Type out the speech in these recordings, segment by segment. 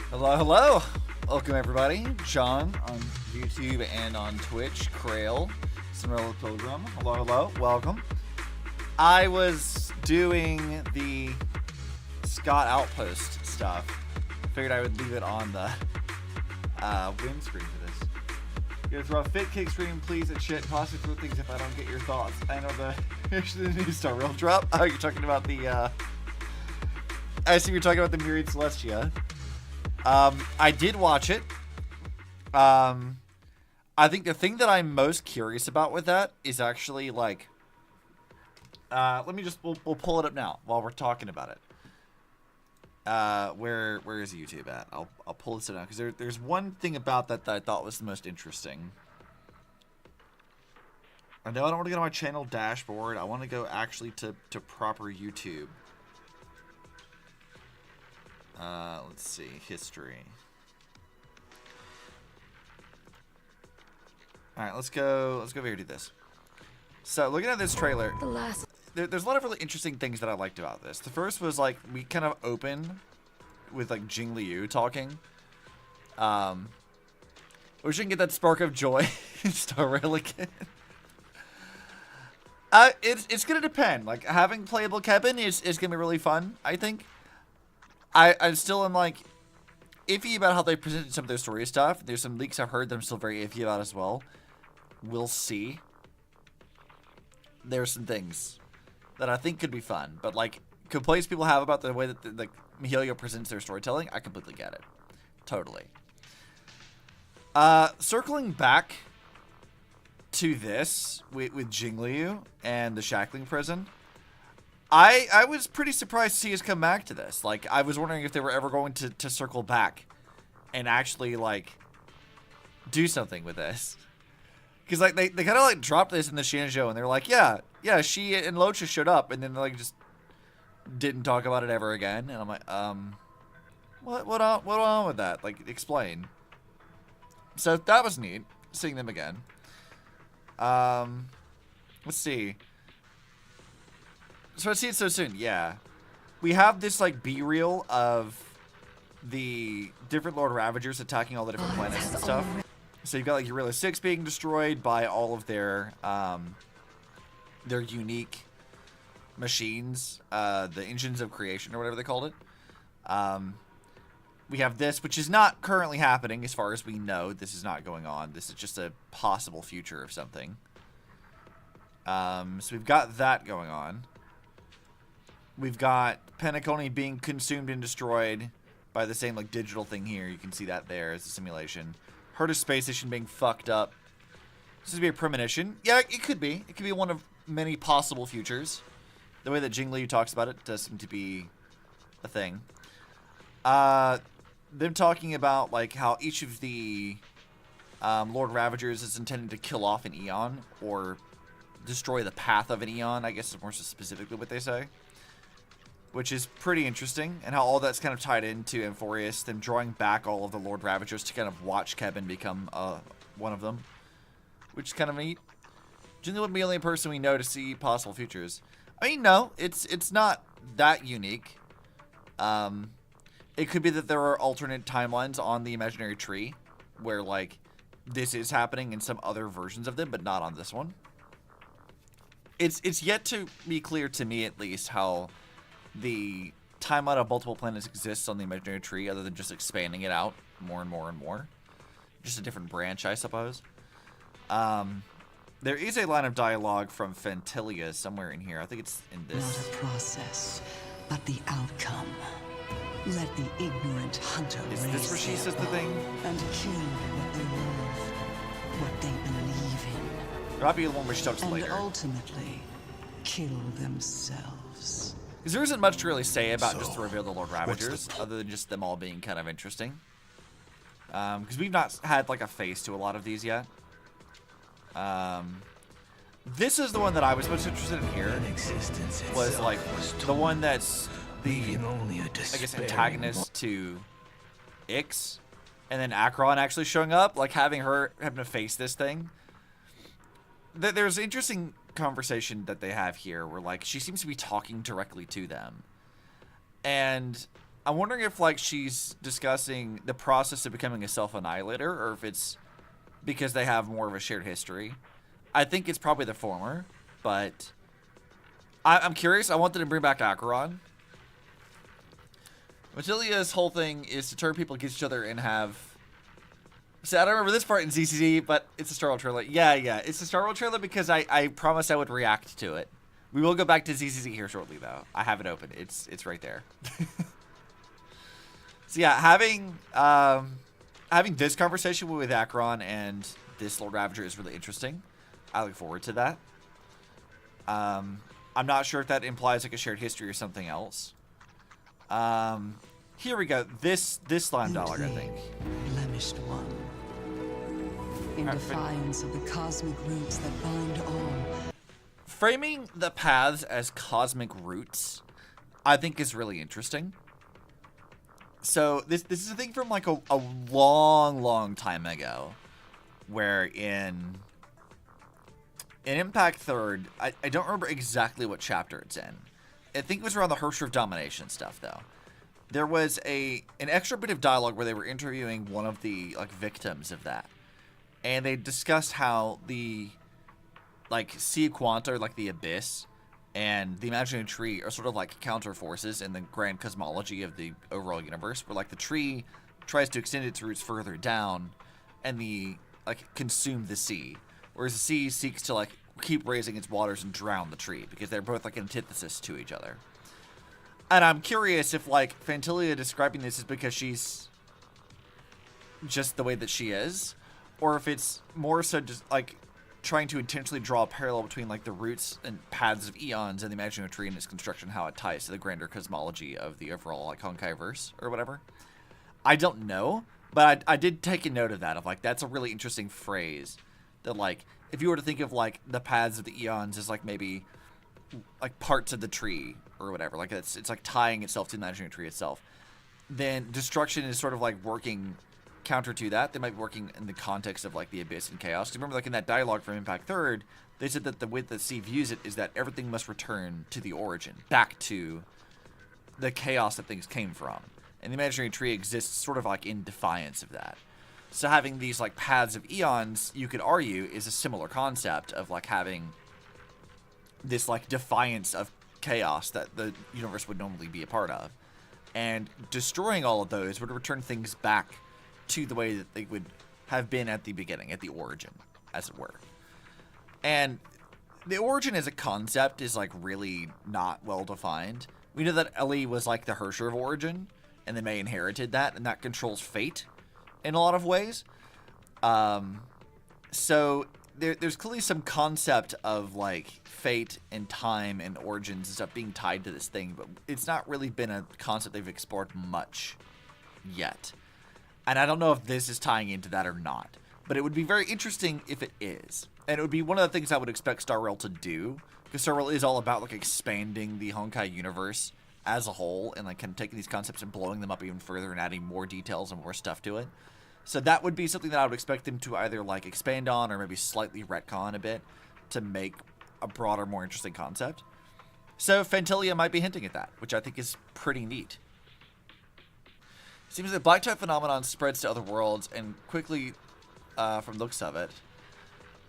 Hello, hello. Welcome, everybody. John on YouTube and on Twitch. Krail, Cinderella Pilgrim. Hello, hello. Welcome. I was doing the Scott Outpost stuff. Figured I would leave it on the win screen for this. You guys, rough fit kick screen, please, and shit. Possibly through things if I don't get your thoughts. I know the new Star Rail drop. Oh, you're talking about the I see you're talking about the Myriad Celestia. I did watch it. I think the thing that I'm most curious about with that is actually like, let me just, we'll pull it up now while we're talking about it. Where is YouTube at? I'll pull this up now because there's one thing about that I thought was the most interesting. I know I don't want to go to my channel dashboard. I want to go actually to proper YouTube. Let's see, history. All right, let's go over here and do this. So, looking at this trailer, there's a lot of really interesting things that I liked about this. The first was like we kind of open with like Jing Liu talking. We shouldn't get that spark of joy in Star Rail again. It's gonna depend. Like having playable Kevin is gonna be really fun, I think. I still am like iffy about how they presented some of their story stuff. There's some leaks I've heard that I'm still very iffy about as well. We'll see. There's some things that I think could be fun, but like complaints people have about the way that like Mihelio presents their storytelling, I completely get it. Totally. Circling back to this with Jingliu and the Shackling prison. I was pretty surprised to see us come back to this. Like, I was wondering if they were ever going to circle back and actually, like, do something with this. Because, like, they kind of, like, dropped this in the Shanzhou, and they're like, yeah, she and Locha showed up, and then, like, just didn't talk about it ever again. And I'm like, what on with that? Like, explain. So, that was neat, seeing them again. Let's see. So I see it so soon, yeah. We have this, like, B-reel of the different Lord Ravagers attacking all the different planets and stuff. So you've got, like, Eurilla 6 being destroyed by all of their unique machines, the engines of creation, or whatever they called it. We have this, which is not currently happening, as far as we know. This is not going on. This is just a possible future of something. So we've got that going on. We've got Penacony being consumed and destroyed by the same, like, digital thing here. You can see that there as a simulation. Herta Space Station being fucked up. This is be a premonition. Yeah, it could be. It could be one of many possible futures. The way that Jing Liu talks about it does seem to be a thing. Them talking about, like, how each of the Lord Ravagers is intended to kill off an Eon, or destroy the path of an Eon, I guess is more specifically what they say. Which is pretty interesting, and how all that's kind of tied into Amphorius, them drawing back all of the Lord Ravagers to kind of watch Kevin become one of them. Which is kind of neat. Jinli wouldn't be the only person we know to see possible futures. I mean, no, it's not that unique. It could be that there are alternate timelines on the imaginary tree, where, like, this is happening in some other versions of them, but not on this one. It's yet to be clear to me, at least, how the timeline of multiple planets exists on the imaginary tree, other than just expanding it out more and more and more. Just a different branch, I suppose. There is a line of dialogue from Fentilia somewhere in here. I think it's in this. Not a process, but the outcome. Let the ignorant hunter Is this where she says the thing? And kill what they love, what they believe in. There might be the one where she talks and later. Ultimately, kill themselves. Because there isn't much to really say about just to reveal the Lord Ravagers, other than just them all being kind of interesting. Because we've not had, like, a face to a lot of these yet. This is the one that I was most interested in here. Was, like, the one that's the, I guess, antagonist to Ix. And then Akron actually showing up, like, having to face this thing. There's interesting conversation that they have here where, like, she seems to be talking directly to them, and I'm wondering if like she's discussing the process of becoming a self-annihilator, or if it's because they have more of a shared history. I think it's probably the former, but I'm curious. I want them to bring back Acheron. Matilia's whole thing is to turn people against each other and have... See, I don't remember this part in ZZZ, but it's a Star Wars trailer. Yeah, it's a Star Wars trailer because I promised I would react to it. We will go back to ZZZ here shortly, though. I have it open. It's right there. So yeah, having this conversation with Acheron and this Lord Ravager is really interesting. I look forward to that. I'm not sure if that implies like a shared history or something else. Here we go. This slime dog, I think. Blemished one. In defiance of the cosmic roots that bind all. Framing the paths as cosmic roots, I think is really interesting. So this is a thing from like a long time ago, where in Impact Third, I don't remember exactly what chapter it's in. I think it was around the Hersher of Domination stuff, though. There was an extra bit of dialogue where they were interviewing one of the like victims of that, and they discussed how the like Sea Quanta, or like the Abyss, and the Imaginary Tree are sort of like counter forces in the grand cosmology of the overall universe, where like the tree tries to extend its roots further down and consume the sea, whereas the sea seeks to like keep raising its waters and drown the tree, because they're both like antithesis to each other. And I'm curious if like Fantilia describing this is because she's just the way that she is, or if it's more so just like trying to intentionally draw a parallel between like the roots and paths of eons and the Imaginary Tree and its construction, how it ties to the grander cosmology of the overall like Honkai-verse or whatever. I don't know, but I did take a note of that, of like that's a really interesting phrase, that like if you were to think of like the paths of the eons as like maybe like parts of the tree or whatever, like it's like tying itself to the Imaginary Tree itself, then destruction is sort of like working counter to that. They might be working in the context of like the Abyss and Chaos. Because remember, like in that dialogue from Impact Third, they said that the way that C views it is that everything must return to the origin, back to the chaos that things came from. And the Imaginary Tree exists sort of like in defiance of that. So having these like paths of eons, you could argue, is a similar concept of like having this like defiance of chaos that the universe would normally be a part of. And destroying all of those would return things back to the way that they would have been at the beginning, at the origin, as it were. And the origin as a concept is like really not well defined. We know that Ellie was like the Hersher of origin, and then May inherited that, and that controls fate in a lot of ways. So there's clearly some concept of like fate and time and origins and stuff being tied to this thing, but it's not really been a concept they've explored much yet. And I don't know if this is tying into that or not, but it would be very interesting if it is. And it would be one of the things I would expect Star Rail to do, because Star Rail is all about like expanding the Honkai universe as a whole, and like kind of taking these concepts and blowing them up even further and adding more details and more stuff to it. So that would be something that I would expect them to either like expand on or maybe slightly retcon a bit to make a broader, more interesting concept. So Fantilia might be hinting at that, which I think is pretty neat. Seems that black tide phenomenon spreads to other worlds and quickly, from looks of it.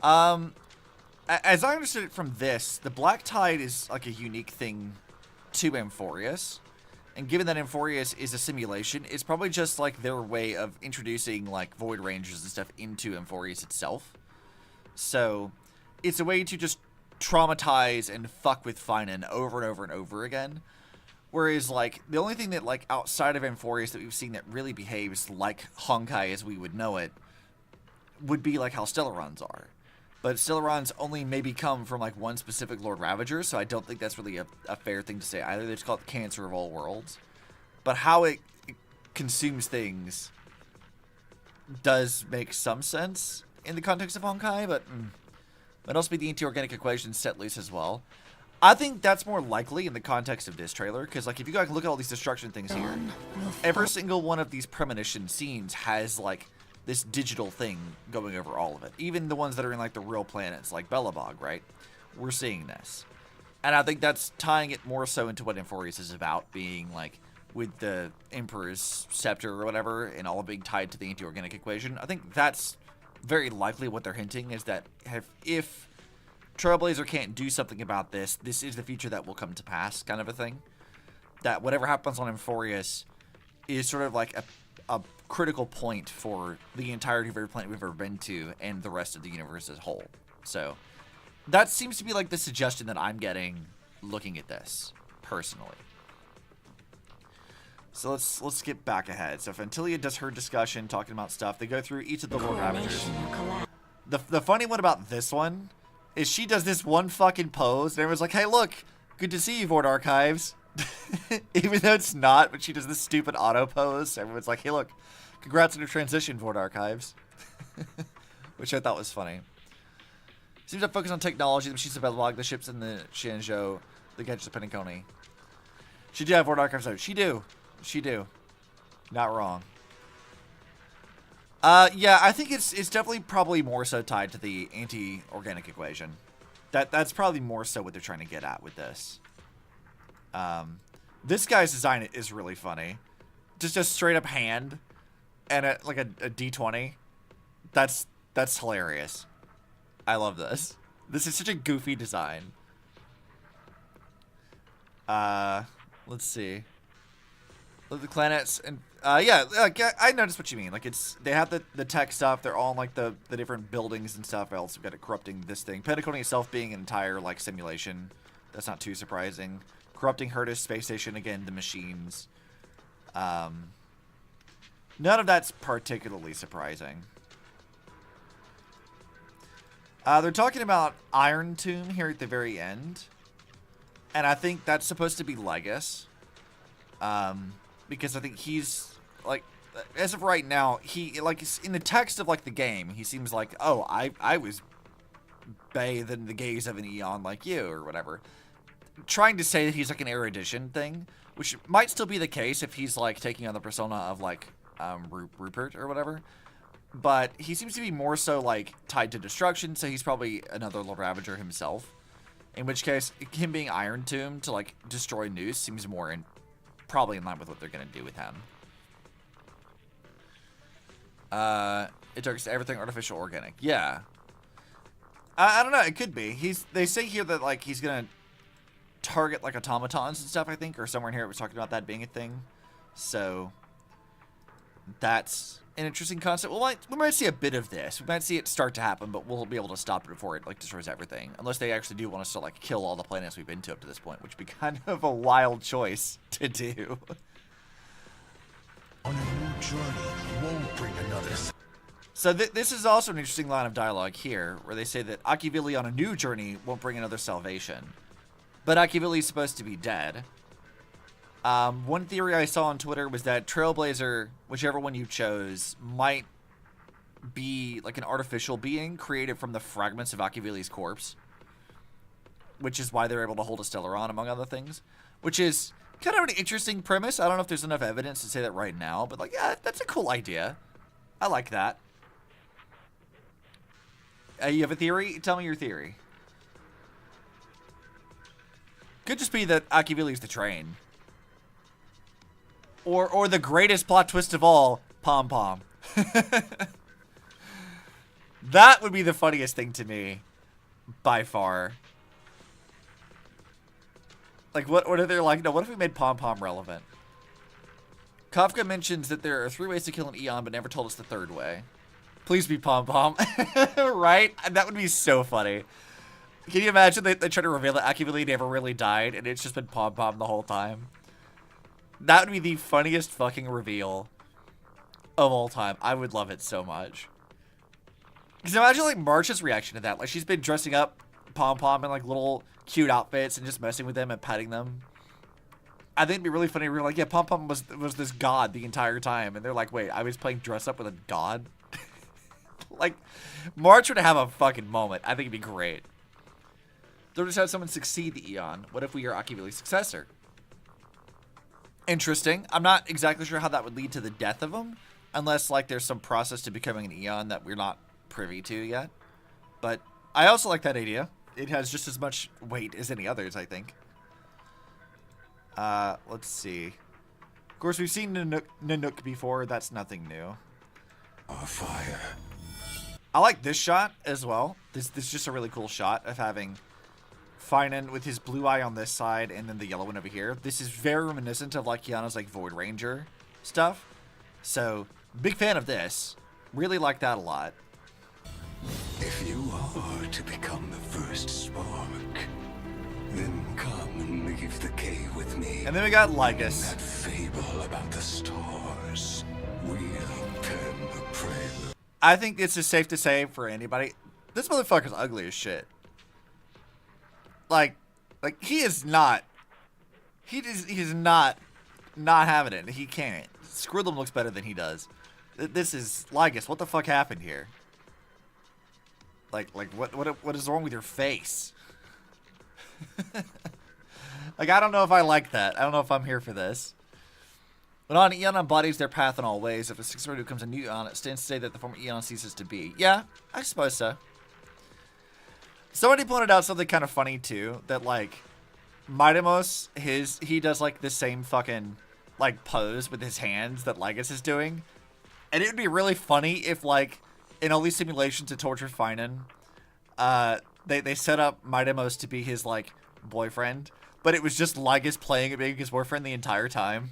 As I understood it from this, the black tide is like a unique thing to Amphorius. And given that Amphorius is a simulation, it's probably just like their way of introducing like Void Rangers and stuff into Amphorius itself. So it's a way to just traumatize and fuck with Finan over and over and over again. Whereas, like, the only thing that, like, outside of Amphorius that we've seen that really behaves like Honkai as we would know it would be, like, how Stellarons are. But Stellarons only maybe come from, like, one specific Lord Ravager, so I don't think that's really a fair thing to say either. They just call it the cancer of all worlds. But how it consumes things does make some sense in the context of Honkai, but might also be the anti-organic equation set loose as well. I think that's more likely in the context of this trailer, because like if you guys look at all these destruction things here, every single one of these premonition scenes has like this digital thing going over all of it. Even the ones that are in like the real planets, like Belobog, right? We're seeing this. And I think that's tying it more so into what Amphorius is about, being like with the Emperor's scepter or whatever, and all being tied to the anti-organic equation. I think that's very likely what they're hinting, is that if Trailblazer can't do something about this, this is the future that will come to pass, kind of a thing. That whatever happens on Emphorius is sort of like a critical point for the entirety of every planet we've ever been to and the rest of the universe as a whole. So that seems to be like the suggestion that I'm getting looking at this, personally. So let's get back ahead. So Fantilia does her discussion, talking about stuff. They go through each of the Lord Ravagers. The funny one about this one is she does this one fucking pose, and everyone's like, hey, look, good to see you, Vord Archives. Even though it's not, but she does this stupid auto pose. Everyone's like, hey, look, congrats on your transition, Vord Archives. Which I thought was funny. Seems to focus on technology. She's about log the ships in the Shanzhou, the gadgets of Penacony. She do have Vord Archives out. She do. She do. Not wrong. Yeah, I think it's definitely probably more so tied to the anti-organic equation. That's probably more so what they're trying to get at with this. This guy's design is really funny. Just a straight up hand and like a D20. That's hilarious. I love this. This is such a goofy design. Let's see. The planets and yeah, like, I noticed what you mean. Like they have the tech stuff. They're all in like the different buildings and stuff else. We've got it corrupting this thing. Penacony itself being an entire like simulation. That's not too surprising. Corrupting Hertis space station again. The machines. None of that's particularly surprising. They're talking about Iron Tomb here at the very end, and I think that's supposed to be Legus. Because I think he's, like, as of right now, he, like, in the text of, like, the game, he seems like, oh, I was bathed in the gaze of an Eon like you, or whatever. Trying to say that he's, like, an erudition thing, which might still be the case if he's, like, taking on the persona of, like, Rupert or whatever. But he seems to be more so, like, tied to destruction, so he's probably another Lord Ravager himself. In which case, him being Iron Tomb to, like, destroy Noose seems more probably in line with what they're going to do with him. It targets everything artificial organic. Yeah. I don't know. It could be. They say here that, like, he's going to target, like, automatons and stuff, I think. Or somewhere in here it was talking about that being a thing. So, that's an interesting concept. We might see a bit of this. We might see it start to happen, but we'll be able to stop it before it, like, destroys everything. Unless they actually do want us to, like, kill all the planets we've been to up to this point, which would be kind of a wild choice to do. On a new journey, won't bring another. So this is also an interesting line of dialogue here, where they say that Akivili on a new journey won't bring another salvation. But Akivili is supposed to be dead. One theory I saw on Twitter was that Trailblazer, whichever one you chose, might be like an artificial being created from the fragments of Akivili's corpse. Which is why they're able to hold a Stellaron, among other things. Which is kind of an interesting premise. I don't know if there's enough evidence to say that right now, but like, yeah, that's a cool idea. I like that. You have a theory? Tell me your theory. Could just be that Akivili's the train. Or the greatest plot twist of all, Pom Pom. That would be the funniest thing to me, by far. Like, what are they like? No, what if we made Pom Pom relevant? Kafka mentions that there are 3 ways to kill an Eon, but never told us the 3rd way. Please be Pom Pom. Right? That would be so funny. Can you imagine they try to reveal that Akivili never really died, and it's just been Pom Pom the whole time? That would be the funniest fucking reveal of all time. I would love it so much. Because imagine, like, March's reaction to that. Like, she's been dressing up Pom Pom in, like, little cute outfits and just messing with them and petting them. I think it'd be really funny. We're like, yeah, Pom Pom was this god the entire time. And they're like, wait, I was playing dress up with a god? Like, March would have a fucking moment. I think it'd be great. They'll just have someone succeed the Eon. What if we are Akivili's successor? Interesting. I'm not exactly sure how that would lead to the death of him. Unless, like, there's some process to becoming an Eon that we're not privy to yet. But I also like that idea. It has just as much weight as any others, I think. Let's see. Of course, we've seen Nanook before. That's nothing new. Our fire. I like this shot as well. This is just a really cool shot of having Finan with his blue eye on this side and then the yellow one over here. This is very reminiscent of like Kiana's like Void Ranger stuff. So, big fan of this. Really like that a lot. If you are to become the first spark, then come and leave the cave with me. And then we got In Lygus. that fable about the stars, we'll pen the prelude. I think this is safe to say for anybody. This motherfucker's ugly as shit. Like he is not. He's not having it. He can't. Squirrel looks better than he does. This is Lygus. What the fuck happened here? Like what is wrong with your face? Like, I don't know if I like that. I don't know if I'm here for this. When on Eon embodies their path in all ways, if a 6 becomes a new Eon, it stands to say that the former Eon ceases to be. Yeah, I suppose so. Somebody pointed out something kind of funny too, that like Midamos, he does like the same fucking like pose with his hands that Lygus is doing. And it would be really funny if like in all these simulations to torture Finan, they set up Midamos to be his like boyfriend, but it was just Lygus playing it being his boyfriend the entire time.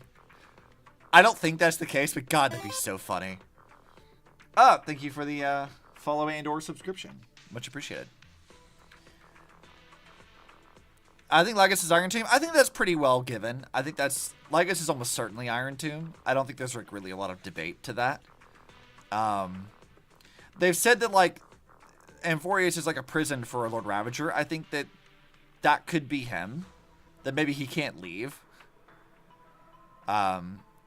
I don't think that's the case, but God, that'd be so funny. Oh, thank you for the follow and or subscription. Much appreciated. I think Lygus is Iron Tomb. I think that's pretty well given. I think that's... Lygus is almost certainly Iron Tomb. I don't think there's like really a lot of debate to that. They've said that like Amphorius is like a prison for a Lord Ravager. I think that that could be him. That maybe he can't leave.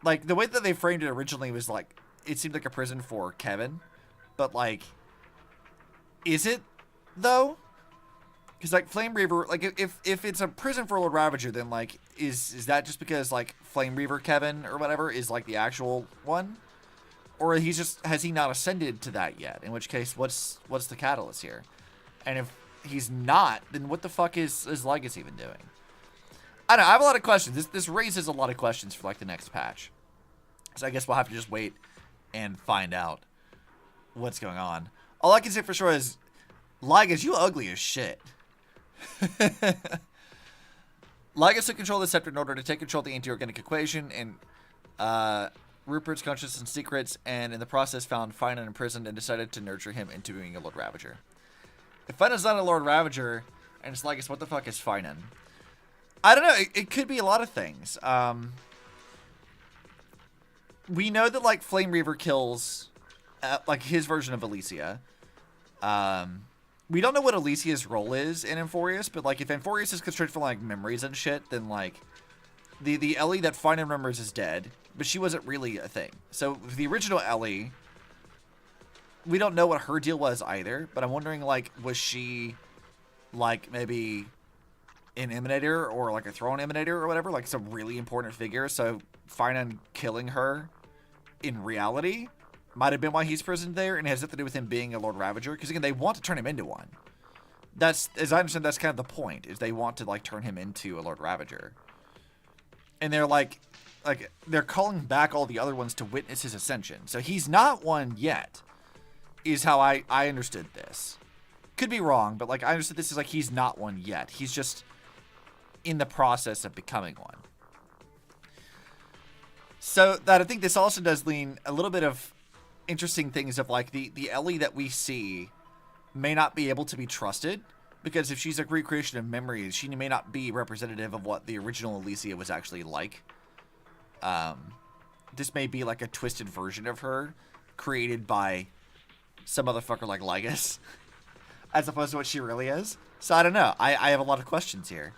Like the way that they framed it originally was like, it seemed like a prison for Kevin. But like, is it though? Because like Flame Reaver, like if it's a prison for Lord Ravager, then like is that just because like Flame Reaver Kevin or whatever is like the actual one, or he's just has he not ascended to that yet? In which case, what's the catalyst here? And if he's not, then what the fuck is Lygus even doing? I don't know. I have a lot of questions. This raises a lot of questions for like the next patch. So I guess we'll have to just wait and find out what's going on. All I can say for sure is, Lygus, you ugly as shit. Lygus took control of the scepter in order to take control of the anti-organic equation and Rupert's conscience and secrets, and in the process found Finan imprisoned and decided to nurture him into being a Lord Ravager. If Finan's not a Lord Ravager, and it's Lygus, what the fuck is Finan? I don't know. It could be a lot of things. We know that like Flame Reaver kills like his version of Elysia. We don't know what Elysia's role is in Amphorius, but like if Amphorius is constrained for like memories and shit, then like the Ellie that Finan remembers is dead, but she wasn't really a thing. So the original Ellie, we don't know what her deal was either, but I'm wondering like, was she like maybe an Emanator or like a Throne Emanator or whatever, like some really important figure, so Finan killing her in reality might have been why he's prisoned there, and it has nothing to do with him being a Lord Ravager, because again, they want to turn him into one. That's, as I understand, that's kind of the point, is they want to like turn him into a Lord Ravager. And they're like they're calling back all the other ones to witness his ascension. So he's not one yet, is how I understood this. Could be wrong, but like I understood this is like he's not one yet. He's just in the process of becoming one. So that I think this also does lean a little bit of interesting things of like the Ellie that we see may not be able to be trusted, because if she's a recreation of memories, she may not be representative of what the original Elysia was actually like. This may be like a twisted version of her created by some motherfucker like Lygus as opposed to what she really is. So I don't know. I have a lot of questions here.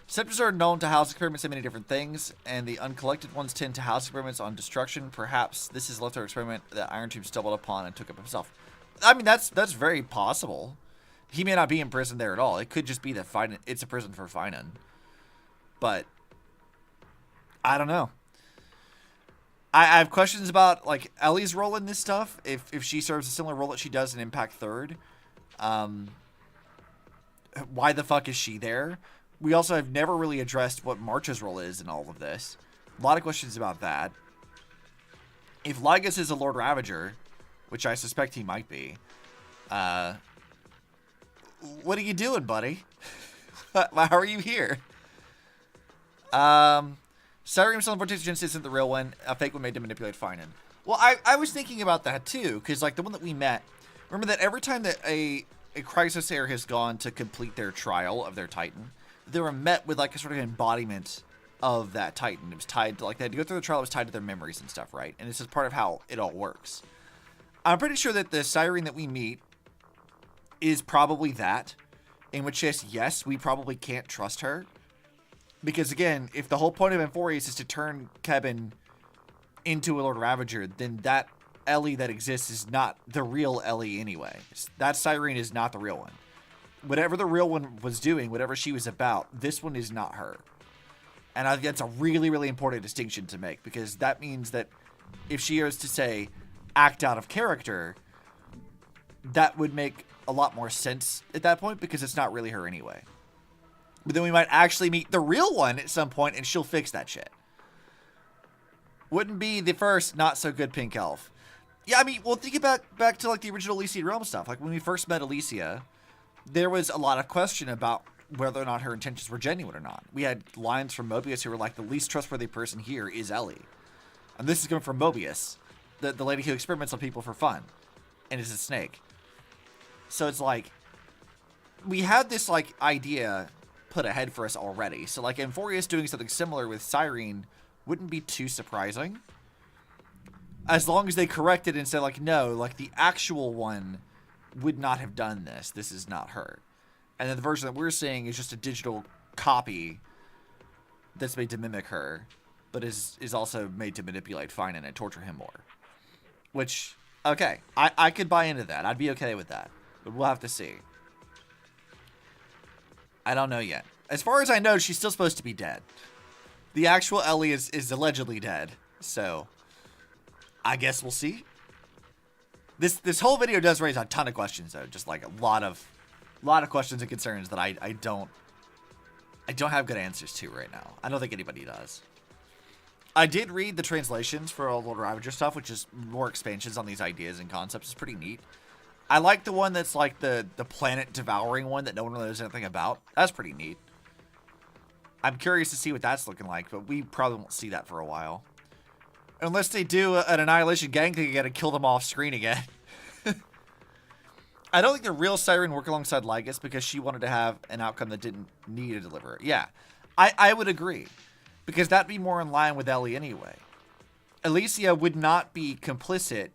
Scepters are known to house experiments in many different things, and the uncollected ones tend to house experiments on destruction. Perhaps this is leftover experiment that Iron Tomb stumbled upon and took up himself. I mean, that's very possible. He may not be in prison there at all. It could just be that it's a prison for Finan. But I don't know. I have questions about like Ellie's role in this stuff. If she serves a similar role that she does in Impact Third, why the fuck is she there? We also have never really addressed what March's role is in all of this. A lot of questions about that. If Lygus is a Lord Ravager, which I suspect he might be, what are you doing, buddy? How are you here? Cyrene selling Vortex Genesis isn't the real one. A fake one made to manipulate Finan. Well, I was thinking about that too, because like the one that we met, remember that every time that a Crisis Heir has gone to complete their trial of their Titan, they were met with like a sort of embodiment of that Titan. It was tied to, like, they had to go through the trial, it was tied to their memories and stuff, right? And this is part of how it all works. I'm pretty sure that the Cyrene that we meet is probably that, in which case, yes, we probably can't trust her. Because again, if the whole point of Amphorius is to turn Kevin into a Lord Ravager, then that Ellie that exists is not the real Ellie anyway. That Cyrene is not the real one. Whatever the real one was doing, whatever she was about, this one is not her. And I think that's a really, really important distinction to make, because that means that if she was to say, act out of character, that would make a lot more sense at that point, because it's not really her anyway. But then we might actually meet the real one at some point, and she'll fix that shit. Wouldn't be the first not-so-good pink elf. Yeah, I mean, well, think about back to, like, the original Elysian Realm stuff. Like, when we first met Elysia, there was a lot of question about whether or not her intentions were genuine or not. We had lines from Mobius who were like, the least trustworthy person here is Ellie. And this is coming from Mobius, the lady who experiments on people for fun, and is a snake. So it's like, we had this, like, idea put ahead for us already. So, like, Amphorius doing something similar with Cyrene wouldn't be too surprising. As long as they corrected and said, like, no, like, the actual one would not have done this. This is not her. And then the version that we're seeing is just a digital copy that's made to mimic her, but is also made to manipulate Finan and torture him more. Which, okay, I could buy into that. I'd be okay with that. But we'll have to see. I don't know yet. As far as I know, she's still supposed to be dead. The actual Ellie is allegedly dead. So, I guess we'll see. This whole video does raise a ton of questions, though. Just like a lot of questions and concerns that I don't have good answers to right now. I don't think anybody does. I did read the translations for all Lord Ravager stuff, which is more expansions on these ideas and concepts. It's pretty neat. I like the one that's like the planet devouring one that no one really knows anything about. That's pretty neat. I'm curious to see what that's looking like, but we probably won't see that for a while. Unless they do an Annihilation gang thing again and kill them off screen again. I don't think the real Cyrene worked alongside Lygus because she wanted to have an outcome that didn't need to deliver it. Yeah, I would agree. Because that'd be more in line with Ellie anyway. Elysia would not be complicit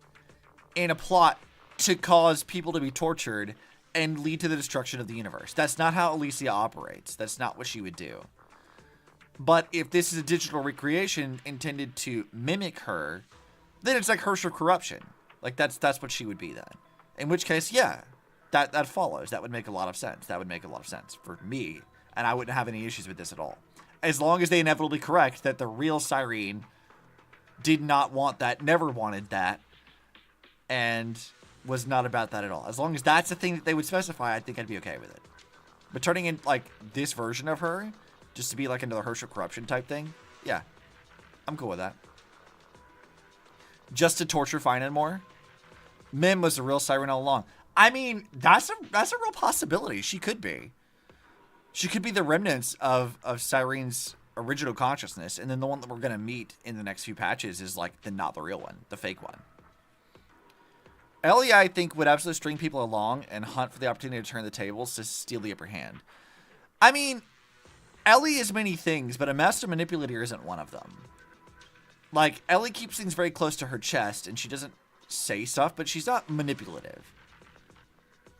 in a plot to cause people to be tortured and lead to the destruction of the universe. That's not how Elysia operates. That's not what she would do. But if this is a digital recreation intended to mimic her, then it's like Herschel corruption. Like that's what she would be then. In which case, yeah, that follows. That would make a lot of sense. That would make a lot of sense for me. And I wouldn't have any issues with this at all. As long as they inevitably correct that the real Cyrene did not want that, never wanted that, and was not about that at all. As long as that's the thing that they would specify, I think I'd be okay with it. But turning in, like, this version of her, just to be like another Herschel corruption type thing, yeah, I'm cool with that. Just to torture Finan more? Mim was the real Cyrene all along. I mean, that's a real possibility. She could be. She could be the remnants of Cyrene's original consciousness, and then the one that we're going to meet in the next few patches is like not the real one, the fake one. Ellie, I think, would absolutely string people along and hunt for the opportunity to turn the tables to steal the upper hand. I mean, Ellie is many things, but a master manipulator isn't one of them. Like, Ellie keeps things very close to her chest, and she doesn't say stuff, but she's not manipulative.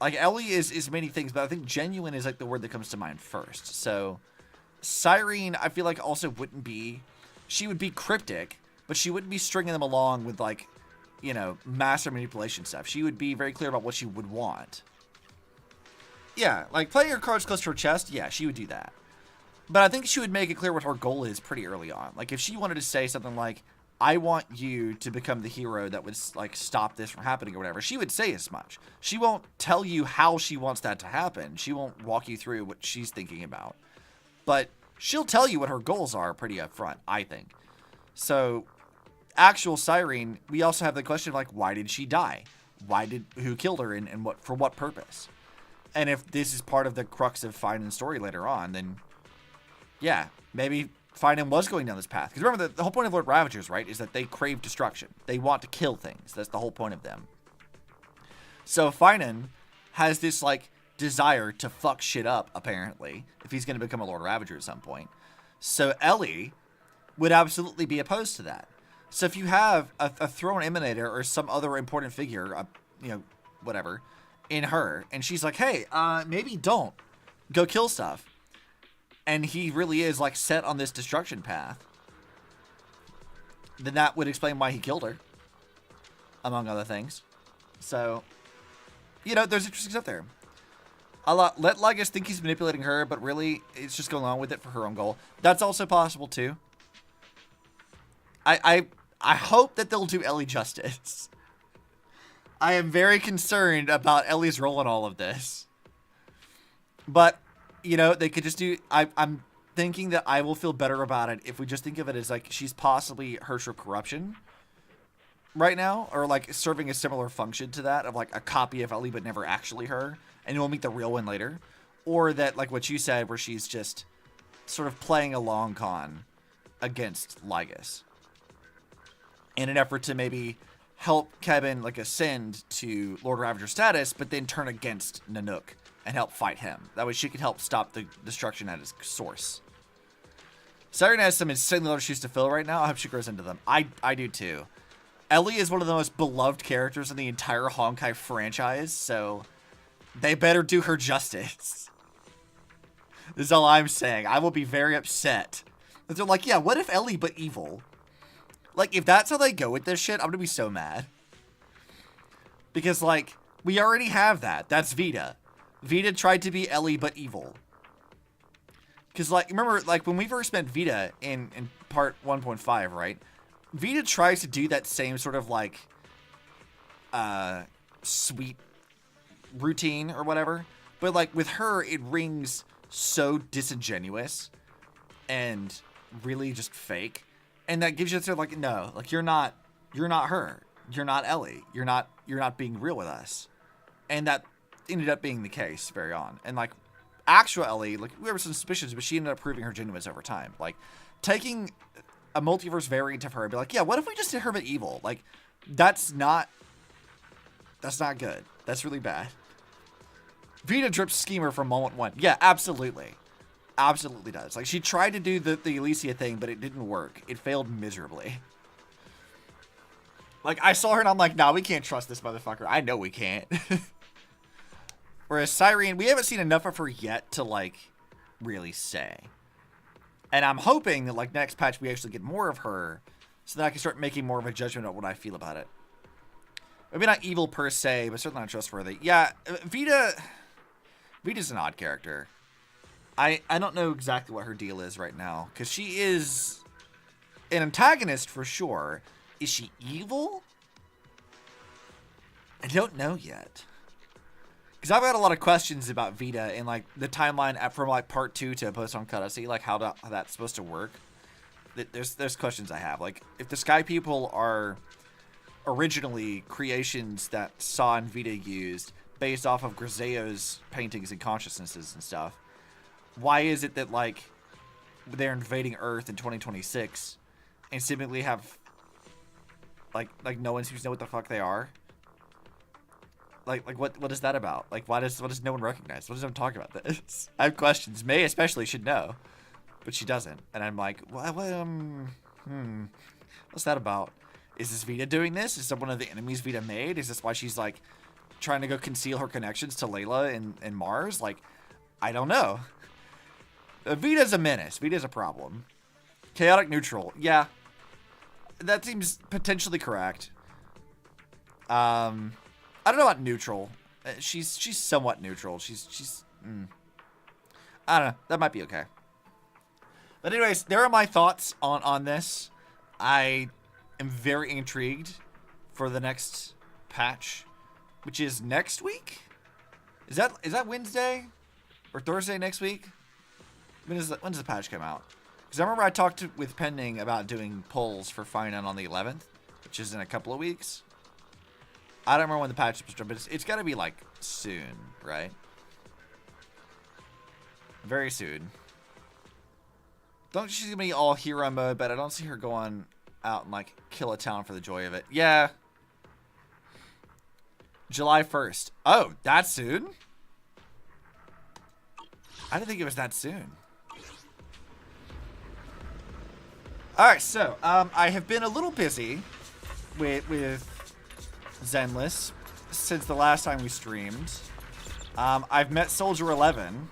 Like, Ellie is many things, but I think genuine is, like, the word that comes to mind first. So, Cyrene, I feel like, also wouldn't be... She would be cryptic, but she wouldn't be stringing them along with, like, you know, master manipulation stuff. She would be very clear about what she would want. Yeah, like, playing her cards close to her chest, yeah, she would do that. But I think she would make it clear what her goal is pretty early on. Like, if she wanted to say something like, I want you to become the hero that would, like, stop this from happening or whatever, she would say as much. She won't tell you how she wants that to happen. She won't walk you through what she's thinking about. But she'll tell you what her goals are pretty upfront, I think. So, actual Cyrene, we also have the question of, like, why did she die? Who killed her, and for what purpose? And if this is part of the crux of Finan's story later on, then, yeah, maybe Finan was going down this path. Because remember, the whole point of Lord Ravagers, right, is that they crave destruction. They want to kill things. That's the whole point of them. So Finan has this, like, desire to fuck shit up, apparently, if he's going to become a Lord Ravager at some point. So Ellie would absolutely be opposed to that. So if you have a throne emanator or some other important figure, whatever, in her, and she's like, hey, maybe don't go kill stuff, and he really is, like, set on this destruction path, then that would explain why he killed her, among other things. So, there's interesting stuff there. Let Lygus think he's manipulating her, but really, it's just going along with it for her own goal. That's also possible, too. I hope that they'll do Ellie justice. I am very concerned about Ellie's role in all of this. But, they could just do... I'm thinking that I will feel better about it if we just think of it as, like, she's possibly Herrscher corruption right now, or, like, serving a similar function to that of, like, a copy of Ellie but never actually her, and we'll meet the real one later. Or that, like what you said, where she's just sort of playing a long con against Lygus in an effort to maybe help Kevin, like, ascend to Lord Ravager status, but then turn against Nanook and help fight him. That way she can help stop the destruction at its source. Siren has some insanely large shoes to fill right now. I hope she grows into them. I do too. Ellie is one of the most beloved characters in the entire Honkai franchise, so they better do her justice. This is all I'm saying. I will be very upset. If they're like, yeah, what if Ellie but evil? Like, if that's how they go with this shit, I'm gonna be so mad. Because, like, we already have that. That's Vita. Vita tried to be Ellie but evil. Because, like, remember, like, when we first met Vita in part 1.5, right? Vita tries to do that same sort of, like, sweet routine or whatever. But, like, with her, it rings so disingenuous and really just fake. And that gives you sort of like, no, like, you're not her. You're not Ellie. You're not being real with us. And that ended up being the case very on. And, like, actual Ellie, like, we have some suspicions, but she ended up proving her genuineness over time. Like, taking a multiverse variant of her and be like, yeah, what if we just did her but evil? Like, that's not good. That's really bad. Vita drips schemer from moment one. Yeah, absolutely. Absolutely does. Like, she tried to do the Alicia thing, but it didn't work. It failed miserably. Like, I saw her and I'm like, nah, we can't trust this motherfucker. I know we can't. Whereas Cyrene, we haven't seen enough of her yet to, like, really say. And I'm hoping that, like, next patch we actually get more of her so that I can start making more of a judgment on what I feel about it. Maybe not evil per se, but certainly not trustworthy. Yeah, Vita's an odd character. I don't know exactly what her deal is right now, because she is an antagonist for sure. Is she evil? I don't know yet. Because I've got a lot of questions about Vita and, like, the timeline from, like, part 2 to post on Cudacy, like, how that's supposed to work. There's questions I have. Like, if the Sky People are originally creations that Saw and Vita used based off of Griseo's paintings and consciousnesses and stuff, why is it that, like, they're invading Earth in 2026 and seemingly have, like no one seems to know what the fuck they are? Like what is that about? Like, what does no one recognize? What does no one talk about this? I have questions. May especially should know, but she doesn't. And I'm like, what's that about? Is this Vita doing this? Is that one of the enemies Vita made? Is this why she's, like, trying to go conceal her connections to Layla and Mars? Like, I don't know. Vita's a menace. Vita's a problem. Chaotic neutral. Yeah. That seems potentially correct. I don't know about neutral. She's somewhat neutral. She's I don't know. That might be okay. But anyways, there are my thoughts on this. I am very intrigued for the next patch, which is next week. Is that Wednesday or Thursday next week? When does the patch come out? Because I remember I talked with Pending about doing polls for Find Out on the 11th, which is in a couple of weeks. I don't remember when the patch was dropped, but it's got to be like soon, right? Very soon. Don't she's gonna be all hero mode, but I don't see her going out and like kill a town for the joy of it. Yeah. July 1st. Oh, that soon? I didn't think it was that soon. Alright, so I have been a little busy with Zenless since the last time we streamed. I've met Soldier 11,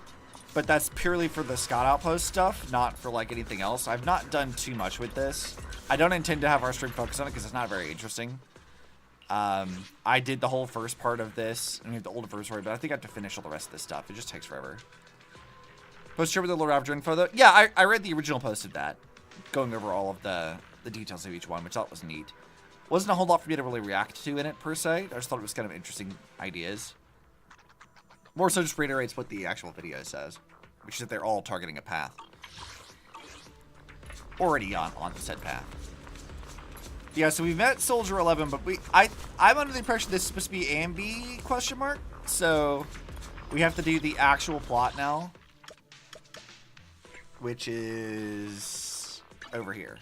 but that's purely for the Scott Outpost stuff, not for like anything else. I've not done too much with this. I don't intend to have our stream focus on it because it's not very interesting. I did the whole first part of this, I mean the older first part, but I think I have to finish all the rest of this stuff. It just takes forever. Post share with the little Raptor info though. Yeah, I read the original post of that, going over all of the details of each one, which I thought was neat. Wasn't a whole lot for me to really react to in it per se. I just thought it was kind of interesting ideas. More so just reiterates what the actual video says, which is that they're all targeting a path. Already on the said path. Yeah, so we met Soldier 11, but I'm under the impression this is supposed to be Anby question mark. So we have to do the actual plot now, which is over here,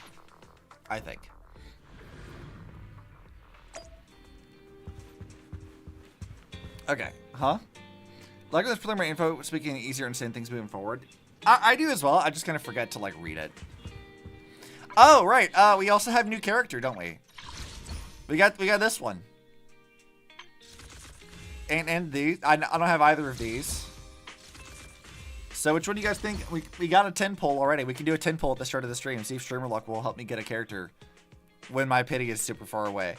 I think. Okay, huh? Like this preliminary info, speaking easier and saying things moving forward. I do as well. I just kind of forget to like read it. Oh right, we also have new character, don't we? We got this one. And these. I don't have either of these. So which one do you guys think? We got a 10 poll already. We can do a 10 poll at the start of the stream. See if streamer luck will help me get a character when my pity is super far away.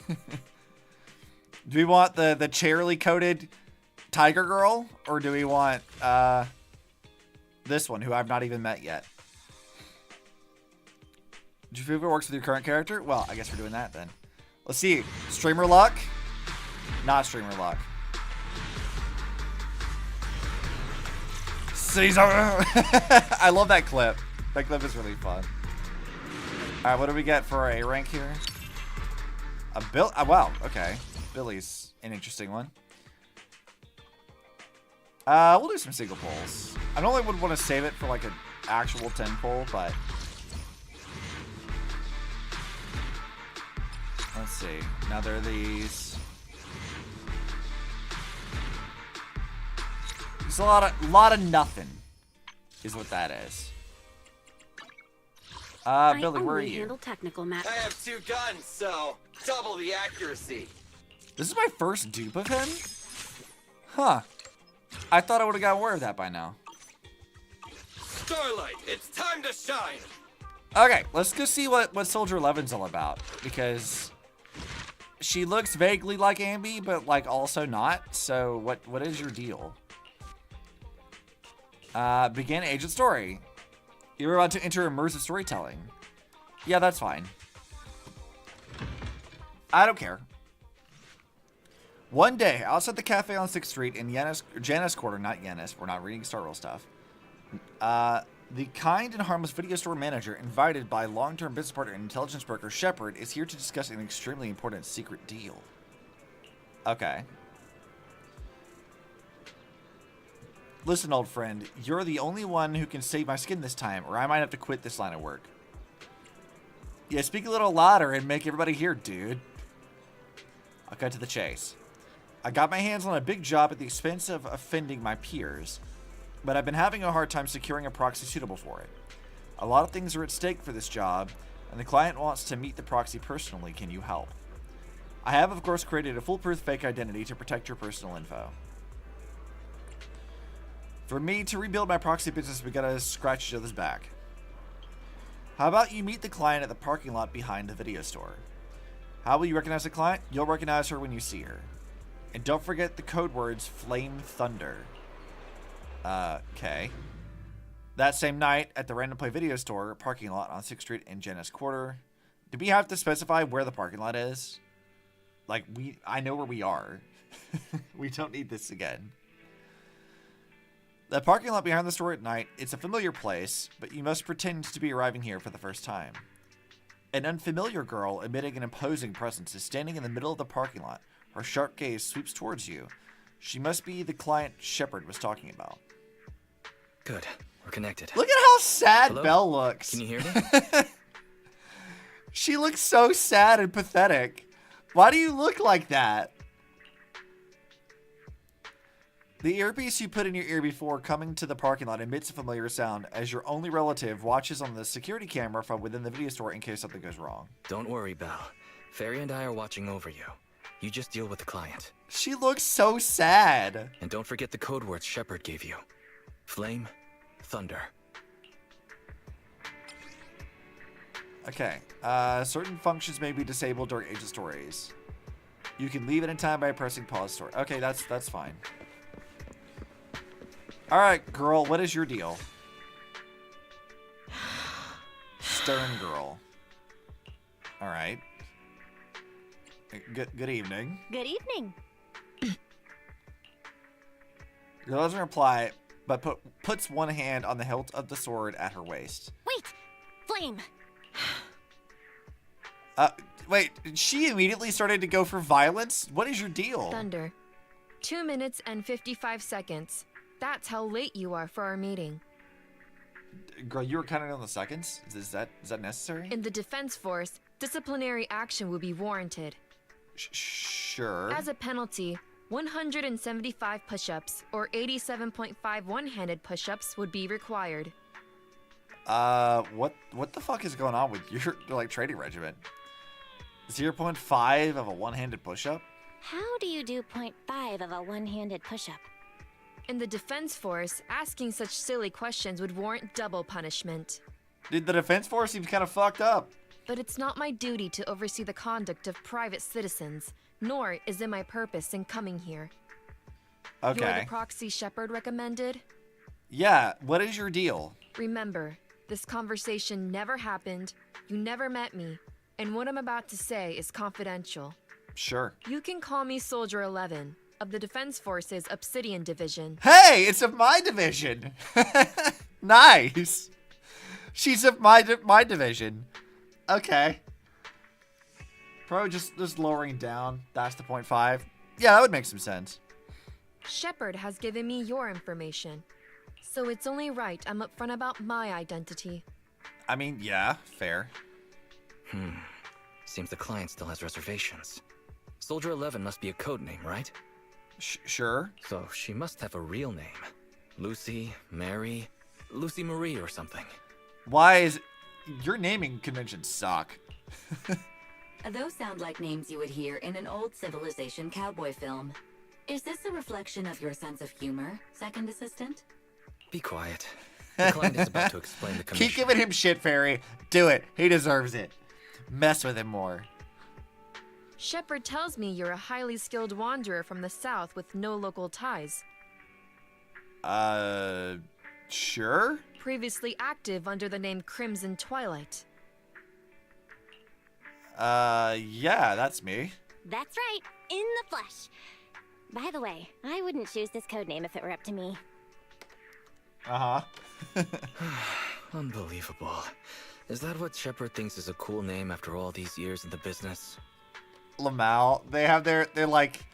Do we want the cherry coated tiger girl, or do we want this one who I've not even met yet? Do you feel if it works with your current character? Well, I guess we're doing that then. Let's see. Streamer luck? Not streamer luck. Caesar! I love that clip. That clip is really fun. Alright, what do we get for our A rank here? A Bill. Wow, okay. Billy's an interesting one. We'll do some single polls. I normally would want to save it for like an actual 10 poll, but let's see. Now there are these. It's a lot of nothing, is what that is. Billy, where are you? Handle technical I have 2 guns, so double the accuracy. This is my first dupe of him? Huh. I thought I would have got aware of that by now. Starlight, it's time to shine. Okay, let's go see what Soldier 11's all about, because she looks vaguely like Anby, but like also not. So what is your deal? Begin agent story. You're about to enter immersive storytelling. Yeah, that's fine. I don't care. One day, outside the cafe on 6th Street in Janus Quarter, not Janus, we're not reading Star Wars stuff. The kind and harmless video store manager, invited by long-term business partner and intelligence broker Shepard, is here to discuss an extremely important secret deal. Okay. Listen, old friend, you're the only one who can save my skin this time, or I might have to quit this line of work. Yeah, speak a little louder and make everybody hear, dude. I'll cut to the chase. I got my hands on a big job at the expense of offending my peers, but I've been having a hard time securing a proxy suitable for it. A lot of things are at stake for this job, and the client wants to meet the proxy personally. Can you help? I have, of course, created a foolproof fake identity to protect your personal info. For me to rebuild my proxy business, we gotta scratch each other's back. How about you meet the client at the parking lot behind the video store? How will you recognize the client? You'll recognize her when you see her. And don't forget the code words Flame Thunder. Okay. That same night at the Random Play video store parking lot on 6th Street in Janus Quarter. Do we have to specify where the parking lot is? Like, I know where we are. We don't need this again. The parking lot behind the store at night, it's a familiar place, but you must pretend to be arriving here for the first time. An unfamiliar girl emitting an imposing presence is standing in the middle of the parking lot. Her sharp gaze sweeps towards you. She must be the client Shepard was talking about. Good. We're connected. Look at how sad Hello? Belle looks. Can you hear me? She looks so sad and pathetic. Why do you look like that? The earpiece you put in your ear before coming to the parking lot emits a familiar sound as your only relative watches on the security camera from within the video store in case something goes wrong. Don't worry, Belle. Fairy and I are watching over you. You just deal with the client. She looks so sad. And don't forget the code words Shepard gave you. Flame, thunder. Okay. Certain functions may be disabled during agent stories. You can leave it in time by pressing pause store. Okay, that's fine. All right, girl, what is your deal? Stern girl. All right. Good evening. Good evening. Girl doesn't reply, but puts one hand on the hilt of the sword at her waist. Wait! Flame! Wait, she immediately started to go for violence? What is your deal? Thunder. 2 minutes and 55 seconds. That's how late you are for our meeting. Girl, you were counting on the seconds? Is that necessary? In the Defense Force, disciplinary action will be warranted. Sure. As a penalty, 175 push-ups or 87.5 one-handed push-ups would be required. What the fuck is going on with your, like, training regimen? 0.5 of a one-handed push-up? How do you do 0.5 of a one-handed push-up? In the Defense Force, asking such silly questions would warrant double punishment. Dude, the Defense Force seems kind of fucked up. But it's not my duty to oversee the conduct of private citizens, nor is it my purpose in coming here. Okay. You're the Proxy Shepard recommended? Yeah, what is your deal? Remember, this conversation never happened, you never met me, and what I'm about to say is confidential. Sure. You can call me Soldier 11, of the Defense Force's Obsidian Division. Hey, it's of my division. Nice. She's of my division. Okay. Probably just lowering down. That's the 0.5. Yeah, that would make some sense. Shepard has given me your information, so it's only right I'm upfront about my identity. I mean, yeah, fair. Seems the client still has reservations. Soldier 11 must be a code name, right? Sure. So she must have a real name. Lucy, Mary, Lucy Marie or something. Why is... Your naming conventions suck. Those sound like names you would hear in an old civilization cowboy film. Is this a reflection of your sense of humor, second assistant? Be quiet. The client is about to explain the commission. Keep giving him shit, Fairy. Do it. He deserves it. Mess with him more. Shepard tells me you're a highly skilled wanderer from the south with no local ties. Sure? Previously active under the name Crimson Twilight. Yeah, that's me. That's right, in the flesh. By the way, I wouldn't choose this codename if it were up to me. Uh-huh. Unbelievable. Is that what Shepard thinks is a cool name after all these years in the business? Lamal, they're like,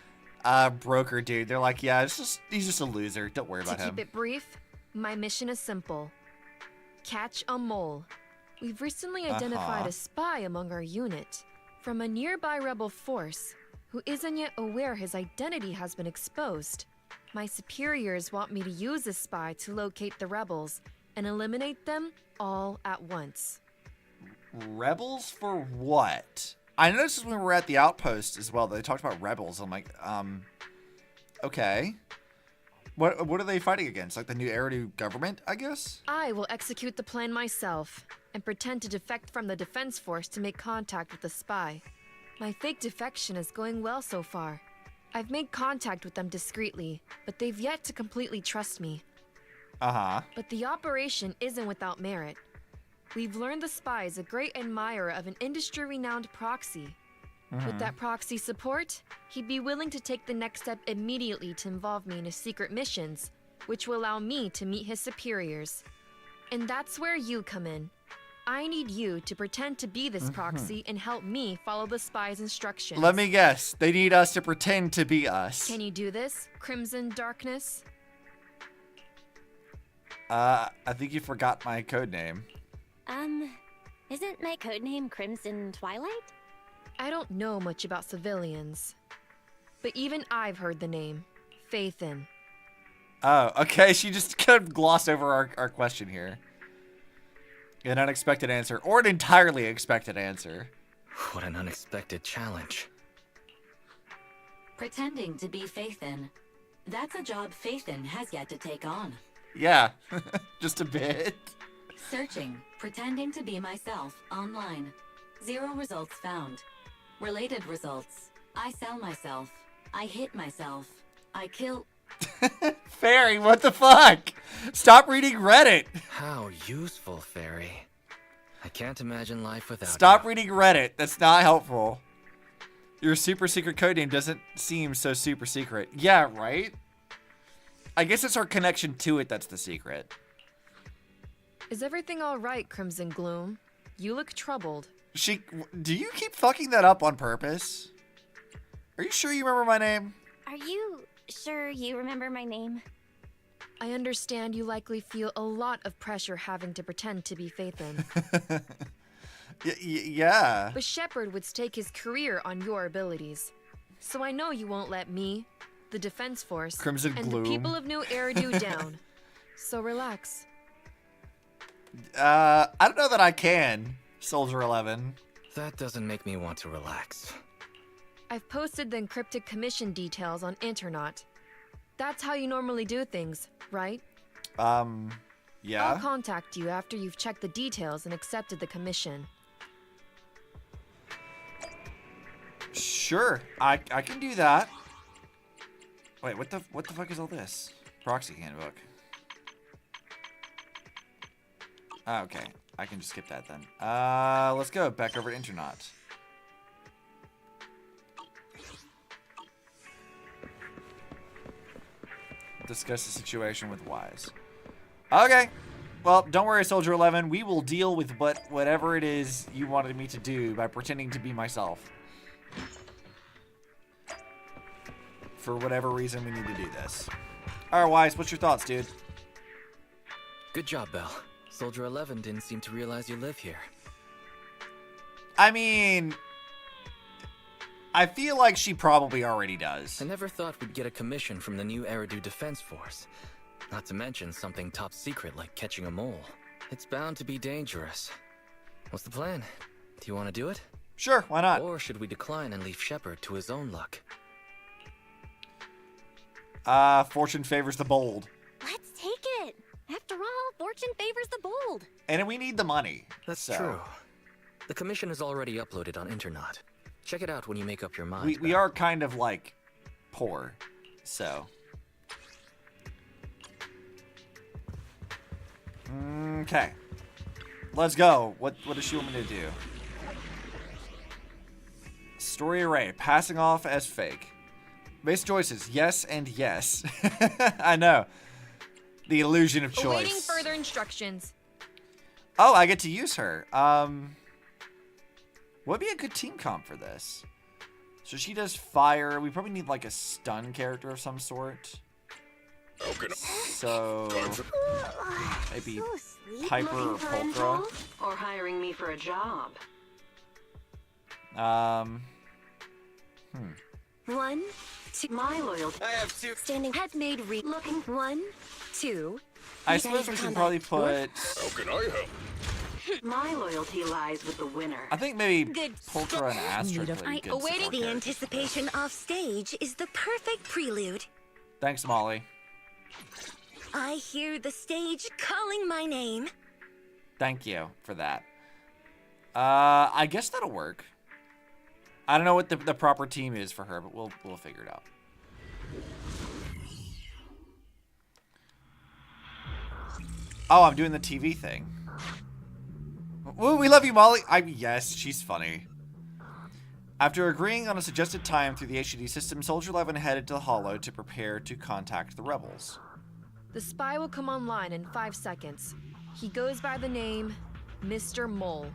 broker dude. They're like, yeah, he's just a loser. Don't worry about To him. keep it brief, my mission is simple. Catch a mole. We've recently identified a spy among our unit from a nearby rebel force who isn't yet aware his identity has been exposed. My superiors want me to use this spy to locate the rebels and eliminate them all at once. Rebels for what? I noticed when we were at the outpost as well, they talked about rebels. I'm like, okay. What are they fighting against? Like the new Eridu government, I guess? I will execute the plan myself and pretend to defect from the Defense Force to make contact with the spy. My fake defection is going well so far. I've made contact with them discreetly, but they've yet to completely trust me. Uh-huh. But the operation isn't without merit. We've learned the spy is a great admirer of an industry-renowned Proxy. With that Proxy support, he'd be willing to take the next step immediately to involve me in his secret missions, which will allow me to meet his superiors. And that's where you come in. I need you to pretend to be this proxy and help me follow the spy's instructions. Let me guess. They need us to pretend to be us. Can you do this, Crimson Darkness? I think you forgot my code name. Isn't my codename Crimson Twilight? I don't know much about civilians, but even I've heard the name. Faithin. Oh, okay. She just kind of glossed over our question here. An unexpected answer, or an entirely expected answer. What an unexpected challenge. Pretending to be Faithin. That's a job Faithin has yet to take on. Yeah, just a bit. Searching, pretending to be myself, online. 0 results found. Related results. I sell myself. I hit myself. I kill... Fairy, what the fuck? Stop reading Reddit. How useful, Fairy. I can't imagine life without Stop you. reading Reddit. That's not helpful. Your super secret codename doesn't seem so super secret. Yeah, right? I guess it's our connection to it that's the secret. Is everything all right, Crimson Gloom? You look troubled. Do you keep fucking that up on purpose? Are you sure you remember my name? Are you sure you remember my name? I understand you likely feel a lot of pressure having to pretend to be Faithin. Yeah. But Shepard would stake his career on your abilities. So I know you won't let me, the Defense Force, Crimson and Gloom. the people of New Eridu down. So relax. I don't know that I can, Soldier 11. That doesn't make me want to relax. I've posted the encrypted commission details on Internet. That's how you normally do things, right? Yeah. I'll contact you after you've checked the details and accepted the commission. Sure, I can do that. Wait, what the fuck is all this? Proxy handbook. Okay, I can just skip that then. Let's go back over to Internet. Discuss the situation with Wise. Okay. Well, don't worry, Soldier 11. We will deal with whatever it is you wanted me to do by pretending to be myself. For whatever reason, we need to do this. Alright, Wise, what's your thoughts, dude? Good job, Belle. Soldier 11 didn't seem to realize you live here. I mean, I feel like she probably already does. I never thought we'd get a commission from the New Eridu Defense Force. Not to mention something top secret like catching a mole. It's bound to be dangerous. What's the plan? Do you want to do it? Sure, why not? Or should we decline and leave Shepard to his own luck? Fortune favors the bold. Let's take it. After all, fortune favors the bold. And we need the money. That's true. The commission is already uploaded on Internet. Check it out when you make up your mind. We are kind of, like, poor. So. Okay. Let's go. What does she want me to do? Story array. Passing off as fake. Base choices. Yes and yes. I know. The illusion of choice. Awaiting further instructions. Oh, I get to use her. What'd be a good team comp for this? So she does fire. We probably need like a stun character of some sort. So maybe Piper or Pulcra. Or hiring me for a job. One, two. My loyalty. I have 2. Standing head made looking. 1, 2. I You suppose guys we are should combat. probably put. My loyalty lies with the winner. I think maybe Good Pulcra and Astra would be good awaiting support the characters. anticipation off stage is the perfect prelude. Thanks, Molly. I hear the stage calling my name. Thank you for that. I guess that'll work. I don't know what the proper team is for her, but we'll figure it out. Oh, I'm doing the TV thing. Woo, we love you, Molly. Yes, she's funny. After agreeing on a suggested time through the HUD system, Soldier 11 headed to the Hollow to prepare to contact the rebels. The spy will come online in 5 seconds. He goes by the name Mr. Mole.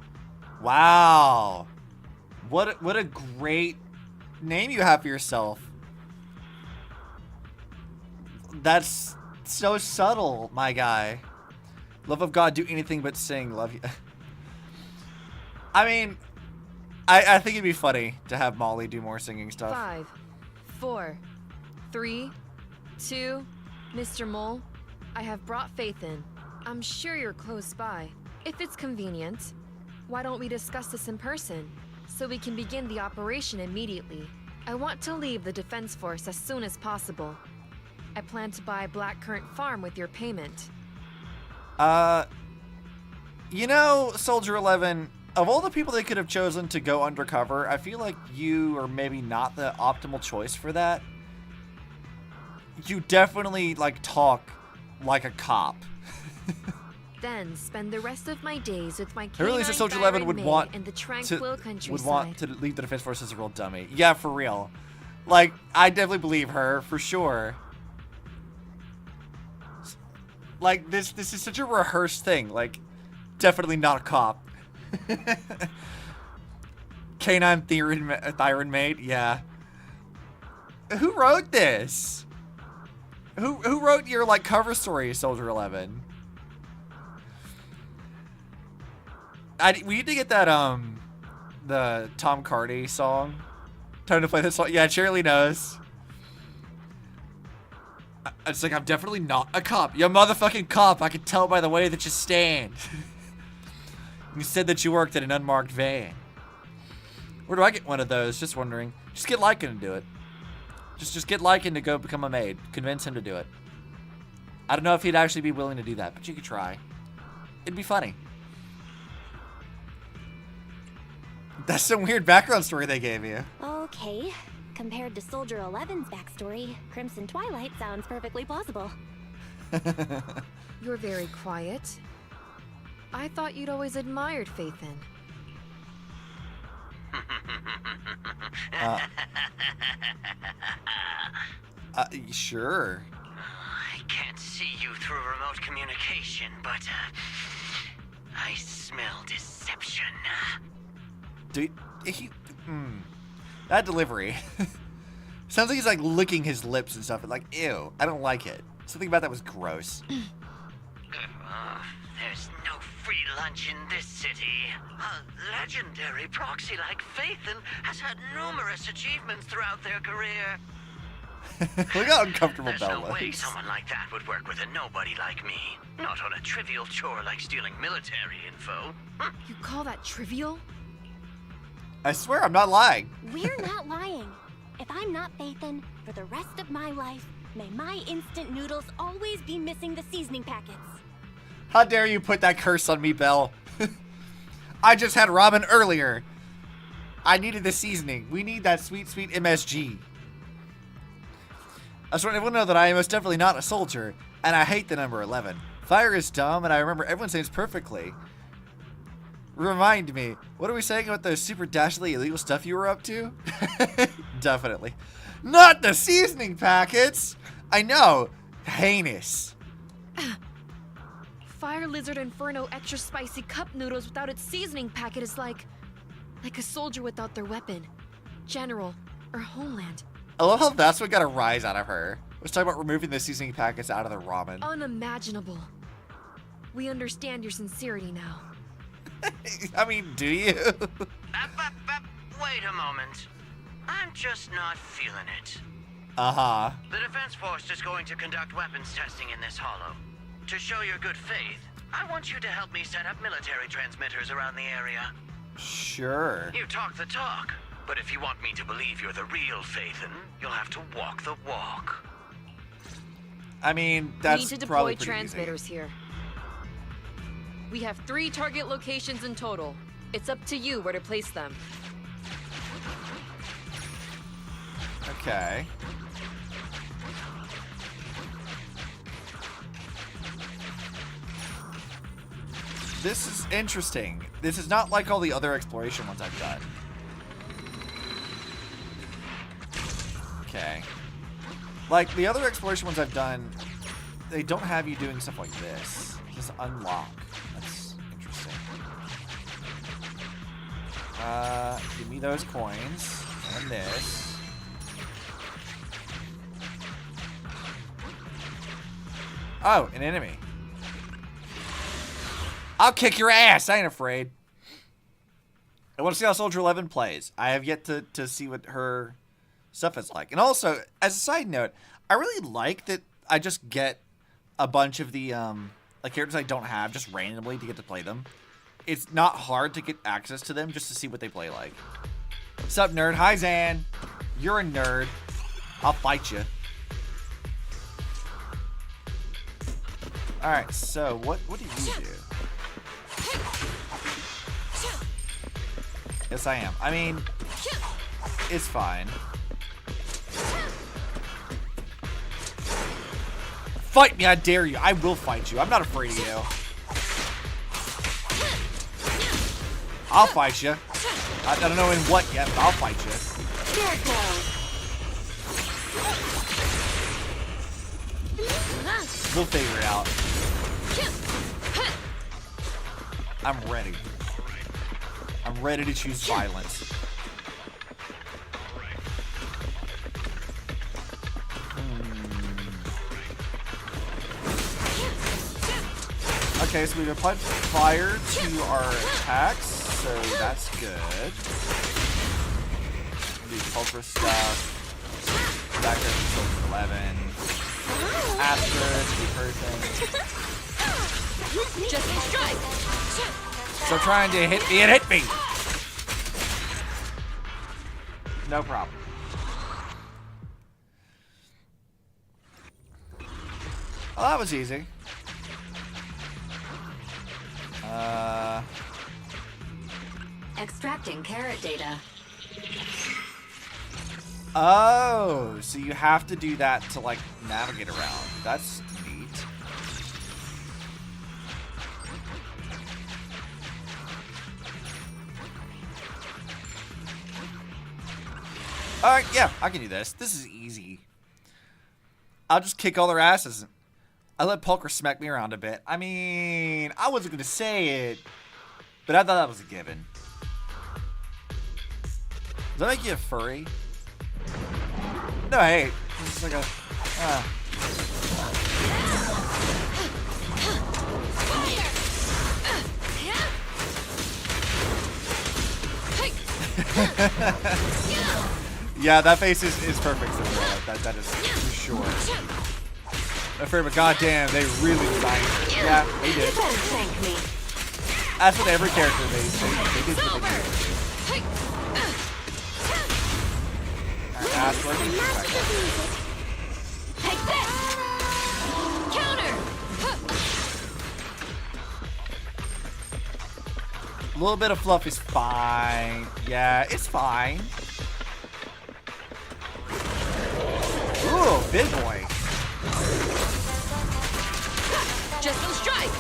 Wow. What a great name you have for yourself. That's so subtle, my guy. Love of God, do anything but sing. Love you. I mean, I think it'd be funny to have Molly do more singing stuff. 5, 4, 3, 2, Mr. Mole, I have brought Faith in. I'm sure you're close by. If it's convenient, why don't we discuss this in person, so we can begin the operation immediately? I want to leave the Defense Force as soon as possible. I plan to buy Blackcurrant Farm with your payment. You know, Soldier 11, of all the people they could have chosen to go undercover, I feel like you are maybe not the optimal choice for that. You definitely, like, talk like a cop. Then spend the rest of my days with my I realize that canine Soldier 11 would Byron want May in the tranquil to countryside. leave the Defense Force as a real dummy. Yeah, for real. Like, I definitely believe her, for sure. Like, this is such a rehearsed thing. Like, definitely not a cop. Canine Thyron Maid, yeah. Who wrote this? Who wrote your, like, cover story, Soldier 11? We need to get that, the Tom Cardy song. Time to play this song. Yeah, Shirley knows. It's like, I'm definitely not a cop. You're a motherfucking cop. I can tell by the way that you stand. You said that you worked in an unmarked van. Where do I get one of those? Just wondering. Just get Lycan to do it. Just get Lycan to go become a maid. Convince him to do it. I don't know if he'd actually be willing to do that, but you could try. It'd be funny. That's some weird background story they gave you. Okay. Compared to Soldier 11's backstory, Crimson Twilight sounds perfectly plausible. You're very quiet. I thought you'd always admired Faithin. Sure. I can't see you through remote communication, but I smell deception. Dude, that delivery. Sounds like he's like licking his lips and stuff. And like, ew, I don't like it. Something about that was gross. There's no free lunch in this city. A legendary proxy like Faithin has had numerous achievements throughout their career. Look how uncomfortable There's Belle no way looks. someone like that would work with a nobody like me. Not on a trivial chore like stealing military info. You call that trivial? I swear I'm not lying. We're not lying. If I'm not Faithin, for the rest of my life, may my instant noodles always be missing the seasoning packets. How dare you put that curse on me, Belle? I just had ramen earlier. I needed the seasoning. We need that sweet, sweet MSG. I just want everyone to know that I am most definitely not a soldier, and I hate the number 11. Fire is dumb, and I remember everyone saying it perfectly. Remind me, what are we saying about those super dashingly illegal stuff you were up to? Definitely. Not the seasoning packets! I know. Heinous. Fire Lizard Inferno extra spicy cup noodles without its seasoning packet is like a soldier without their weapon, general, or homeland. I love how that's what got a rise out of her. Let's talk about removing the seasoning packets out of the ramen. Unimaginable. We understand your sincerity now. I mean, do you? Wait a moment. I'm just not feeling it. Uh-huh. The Defense Force is going to conduct weapons testing in this hollow. To show your good faith, I want you to help me set up military transmitters around the area. Sure. You talk the talk, but if you want me to believe you're the real Faithin, you'll have to walk the walk. I mean, that's We need to probably deploy pretty transmitters here. We have 3 target locations in total. It's up to you where to place them. easy. Okay. This is interesting. This is not like all the other exploration ones I've done. Okay. Like, the other exploration ones I've done, they don't have you doing stuff like this. Just unlock. That's interesting. Give me those coins and this. Oh, an enemy. I'll kick your ass. I ain't afraid. I want to see how Soldier 11 plays. I have yet to see what her stuff is like. And also, as a side note, I really like that I just get a bunch of the like characters I don't have just randomly to get to play them. It's not hard to get access to them just to see what they play like. What's up, nerd? Hi, Zan. You're a nerd. I'll fight you. All right. So what do you do? Yes, I am. I mean, it's fine. Fight me, I dare you. I will fight you. I'm not afraid of you. I'll fight you. I don't know in what yet, but I'll fight you. We'll figure it out. I'm ready. I'm ready to choose violence. Okay, so we've applied fire to our attacks, so that's good. Do Pulver stuff. Back up to Soldier 11. Astrid, do her thing. Just strike. So trying to hit me and hit me. No problem. Well, that was easy. Extracting carrot data. Oh, so you have to do that to like navigate around. That's neat. Alright, yeah, I can do this. This is easy. I'll just kick all their asses. I let Pulcher smack me around a bit. I mean, I wasn't going to say it, but I thought that was a given. Does that make you a furry? No, hey. This is like a... Yeah, that face is perfect. That is for sure. I'm afraid, but goddamn, they really designed it. Yeah, they did. That's with every character they did what they did. Alright, Take this! Counter! a little bit of fluff is fine. Yeah, it's fine. Ooh, big boy. Just go strike!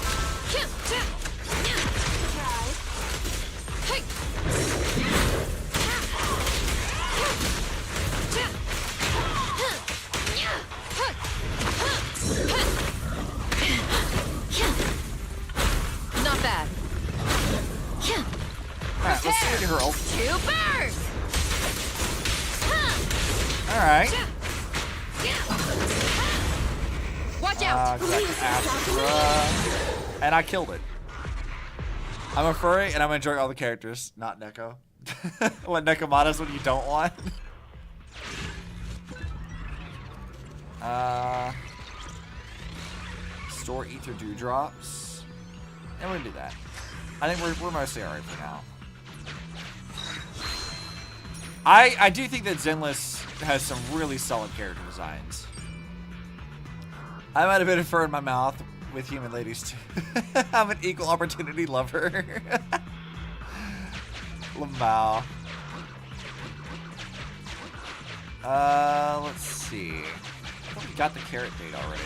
Not bad. Alright, let's see her ult. Two bursts! Alright. Watch out! And I killed it. I'm a furry and I'm enjoying all the characters, not Neko. Let Neko mod us when you don't want. Store ether dewdrops. And we're gonna do that. I think we're mostly alright for now. I do think that Zenless has some really solid character designs. I might have been a fur in my mouth with human ladies too. I'm an equal opportunity lover. Lamau. Let's see. I thought we got the carrot date already.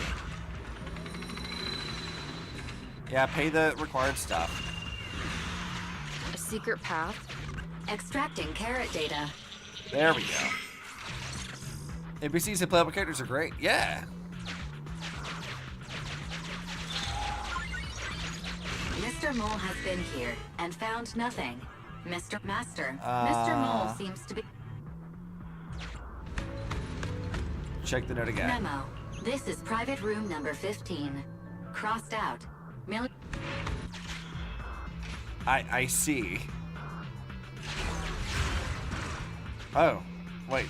Yeah, pay the required stuff. A secret path? Extracting carrot data. There we go. NPCs and playable characters are great. Yeah. Mr. Mole has been here and found nothing. Mr. Master, Mr. Mole seems to be... Check the note again. Memo. This is private room number 15. Crossed out. I see. Oh, wait.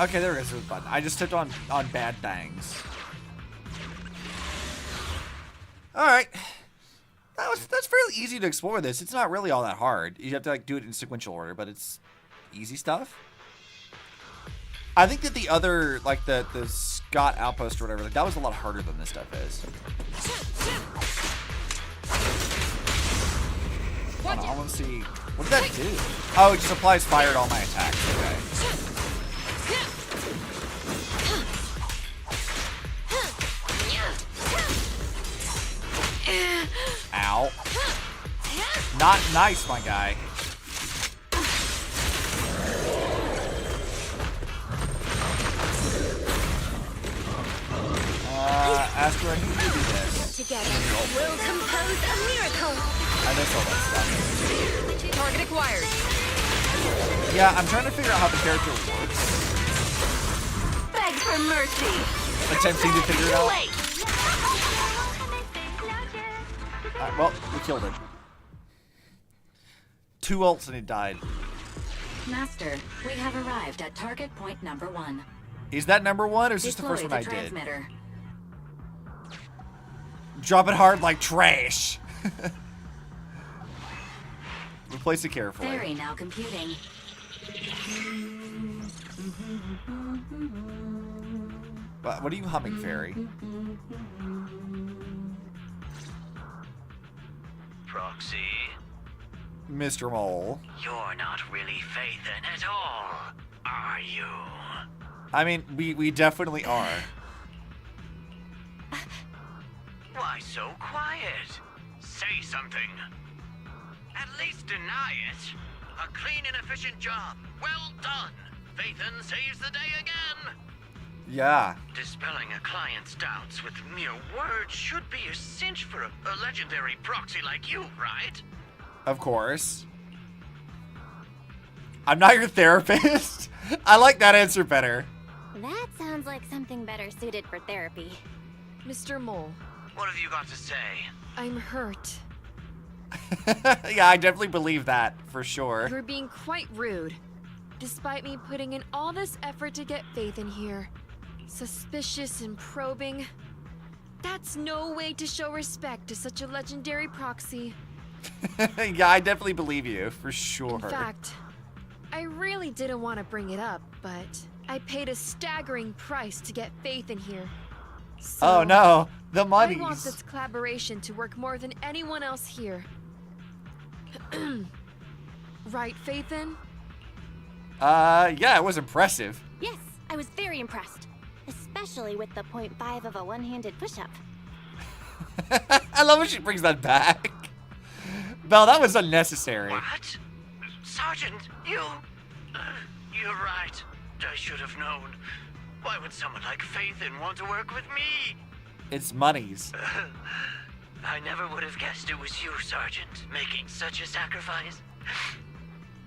Okay, there is a button. I just tipped on bad things. Alright. That's fairly easy to explore this. It's not really all that hard. You have to like do it in sequential order, but it's easy stuff. I think that the other, like the Scott Outpost or whatever, like that was a lot harder than this stuff is. Hold on, I want to see. What did that do? Oh, it just applies fire to all my attacks. Okay. Ow. Not nice, my guy. Astro, I need you to do this. Together, we'll compose a miracle. I missed all that stuff. Target acquired. Yeah, I'm trying to figure out how the character works. Beg for mercy. Attempting to figure it out. Alright, well, we killed him. 2 ults and he died. Master, we have arrived at target point number 1. Is that number 1 or is this the Deploy first one the I did? transmitter. Drop it hard like trash. Replace it carefully. Fairy now computing. What are you humming, Fairy? Proxy, Mr. Mole. you're not really Phaethon at all, are you? I mean, we definitely are. Why so quiet? Say something. At least deny it. A clean and efficient job. Well done. Phaethon saves the day again. Yeah. Dispelling a client's doubts with mere words should be a cinch for a legendary proxy like you, right? Of course. I'm not your therapist. I like that answer better. That sounds like something better suited for therapy. Mr. Mole, What have you got to say? I'm hurt. Yeah, I definitely believe that, for sure. You're being quite rude. Despite me putting in all this effort to get Faith in here. Suspicious and probing. That's no way to show respect to such a legendary proxy. Yeah, I definitely believe you, for sure. In fact, I really didn't want to bring it up, but I paid a staggering price to get Faith in here. So Oh no, the I want monies. this collaboration to work more than anyone else here. Right, Faithin? Yeah, it was impressive. Yes, I was very impressed. Especially with the 0.5 of a one-handed push-up. I love when she brings that back. Belle, that was unnecessary. What? Sergeant, you... you're right. I should have known. Why would someone like Phaethon want to work with me? It's monies. I never would have guessed it was you, Sergeant, making such a sacrifice.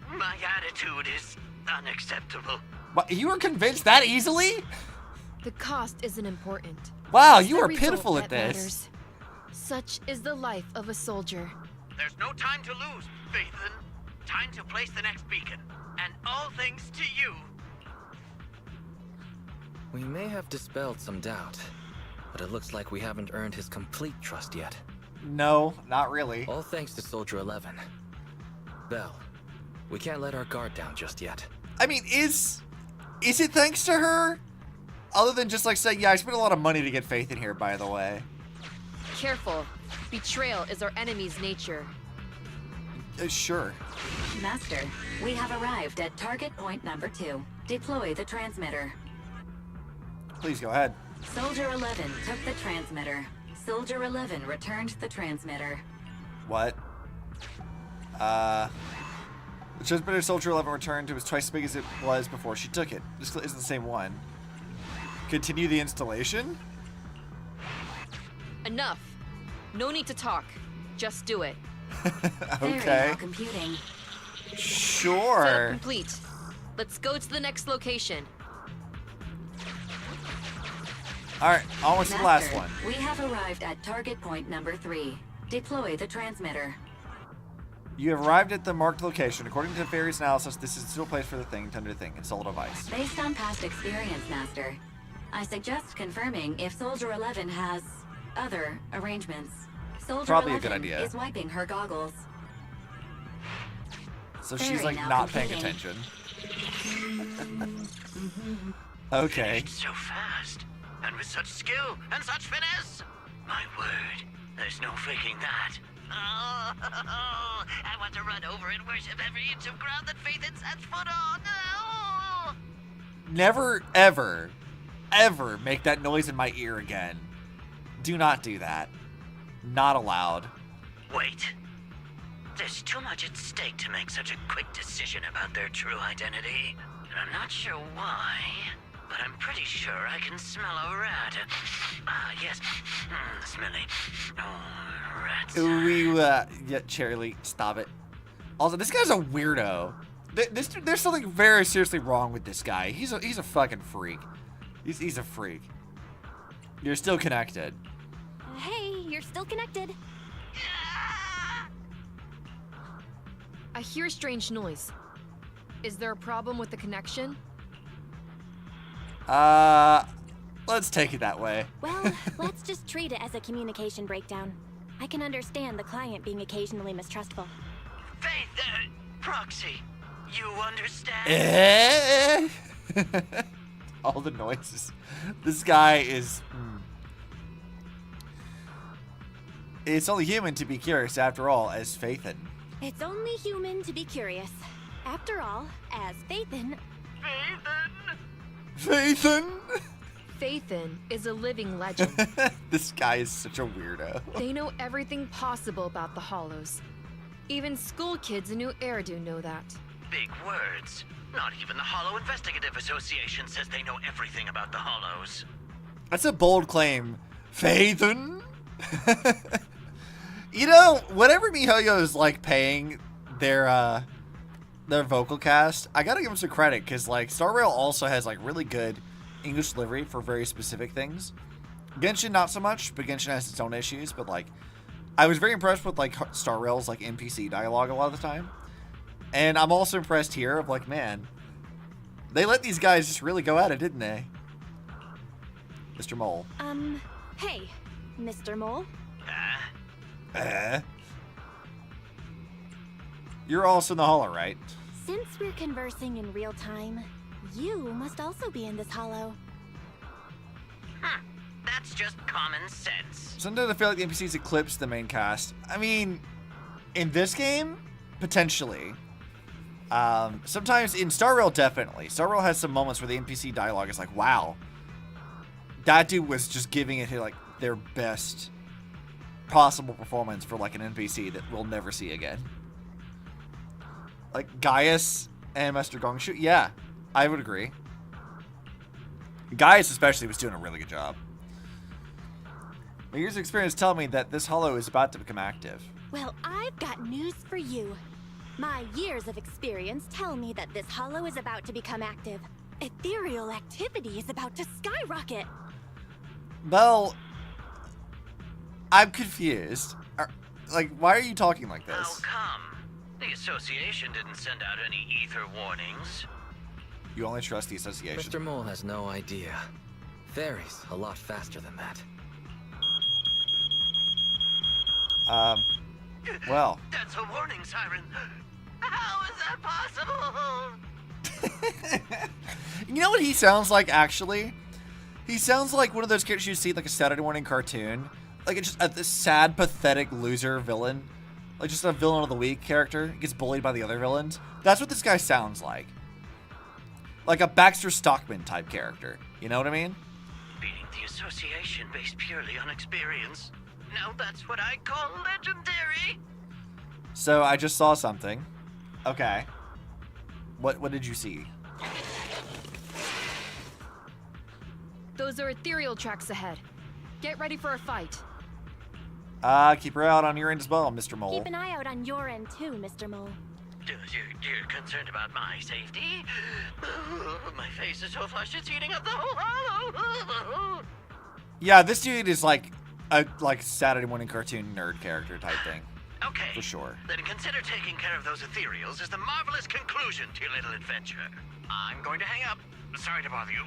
My attitude is unacceptable. What, you were convinced that easily? The cost isn't important. Wow, It's you the are result pitiful at that this. matters. Such is the life of a soldier. There's no time to lose, Phaethon. Time to place the next beacon. And all thanks to you. We may have dispelled some doubt, but it looks like we haven't earned his complete trust yet. No, not really. All thanks to Soldier 11. Belle, we can't let our guard down just yet. I mean, is it thanks to her? Other than just like saying, yeah, I spent a lot of money to get Faith in here, by the way. Careful. Betrayal is our enemy's nature. Sure. Master, we have arrived at target point number 2. Deploy the transmitter. Please go ahead. Soldier 11 took the transmitter. Soldier 11 returned the transmitter. What? The transmitter Soldier 11 returned. It was twice as big as it was before she took it. This isn't the same one. Continue the installation? Enough. No need to talk. Just do it. Very Okay. well computing. Setup Sure. complete. Let's go to the next location. All right, almost to the last Master, one. we have arrived at target point number 3. Deploy the transmitter. You have arrived at the marked location. According to Fairy's analysis, this is still a place for the thing to enter the thing. Install a device. Based on past experience, Master, I suggest confirming if Soldier 11 has other arrangements. Soldier Probably a 11 good idea. is wiping her goggles. So she's Fairy like now not paying computing. attention. Okay. Finished so fast, and with such skill and such finesse. My word, there's no faking that. Oh, I want to run over and worship every inch of ground that Phaethon sets foot on. Oh. Never, ever, ever make that noise in my ear again. Do not do that. Not allowed. Wait. There's too much at stake to make such a quick decision about their true identity. And I'm not sure why, but I'm pretty sure I can smell a rat. Ah, yes. Smelly. Oh, rats. Yeah, Charlie, stop it. Also, this guy's a weirdo. There's something very seriously wrong with this guy. He's a fucking freak. He's a freak. You're still connected. Hey, you're still connected. I hear strange noise. Is there a problem with the connection? Let's take it that way. Well, let's just treat it as a communication breakdown. I can understand the client being occasionally mistrustful. Faith, Proxy, you understand? Eh? All the noises. This guy is... It's only human to be curious, after all, as Phaethon. It's only human to be curious. After all, as Phaethon, Phaethon? Phaethon is a living legend. This guy is such a weirdo. They know everything possible about the Hollows. Even school kids in New Eridu know that. Big words. Not even the Hollow Investigative Association says they know everything about the Hollows. That's a bold claim. Phaethon? You know, whatever MiHoYo is like paying their vocal cast, I gotta give them some credit, because like Star Rail also has like really good English delivery for very specific things. Genshin not so much, but Genshin has its own issues. But like, I was very impressed with like Star Rail's like NPC dialogue a lot of the time, and I'm also impressed here of like, man, they let these guys just really go at it, didn't they? Mr. Mole. hey, Mr. Mole. You're also in the hollow, right? Since we're conversing in real time, you must also be in this hollow. That's just common sense. Sometimes I feel like the NPCs eclipse the main cast. I mean, in this game, potentially. Sometimes in Star Rail, definitely. Star Rail has some moments where the NPC dialogue is like, wow, that dude was just giving it like their best possible performance for like an NPC that we'll never see again. Like Gaius and Master Gongshu, yeah, I would agree. Gaius especially was doing a really good job. My years of experience tell me that this hollow is about to become active. Well, I've got news for you. My years of experience tell me that this hollow is about to become active. Ethereal activity is about to skyrocket. Well, I'm confused. Like, why are you talking like How this? come? The association didn't send out any ether warnings. You only trust the association. Mr. Mole has no idea. Fairy's a lot faster than that. Well. That's a warning siren. How is that possible? You know what he sounds like, actually? He sounds like one of those characters you see like a Saturday morning cartoon. Like it's just a this pathetic loser villain. Like just a villain of the week character. He gets bullied by the other villains. That's what this guy sounds like. Like a Baxter Stockman type character. You know what I mean? Beating the association based purely on experience. Now that's what I call legendary. So I just saw something. Okay. What did you see? Those are ethereal tracks ahead. Get ready for a fight. Keep her out on your end as well, Mr. Mole. Keep an eye out on your end too, Mr. Mole. You're concerned about my safety? My face is so flushed it's eating up the whole... Yeah, this dude is like a Saturday morning cartoon nerd character type thing. Okay. For sure. Then consider taking care of those ethereals as the marvelous conclusion to your little adventure. I'm going to hang up. Sorry to bother you.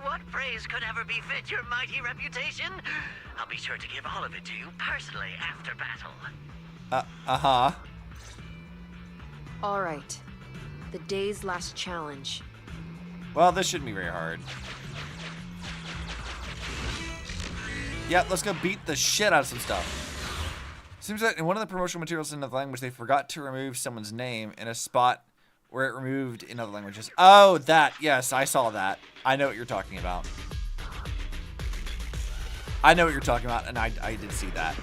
What praise could ever befit your mighty reputation? I'll be sure to give all of it to you personally after battle. Uh-huh. All right. The day's last challenge. Well, this shouldn't be very hard. Yep, let's go beat the shit out of some stuff. Seems that in one of the promotional materials in another language, they forgot to remove someone's name in a spot where it removed in other languages. Oh, that. Yes, I saw that. I know what you're talking about. I know what you're talking about, and I did see that.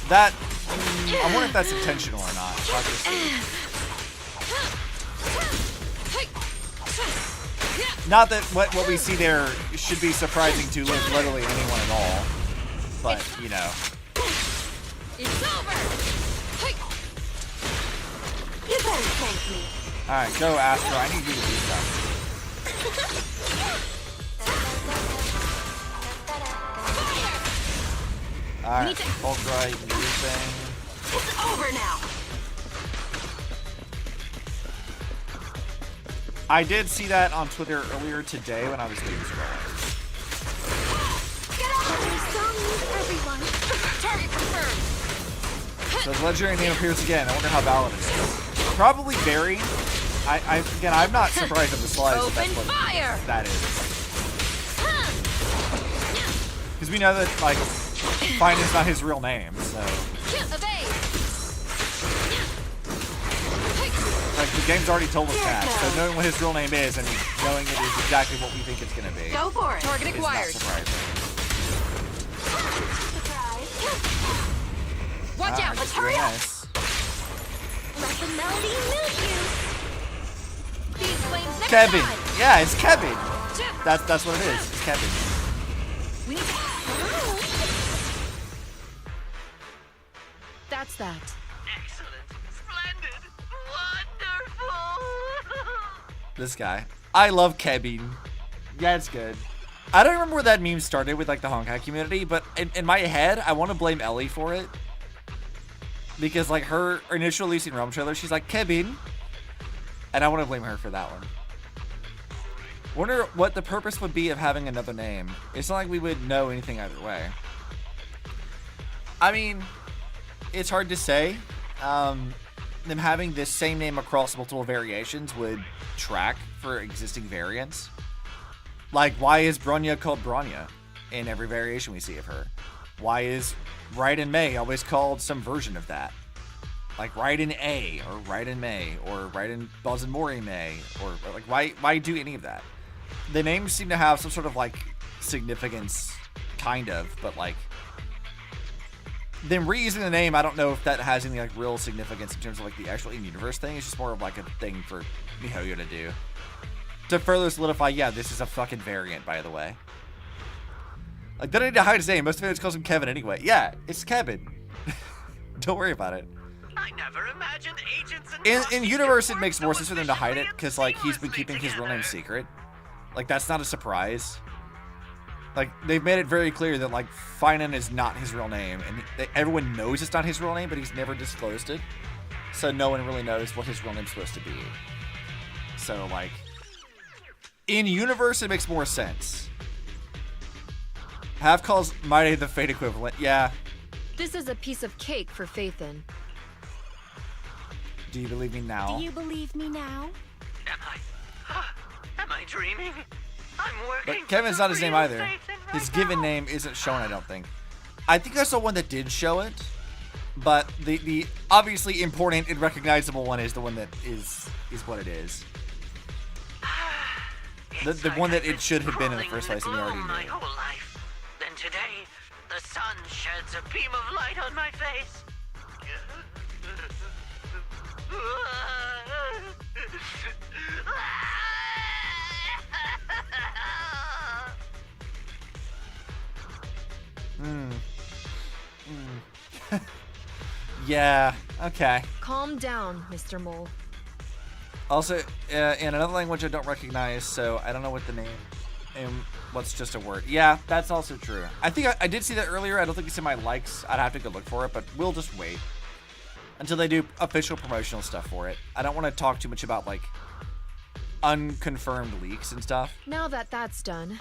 That, I wonder if that's intentional or not. Not that what we see there should be surprising to literally anyone at all. But, you know. It's over. You better thank me. Alright, go Astro. I need you to do stuff. Alright, Fulbright, new thing. It's over now. I did see that on Twitter earlier today when I was doing scrolling. Get out! Song needs everyone. Target confirmed. So the legendary name appears again. I wonder how valid it is. Probably very. Again, I'm not surprised at the slides. Open fire! That is. Because we know that, like, Fine is not his real name, so. Like, the game's already told us that, so knowing what his real name is and knowing it is exactly what we think it's going to be. Go for it. Target acquired. Surprising. Watch out. Let's hurry up. Nice. Let the melody move you. These flames next Kevin. time. Yeah, it's Kevin. That's what it is. It's Kevin. We need to... That's that. Excellent. Splendid. Wonderful. This guy. I love Kevin. Yeah, it's good. I don't remember where that meme started with, like, the Honkai community, but in my head, I want to blame Ellie for it. Because, like, her initial Elysian Realm trailer, she's like, Kevin. And I want to blame her for that one. Wonder what the purpose would be of having another name. It's not like we would know anything either way. I mean, it's hard to say. Them having this same name across multiple variations would track for existing variants. Like, why is Bronya called Bronya in every variation we see of her? Why is Raiden Mei always called some version of that? Like Raiden A, or Raiden Mei, or Raiden Bazumori Mei, or like, why do any of that? The names seem to have some sort of, like, significance, kind of, but, like, them reusing the name, I don't know if that has any, like, real significance in terms of, like, the actual in-universe thing. It's just more of, like, a thing for MiHoYo to do. To further solidify, yeah, this is a fucking variant, by the way. Like, they don't need to hide his name. Most fans calls him Kevin anyway. Yeah, it's Kevin. Don't worry about it. I never imagined agents and In universe, it makes more sense for them to hide it, because, like, he's been keeping his real name secret. Like, that's not a surprise. Like, they've made it very clear that, like, Finan is not his real name, and everyone knows it's not his real name, but he's never disclosed it. So no one really knows what his real name's supposed to be. So, like, in universe, it makes more sense. Half calls Mighty the Fate equivalent. Yeah. This is a piece of cake for Phaethon. Do you believe me now? Do you believe me now? Am I dreaming? I'm working. But Kevin's not his name either. His given name isn't shown, I don't think. I think I saw one that did show it, but the obviously important and recognizable one is the one that is what it is. The one that it should have been in the first place, and we already my knew. whole life. Then today, the sun sheds a beam of light on my face. Yeah, okay. Calm down, Mr. Mole. Also, in another language I don't recognize, so I don't know what the name and what's just a word. Yeah, that's also true. I think I did see that earlier. I don't think it's in my likes. I'd have to go look for it, but we'll just wait until they do official promotional stuff for it. I don't want to talk too much about, like, unconfirmed leaks and stuff. Now that that's done,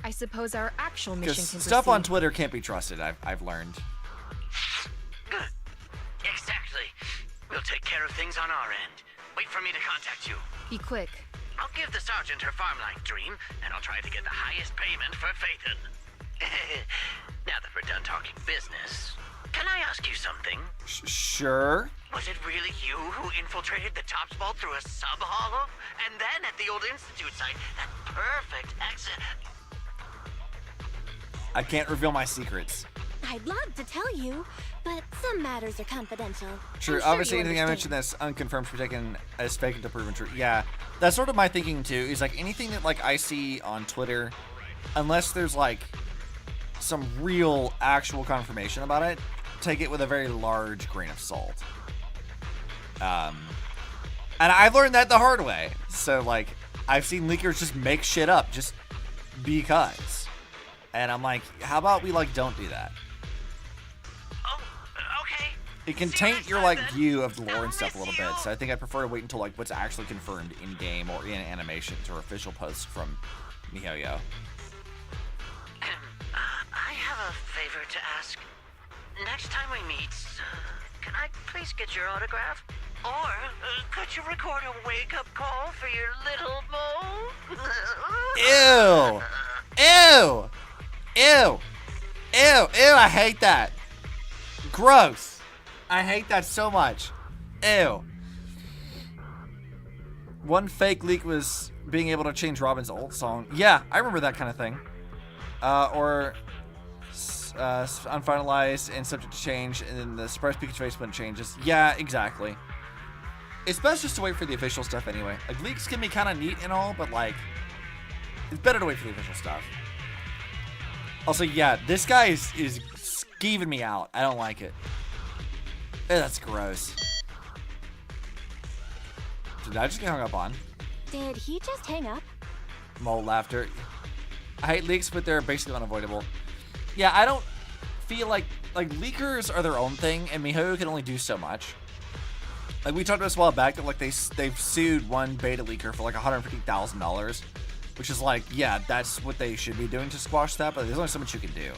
I suppose our actual mission Because can stuff proceed. on Twitter can't be trusted, I've learned. Good. Exactly. We'll take care of things on our end. Wait for me to contact you. Be quick. I'll give the sergeant her farmland dream, and I'll try to get the highest payment for Phaethon. Now that we're done talking business, can I ask you something? Sure. Was it really you who infiltrated the Tops Vault through a sub-hollow? And then at the old Institute site, that perfect exit... I can't reveal my secrets. I'd love to tell you, but some matters are confidential. Sure, I'm obviously you anything I mentioned understand. that's unconfirmed should be taken as fake until proven true. Yeah, that's sort of my thinking too, is like anything that like I see on Twitter, unless there's like some real actual confirmation about it, take it with a very large grain of salt. And I've learned that the hard way. So like, I've seen leakers just make shit up just because. And I'm like, how about we like don't do that? Oh, okay. It can See you taint next your time, like then. view of the lore I'll and stuff a miss little bit. you. So I think I prefer to wait until like what's actually confirmed in game or in animations or official posts from MiHoYo. I have a favor to ask. Next time we meet, can I please get your autograph? Or could you record a wake-up call for your little mole? Ew! Ew! Ew! Ew! Ew! I hate that. Gross. I hate that so much. Ew. One fake leak was being able to change Robin's ult song. Yeah, I remember that kind of thing. Or unfinalized and subject to change, and then the surprise Pikachu face when it changes. Yeah, exactly. It's best just to wait for the official stuff anyway. Like, leaks can be kind of neat and all, but like, it's better to wait for the official stuff. Also, yeah, this guy is skeeving me out. I don't like it. Eh, that's gross. Did I just get hung up on? Did he just hang up? Mole laughter. I hate leaks, but they're basically unavoidable. Yeah, I don't feel like leakers are their own thing, and MiHoYo can only do so much. Like we talked about this a while back that like they've sued one beta leaker for like $150,000, which is like, yeah, that's what they should be doing to squash that, but there's only so much you can do.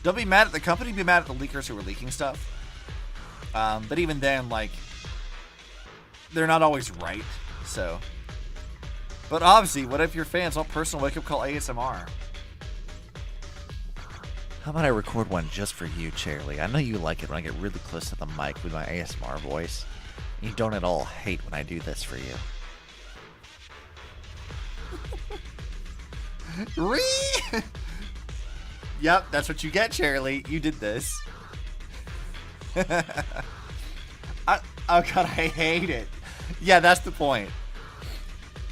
Don't be mad at the company, be mad at the leakers who are leaking stuff. But even then, like, they're not always right, so. But obviously, what if your fans want personal wake-up call ASMR? How about I record one just for you, Charlie? I know you like it when I get really close to the mic with my ASMR voice. You don't at all hate when I do this for you. Yep, that's what you get, Charlie. You did this. Oh god, I hate it. Yeah, that's the point.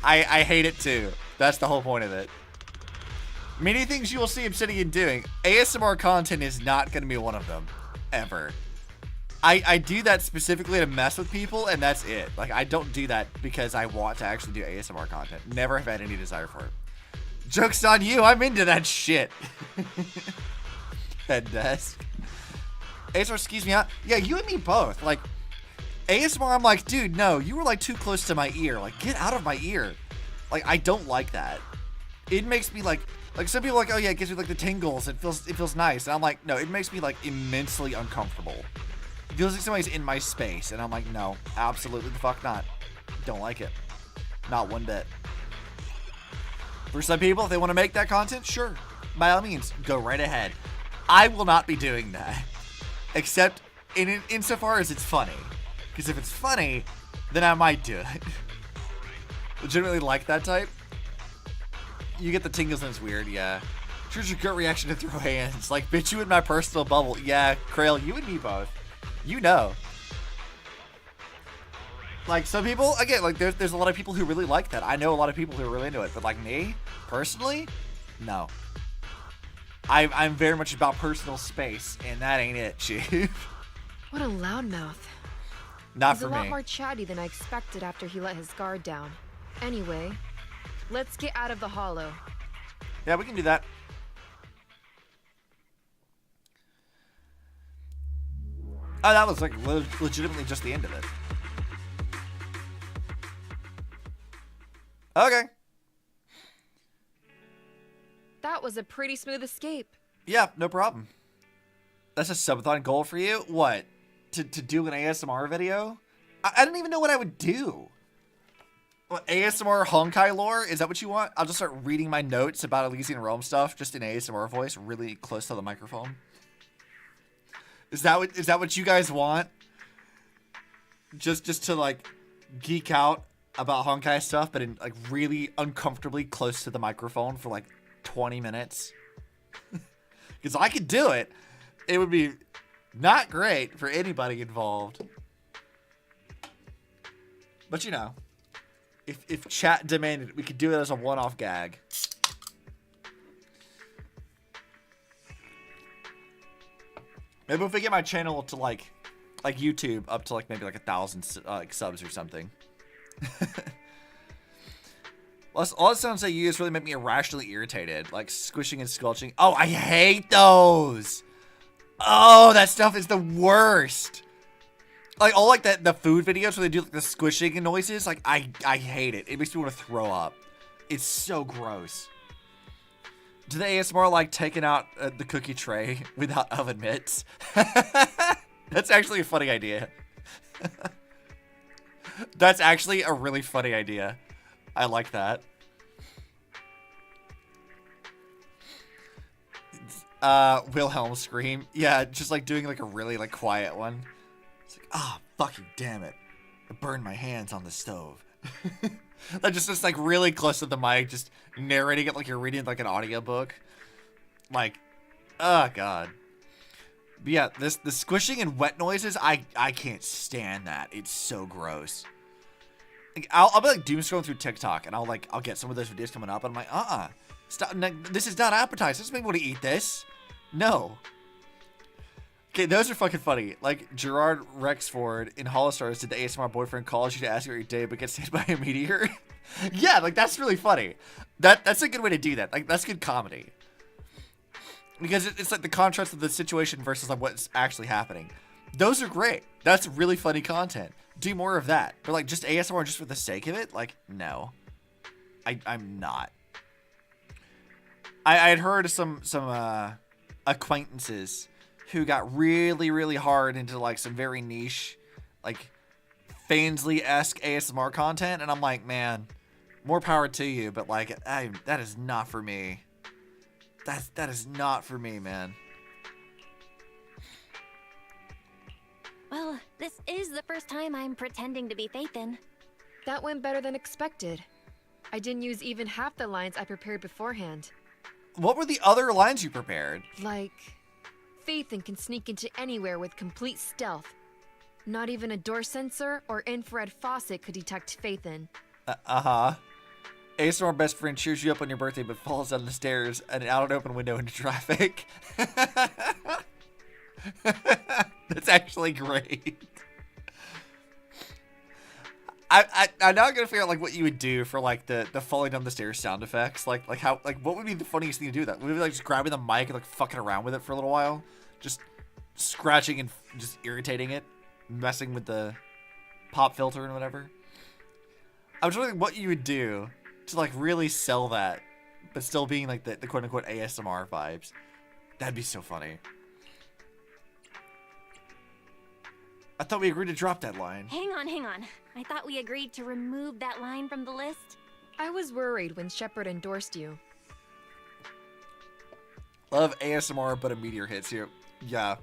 I hate it too. That's the whole point of it. Many things you will see Obsidian doing. ASMR content is not going to be one of them. Ever. I do that specifically to mess with people, and that's it. Like, I don't do that because I want to actually do ASMR content. Never have had any desire for it. Joke's on you, I'm into that shit. Head desk. ASMR skews me out. Yeah, you and me both. Like, ASMR, I'm like, dude, no, you were like too close to my ear. Like, get out of my ear. Like, I don't like that. It makes me like some people are like, oh yeah, it gives me like the tingles. It feels nice. And I'm like, no, it makes me like immensely uncomfortable. It feels like somebody's in my space. And I'm like, no, absolutely the fuck not. Don't like it. Not one bit. For some people, if they want to make that content, sure. By all means, go right ahead. I will not be doing that. Except insofar as it's funny. Because if it's funny, then I might do it. Legitimately like that type. You get the tingles and it's weird, yeah. Choose your gut reaction to throw hands. Like, bitch, you in my personal bubble. Yeah, Krail, you and me both. You know. Like, some people, again, like, there's a lot of people who really like that. I know a lot of people who are really into it. But, like, me, personally, no. I'm very much about personal space, and that ain't it, Chief. What a loudmouth. Not He's for a lot me. more chatty than I expected after he let his guard down. Anyway, let's get out of the hollow. Yeah, we can do that. Oh, that was like legitimately just the end of it. Okay. That was a pretty smooth escape. Yeah, no problem. That's a subathon goal for you? What? To do an ASMR video? I don't even know what I would do. What, ASMR Honkai lore? Is that what you want? I'll just start reading my notes about Elysian Realm stuff just in ASMR voice, really close to the microphone. Is that what you guys want? Just to like geek out about Honkai stuff, but in like really uncomfortably close to the microphone for like 20 minutes? Because I could do it. It would be not great for anybody involved. But you know, if chat demanded it, we could do it as a one-off gag. Maybe if we get my channel to like YouTube up to like maybe like 1,000 subs or something. All the sounds I use really make me irrationally irritated, like squishing and squelching. Oh, I hate those. Oh, that stuff is the worst. Like all like the food videos where they do like the squishing noises. Like I hate it. It makes me want to throw up. It's so gross. Do the ASMR like taking out the cookie tray without oven mitts? That's actually a funny idea. That's actually a really funny idea. I like that. Wilhelm scream. Yeah, just like doing like a really like quiet one. It's like, ah, oh, fucking damn it. I burned my hands on the stove. Like just like really close to the mic, just narrating it like you're reading like an audiobook. Like, oh god. But yeah, the squishing and wet noises, I can't stand that. It's so gross. Like, I'll be like doom scrolling through TikTok and I'll get some of those videos coming up and I'm like, stop, this is not appetizing. This doesn't make me want to eat this. No. Okay, those are fucking funny. Like Gerard Rexford in Holostars did the ASMR boyfriend calls you to ask you about your day but gets hit by a meteor. Yeah, like that's really funny. That's a good way to do that. Like that's good comedy. Because it's like the contrast of the situation versus like what's actually happening. Those are great. That's really funny content. Do more of that. But like just ASMR just for the sake of it? Like, no. I'm not. I had heard of some acquaintances who got really, really hard into like some very niche, like Fainsley-esque ASMR content, and I'm like, man, more power to you, but like, that is not for me. That is not for me, man. Well, this is the first time I'm pretending to be Phaethon. That went better than expected. I didn't use even half the lines I prepared beforehand. What were the other lines you prepared? Like, Phaethon can sneak into anywhere with complete stealth. Not even a door sensor or infrared faucet could detect Phaethon. Uh-huh. ASMR best friend cheers you up on your birthday but falls down the stairs and out an open window into traffic. That's actually great. I'm now gonna figure out like what you would do for like the falling down the stairs sound effects. Like how what would be the funniest thing to do that? Would it be like just grabbing the mic and like fucking around with it for a little while? Just scratching and just irritating it, messing with the pop filter and whatever. I was wondering what you would do to like really sell that, but still being like the quote unquote ASMR vibes. That'd be so funny. I thought we agreed to drop that line. Hang on. I thought we agreed to remove that line from the list. I was worried when Shepard endorsed you. Love ASMR, but a meteor hits you. Yeah.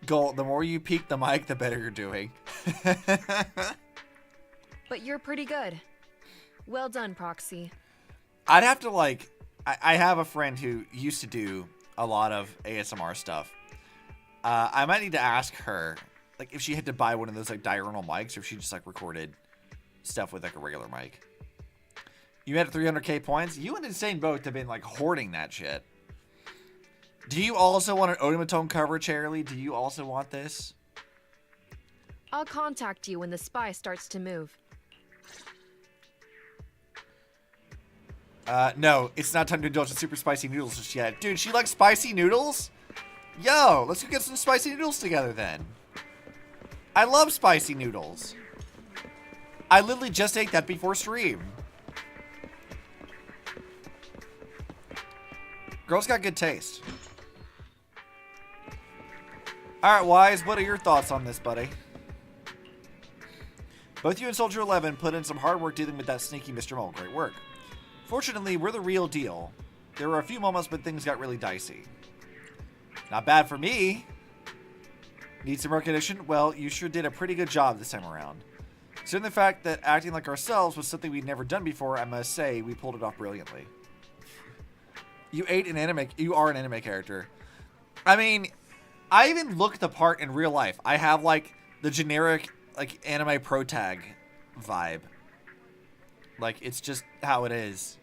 Goal, the more you peek the mic, the better you're doing. But you're pretty good. Well done, Proxy. I'd have to like... I have a friend who used to do a lot of ASMR stuff. I might need to ask her, like, if she had to buy one of those, like, diurnal mics, or if she just, like, recorded stuff with, like, a regular mic. You made it 300k points? You and Insane both have been like hoarding that shit. Do you also want an Odomatone cover, Charlie? Do you also want this? I'll contact you when the spy starts to move. No, it's not time to indulge in super spicy noodles just yet. Dude, she likes spicy noodles? Yo, let's go get some spicy noodles together then. I love spicy noodles. I literally just ate that before stream. Girl's got good taste. Alright, Wise, what are your thoughts on this, buddy? Both you and Soldier 11 put in some hard work dealing with that sneaky Mr. Mole. Great work. Fortunately, we're the real deal. There were a few moments when things got really dicey. Not bad for me. Need some recognition? Well, you sure did a pretty good job this time around. Considering the fact that acting like ourselves was something we'd never done before, I must say, we pulled it off brilliantly. You are an anime character. I mean, I even look the part in real life. I have, like, the generic, like, anime pro tag vibe. Like, it's just how it is.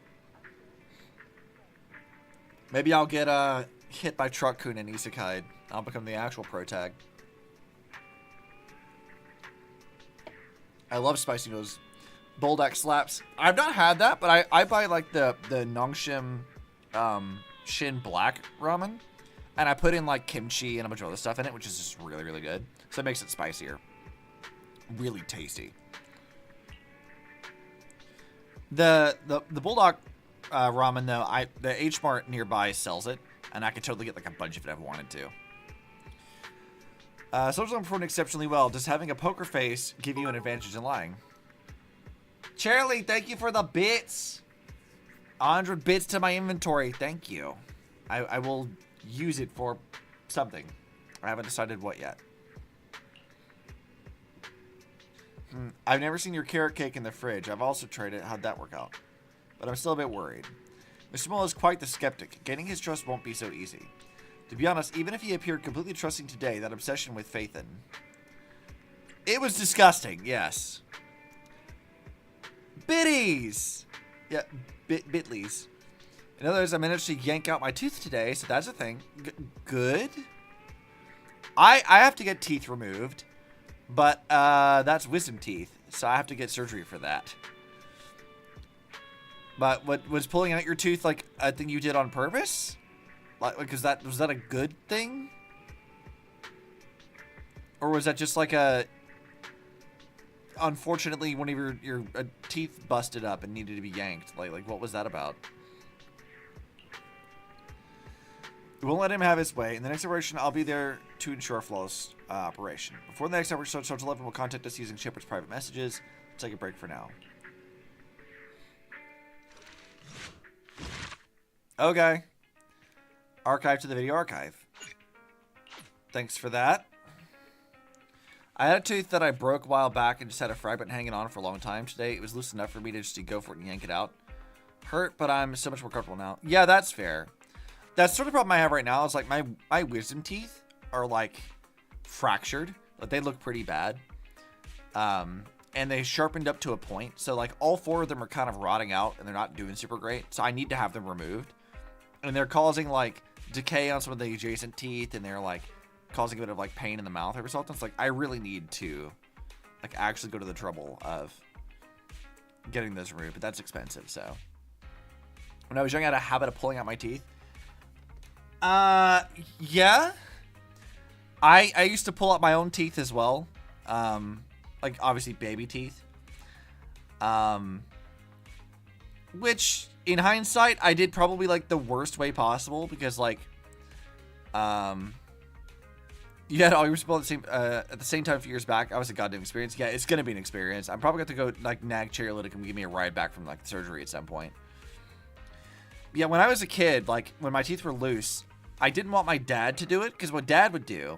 Maybe I'll get hit by Truck-kun and Isekai. I'll become the actual pro tag. I love spicy noodles. Boldak slaps. I've not had that, but I buy like the Nongshim Shin Black ramen. And I put in like kimchi and a bunch of other stuff in it, which is just really, really good. So it makes it spicier. Really tasty. The Bulldog ramen though, the H Mart nearby sells it, and I could totally get like a bunch if I wanted to. Social performed exceptionally well. Does having a poker face give you an advantage in lying? Charlie, thank you for the bits. 100 bits to my inventory. Thank you. I will use it for something. I haven't decided what yet. I've never seen your carrot cake in the fridge. I've also tried it. How'd that work out? But I'm still a bit worried. Mr. Mole is quite the skeptic. Gaining his trust won't be so easy. To be honest, even if he appeared completely trusting today, that obsession with Phaethon... It was disgusting, yes. Bitties! Yeah, bitlies. In other words, I managed to yank out my tooth today, so that's a thing. Good. I have to get teeth removed, but that's wisdom teeth, so I have to get surgery for that. But what was pulling out your tooth like a thing you did on purpose? Like, was that a good thing? Or was that just like a... Unfortunately, one of your teeth busted up and needed to be yanked. Like what was that about? We won't let him have his way. In the next operation, I'll be there to ensure a flawless operation. Before the next operation, Soldier 11 will contact us using Shepard's private messages. Let's take a break for now. Okay. Archive to the video archive. Thanks for that. I had a tooth that I broke a while back and just had a fragment hanging on for a long time. Today, it was loose enough for me to just go for it and yank it out. Hurt, but I'm so much more comfortable now. Yeah, that's fair. That's sort of the problem I have right now is like my wisdom teeth are like fractured. Like they look pretty bad. And they sharpened up to a point. So like all four of them are kind of rotting out and they're not doing super great. So I need to have them removed. And they're causing like decay on some of the adjacent teeth and they're like causing a bit of like pain in the mouth or something. It's like I really need to like actually go to the trouble of getting those removed, but that's expensive. So when I was young, I had a habit of pulling out my teeth. Yeah, I used to pull out my own teeth as well. Like obviously baby teeth. Which in hindsight, I did probably like the worst way possible because like, you had all your people at the same time a few years back. I was a goddamn experience. Yeah, it's gonna be an experience. I'm probably going to go like nag Chairlift and give me a ride back from like the surgery at some point. Yeah, when I was a kid, like when my teeth were loose, I didn't want my dad to do it because what Dad would do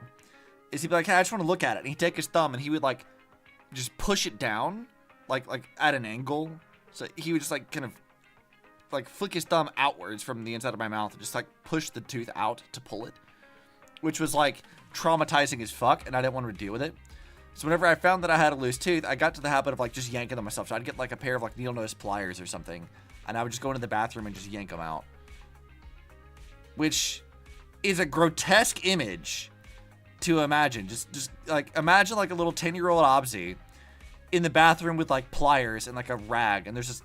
is he'd be like, "Hey, I just want to look at it." And he'd take his thumb and he would like just push it down, like at an angle. So he would just like kind of like flick his thumb outwards from the inside of my mouth and just like push the tooth out to pull it, which was like traumatizing as fuck, and I didn't want to deal with it. So whenever I found that I had a loose tooth, I got to the habit of like just yanking them myself. So I'd get like a pair of like needle nose pliers or something, and I would just go into the bathroom and just yank them out. Which is a grotesque image to imagine. Just like, imagine like a little 10-year-old Obzy in the bathroom with like pliers and like a rag, and there's just,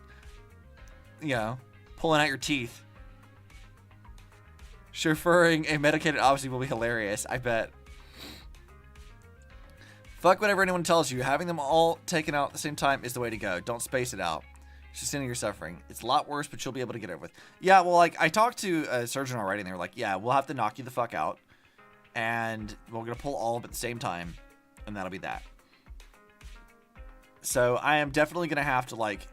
you know, pulling out your teeth. Chauffeuring a medicated Obzy will be hilarious, I bet. Fuck whatever anyone tells you. Having them all taken out at the same time is the way to go. Don't space it out. It's just ending your suffering. It's a lot worse, but you'll be able to get it over with. Yeah, well, like, I talked to a surgeon already, and they were like, yeah, we'll have to knock you the fuck out, and we're going to pull all of it at the same time, and that'll be that. So I am definitely going to have to, like,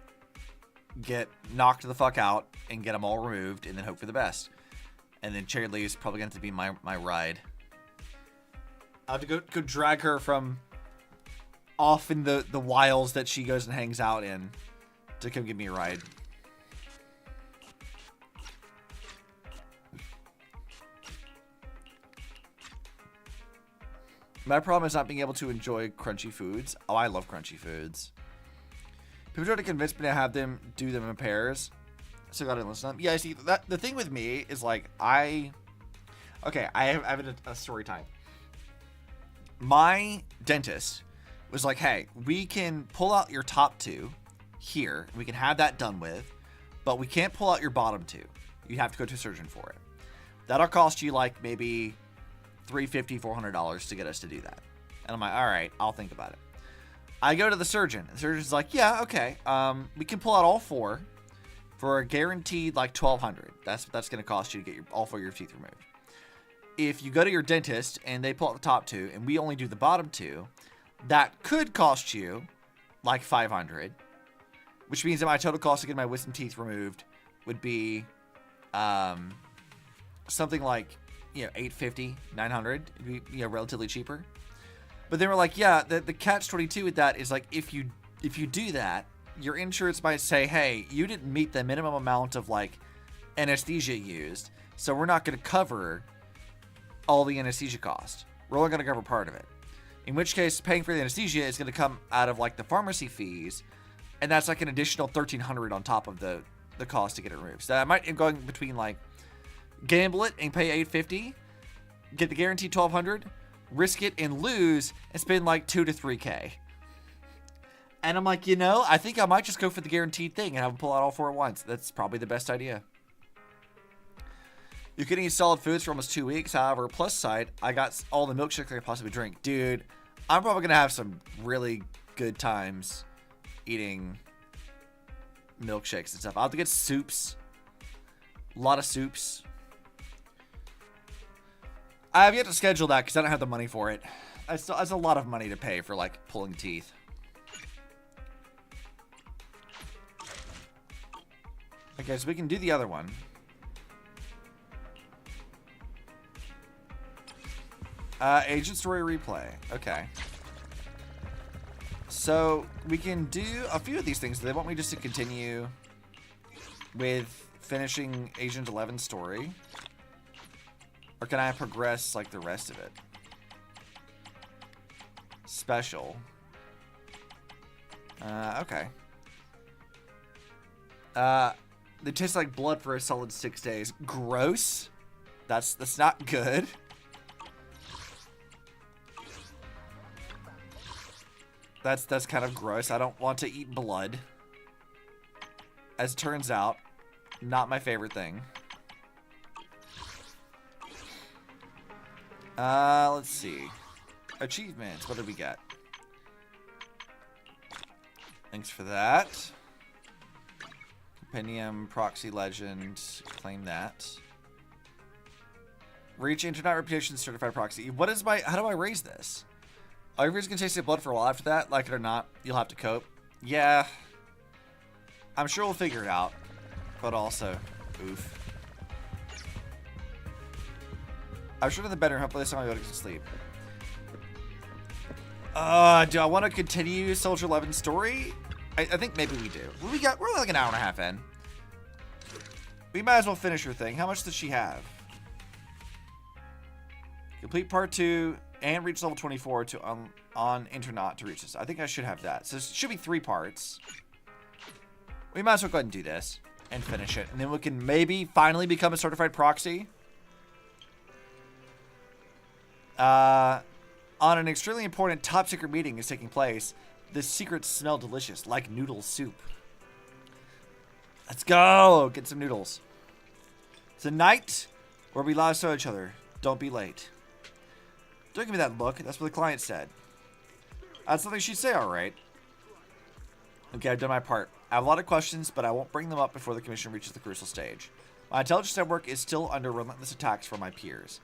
get knocked the fuck out and get them all removed, and then hope for the best. And then Cherry Lee is probably going to be my ride. I'll have to go drag her from off in the wilds that she goes and hangs out in to come give me a ride. My problem is not being able to enjoy crunchy foods. Oh, I love crunchy foods. People try to convince me to have them do them in pairs. So I gotta listen to them. Yeah, see, the thing with me is like, I have a story time. My dentist was like, hey, we can pull out your top two here. We can have that done with, but we can't pull out your bottom two. You have to go to a surgeon for it. That'll cost you like maybe $350, $400 to get us to do that. And I'm like, all right, I'll think about it. I go to the surgeon. The surgeon's like, yeah, okay. We can pull out all four for a guaranteed like $1,200. That's what that's going to cost you to get all four of your teeth removed. If you go to your dentist and they pull out the top two and we only do the bottom two, that could cost you like $500, which means that my total cost to get my wisdom teeth removed would be something like, you know, $850, $900. It'd be, you know, relatively cheaper. But then we're like, yeah, the catch-22 with that is like, if you do that, your insurance might say, hey, you didn't meet the minimum amount of like anesthesia used, so we're not going to cover all the anesthesia cost. We're only going to cover part of it. In which case, paying for the anesthesia is going to come out of like the pharmacy fees, and that's like an additional $1,300 on top of the cost to get it removed. So I might be going between like gamble it and pay $850, get the guaranteed $1,200, risk it and lose and spend like $2 to $3K. And I'm like, you know, I think I might just go for the guaranteed thing and have them pull out all four at once. That's probably the best idea. You can eat solid foods for almost 2 weeks. However, plus side, I got all the milkshakes I could possibly drink. Dude, I'm probably going to have some really good times eating milkshakes and stuff. I'll have to get soups. A lot of soups. I have yet to schedule that because I don't have the money for it. That's a lot of money to pay for, like, pulling teeth. Okay, so we can do the other one. Agent story replay. Okay. So we can do a few of these things. They want me just to continue with finishing Agent 11's story. Or can I progress like the rest of it? Special. Okay. They taste like blood for a solid 6 days. Gross. That's not good. That's kind of gross. I don't want to eat blood. As it turns out, not my favorite thing. Let's see. Achievements. What did we get? Thanks for that. Compendium, Proxy Legend. Claim that. Reach Internet Reputation Certified Proxy. What is my... How do I raise this? Oh, everybody's gonna taste the blood for a while after that? Like it or not, you'll have to cope. Yeah. I'm sure we'll figure it out. But also, oof. I'm sure in the bedroom. Hopefully this time I'll go to sleep. Do I want to continue Soldier 11's story? I think maybe we do. We're like an hour and a half in. We might as well finish her thing. How much does she have? Complete part 2 and reach level 24 to on Internet to reach this. I think I should have that. So it should be 3 parts. We might as well go ahead and do this. and finish it. And then we can maybe finally become a certified proxy. On an extremely important top secret meeting is taking place. The secrets smell delicious, like noodle soup. Let's go! Get some noodles. It's a night where we lie to each other. Don't be late. Don't give me that look. That's what the client said. That's something she'd say, alright. Okay, I've done my part. I have a lot of questions, but I won't bring them up before the commission reaches the crucial stage. My intelligence network is still under relentless attacks from my peers.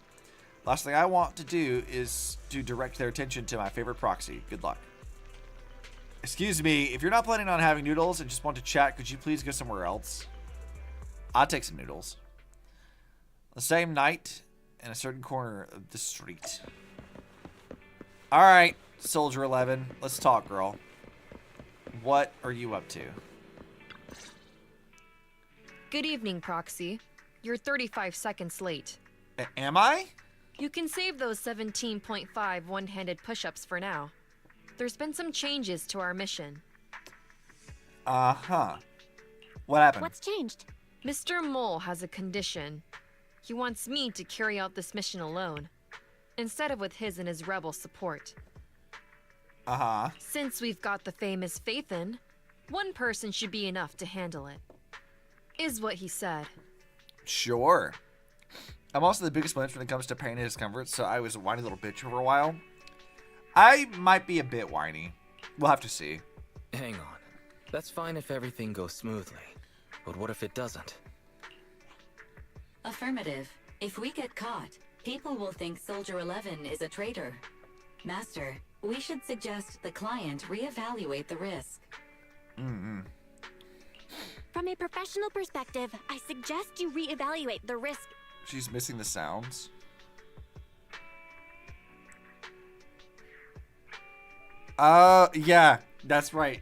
Last thing I want to do is to direct their attention to my favorite proxy. Good luck. Excuse me, if you're not planning on having noodles and just want to chat, could you please go somewhere else? I'll take some noodles. The same night, in a certain corner of the street. Alright, Soldier 11, let's talk, girl. What are you up to? Good evening, Proxy. You're 35 seconds late. Am I? You can save those 17.5 one-handed push-ups for now. There's been some changes to our mission. Uh-huh. What happened? What's changed? Mr. Mole has a condition. He wants me to carry out this mission alone, instead of with his and his rebel support. Uh-huh. Since we've got the famous Phaethon, one person should be enough to handle it. Is what he said. Sure. I'm also the biggest winch when it comes to pain and discomfort, so I was a whiny little bitch for a while. I might be a bit whiny. We'll have to see. Hang on. That's fine if everything goes smoothly. But what if it doesn't? Affirmative. If we get caught, people will think Soldier 11 is a traitor. Master, we should suggest the client reevaluate the risk. From a professional perspective, I suggest you reevaluate the risk. She's missing the sounds. Yeah, that's right.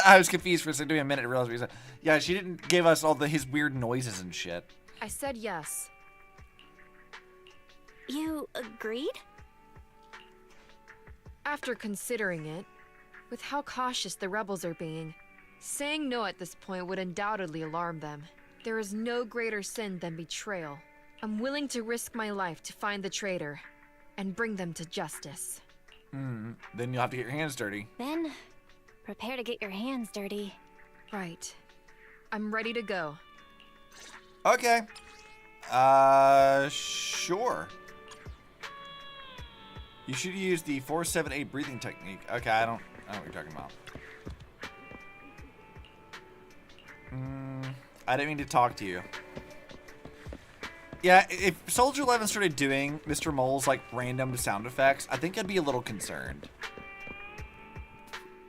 I was confused for a second. Doing a minute to realize what he said. Yeah, she didn't give us all his weird noises and shit. I said yes. You agreed? After considering it, with how cautious the rebels are being, saying no at this point would undoubtedly alarm them. There is no greater sin than betrayal. I'm willing to risk my life to find the traitor and bring them to justice. Then you'll have to get your hands dirty. Then, prepare to get your hands dirty. Right. I'm ready to go. Okay. Sure. You should use the 4-7-8 breathing technique. Okay, I don't know what you're talking about. I didn't mean to talk to you. Yeah, if Soldier 11 started doing Mr. Mole's, like, random sound effects, I think I'd be a little concerned.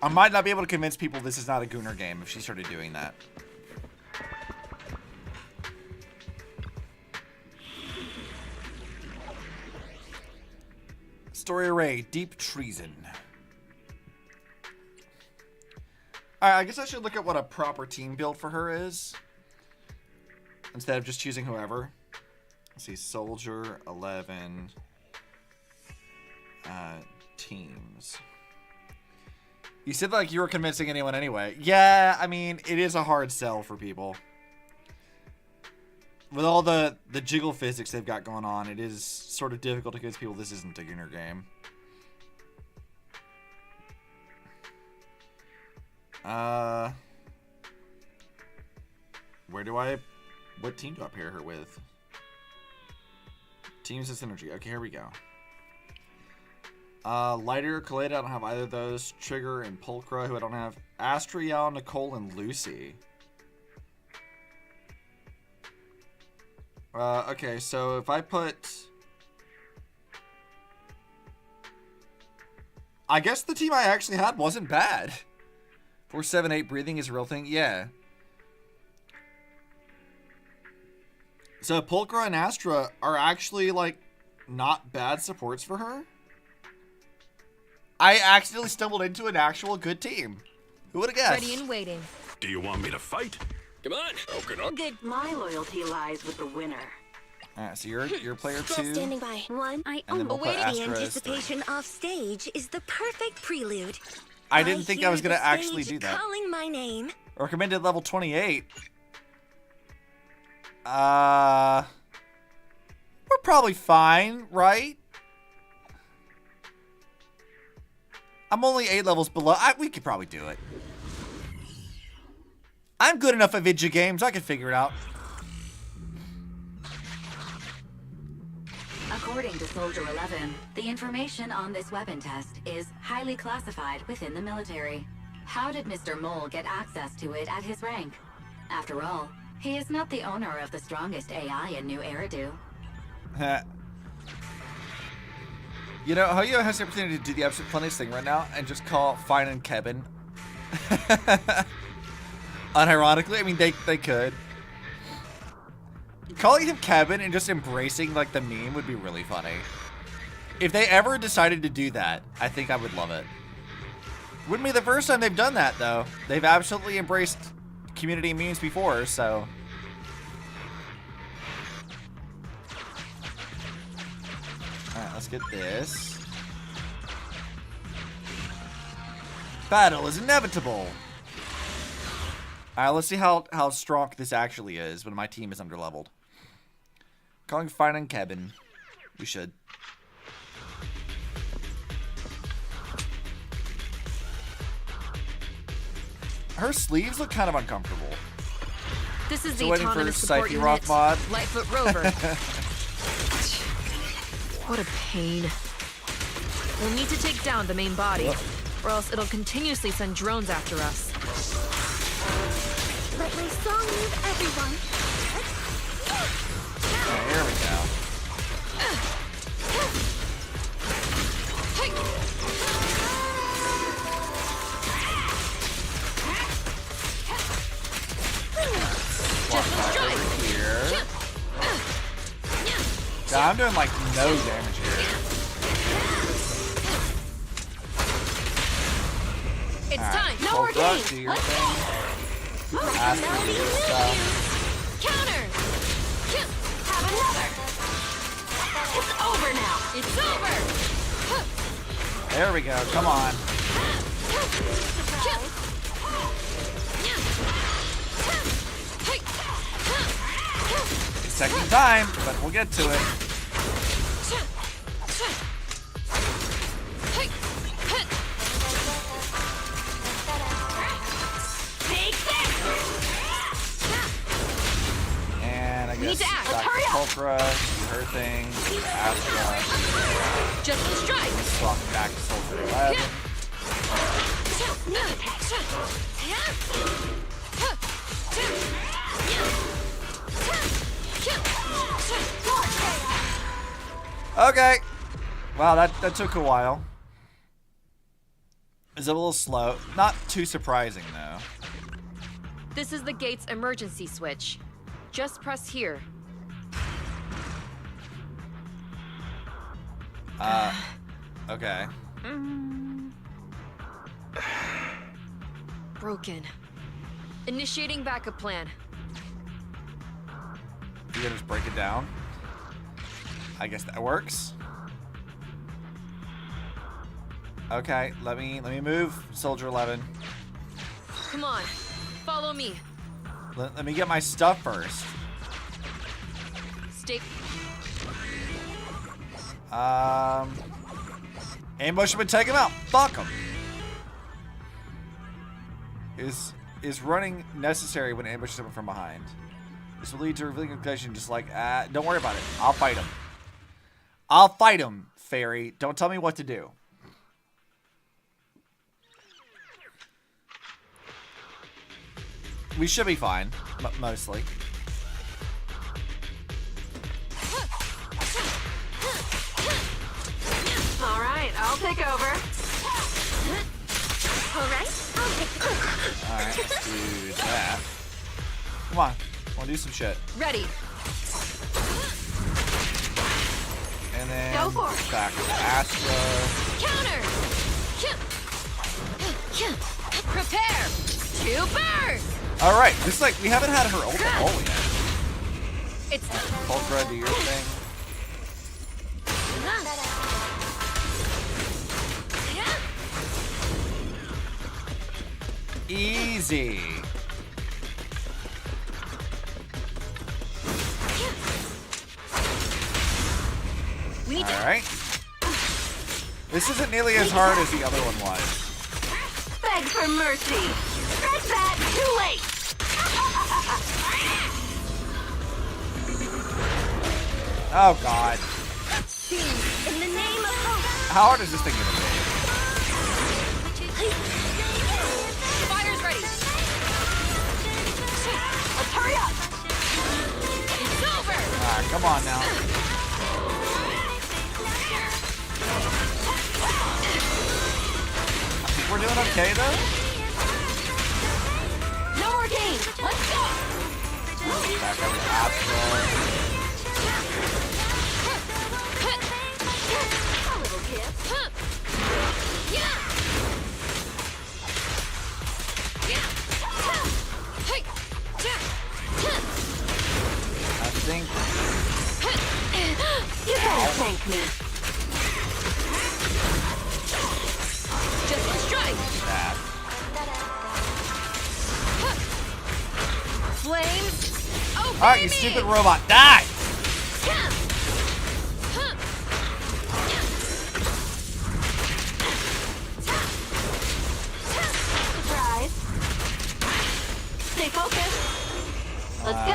I might not be able to convince people this is not a Gooner game if she started doing that. Story array, deep treason. Alright, I guess I should look at what a proper team build for her is. Instead of just choosing whoever. Let's see, Soldier 11 teams. You said like you were convincing anyone anyway. Yeah, I mean, it is a hard sell for people. With all the jiggle physics they've got going on, it is sort of difficult to convince people this isn't a Gooner game. What team do I pair her with? Teams of Synergy. Okay, here we go. Lighter, Khalid, I don't have either of those. Trigger and Pulchra, who I don't have. Astriel, Nicole, and Lucy. Okay, so if I put... I guess the team I actually had wasn't bad. 4-7-8 breathing is a real thing? Yeah. So Pulchra and Astra are actually, like, not bad supports for her. I accidentally stumbled into an actual good team. Who would have guessed? Ready and waiting. Do you want me to fight? Come on. Okay, no. Good. My loyalty lies with the winner. Alright, so you're player Just 2. standing by. One. And then we'll put The Astra as 3. anticipation off stage is the perfect prelude. I didn't think I was going to actually do that. Calling my name. Recommended level 28. We're probably fine, right? I'm only 8 levels below. We could probably do it. I'm good enough at video games. I can figure it out. According to Soldier 11, the information on this weapon test is highly classified within the military. How did Mr. Mole get access to it at his rank? After all, he is not the owner of the strongest AI in New Eridu. You know, Hoyo has the opportunity to do the absolute funniest thing right now and just call Fine and Kevin. Unironically, I mean, they could. Calling him Kevin and just embracing, like, the meme would be really funny. If they ever decided to do that, I think I would love it. Wouldn't be the first time they've done that, though. They've absolutely embraced community memes before, so... Alright, let's get this. Battle is inevitable! Alright, let's see how strong this actually is when my team is underleveled. Calling Fine and Kevin. We should. Her sleeves look kind of uncomfortable. This is So the waiting for autonomous support unit, Roth mod. Lightfoot Rover. What a pain. We'll need to take down the main body, or else it'll continuously send drones after us. Let my song move everyone. Oh, here we go. Just strike. Here. God, I'm doing like no damage here. It's All right, time. No more Cobra, games. do your thing. Ask me to do stuff. Counter. Have another. It's over now. It's over. There we go. Come on. It's taking time, but we'll get to it. And I guess Dr. Pulcra, do her thing. Astra. Just the strike. Swap back to Soldier 11. Okay. Wow, that took a while. Is it a little slow? Not too surprising, though. This is the gate's emergency switch. Just press here. Okay. Broken. Initiating backup plan. You gotta just break it down. I guess that works. Okay, let me move, Soldier 11. Come on, follow me. Let me get my stuff first. Stay. Ambush him and take him out. Fuck him. Is running necessary when ambushing someone from behind? This will lead to revealing conclusion. Just like, don't worry about it. I'll fight him. I'll fight him, Fairy. Don't tell me what to do. We should be fine, mostly. All right, I'll take over. All right, I'll take the All right, let's do that. Come on, wanna do some shit. Ready. And then Go for it. back to Astra. Counter. Prepare to burn. All right, this is like we haven't had her ult at all yet. It's Pulcra, do your thing. Easy. Alright. This isn't nearly as hard as the other one was. Beg for mercy. Scratch that. Too late. Oh god. In the name of hope. How hard is this thing gonna be? Fire's ready. Let's hurry up. It's over. Alright, come on now. I think we're doing okay though. No more games. Let's go. Back up to Astral. A little kiss. I think. You better thank me. Just one strike. That. Flames. Oh, Alright, you stupid robot, die! Surprise. Stay focused. Let's go.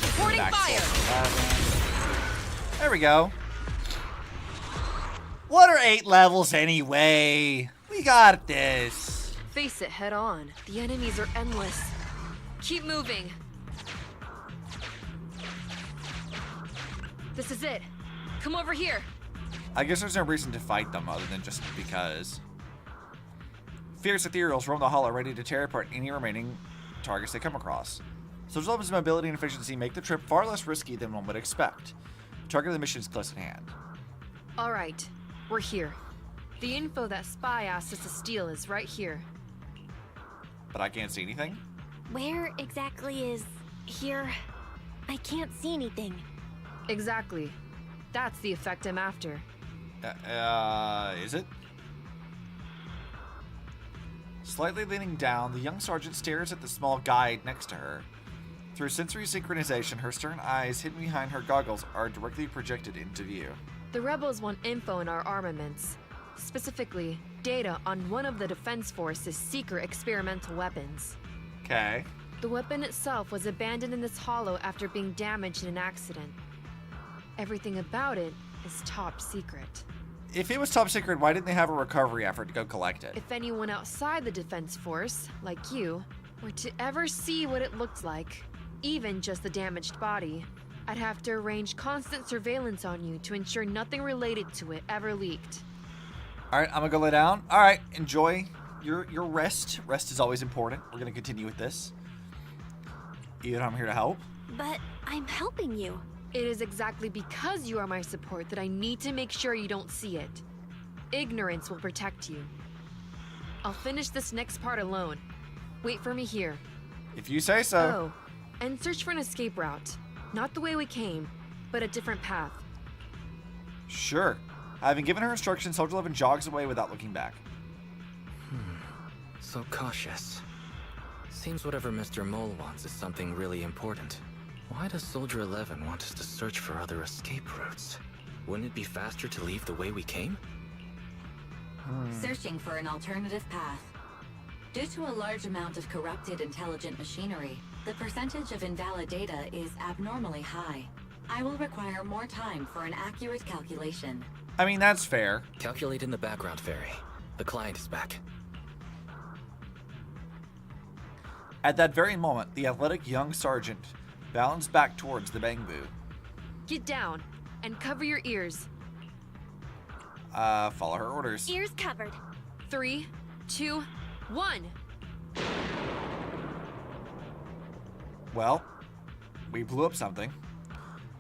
Reporting fire. There we go. What are 8 levels anyway? We got this. Face it head on. The enemies are endless. Keep moving. This is it. Come over here. I guess there's no reason to fight them other than just because. Fierce ethereals roam the hollow, ready to tear apart any remaining targets they come across. Soldier Eleven's mobility and efficiency make the trip far less risky than one would expect. The target of the mission is close at hand. All right, we're here. The info that Spy asked us to steal is right here. But I can't see anything. Where exactly is here? I can't see anything. Exactly. That's the effect I'm after. Is it? Slightly leaning down, the young sergeant stares at the small guide next to her. Through sensory synchronization, her stern eyes hidden behind her goggles are directly projected into view. The rebels want info in our armaments. Specifically, data on one of the Defense Force's secret experimental weapons. Okay. The weapon itself was abandoned in this hollow after being damaged in an accident. Everything about it is top secret. If it was top secret, why didn't they have a recovery effort to go collect it? If anyone outside the Defense Force, like you, were to ever see what it looked like, even just the damaged body, I'd have to arrange constant surveillance on you to ensure nothing related to it ever leaked. Alright, I'm gonna go lay down. Alright, enjoy your rest. Rest is always important. We're gonna continue with this. Even I'm here to help. But I'm helping you. It is exactly because you are my support that I need to make sure you don't see it. Ignorance will protect you. I'll finish this next part alone. Wait for me here. If you say so. Oh, and search for an escape route. Not the way we came, but a different path. Sure. Having given her instructions, Soldier 11 jogs away without looking back. So cautious. Seems whatever Mr. Mole wants is something really important. Why does Soldier 11 want us to search for other escape routes? Wouldn't it be faster to leave the way we came? Searching for an alternative path. Due to a large amount of corrupted intelligent machinery, the percentage of invalid data is abnormally high. I will require more time for an accurate calculation. I mean, that's fair. Calculate in the background, Fairy. The client is back. At that very moment, the athletic young sergeant balanced back towards the bamboo. Get down and cover your ears. Follow her orders. Ears covered. 3, 2, 1. Well, we blew up something.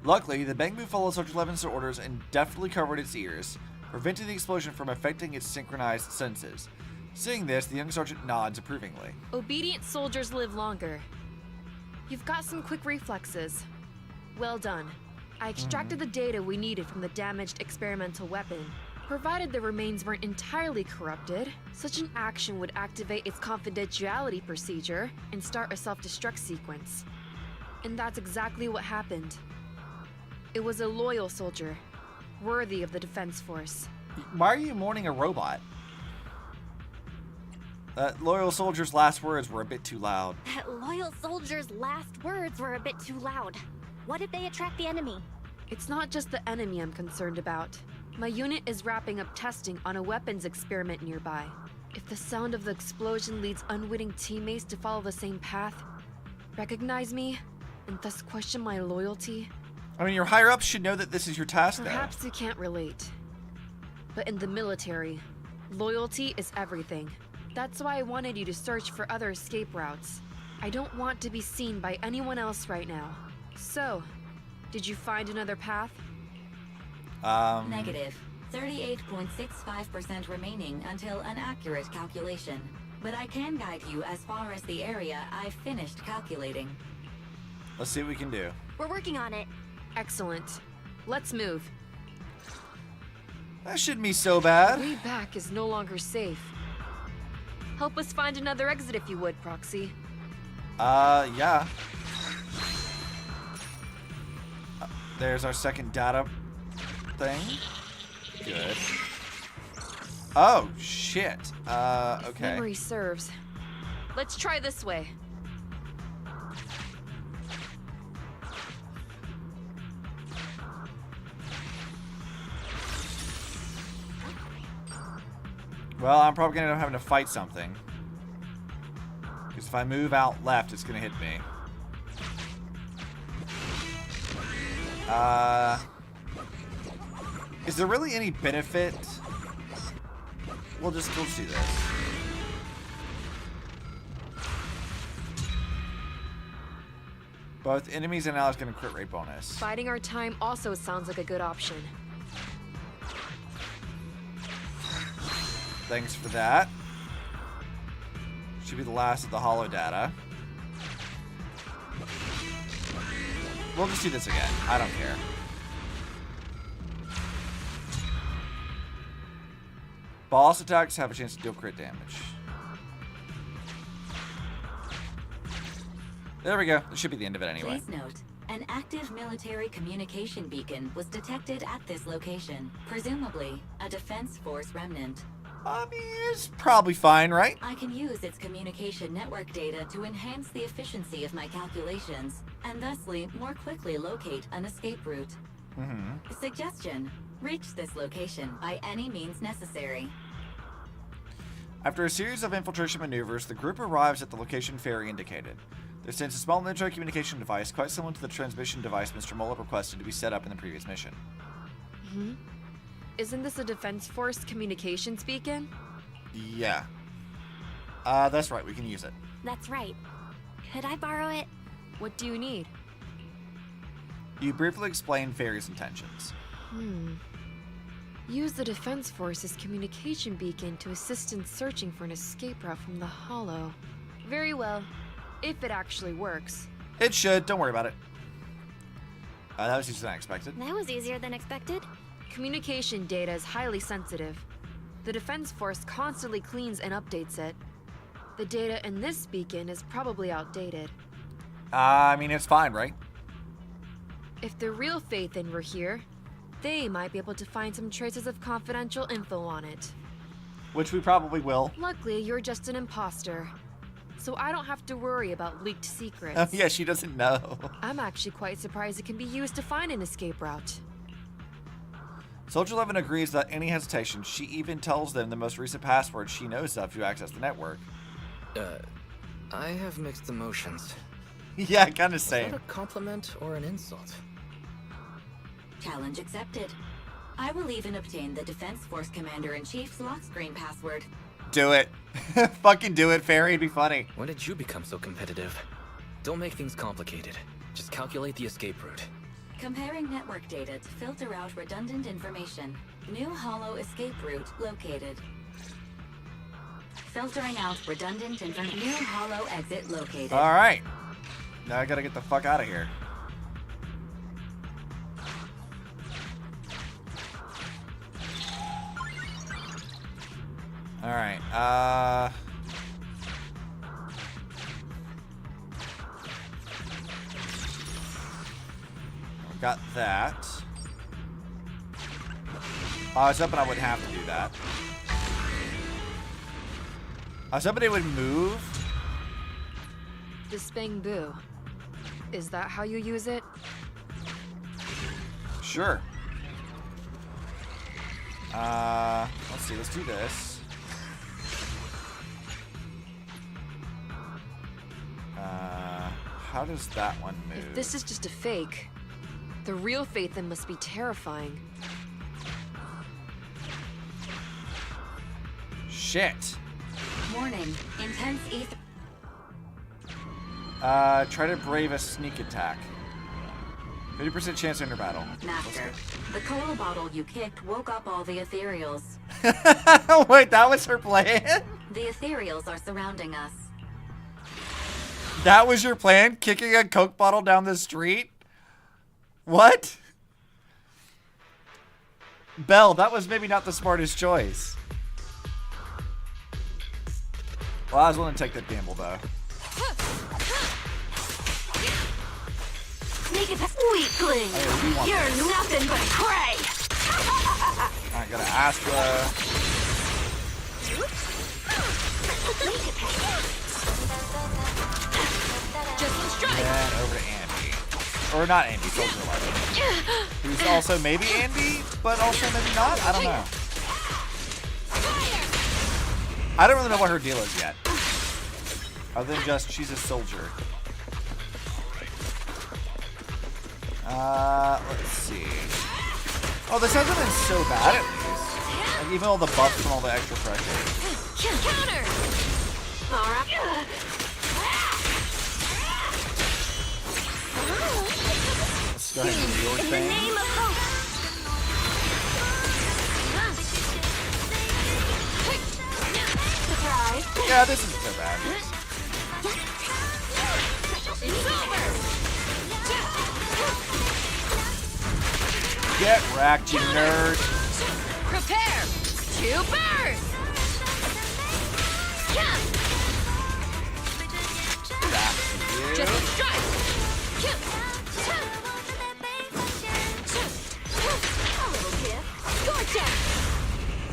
Luckily, the bamboo followed Soldier 11's orders and deftly covered its ears, preventing the explosion from affecting its synchronized senses. Seeing this, the young sergeant nods approvingly. Obedient soldiers live longer. You've got some quick reflexes. Well done. I extracted the data we needed from the damaged experimental weapon. Provided the remains weren't entirely corrupted, such an action would activate its confidentiality procedure and start a self-destruct sequence. And that's exactly what happened. It was a loyal soldier, worthy of the defense force. Why are you mourning a robot? That loyal soldier's last words were a bit too loud. That loyal soldier's last words were a bit too loud. What if they attract the enemy? It's not just the enemy I'm concerned about. My unit is wrapping up testing on a weapons experiment nearby. If the sound of the explosion leads unwitting teammates to follow the same path, recognize me, and thus question my loyalty... I mean, your higher-ups should know that this is your task now. Perhaps you can't relate. But in the military, loyalty is everything. That's why I wanted you to search for other escape routes. I don't want to be seen by anyone else right now. So, did you find another path? Negative. 38.65% remaining until an accurate calculation. But I can guide you as far as the area I've finished calculating. Let's see what we can do. We're working on it. Excellent. Let's move. That shouldn't be so bad. Way back is no longer safe. Help us find another exit if you would, Proxy. Yeah. There's our second data thing. Good. Oh, shit. Okay. Memory serves. Let's try this way. Well, I'm probably gonna end up having to fight something. Because if I move out left, it's gonna hit me. Is there really any benefit? We'll just do this. Both enemies and allies get a crit rate bonus. Biding our time also sounds like a good option. Thanks for that. Should be the last of the holo data. We'll just do this again. I don't care. Boss attacks have a chance to deal crit damage. There we go. This should be the end of it anyway. Please note, an active military communication beacon was detected at this location. Presumably, a defense force remnant. I mean, it's probably fine, right? I can use its communication network data to enhance the efficiency of my calculations, and thusly more quickly locate an escape route. Suggestion: reach this location by any means necessary. After a series of infiltration maneuvers, the group arrives at the location Ferry indicated. They sense a small military communication device, quite similar to the transmission device Mr. Mole requested to be set up in the previous mission. Isn't this a Defense Force communications beacon? Yeah. That's right, we can use it. That's right. Could I borrow it? What do you need? You briefly explain Ferry's intentions. Use the Defense Force's communication beacon to assist in searching for an escape route from the Hollow. Very well. If it actually works. It should, don't worry about it. That was easier than I expected. That was easier than expected. Communication data is highly sensitive. The Defense Force constantly cleans and updates it. The data in this beacon is probably outdated. I mean, it's fine, right? If the real Phaethon were here, they might be able to find some traces of confidential info on it. Which we probably will. Luckily, you're just an imposter, so I don't have to worry about leaked secrets. Yeah, she doesn't know. I'm actually quite surprised it can be used to find an escape route. Soldier 11 agrees without any hesitation. She even tells them the most recent password she knows of to access the network. I have mixed emotions. Yeah, kind of Is same. that a compliment or an insult? Challenge accepted. I will even obtain the Defense Force Commander-in-Chief's lock screen password. Do it. Fucking do it, Fairy. It'd be funny. When did you become so competitive? Don't make things complicated. Just calculate the escape route. Comparing network data to filter out redundant information. New Hollow escape route located. Filtering out redundant information. New Hollow exit located. All right. Now I gotta get the fuck out of here. All right. Got that. I was hoping I wouldn't have to do that. I was hoping it would move. The Spang Boo. Is that how you use it? Sure. Let's see. Let's do this. How does that one move? If this is just a fake, the real Phaethon must be terrifying. Shit. Warning. Intense ether. Try to brave a sneak attack. 50% chance to enter battle. Master, the cola bottle you kicked woke up all the ethereals. Wait, that was her plan? The ethereals are surrounding us. That was your plan? Kicking a Coke bottle down the street? What? Belle, that was maybe not the smartest choice. Well, I was willing to take that gamble, though. Make it weakling. You're nothing but prey. Alright, got an Astra. And over to Anby. Or not Anby, Soldier 11. Who's also maybe Anby, but also maybe not? I don't know. I don't really know what her deal is yet. Other than just, she's a soldier. Let's see. Oh, this hasn't been so bad at least. Like, even all the buffs from all the extra pressure. Counter. Let's go ahead and do your In the thing. name of hope. Surprise. Yeah, this isn't so bad. Get wrecked, you nerd. Prepare to burn! Just strike!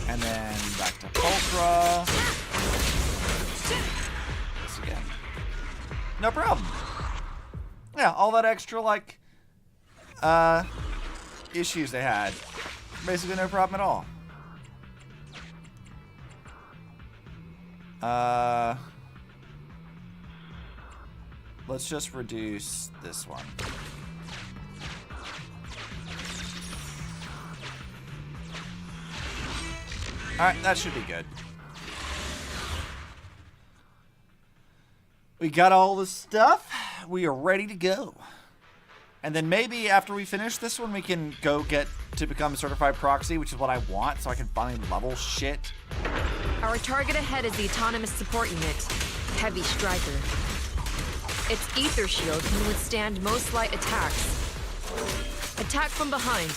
And then back to Ultra. This again. No problem. Yeah, all that extra, like, issues they had. Basically no problem at all. Let's just reduce this one. Alright, that should be good. We got all the stuff. We are ready to go. And then maybe after we finish this one, we can go get to become a certified proxy, which is what I want, so I can finally level shit. Our target ahead is the autonomous support unit, Heavy Striker. Its ether shield can withstand most light attacks. Attack from behind.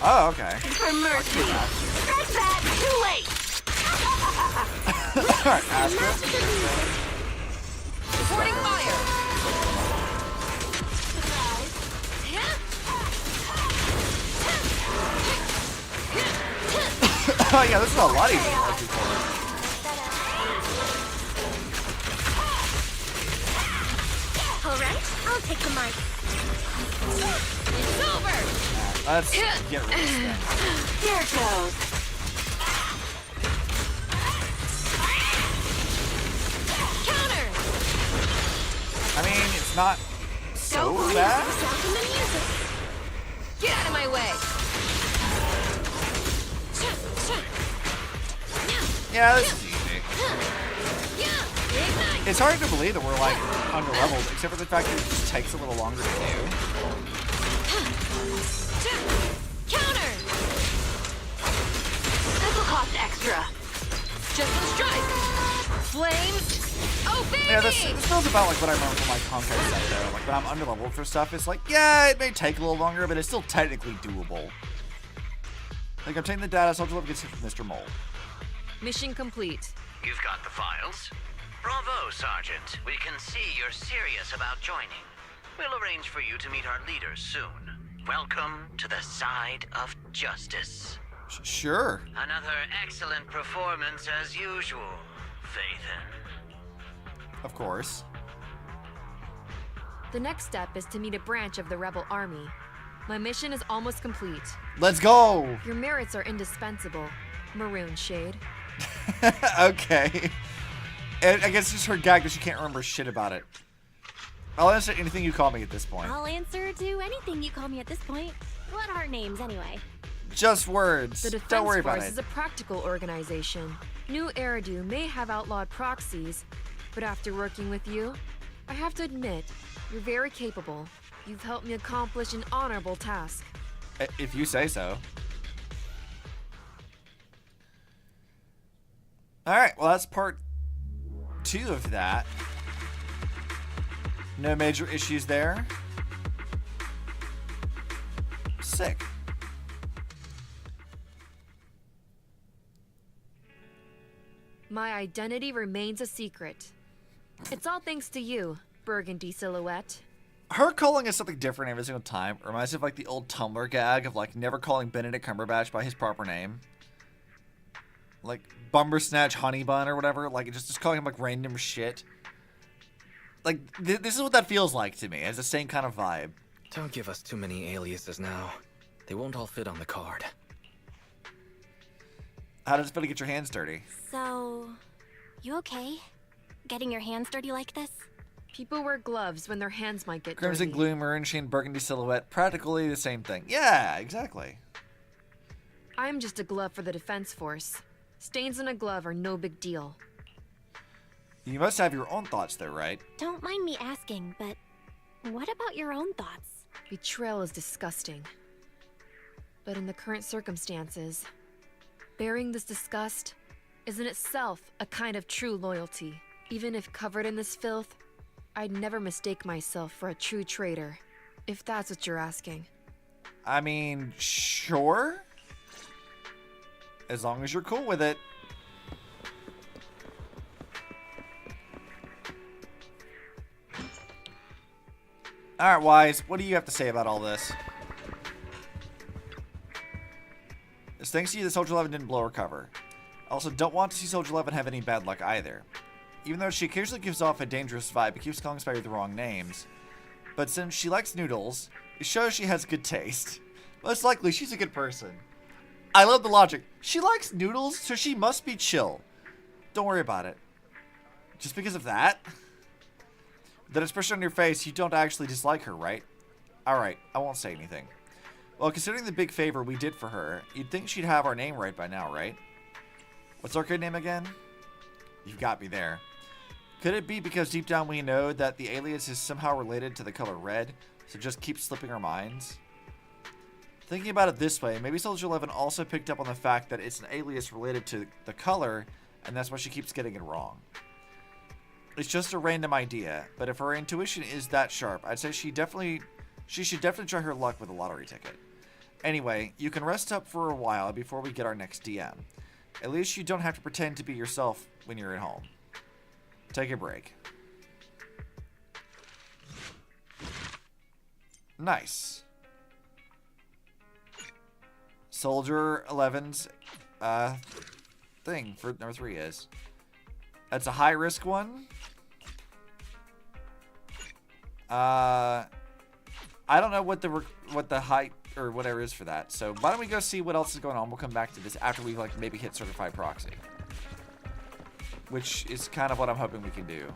Oh, okay. For mercy. Strike that. Too late. Alright, Astra. Supporting fire. Oh yeah, this is a lot easier than it was before. Alright, I'll take the mic. It's over. Let's get rid of this thing. Here it goes. Counter. I mean, it's not so bad. Get out of my way. Yeah, this is easy. It's hard to believe that we're like under-leveled, except for the fact that it just takes a little longer to do. Counter. This will cost extra. Just a strike. Flames. Oh baby. Yeah, this feels about like what I remember from like Conquest stuff though. Like when I'm under-leveled for stuff, it's like, yeah, it may take a little longer, but it's still technically doable. Like I'm taking the data, so I'll just let it get from Mr. Mole. Mission complete. You've got the files? Bravo, Sergeant. We can see you're serious about joining. We'll arrange for you to meet our leaders soon. Welcome to the side of justice. Sure. Another excellent performance as usual, Phaethon. Of course. The next step is to meet a branch of the rebel army. My mission is almost complete. Let's go! Your merits are indispensable, Maroon Shade. Okay. And I guess just her gag that she can't remember shit about it. I'll answer anything you call me at this point. I'll answer to anything you call me at this point. What are names anyway? Just words. The Defense Don't worry about Force it. is a practical organization. New Eridu may have outlawed proxies, but after working with you, I have to admit, you're very capable. You've helped me accomplish an honorable task. If you say so. Alright, well that's part 2 of that. No major issues there. Sick. My identity remains a secret. It's all thanks to you, Burgundy Silhouette. Her calling us something different every single time reminds me of like the old Tumblr gag of like never calling Benedict Cumberbatch by his proper name. Like Bumbersnatch Honey Bun or whatever. Like just calling him like random shit. Like this is what that feels like to me. It's the same kind of vibe. Don't give us too many aliases now. They won't all fit on the card. How does it feel to get your hands dirty? So, you okay? Getting your hands dirty like this? People wear gloves when their hands might get Crimson dirty. Gloom, Maroon Sheen, Burgundy Silhouette, practically the same thing. Yeah, exactly. I'm just a glove for the Defense Force. Stains on a glove are no big deal. You must have your own thoughts though, right? Don't mind me asking, but what about your own thoughts? Betrayal is disgusting. But in the current circumstances, bearing this disgust is in itself a kind of true loyalty. Even if covered in this filth, I'd never mistake myself for a true traitor, if that's what you're asking. I mean, sure. As long as you're cool with it. Alright, Wise, what do you have to say about all this? It's thanks to you that Soldier 11 didn't blow her cover. I also don't want to see Soldier 11 have any bad luck either. Even though she occasionally gives off a dangerous vibe, it keeps calling Spidey the wrong names. But since she likes noodles, it shows she has good taste. Most likely, she's a good person. I love the logic. She likes noodles, so she must be chill. Don't worry about it. Just because of that? That expression on your face, you don't actually dislike her, right? Alright, I won't say anything. Well, considering the big favor we did for her, you'd think she'd have our name right by now, right? What's our good name again? You've got me there. Could it be because deep down we know that the alias is somehow related to the color red, so just keep slipping our minds? Thinking about it this way, maybe Soldier 11 also picked up on the fact that it's an alias related to the color, and that's why she keeps getting it wrong. It's just a random idea, but if her intuition is that sharp, I'd say she should definitely try her luck with a lottery ticket. Anyway, you can rest up for a while before we get our next DM. At least you don't have to pretend to be yourself when you're at home. Take a break. Nice. Soldier 11's thing for number 3 is. That's a high risk one. I don't know what the height or whatever is for that. So why don't we go see what else is going on? We'll come back to this after we like maybe hit certified proxy, which is kind of what I'm hoping we can do.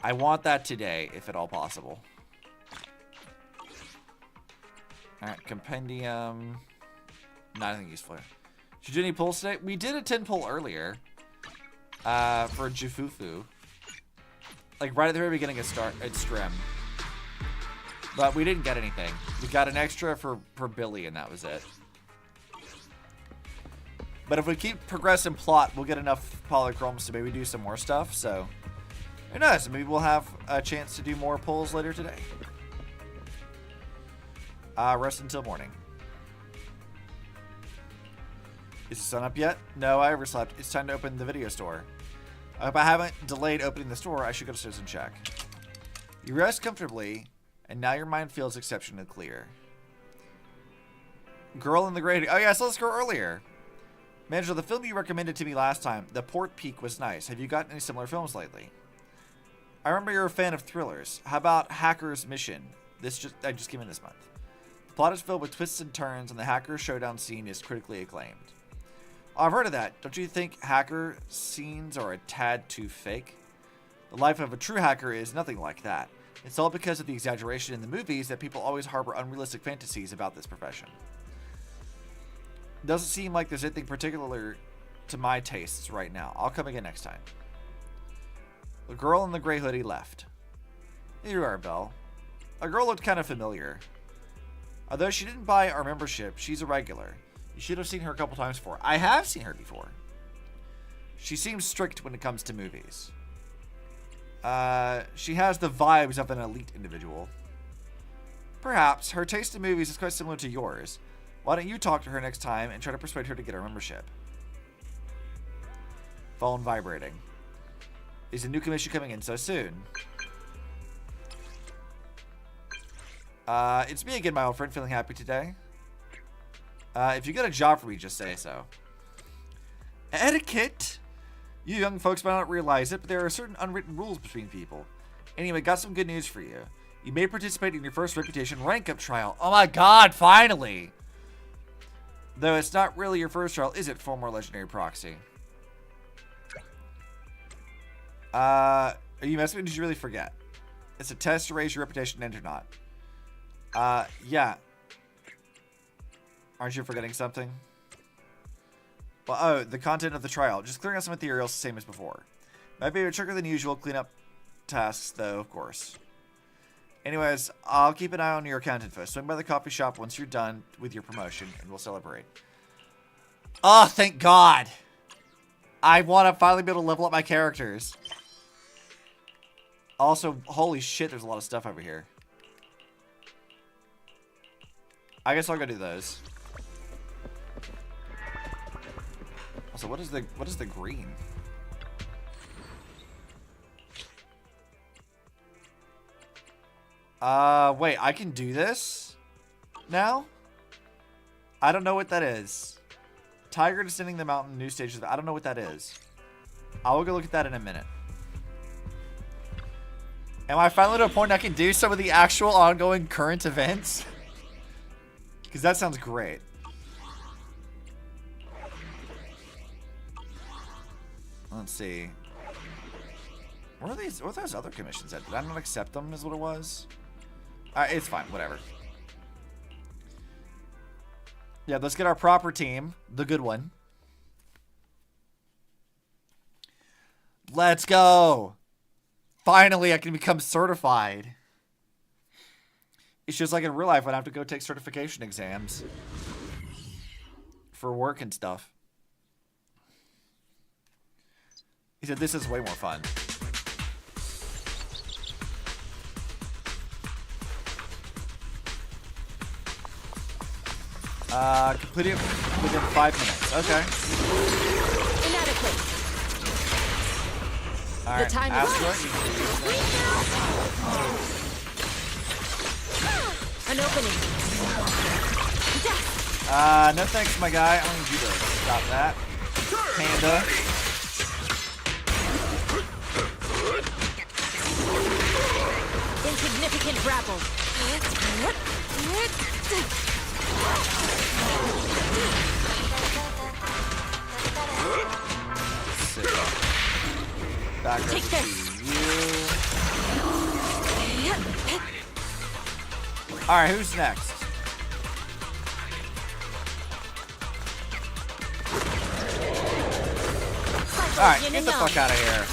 I want that today, if at all possible. All right, compendium. Nothing useful. Did you do any pulls today? We did a 10 pull earlier. For Jufufu. Like right at the very beginning of Strim. But we didn't get anything. We got an extra for Billy, and that was it. But if we keep progressing plot, we'll get enough polychromes to maybe do some more stuff. So, who knows? Maybe we'll have a chance to do more pulls later today. Rest until morning. Is the sun up yet? No, I overslept. It's time to open the video store. I hope I haven't delayed opening the store. I should go upstairs and check. You rest comfortably, and now your mind feels exceptionally clear. Girl in the Great... Oh, yeah, so let's go earlier. Manager, the film you recommended to me last time, The Port Peak, was nice. Have you gotten any similar films lately? I remember you're a fan of thrillers. How about Hacker's Mission? I just came in this month. The plot is filled with twists and turns, and the hacker showdown scene is critically acclaimed. Oh, I've heard of that. Don't you think hacker scenes are a tad too fake? The life of a true hacker is nothing like that. It's all because of the exaggeration in the movies that people always harbor unrealistic fantasies about this profession. Doesn't seem like there's anything particular to my tastes right now. I'll come again next time. The girl in the gray hoodie left. Here you are, Belle. A girl looked kind of familiar. Although she didn't buy our membership, she's a regular. You should have seen her a couple times before. I have seen her before. She seems strict when it comes to movies. She has the vibes of an elite individual. Perhaps. Her taste in movies is quite similar to yours. Why don't you talk to her next time and try to persuade her to get our membership? Phone vibrating. Is a new commission coming in so soon? It's me again, my old friend, feeling happy today. If you get a job for me, just say so. Etiquette? You young folks might not realize it, but there are certain unwritten rules between people. Anyway, got some good news for you. You may participate in your first reputation rank-up trial. Oh my god, finally! Though it's not really your first trial, is it, former legendary Proxy? Are you messing with me? Did you really forget? It's a test to raise your reputation, and or not. Yeah. Aren't you forgetting something? Well, oh, the content of the trial. Just clearing out some materials, the same as before. Might be a trickier than usual cleanup tasks, though, of course. Anyways, I'll keep an eye on your account info. Swing by the coffee shop once you're done with your promotion, and we'll celebrate. Oh, thank God! I want to finally be able to level up my characters. Also, holy shit, there's a lot of stuff over here. I guess I'll go do those. Also, what is the green? Wait, I can do this now? I don't know what that is. Tiger descending the mountain, new stages. I don't know what that is. I will go look at that in a minute. Am I finally to a point I can do some of the actual ongoing current events? Because that sounds great. Let's see. What are these? What are those other commissions at? Did I not accept them? Is what it was. It's fine. Whatever. Yeah, let's get our proper team, the good one. Let's go. Finally, I can become certified. It's just like in real life when I have to go take certification exams for work and stuff. He said, this is way more fun. Complete it within 5 minutes. Okay. Inadequate. All right. The time is an opening. No thanks, my guy. I don't need you to stop that. Panda. Insignificant grapple. Back Take over this. to you. Alright, who's next? Alright, get the fuck out of here.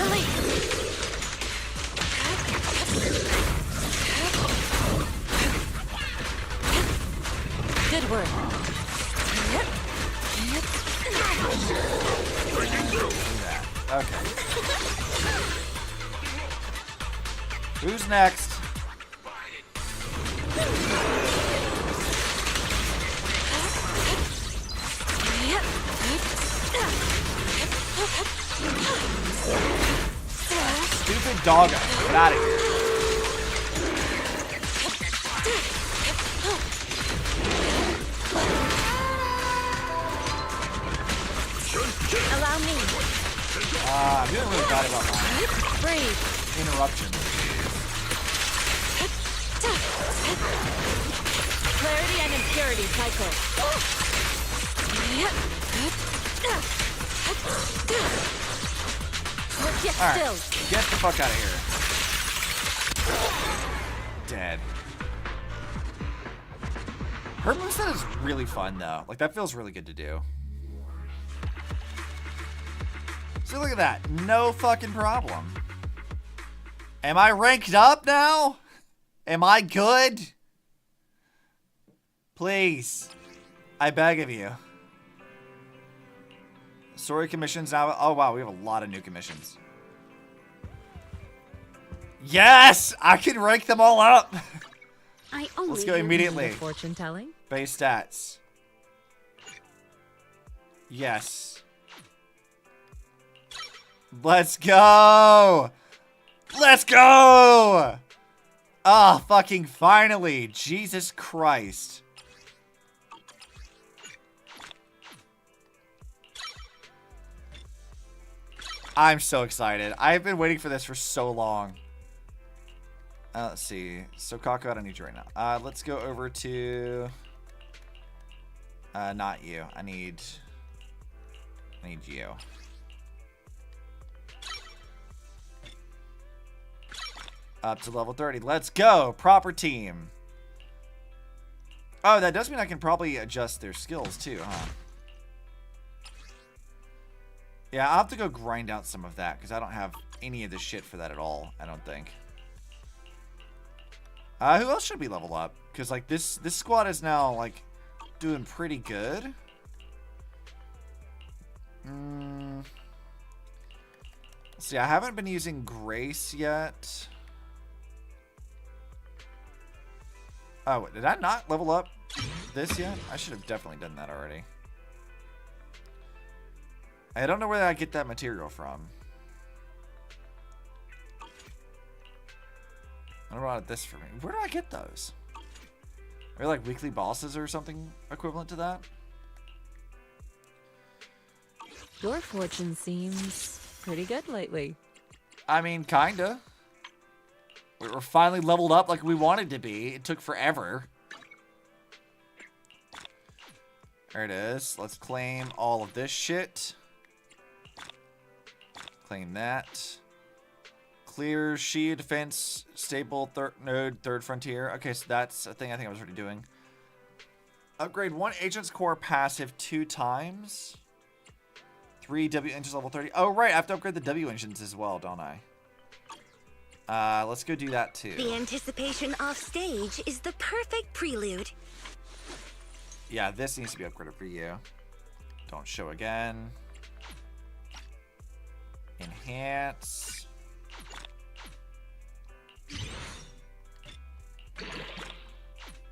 Release. Good work. Okay. Who's next? Stupid stupid doggo. Get out of here. Allow me. I'm doing really bad about my Breathe. interruption. Clarity and impurity cycle. Get All right, still. get the fuck out of here. Dead. Her moveset is really fun though. Like that feels really good to do. So look at that. No fucking problem. Am I ranked up now? Am I good? Please. I beg of you. Story commissions now. Oh wow, we have a lot of new commissions. Yes! I can rank them all up. I only Let's go immediately. Fortune telling. Base stats. Yes. Let's go! Let's go! Ah, fucking finally. Jesus Christ. I'm so excited. I've been waiting for this for so long. Let's see. So, Kako, I don't need you right now. Let's go over to... not you. I need you. Up to level 30. Let's go. Proper team. Oh, that does mean I can probably adjust their skills too, huh? Yeah, I'll have to go grind out some of that because I don't have any of the shit for that at all, I don't think. Who else should we level up? Because, like, this squad is now, like, doing pretty good. Let's see, I haven't been using Grace yet. Oh, did I not level up this yet? I should have definitely done that already. I don't know where I get that material from. I brought this for me. Where do I get those? Are they like weekly bosses or something equivalent to that? Your fortune seems pretty good lately. I mean, kinda. We were finally leveled up like we wanted to be. It took forever. There it is. Let's claim all of this shit. Claim that. Clear, Shield, Defense, Stable, third node, third frontier. Okay, so that's a thing I think I was already doing. Upgrade 1 Agent's Core passive 2 times. 3 W engines level 30. Oh, right. I have to upgrade the W engines as well, don't I? Let's go do that too. The anticipation off stage is the perfect prelude. Yeah, this needs to be upgraded for you. Don't show again. Enhance.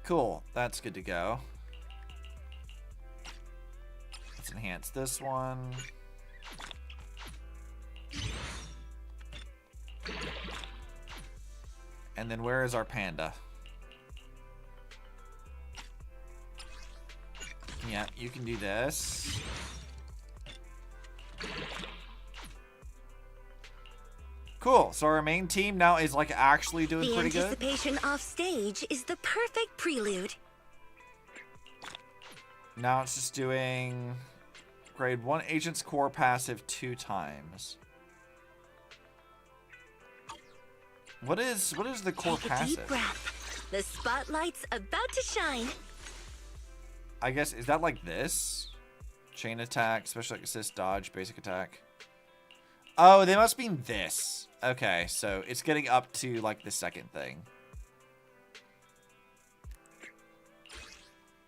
Cool. That's good to go. Let's enhance this one. And then where is our panda? Yeah, you can do this. Cool. So our main team now is like actually doing pretty good. The anticipation off stage is the perfect prelude. Now it's just doing grade 1 Agent's Core passive 2 times. What is the core Take a passive? deep breath. The spotlight's about to shine. I guess, is that like this? Chain attack, special assist, dodge, basic attack. Oh, they must mean this. Okay, so it's getting up to like the second thing.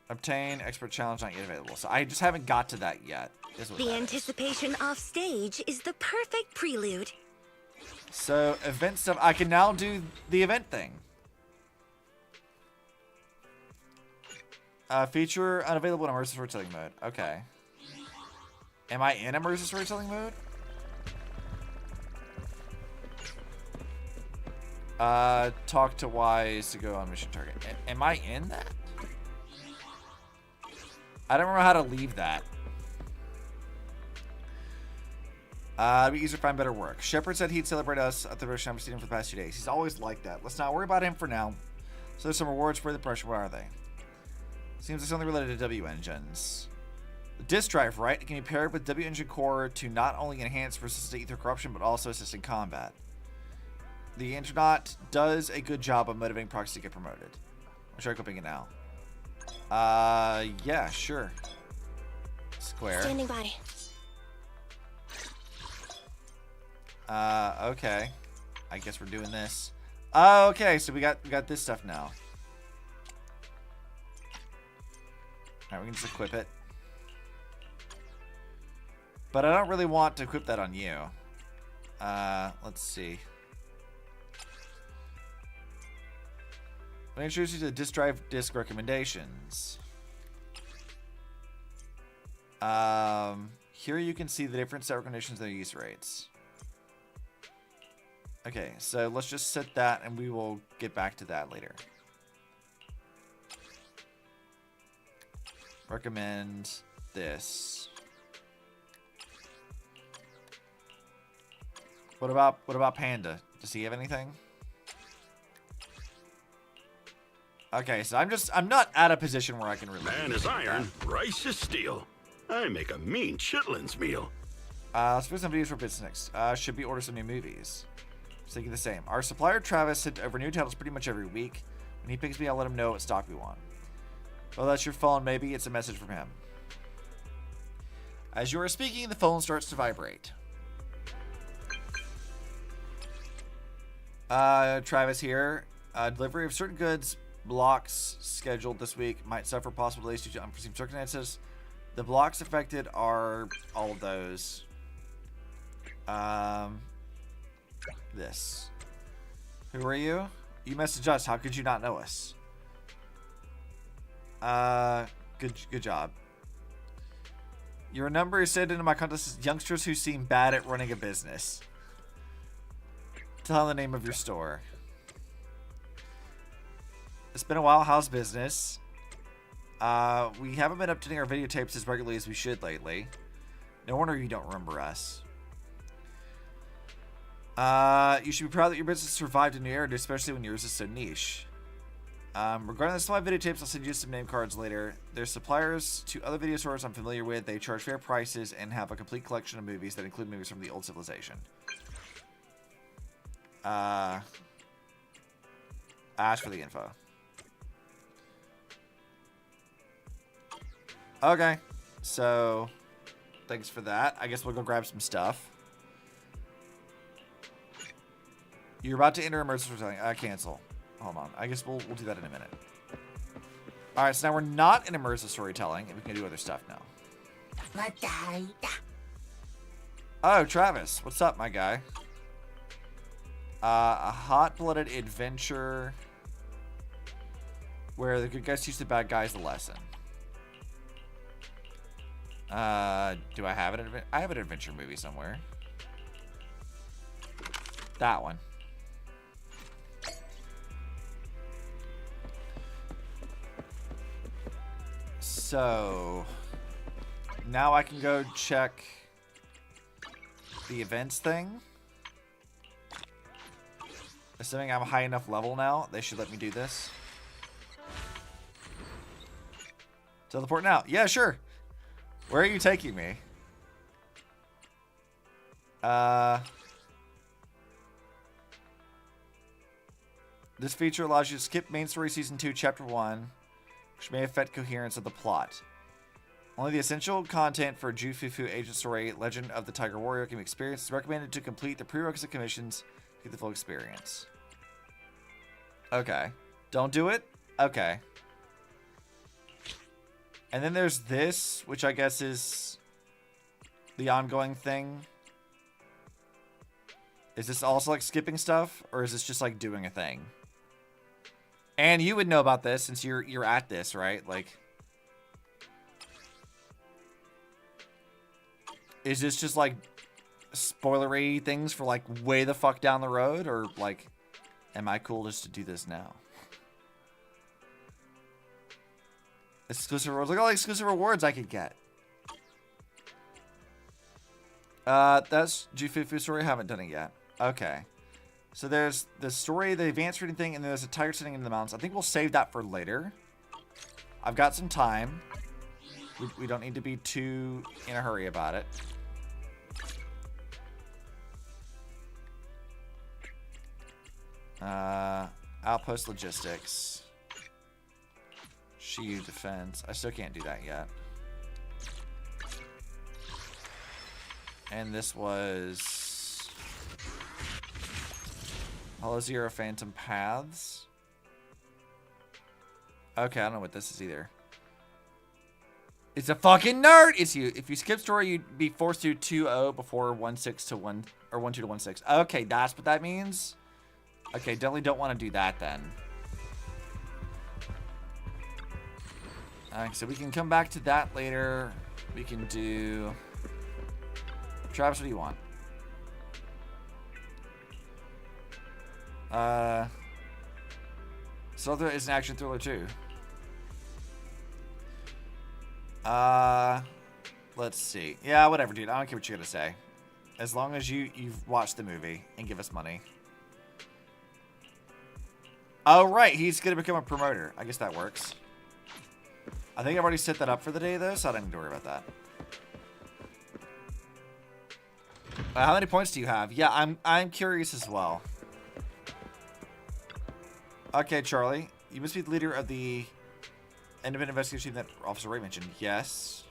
Obtain expert challenge not yet available. So I just haven't got to that yet. The anticipation off stage is the perfect prelude. So event stuff, I can now do the event thing. Feature unavailable in immersive storytelling mode. Okay. Am I in immersive storytelling mode? Talk to Wise to go on mission target. Am I in that? I don't remember how to leave that. It'd be easier to find better work. Shepard said he'd celebrate us at the Russian Embassy for the past 2 days. He's always like that. Let's not worry about him for now. So there's some rewards for the pressure. What are they? Seems like something related to W engines. The disk drive, right? It can be paired with W engine core to not only enhance resistance to ether corruption, but also assist in combat. The Internet does a good job of motivating Proxy to get promoted. I'm sure equipping it now. Yeah, sure. Square. Standing by. Okay. I guess we're doing this. Okay, so we got this stuff now. Alright, we can just equip it. But I don't really want to equip that on you. Let's see. Let me introduce you to the disk drive disk recommendations. Here you can see the different set recommendations and their use rates. Okay, so let's just set that and we will get back to that later. Recommend this. What about Panda? Does he have anything? Okay, so I'm not at a position where I can really. Man is iron, rice is steel. I make a mean chitlins meal. Let's put some videos for business next. Should we order some new movies? Thinking the same. Our supplier Travis sent over new titles pretty much every week. When he pings me, I'll let him know what stock we want. Well, that's your phone, maybe. It's a message from him. As you are speaking, the phone starts to vibrate. Travis here. Delivery of certain goods blocks scheduled this week might suffer possible delays due to unforeseen circumstances. The blocks affected are all of those. This. Who are you? You messaged us. How could you not know us? Good job. Your number is saved into my contest as youngsters who seem bad at running a business. Tell them the name of your store. It's been a while. How's business? We haven't been updating our videotapes as regularly as we should lately. No wonder you don't remember us. You should be proud that your business survived in new era, especially when yours is so niche. Regarding the supply of videotapes, I'll send you some name cards later. They're suppliers to other video stores I'm familiar with. They charge fair prices and have a complete collection of movies that include movies from the old civilization. Ask for the info. Okay, so thanks for that. I guess we'll go grab some stuff. You're about to enter emergency retelling. Cancel. Hold on. I guess we'll do that in a minute. All right, so now we're not in immersive storytelling, and we can do other stuff now. Oh, Travis, what's up, my guy? A hot-blooded adventure where the good guys teach the bad guys a lesson. Do I have an I have an adventure movie somewhere. That one. So now I can go check the events thing. Assuming I'm high enough level now, they should let me do this. Teleport now. Yeah, sure. Where are you taking me? This feature allows you to skip main story season 2, chapter 1, which may affect coherence of the plot. Only the essential content for Jufufu Agent Story Legend of the Tiger Warrior can be experienced. It's recommended to complete the prerequisite commissions to get the full experience. Okay. Don't do it? Okay. And then there's this, which I guess is the ongoing thing. Is this also like skipping stuff? Or is this just like doing a thing? And you would know about this since you're at this, right? Like, is this just like spoilery things for like way the fuck down the road, or like Am I cool just to do this now? Exclusive rewards. Look at all the exclusive rewards I could get. That's Jufufu story. I haven't done it yet. Okay. So there's the story, the advanced reading thing, and there's a tiger sitting in the mountains. I think we'll save that for later. I've got some time. We don't need to be too in a hurry about it. Outpost logistics. Shiyu defense. I still can't do that yet. And this was Hollow Zero Phantom Paths. Okay, I don't know what this is either. It's a fucking nerd! It's you. If you skip story, you'd be forced to 2-0 before 1-6 to 1 or 1-2 to 1-6. Okay, that's what that means. Okay, definitely don't want to do that then. Alright, so we can come back to that later. We can do... Travis, what do you want? Soul is an action thriller too. Let's see. Yeah, whatever, dude. I don't care what you're gonna say. As long as you've watched the movie and give us money. Oh, right. He's gonna become a promoter. I guess that works. I think I've already set that up for the day, though, so I don't need to worry about that. How many points do you have? Yeah, I'm curious as well. Okay, Charlie. You must be the leader of the independent investigation that Officer Ray mentioned. Yes.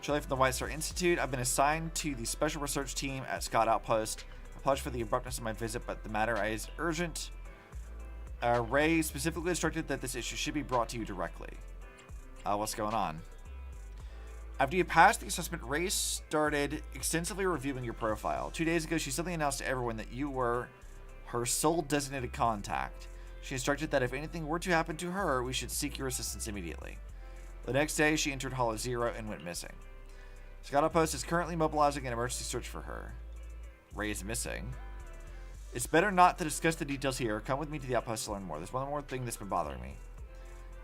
Charlie from the White Star Institute. I've been assigned to the special research team at Scott Outpost. Apologies for the abruptness of my visit, but the matter is urgent. Ray specifically instructed that this issue should be brought to you directly. What's going on? After you passed the assessment, Ray started extensively reviewing your profile. 2 days ago, she suddenly announced to everyone that you were her sole designated contact. She instructed that if anything were to happen to her, we should seek your assistance immediately. The next day, she entered Hollow Zero and went missing. Scott Outpost is currently mobilizing an emergency search for her. Ray is missing. It's better not to discuss the details here. Come with me to the outpost to learn more. There's one more thing that's been bothering me.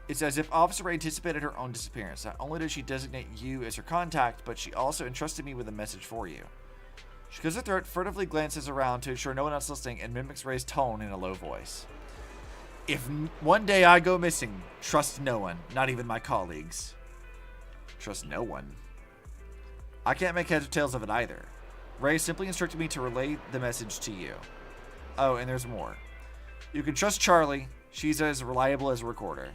It's as if Officer Ray anticipated her own disappearance. Not only did she designate you as her contact, but she also entrusted me with a message for you. She clears her throat, furtively glances around to ensure no one else is listening, and mimics Ray's tone in a low voice. If one day I go missing, trust no one, not even my colleagues. Trust no one? I can't make heads or tails of it either. Ray simply instructed me to relay the message to you. Oh, and there's more. You can trust Charlie. She's as reliable as a recorder.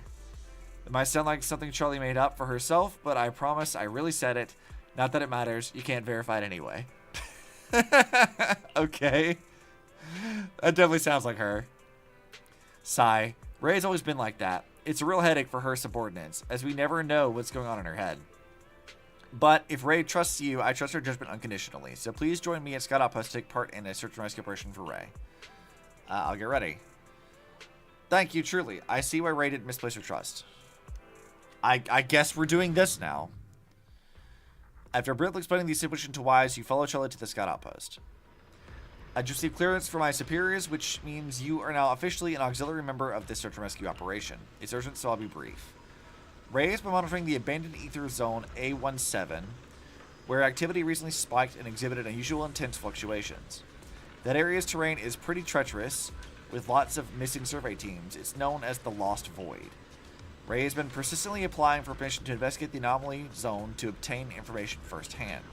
It might sound like something Charlie made up for herself, but I promise I really said it. Not that it matters. You can't verify it anyway. Okay. That definitely sounds like her. Sigh. Ray's always been like that. It's a real headache for her subordinates, as we never know what's going on in her head. But if Ray trusts you, I trust her judgment unconditionally. So please join me at Scott Outpost to take part in a search and rescue operation for Ray. I'll get ready. Thank you, truly. I see why Ray didn't misplace her trust. I guess we're doing this now. After briefly explaining the situation to Wise, you follow Charlie to the Scott Outpost. I just received clearance from my superiors, which means you are now officially an auxiliary member of this search and rescue operation. It's urgent, so I'll be brief. Ray has been monitoring the abandoned ether zone A17, where activity recently spiked and exhibited unusual intense fluctuations. That area's terrain is pretty treacherous, with lots of missing survey teams. It's known as the Lost Void. Ray has been persistently applying for permission to investigate the anomaly zone to obtain information firsthand.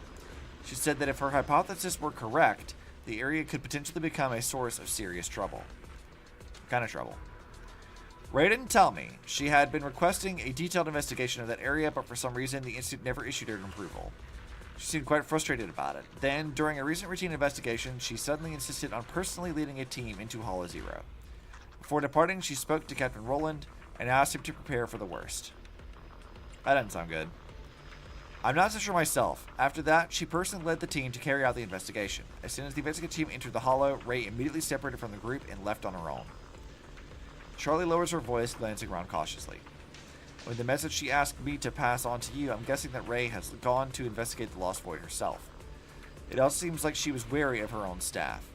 She said that if her hypothesis were correct, the area could potentially become a source of serious trouble. What kind of trouble? Ray didn't tell me. She had been requesting a detailed investigation of that area, but for some reason the Institute never issued her an approval. She seemed quite frustrated about it. Then, during a recent routine investigation, she suddenly insisted on personally leading a team into Hollow Zero. Before departing, she spoke to Captain Roland and asked him to prepare for the worst. That doesn't sound good. I'm not so sure myself. After that, she personally led the team to carry out the investigation. As soon as the investigative team entered the Hollow, Ray immediately separated from the group and left on her own. Charlie lowers her voice, glancing around cautiously. With the message she asked me to pass on to you, I'm guessing that Ray has gone to investigate the Lost Void herself. It also seems like she was wary of her own staff.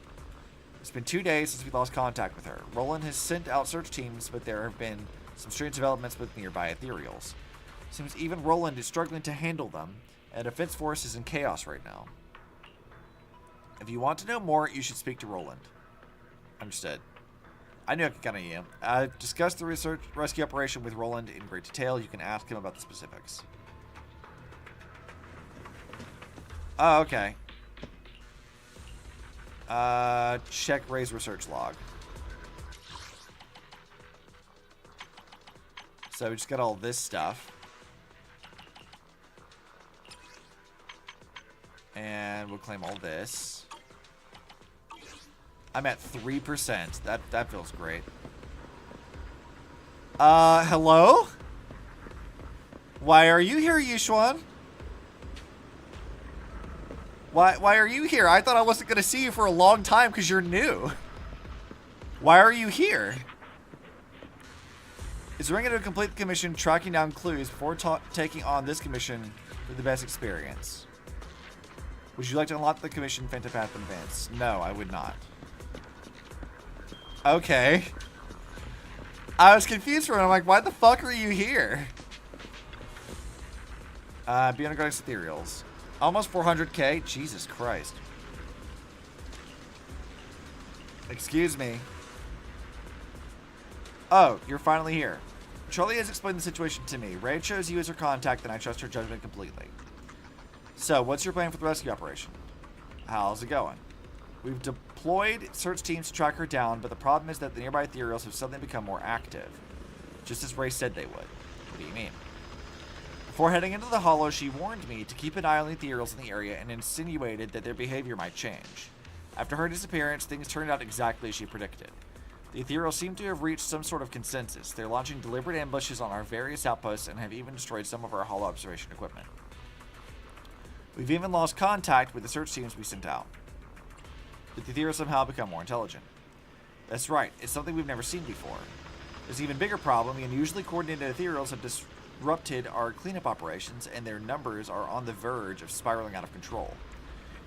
It's been 2 days since we lost contact with her. Roland has sent out search teams, but there have been some strange developments with nearby ethereals. Seems even Roland is struggling to handle them, and Defense Force is in chaos right now. If you want to know more, you should speak to Roland. Understood. I knew I could count on you. I've discussed the rescue operation with Roland in great detail. You can ask him about the specifics. Oh, okay. Check Ray's research log. So we just got all this stuff. And we'll claim all this. I'm at 3%. That feels great. Hello? Why are you here, Yushuan? Why are you here? I thought I wasn't going to see you for a long time because you're new. Why are you here? Is Ring to complete the commission tracking down clues before taking on this commission for the best experience? Would you like to unlock the commission Phantom Path Advance? No, I would not. Okay. I was confused for a minute. I'm like, why the fuck are you here? Beyond Goddess Ethereals. Almost 400k? Jesus Christ. Excuse me. Oh, you're finally here. Charlie has explained the situation to me. Ray chose you as her contact, and I trust her judgment completely. So, what's your plan for the rescue operation? How's it going? We've deployed search teams to track her down, but the problem is that the nearby ethereals have suddenly become more active. Just as Ray said they would. What do you mean? Before heading into the hollow, she warned me to keep an eye on the ethereals in the area and insinuated that their behavior might change. After her disappearance, things turned out exactly as she predicted. The ethereals seem to have reached some sort of consensus. They're launching deliberate ambushes on our various outposts and have even destroyed some of our hollow observation equipment. We've even lost contact with the search teams we sent out. But the ethereals somehow become more intelligent. That's right, it's something we've never seen before. There's an even bigger problem. The unusually coordinated ethereals have disrupted our cleanup operations, and their numbers are on the verge of spiraling out of control.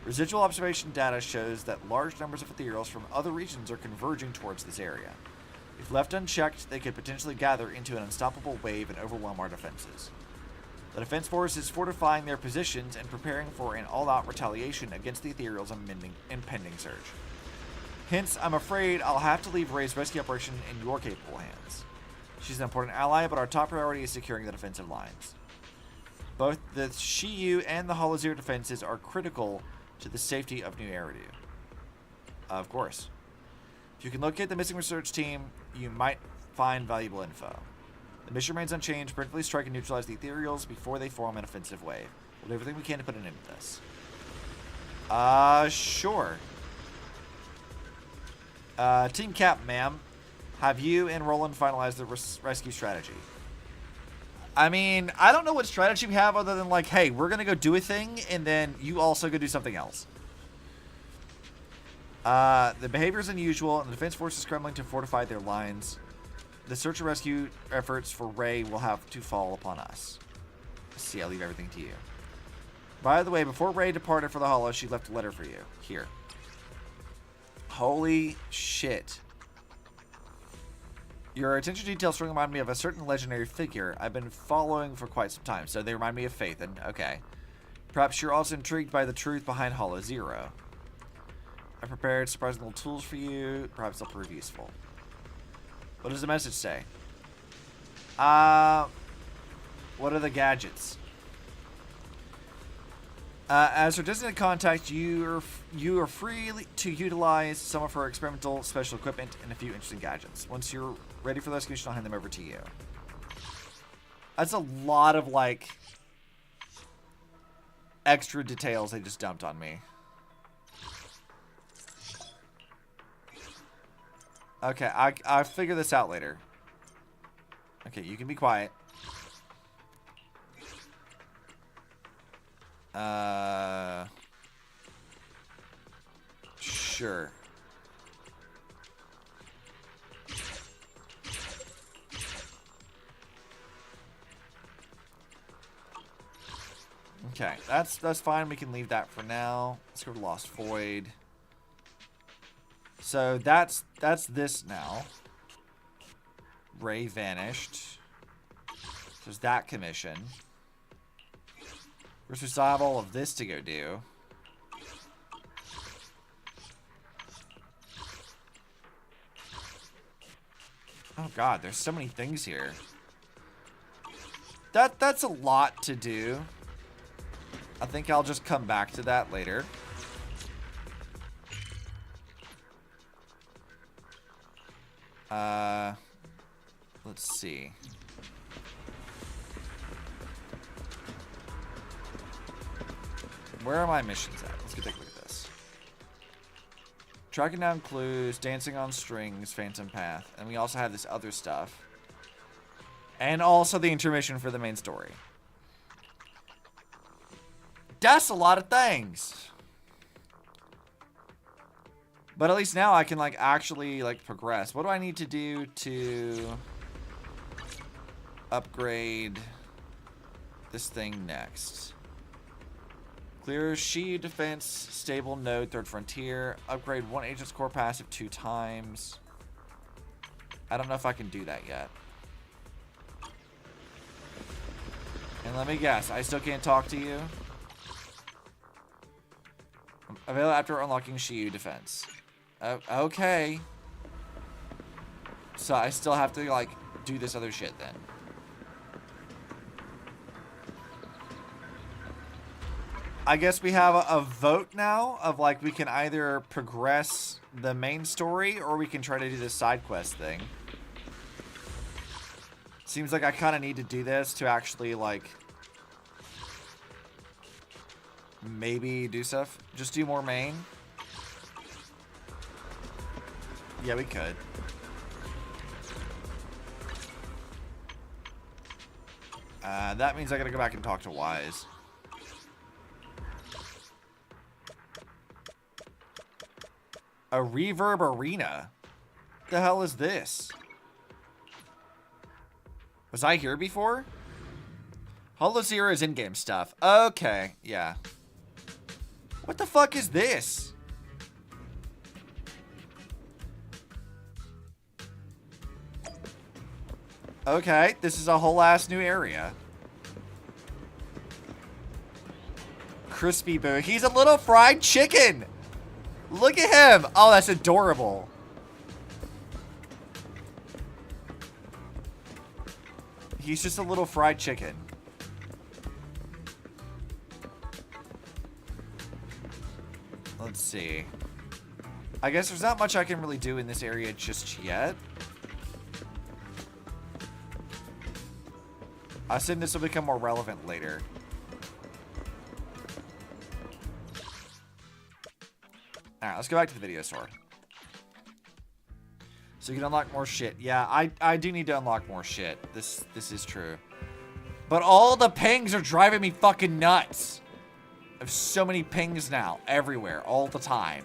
Residual observation data shows that large numbers of ethereals from other regions are converging towards this area. If left unchecked, they could potentially gather into an unstoppable wave and overwhelm our defenses. The Defense Force is fortifying their positions and preparing for an all-out retaliation against the ethereals' impending surge. Hence, I'm afraid I'll have to leave Ray's rescue operation in your capable hands. She's an important ally, but our top priority is securing the defensive lines. Both the Shiyu and the Hollow Zero defenses are critical to the safety of New Eridu. Of course. If you can locate the missing research team, you might find valuable info. The mission remains unchanged. Preemptively strike and neutralize the ethereals before they form an offensive wave. We'll do everything we can to put an end to this. Sure. Team Cap, ma'am. Have you and Roland finalized the rescue strategy? I mean, I don't know what strategy we have other than like, hey, we're going to go do a thing, and then you also go do something else. The behavior is unusual, and the Defense Force is scrambling to fortify their lines. The search and rescue efforts for Ray will have to fall upon us. See, I'll leave everything to you. By the way, before Ray departed for the Hollow, she left a letter for you. Here. Holy shit. Your attention to detail strongly remind me of a certain legendary figure I've been following for quite some time, so they remind me of Phaethon. Okay. Perhaps you're also intrigued by the truth behind Hollow Zero. I prepared surprising little tools for you. Perhaps they'll prove useful. What does the message say? What are the gadgets? As her designated contact, you are free to utilize some of her experimental special equipment and a few interesting gadgets. Once you're ready for the execution, I'll hand them over to you. That's a lot of, like, extra details they just dumped on me. Okay, I'll figure this out later. Okay, you can be quiet. Sure. Okay, that's fine. We can leave that for now. Let's go to Lost Void. So that's this now. Ray vanished. There's that commission. Of course, we still have all of this to go do. Oh god, there's so many things here. That's a lot to do. I think I'll just come back to that later. Let's see. Where are my missions at? Let's go take a look at this. Tracking down clues, dancing on strings, phantom path. And we also have this other stuff. And also the intermission for the main story. That's a lot of things. But at least now I can like actually like progress. What do I need to do to upgrade this thing next? Clear Shi defense, stable node, third frontier. Upgrade 1 agent's core passive 2 times. I don't know if I can do that yet. And let me guess, I still can't talk to you? Available after unlocking Shiyu defense. Okay. So I still have to, like, do this other shit then. I guess we have a vote now of, like, we can either progress the main story or we can try to do this side quest thing. Seems like I kind of need to do this to actually, like, maybe do stuff. Just do more main. Yeah, we could. That means I gotta go back and talk to Wise. A reverb arena? What the hell is this? Was I here before? Hollow Zero is in-game stuff. Okay, yeah. What the fuck is this? Okay, this is a whole ass new area. Crispy Boo. He's a little fried chicken. Look at him. Oh, that's adorable. He's just a little fried chicken. Let's see. I guess there's not much I can really do in this area just yet. I assume this will become more relevant later. Alright, let's go back to the video store. So you can unlock more shit. Yeah, I do need to unlock more shit. This is true. But all the pings are driving me fucking nuts. I have so many pings now. Everywhere. All the time.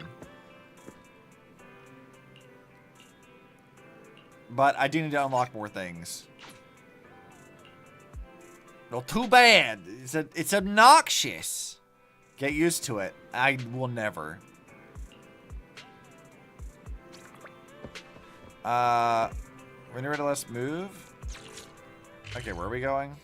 But I do need to unlock more things. Well, too bad. It's obnoxious. Get used to it. I will never. When you're ready, let's move. Okay, where are we going?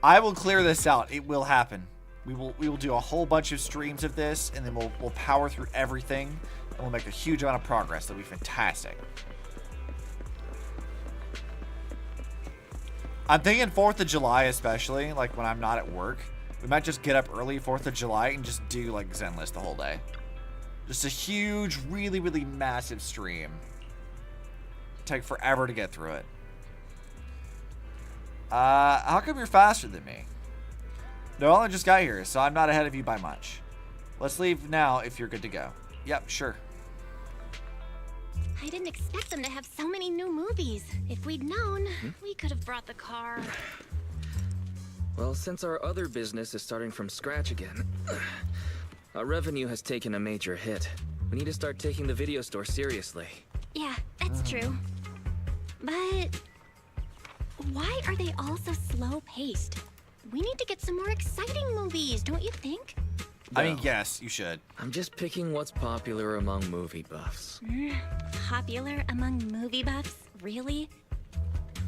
I will clear this out. It will happen. We will do a whole bunch of streams of this, and then we'll power through everything, and we'll make a huge amount of progress. That'll be fantastic. I'm thinking 4th of July, especially, like when I'm not at work. We might just get up early 4th of July and just do like Zenless the whole day. Just a huge, really, really massive stream. Take forever to get through it. How come you're faster than me? No, I just got here, so I'm not ahead of you by much. Let's leave now if you're good to go. Yep, sure. I didn't expect them to have so many new movies. If we'd known, we could have brought the car. Well, since our other business is starting from scratch again, our revenue has taken a major hit. We need to start taking the video store seriously. Yeah, that's true. But why are they all so slow-paced? We need to get some more exciting movies, don't you think? I mean, yes, you should. I'm just picking what's popular among movie buffs. Popular among movie buffs? Really?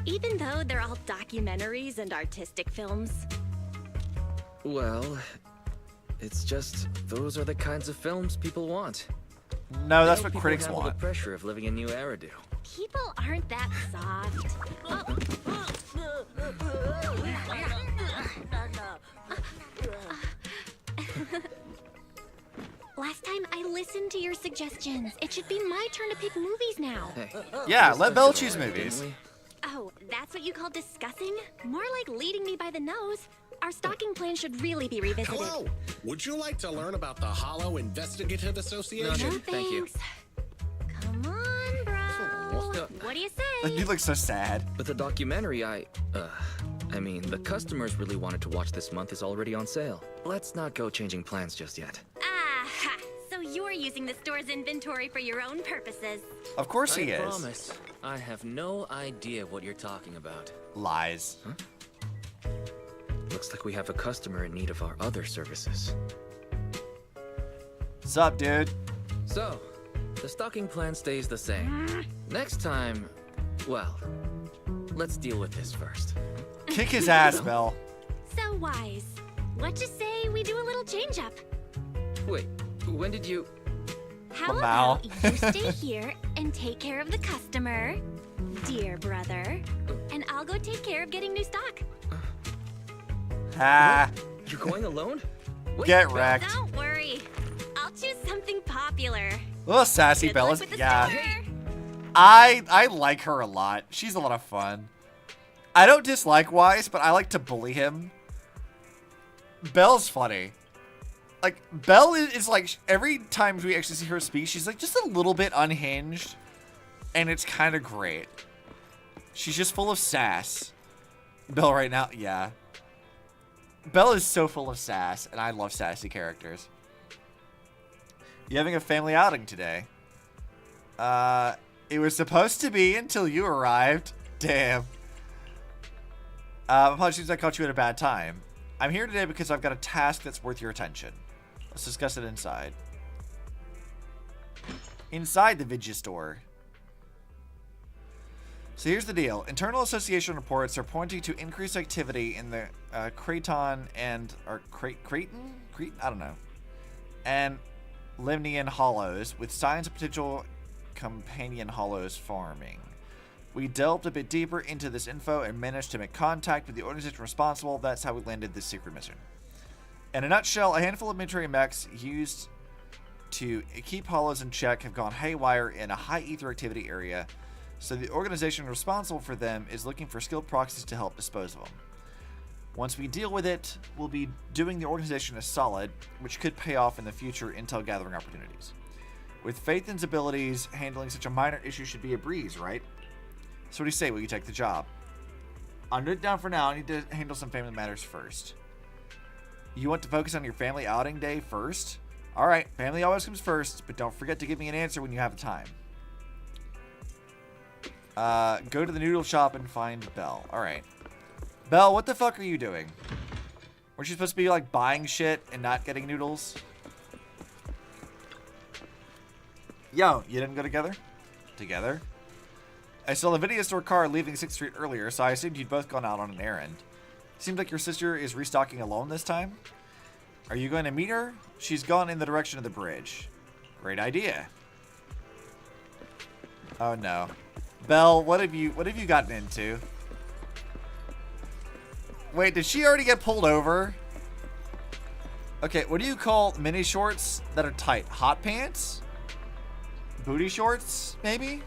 Even though they're all documentaries and artistic films? Well, it's just those are the kinds of films people want. No, that's what People critics handle want. The pressure of living a new era do. People aren't that soft. Last time I listened to your suggestions. It should be my turn to pick movies now. Hey, Yeah, let Belle choose movies. Oh, that's what you call discussing? More like leading me by the nose. Our stalking plan should really be revisited. Hello. Would you like to learn about the Hollow Investigative Association? No, thank you. Come on, bro. What do you say? You look so sad. But the documentary I mean, the customers really wanted to watch this month is already on sale. Let's not go changing plans just yet. Ah, so you're using the store's inventory for your own purposes. Of course he is. I promise. I have no idea what you're talking about. Lies. Huh? Looks like we have a customer in need of our other services. What's up, dude? So, the stocking plan stays the same. Next time, well, let's deal with this first. Kick his ass, Belle. So wise. What you say we do a little change up? Wait, when did you... How Lamau. about you stay here and take care of the customer, dear brother, and I'll go take care of getting new stock. Ah. You're going alone? Wait, Get wrecked. Don't worry. I'll choose something popular. Oh, sassy Good Belle. luck with the Yeah. store. I like her a lot. She's a lot of fun. I don't dislike Wise, but I like to bully him. Belle's funny. Like, Belle is like, every time we actually see her speak, she's like just a little bit unhinged. And it's kind of great. She's just full of sass. Belle right now, yeah. Belle is so full of sass, and I love sassy characters. You having a family outing today? It was supposed to be until you arrived. Damn. Apologies, I caught you at a bad time. I'm here today because I've got a task that's worth your attention. Let's discuss it inside. Inside the Vidya store. So here's the deal. Internal association reports are pointing to increased activity in the Kraton and... or Kraton? I don't know. And Limnian hollows, with signs of potential companion hollows forming. We delved a bit deeper into this info and managed to make contact with the organization responsible. That's how we landed this secret mission. In a nutshell, a handful of military mechs used to keep hollows in check have gone haywire in a high ether activity area, so the organization responsible for them is looking for skilled proxies to help dispose of them. Once we deal with it, we'll be doing the organization a solid, which could pay off in the future intel gathering opportunities. With Phaethon's abilities, handling such a minor issue should be a breeze, right? So what do you say? Will you take the job? I'll note it down for now. I need to handle some family matters first. You want to focus on your family outing day first? Alright, family always comes first, but don't forget to give me an answer when you have the time. Go to the noodle shop and find Belle. Alright. Belle, what the fuck are you doing? Weren't you supposed to be like buying shit and not getting noodles? Yo, you didn't go together? Together? I saw the video store car leaving 6th Street earlier, so I assumed you'd both gone out on an errand. Seems like your sister is restocking alone this time. Are you going to meet her? She's gone in the direction of the bridge. Great idea. Oh no. Belle, what have you gotten into? Wait, did she already get pulled over? Okay, what do you call mini shorts that are tight? Hot pants? Booty shorts, maybe?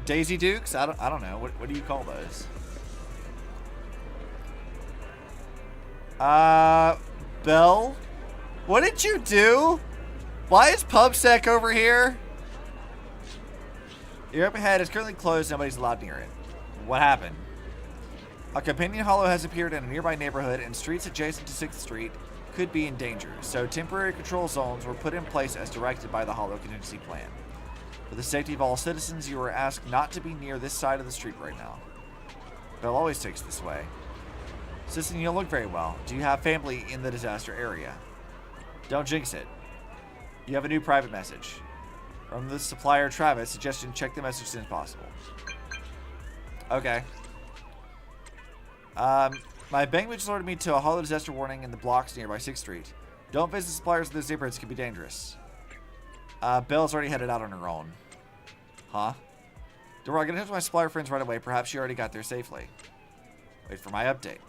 Daisy Dukes? I don't know. What do you call those? Belle? What did you do? Why is PubSec over here? Your up ahead is currently closed. Nobody's allowed near it. What happened? A companion hollow has appeared in a nearby neighborhood, and streets adjacent to 6th Street could be in danger, so temporary control zones were put in place as directed by the hollow contingency plan. For the safety of all citizens, you are asked not to be near this side of the street right now. Belle always takes this way. Assistant, you don't look very well. Do you have family in the disaster area? Don't jinx it. You have a new private message. From the supplier Travis, suggestion check the message as soon as possible. Okay. My bank just alerted me to a hollow disaster warning in the blocks nearby 6th Street. Don't visit suppliers in those neighborhoods, can be dangerous. Belle's already headed out on her own. Huh? Don't worry, I'm gonna talk to my supplier friends right away. Perhaps she already got there safely. Wait for my update.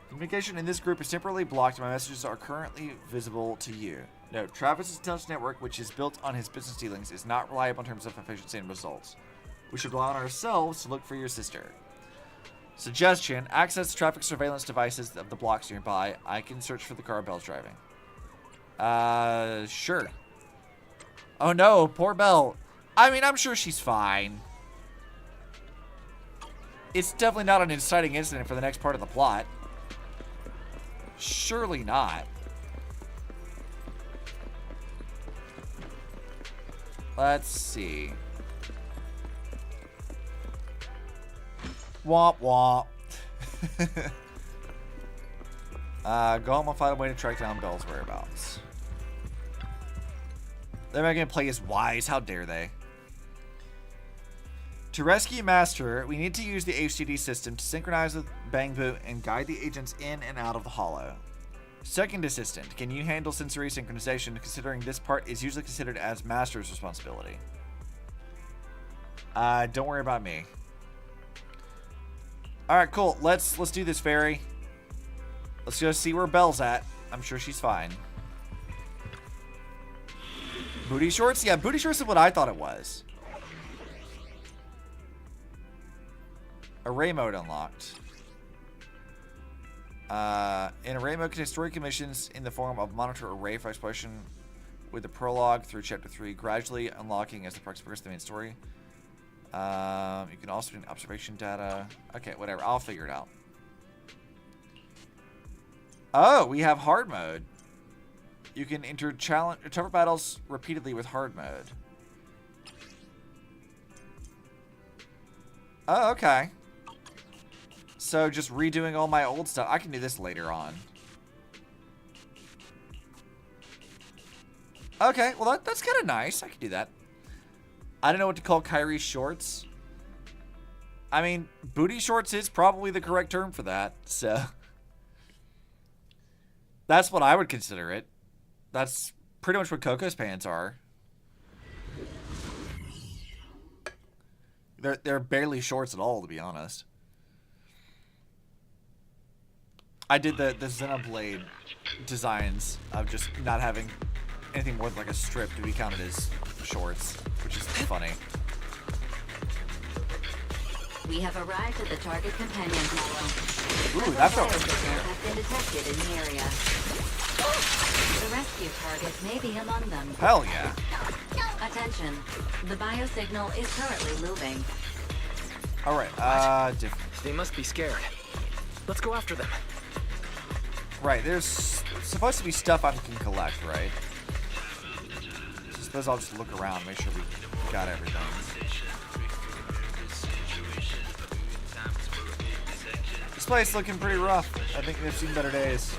Communication in this group is temporarily blocked. My messages are currently visible to you. Note, Travis' intelligence network, which is built on his business dealings, is not reliable in terms of efficiency and results. We should rely on ourselves to look for your sister. Suggestion, access traffic surveillance devices of the blocks nearby. I can search for the car Belle's driving. Sure. Oh no, poor Belle. I mean, I'm sure she's fine. It's definitely not an inciting incident for the next part of the plot. Surely not. Let's see. Womp womp. Go home and find a way to track down Belle's whereabouts. They're not going to play as wise. How dare they? To rescue Master, we need to use the HDD system to synchronize with Bang Boot and guide the agents in and out of the hollow. Second assistant, can you handle sensory synchronization, considering this part is usually considered as Master's responsibility? Don't worry about me. Alright, cool. Let's do this, Fairy. Let's go see where Belle's at. I'm sure she's fine. Booty shorts? Yeah, booty shorts is what I thought it was. Array mode unlocked. In array mode, contains story commissions in the form of monitor array for exploration with the prologue through chapter 3, gradually unlocking as the Proxy progresses the main story. You can also do observation data. Okay, whatever. I'll figure it out. Oh, we have hard mode. You can enter tougher battles repeatedly with hard mode. Oh, okay. So just redoing all my old stuff. I can do this later on. Okay, well that's kind of nice. I can do that. I don't know what to call Kyrie's shorts. I mean, booty shorts is probably the correct term for that. So that's what I would consider it. That's pretty much what Coco's pants are. They're barely shorts at all, to be honest. I did the Xenoblade designs of just not having anything more than like a strip to be counted as shorts, which is funny. We have arrived at the target companion hollow. Ooh, that felt good. Have been detected in the area. The rescue target may be among them. Hell yeah. Attention. The biosignal is currently moving. Alright, They must be scared. Let's go after them. Right, there's supposed to be stuff I can collect, right? So I suppose I'll just look around, make sure we got everything. This place is looking pretty rough. I think they've seen better days.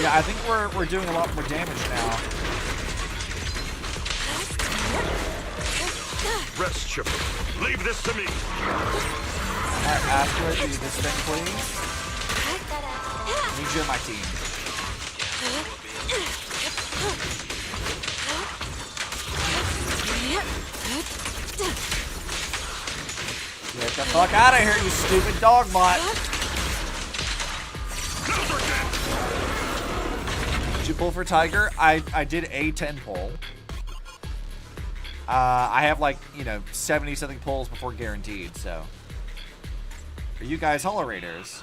Yeah, I think we're doing a lot more damage now. Rest, Chipper. Leave this to me. Asteroid, do this thing, please. I need you on my team. Get the fuck out of here, you stupid dog bot. Did you pull for Tiger? I did a 10 pull. I have like, 70 something pulls before guaranteed, so. Are you guys Hollow Raiders?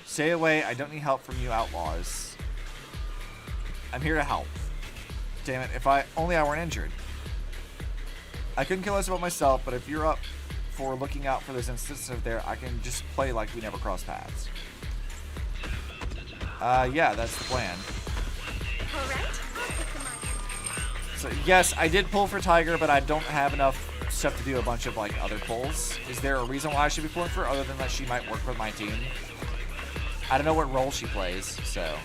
Stay away, I don't need help from you outlaws. I'm here to help. Damn it, if only I weren't injured. I couldn't kill us about myself, but if you're up for looking out for those instances out there, I can just play like we never crossed paths. Yeah, that's the plan. So yes, I did pull for Tiger, but I don't have enough stuff to do a bunch of like other pulls. Is there a reason why I should be pulling for her other than that she might work with my team? I don't know what role she plays, so.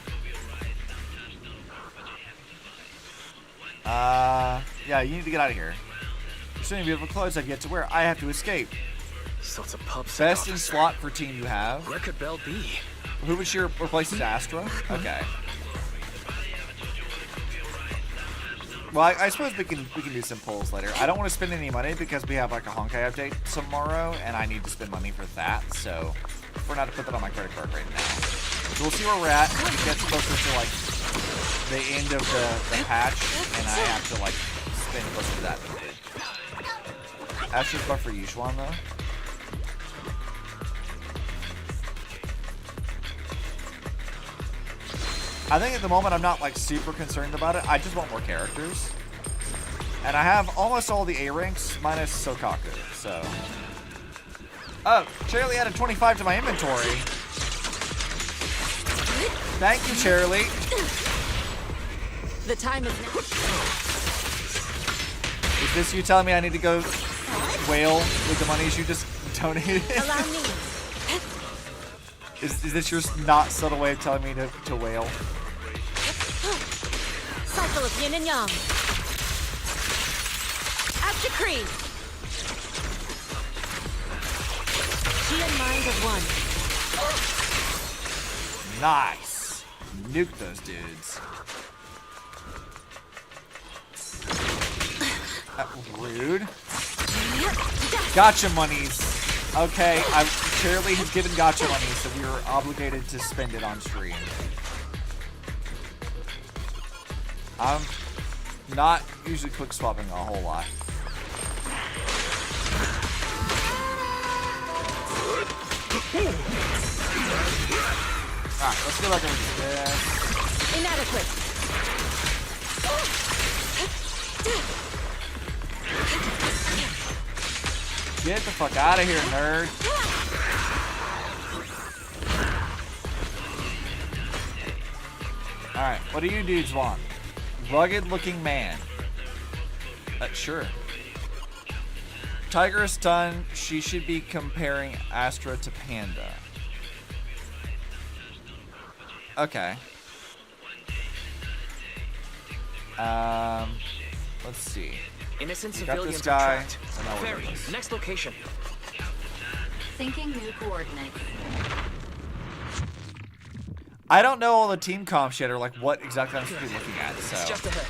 Yeah, you need to get out of here. There's so many beautiful clothes I've yet to wear. I have to escape. So it's a pub. Best in slot for team you have. Where could Belle be? Who would she replace as Astra? Okay. Well, I suppose we can do some pulls later. I don't want to spend any money because we have like a Honkai update tomorrow, and I need to spend money for that. So we're not to put that on my credit card right now. So we'll see where we're at. It gets closer to like the end of the patch, and I have to like spend closer to that. Astra's buff for Yushuan though. I think at the moment I'm not like super concerned about it. I just want more characters. And I have almost all the A ranks minus Sokaku, so. Oh, Charlie added 25 to my inventory. Thank you, Charlie. The time is now. Is this you telling me I need to go whale with the monies you just donated? Allow me. Is this your not subtle way of telling me to whale? Cycle of yin and yang. After Creed. She and mind of one. Nice. Nuke those dudes. Rude. Gotcha monies. Okay, Charlie has given gotcha money, so we are obligated to spend it on stream. I'm not usually quick swapping a whole lot. Alright, let's go back over to this. Inadequate. Get the fuck out of here, nerd. Alright, what do you dudes want? Rugged looking man. Sure. Tiger is done. She should be comparing Astra to Panda. Okay. Let's see. Innocent We got civilians this guy. are trapped. I know where Ferry, it is. next location. Syncing new coordinates. I don't know all the team comps yet, or like what exactly I'm supposed to be looking at. So. It's just ahead.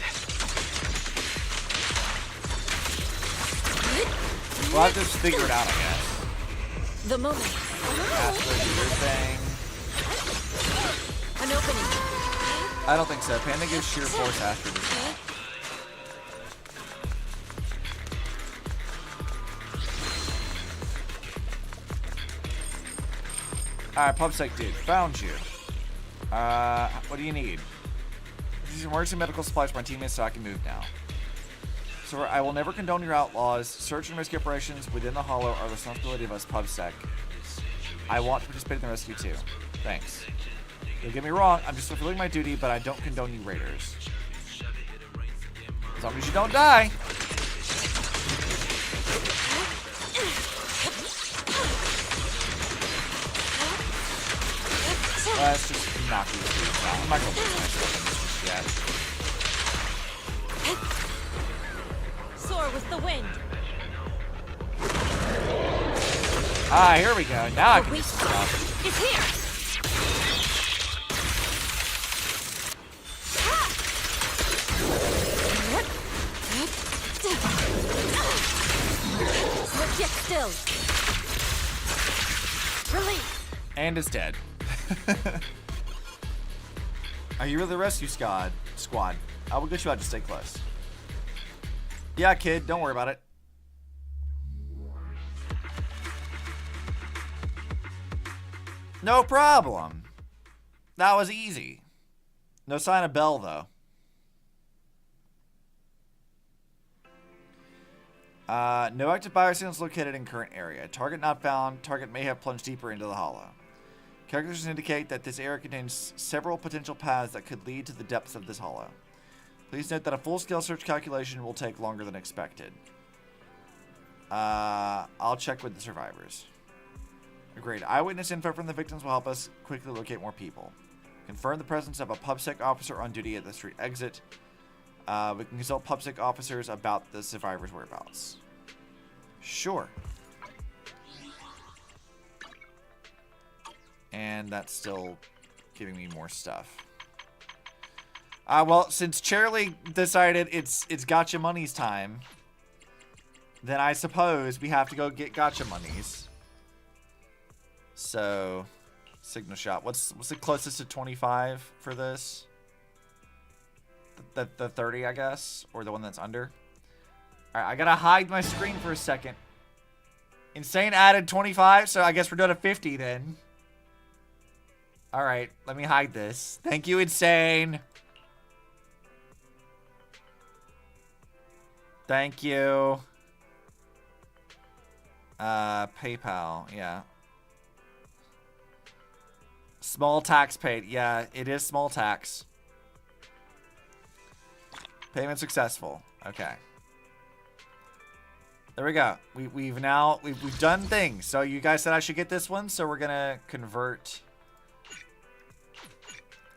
We'll have to figure it out, I guess. The moment. Astra, do your thing. An opening. I don't think so. Panda gives sheer force. Astra does not. Alright, PubSec dude, found you. What do you need? These are emergency medical supplies for my teammates so I can move now. So I will never condone your outlaws. Search and rescue operations within the Hollow are the responsibility of us, PubSec. I want to participate in the rescue too. Thanks. Don't get me wrong, I'm just fulfilling my duty, but I don't condone you raiders. As long as you don't die. Let's just knock these dudes out. I'm not gonna lose myself in this just yet. Soar with the wind. Ah, here we go. Now I can just stop. It's here. Look, get still. Release. And is dead. Are you really the rescue squad? I will get you out to stay close. Yeah, kid, don't worry about it. No problem. That was easy. No sign of Belle, though. No active biosignals located in current area. Target not found. Target may have plunged deeper into the hollow. Calculations indicate that this area contains several potential paths that could lead to the depths of this hollow. Please note that a full-scale search calculation will take longer than expected. I'll check with the survivors. Agreed. Eyewitness info from the victims will help us quickly locate more people. Confirm the presence of a PubSec officer on duty at the street exit. We can consult PubSec officers about the survivors' whereabouts. Sure. And that's still giving me more stuff. Well, since Charlie decided it's gacha monies time, then I suppose we have to go get gacha monies. So, signal shot. What's the closest to 25 for this? The 30, I guess, or the one that's under. All right, I gotta hide my screen for a second. Insane added 25, so I guess we're doing a 50 then. All right, let me hide this. Thank you, Insane. Thank you. PayPal, yeah. Small tax paid. Yeah, it is small tax. Payment successful. Okay. There we go. We've done things. So you guys said I should get this one, so we're gonna convert.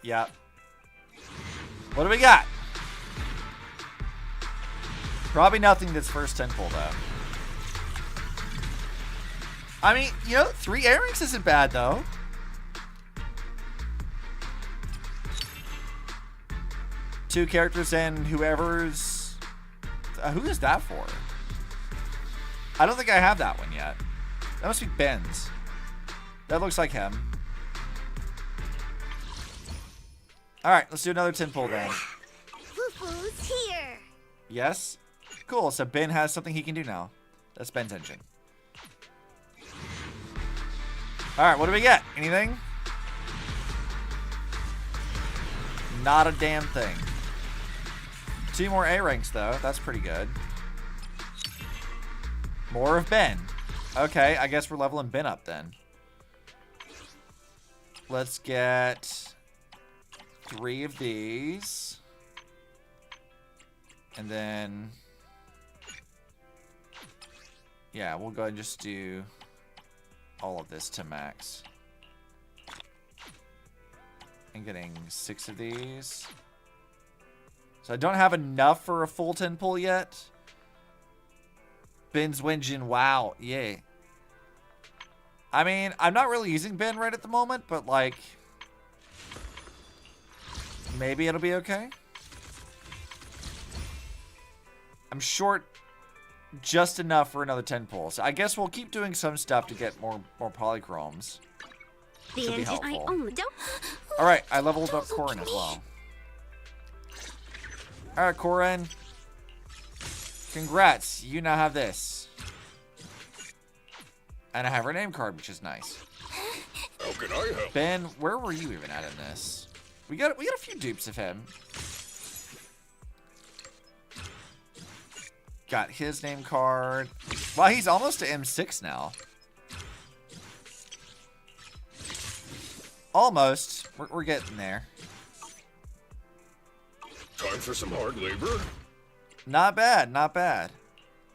Yep. What do we got? Probably nothing this first 10 pull though. I mean, you know, 3 airings isn't bad though. Two characters and whoever's... who is that for? I don't think I have that one yet. That must be Ben's. That looks like him. Alright, let's do another 10 pull then. Foo-foo's here. Yes? Cool, so Ben has something he can do now. That's Ben's engine. Alright, what do we get? Anything? Not a damn thing. 2 more A ranks though. That's pretty good. More of Ben. Okay, I guess we're leveling Ben up then. Let's get 3 of these. And then... yeah, we'll go ahead and just do all of this to max. And getting 6 of these. So I don't have enough for a full 10 pull yet. Ben's Wenjin, wow, yay. I mean, I'm not really using Ben right at the moment, but like, maybe it'll be okay. I'm short just enough for another 10 pull. So I guess we'll keep doing some stuff to get more polychromes. The engine I only don't. Alright, I leveled up Corin as well. Alright, Corin. Congrats, you now have this. And I have her name card, which is nice. How can I help? Ben, where were you even at in this? We got a few dupes of him. Got his name card. Wow, he's almost to M6 now. Almost. We're getting there. Time for some hard labor? Not bad, not bad.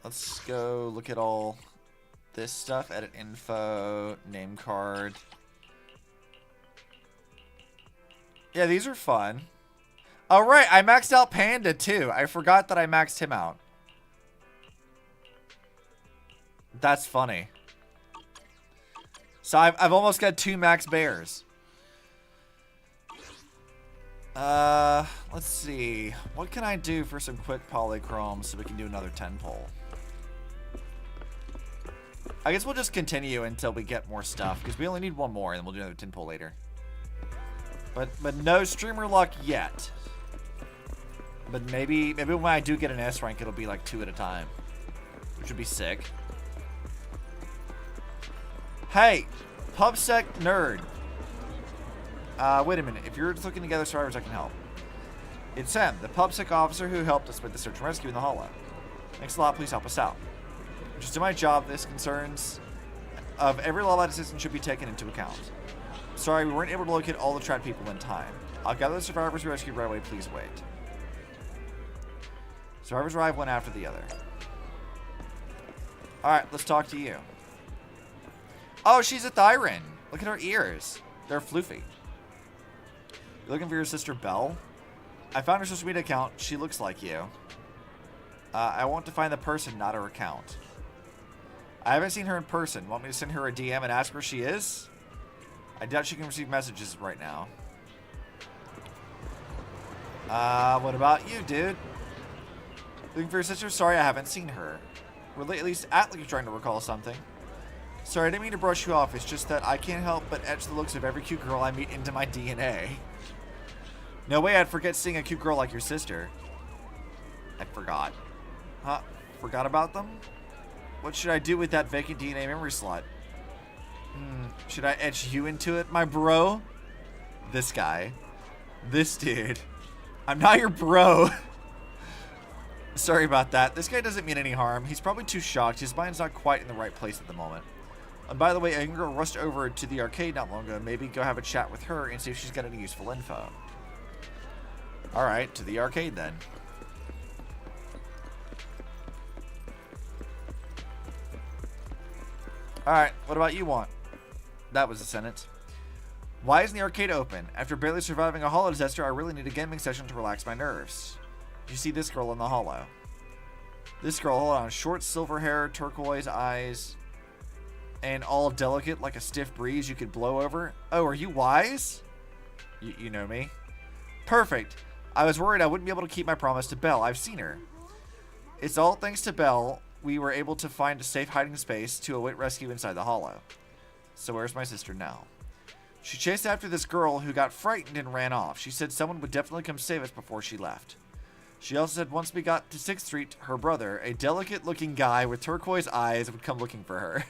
Let's go look at all this stuff. Edit info, name card. Yeah, these are fun. Oh, right, I maxed out Panda too. I forgot that I maxed him out. That's funny. So I've almost got 2 max bears. Let's see. What can I do for some quick polychromes so we can do another 10 pull? I guess we'll just continue until we get more stuff, because we only need 1 more, and then we'll do another 10 pull later. But no streamer luck yet. But maybe when I do get an S rank, it'll be like 2 at a time, which would be sick. Hey, PubSec nerd. Wait a minute. If you're just looking to gather survivors, I can help. It's Sam, the PubSec officer who helped us with the search and rescue in the hollow. Thanks a lot. Please help us out. Just do my job. This concerns of every law citizen should be taken into account. Sorry, we weren't able to locate all the trapped people in time. I'll gather the survivors we rescued right away. Please wait. Survivors arrive one after the other. Alright, let's talk to you. Oh, she's a Thyran. Look at her ears. They're floofy. You're looking for your sister Belle? I found her social media account. She looks like you. I want to find the person, not her account. I haven't seen her in person. Want me to send her a DM and ask where she is? I doubt she can receive messages right now. What about you, dude? Looking for your sister? Sorry, I haven't seen her. Really, at least act like you're trying to recall something. Sorry, I didn't mean to brush you off. It's just that I can't help but etch the looks of every cute girl I meet into my DNA. No way I'd forget seeing a cute girl like your sister. I forgot. Huh? Forgot about them? What should I do with that vacant DNA memory slot? Should I etch you into it, my bro? This guy. This dude. I'm not your bro. Sorry about that. This guy doesn't mean any harm. He's probably too shocked. His mind's not quite in the right place at the moment. And by the way, a girl rushed over to the arcade not long ago. Maybe go have a chat with her and see if she's got any useful info. Alright, to the arcade then. Alright, what about you want? That was a sentence. Why isn't the arcade open? After barely surviving a holo disaster, I really need a gaming session to relax my nerves. You see this girl in the holo. This girl, hold on, short silver hair, turquoise eyes, and all delicate like a stiff breeze you could blow over. Oh, are you Wise? You know me. Perfect. I was worried I wouldn't be able to keep my promise to Belle. I've seen her. It's all thanks to Belle we were able to find a safe hiding space to await rescue inside the holo. So where's my sister now? She chased after this girl who got frightened and ran off. She said someone would definitely come save us before she left. She also said once we got to 6th Street, her brother, a delicate-looking guy with turquoise eyes, would come looking for her.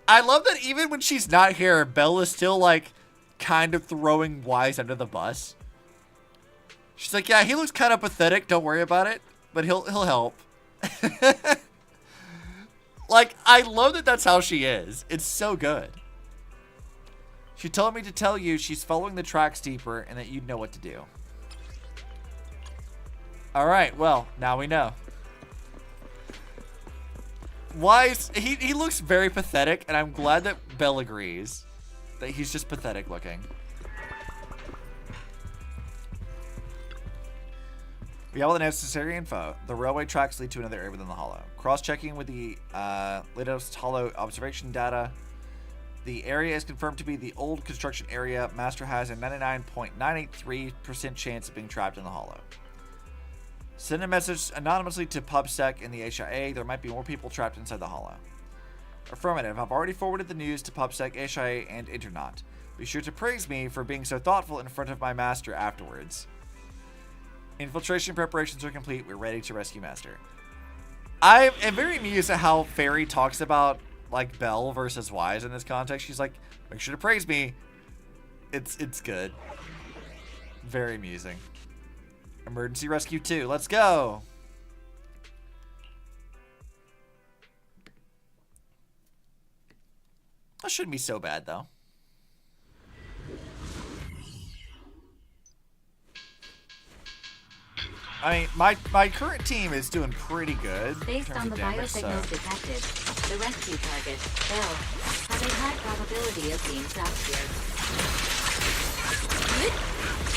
I love that even when she's not here, Belle is still, like, kind of throwing Wise under the bus. She's like, yeah, he looks kind of pathetic. Don't worry about it. But he'll help. Like, I love that that's how she is. It's so good. She told me to tell you she's following the tracks deeper and that you'd know what to do. Alright, well, now we know. Wise, he looks very pathetic, and I'm glad that Belle agrees that he's just pathetic looking. We have all the necessary info. The railway tracks lead to another area within the holo. Cross-checking with the latest holo observation data. The area is confirmed to be the old construction area. Master has a 99.983% chance of being trapped in the holo. Send a message anonymously to PubSec in the HIA. There might be more people trapped inside the holo. Affirmative. I've already forwarded the news to PubSec, HIA, and Internet. Be sure to praise me for being so thoughtful in front of my master afterwards. Infiltration preparations are complete. We're ready to rescue Master. I am very amused at how Fairy talks about, like, Belle versus Wise in this context. She's like, make sure to praise me. It's good. Very amusing. Emergency Rescue 2. Let's go. That shouldn't be so bad, though. I mean, my current team is doing pretty good. Based on the biosignals detected, the rescue target, Belle, has a high probability of being trapped here.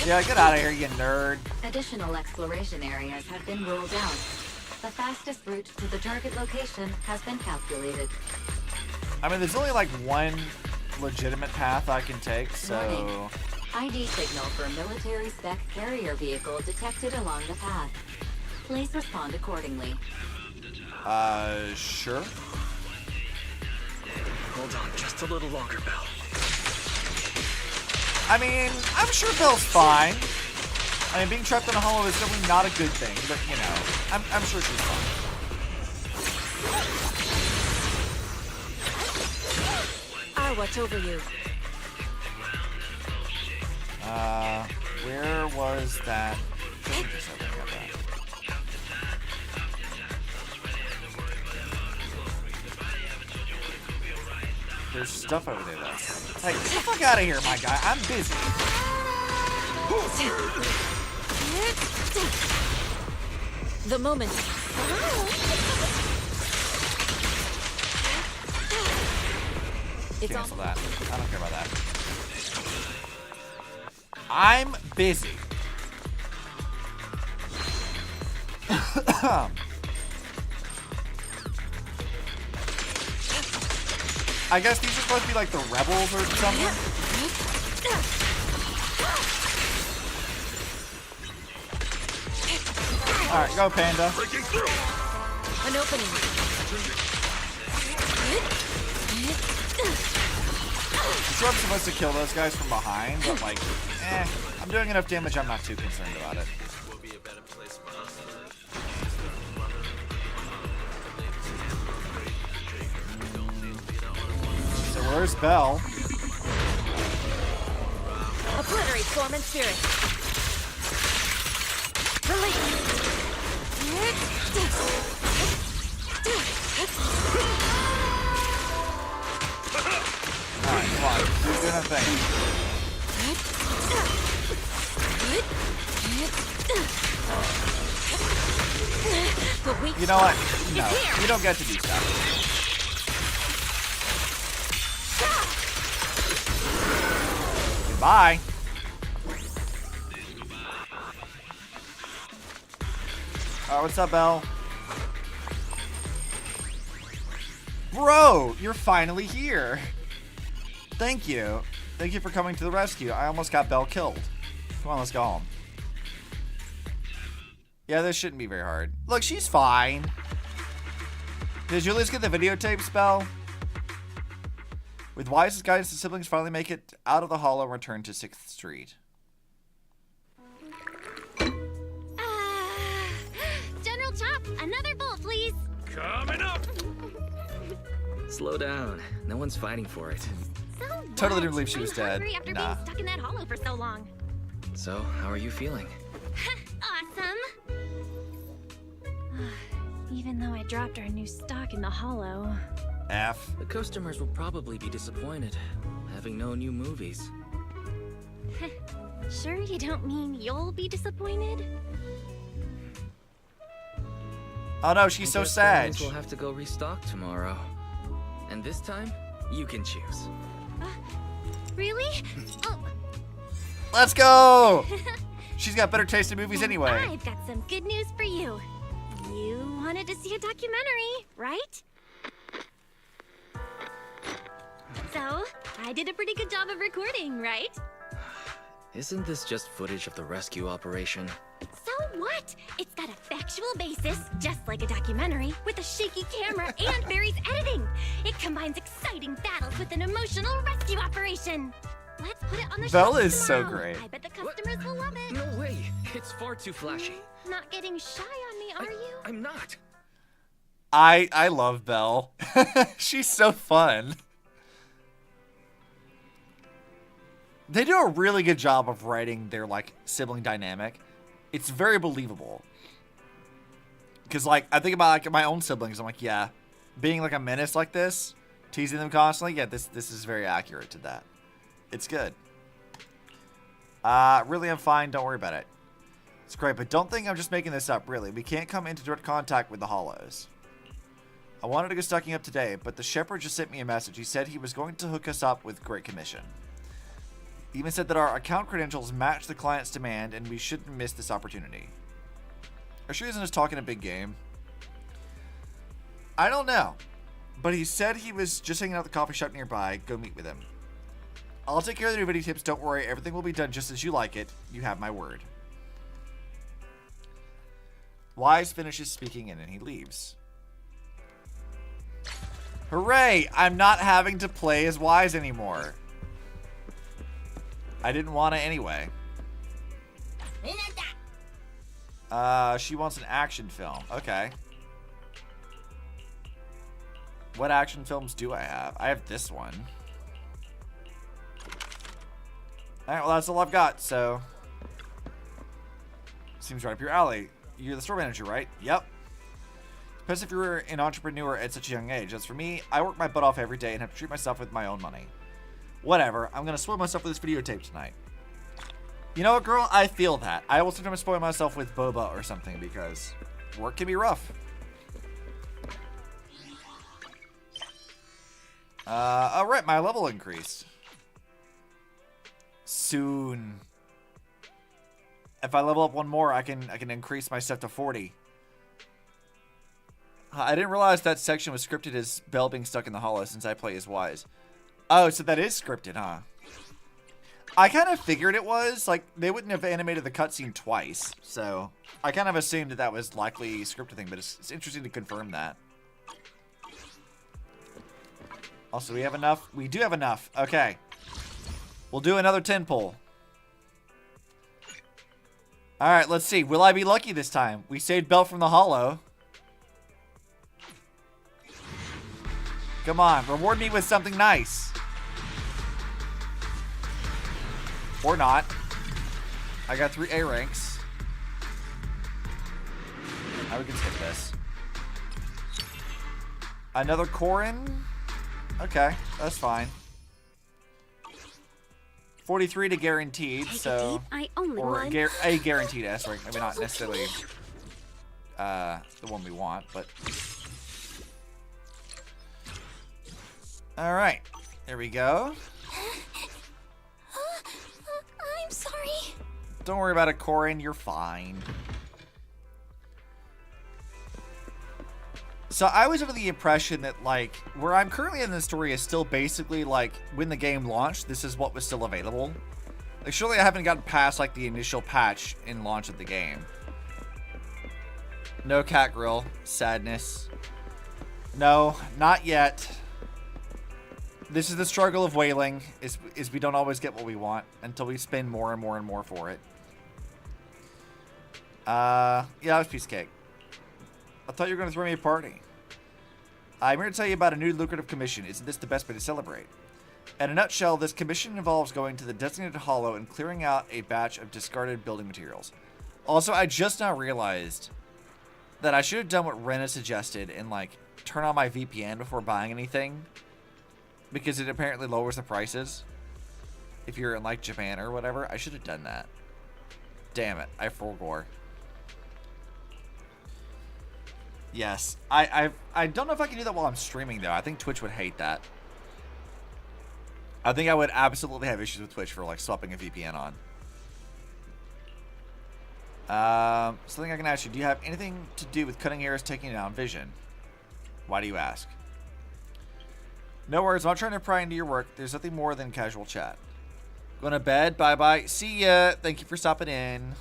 Yeah, get out of here, you nerd. Additional exploration areas have been ruled out. The fastest route to the target location has been calculated. I mean, there's only like one legitimate path I can take, so... Warning. ID signal for military spec carrier vehicle detected along the path. Please respond accordingly. Sure. Hold on just a little longer, Belle. I mean, I'm sure Belle's fine. I mean, being trapped in a holo is definitely not a good thing, but, you know, I'm sure she's fine. I'll watch over you. Where was that? There's stuff over there, though. Hey, get the fuck out of here, my guy. I'm busy. The moment. Cancel that. I don't care about that. I'm busy. I guess these are supposed to be like the rebels or something. Alright, go Panda. An opening. I'm sure I'm supposed to kill those guys from behind, but like, I'm doing enough damage, I'm not too concerned about it. So where's Belle? Obliterate form and spirit. Release. Alright, come on. Do doing a thing. You know what? No, you don't get to do stuff. Goodbye. Alright, what's up, Belle? Bro, you're finally here. Thank you. Thank you for coming to the rescue. I almost got Belle killed. Come on, let's go home. Yeah, this shouldn't be very hard. Look, she's fine. Did Julius get the videotapes, Belle? With Wise's guidance, the siblings finally make it out of the hollow and return to 6th Street. General Chop, another bowl, please. Coming up. Slow down. No one's fighting for it. So Totally didn't believe she was dead. hungry after Nah. being stuck in that hollow for so long. So, how are you feeling? Awesome. Even though I dropped our new stock in the hollow. F. The customers will probably be disappointed, having no new movies. Sure you don't mean you'll be disappointed? Oh no, she's so sad. We'll have to go restock tomorrow. And this time, you can choose. Really? Oh. Let's go! She's got better taste in movies anyway. I've got some good news for you. You wanted to see a documentary, right? So, I did a pretty good job of recording, right? Isn't this just footage of the rescue operation? So what? It's got a factual basis, just like a documentary, with a shaky camera and Barry's editing. It combines exciting battles with an emotional rescue operation. Let's put it on the Belle show is so tomorrow. great. I bet the customers will love it. No way! It's far too flashy. Not getting shy on me, are you? I'm not. I love Belle. She's so fun. They do a really good job of writing their like sibling dynamic. It's very believable. Cause like I think about like my own siblings, I'm like, yeah, being like a menace like this, teasing them constantly, yeah, this is very accurate to that. It's good. Really, I'm fine. Don't worry about it. It's great, but don't think I'm just making this up, really. We can't come into direct contact with the Hollows. I wanted to go stocking up today, but the shepherd just sent me a message. He said he was going to hook us up with great commission. He even said that our account credentials match the client's demand and we shouldn't miss this opportunity. Are sure he isn't just talking a big game? I don't know, but he said he was just hanging out at the coffee shop nearby. Go meet with him. I'll take care of the new video tips. Don't worry. Everything will be done just as you like it. You have my word. Wise finishes speaking and then he leaves. Hooray! I'm not having to play as Wise anymore. I didn't want to anyway. She wants an action film. Okay. What action films do I have? I have this one. Alright, well that's all I've got, so... Seems right up your alley. You're the store manager, right? Yep. Depends if you're an entrepreneur at such a young age. As for me, I work my butt off every day and have to treat myself with my own money. Whatever, I'm gonna spoil myself with this videotape tonight. You know what, girl? I feel that. I will sometimes spoil myself with boba or something because work can be rough. All right, my level increased. Soon. If I level up one more, I can increase my stuff to 40. I didn't realize that section was scripted as Belle being stuck in the hollow since I play as Wise. Oh, so that is scripted, huh? I kind of figured it was. Like, they wouldn't have animated the cutscene twice. So, I kind of assumed that was likely a scripted thing, but it's interesting to confirm that. Also, we have enough. We do have enough. Okay. We'll do another 10 pull. Alright, let's see. Will I be lucky this time? We saved Belle from the hollow. Come on, reward me with something nice. Or not. I got 3 A ranks. Now we can skip this. Another Corin? Okay, that's fine. 43 to guaranteed, so... I only or want... a guaranteed S rank. Maybe not necessarily the one we want, but... Alright, there we go. I'm sorry. Don't worry about it, Corin. You're fine. So I was under the impression that, like, where I'm currently in the story is still basically, like, when the game launched, this is what was still available. Like, surely I haven't gotten past, like, the initial patch in launch of the game. No cat grill. Sadness. No, not yet. This is the struggle of whaling, is we don't always get what we want until we spend more and more and more for it. Yeah, that was piece of cake. I thought you were going to throw me a party. I'm here to tell you about a new lucrative commission. Isn't this the best way to celebrate? In a nutshell, this commission involves going to the designated hollow and clearing out a batch of discarded building materials. Also, I just now realized that I should have done what Rena suggested and, like, turn on my VPN before buying anything. Because it apparently lowers the prices if you're in, like, Japan or whatever. I should have done that. Damn it. I forgore. Yes. I don't know if I can do that while I'm streaming, though. I think Twitch would hate that. I think I would absolutely have issues with Twitch for, like, swapping a VPN on. Something I can ask you. Do you have anything to do with cutting hairs taking down Vision? Why do you ask? No worries, I'm not trying to pry into your work. There's nothing more than casual chat. Going to bed. Bye-bye. See ya. Thank you for stopping in.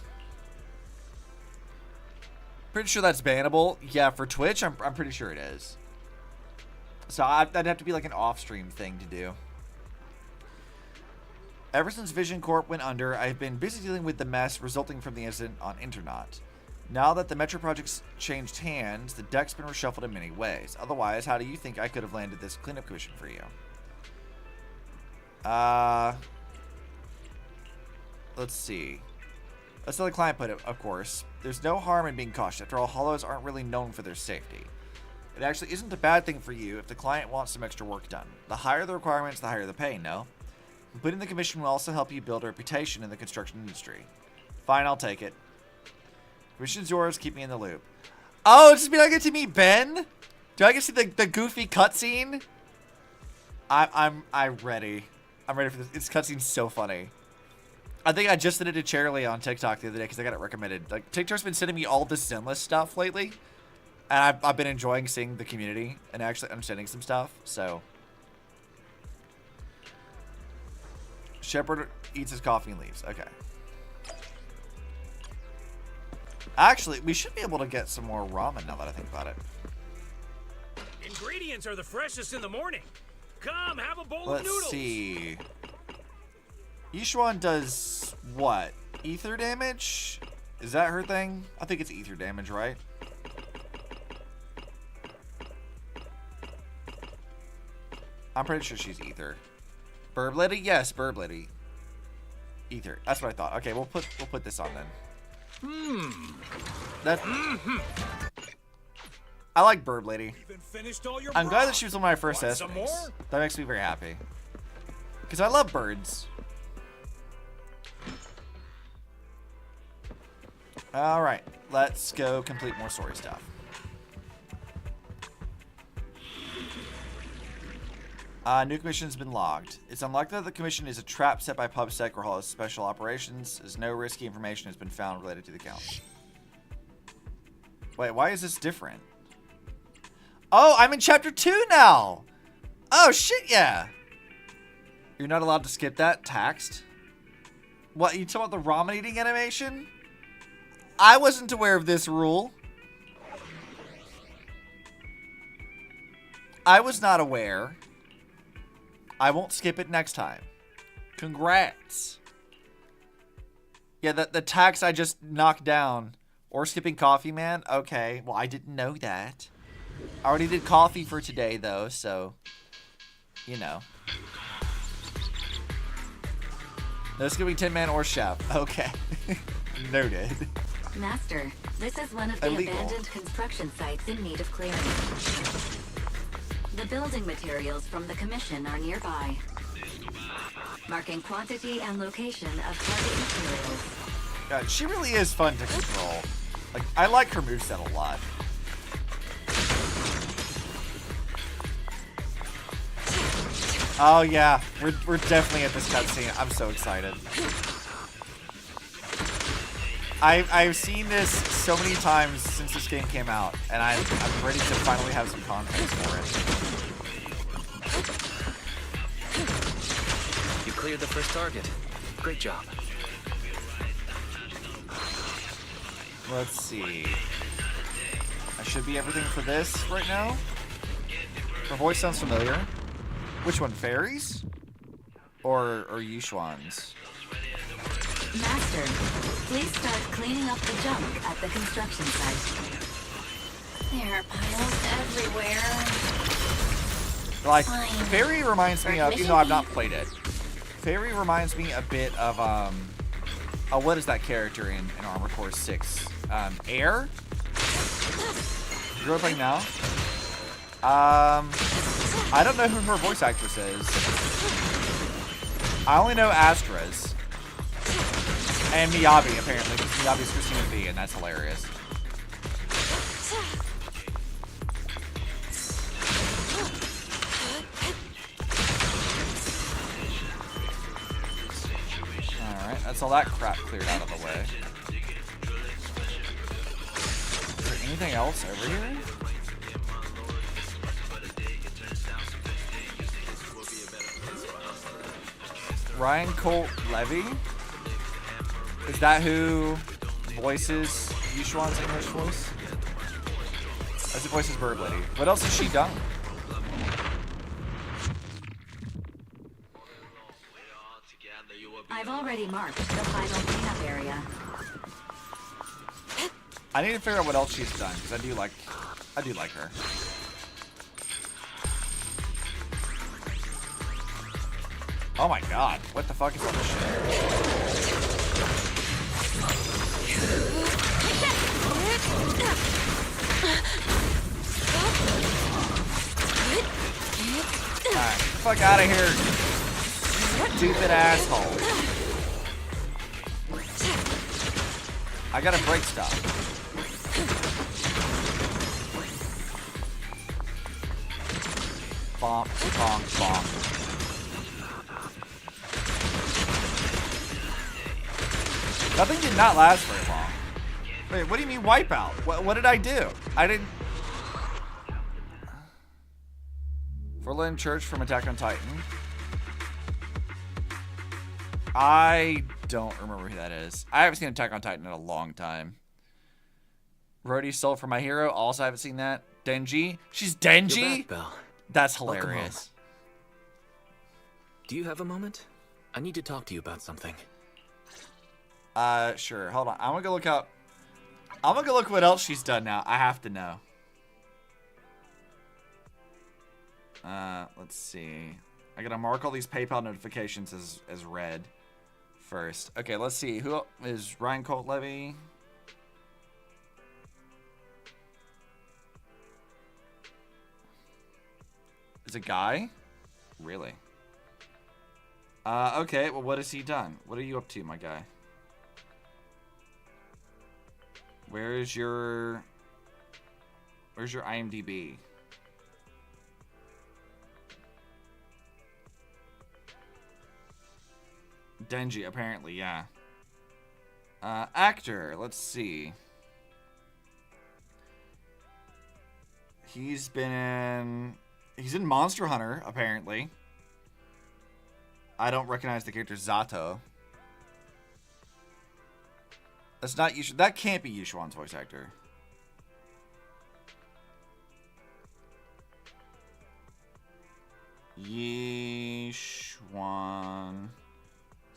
Pretty sure that's bannable. Yeah, for Twitch, I'm pretty sure it is. So that'd have to be like an off-stream thing to do. Ever since Vision Corp went under, I've been busy dealing with the mess resulting from the incident on Internet. Now that the Metro project's changed hands, the deck's been reshuffled in many ways. Otherwise, how do you think I could have landed this cleanup commission for you? Let's see. That's how the client put it, of course. There's no harm in being cautious. After all, hollows aren't really known for their safety. It actually isn't a bad thing for you if the client wants some extra work done. The higher the requirements, the higher the pay, no? Completing the commission will also help you build a reputation in the construction industry. Fine, I'll take it. Commission's yours, keep me in the loop. Oh, does this mean I get to meet Ben? Do I get to see the goofy cutscene? I'm ready. I'm ready for this. This cutscene's so funny. I think I just did it to Charlie on TikTok the other day because I got it recommended. Like, TikTok's been sending me all this Zenless stuff lately. And I've been enjoying seeing the community and actually understanding some stuff, so. Shepard eats his coffee and leaves. Okay. Actually, we should be able to get some more ramen now that I think about it. Ingredients are the freshest in the morning. Come, have a bowl of noodles. Let's see. Yishuan does what? Ether damage? Is that her thing? I think it's ether damage, right? I'm pretty sure she's ether. Burb Lady? Yes, Burb Lady. Ether. That's what I thought. Okay, we'll put this on then. That. I like Burb Lady. I'm glad that she was one of my first estimates. That makes me very happy. Because I love birds. Alright. let's go complete more story stuff. New commission has been logged. It's unlikely that the commission is a trap set by PubSec or Holo's special operations, as no risky information has been found related to the account. Wait, why is this different? Oh, I'm in chapter 2 now! Oh, shit, yeah! You're not allowed to skip that? Taxed? What, you talking about the ramen eating animation? I wasn't aware of this rule. I was not aware. I won't skip it next time. Congrats. Yeah, the tax I just knocked down. Or skipping coffee, man? Okay, well, I didn't know that. I already did coffee for today, though, so... You know. No skipping Tin Man or Chef. Okay. Noted. Master, this is one of the abandoned construction sites in need of clearing. The building materials from the commission are nearby. Marking quantity and location of target materials. God, she really is fun to control. Like, I like her moveset a lot. Oh yeah, we're definitely at this cutscene. I'm so excited. I've seen this so many times since this game came out, and I'm ready to finally have some context for it. You cleared the first target. Great job. Let's see. I should be everything for this right now. Her voice sounds familiar. Which one, fairies? Or Yushuans? Master, please start cleaning up the junk at the construction site. There are piles everywhere. Like, Fine. Fairy reminds me of, even though I've not played it, Fairy reminds me a bit of, oh, what is that character in Armored Core 6? Air? You're really playing now? I don't know who her voice actress is. I only know Astra's. And Miyabi, apparently, because Miyabi's Christina V, and that's hilarious. Alright, that's all that crap cleared out of the way. Is there anything else over here? Ryan Colt Levy? Is that who voices Yushuan's English voice? That's who voices Bird Lady. What else has she done? I've already marked the final cleanup area. I need to figure out what else she's done, because I do like her. Oh my god, what the fuck is all this shit? Alright, fuck out of here, stupid asshole. I gotta break stuff. Bonk, bonk, bonk. Nothing did not last very long. Wait, what do you mean wipeout? What did I do? I didn't... Forlorn Church from Attack on Titan. I don't remember who that is. I haven't seen Attack on Titan in a long time. Rhodey Soul for My Hero. Also haven't seen that. Denji. She's Denji? You're back, Belle. That's hilarious. Do you have a moment? I need to talk to you about something. Sure. Hold on. I'm gonna go look up. I'm gonna go look what else she's done now. I have to know. Let's see. I gotta mark all these PayPal notifications as red first. Okay, let's see. Who is Ryan Colt Levy? Is a guy? Really? Okay. Well, what has he done? What are you up to, my guy? Where's your IMDb? Denji, apparently, yeah. Actor, let's see. He's in Monster Hunter, apparently. I don't recognize the character Zato. That's not Yushu. That can't be Yushuan's voice actor. Yishuan,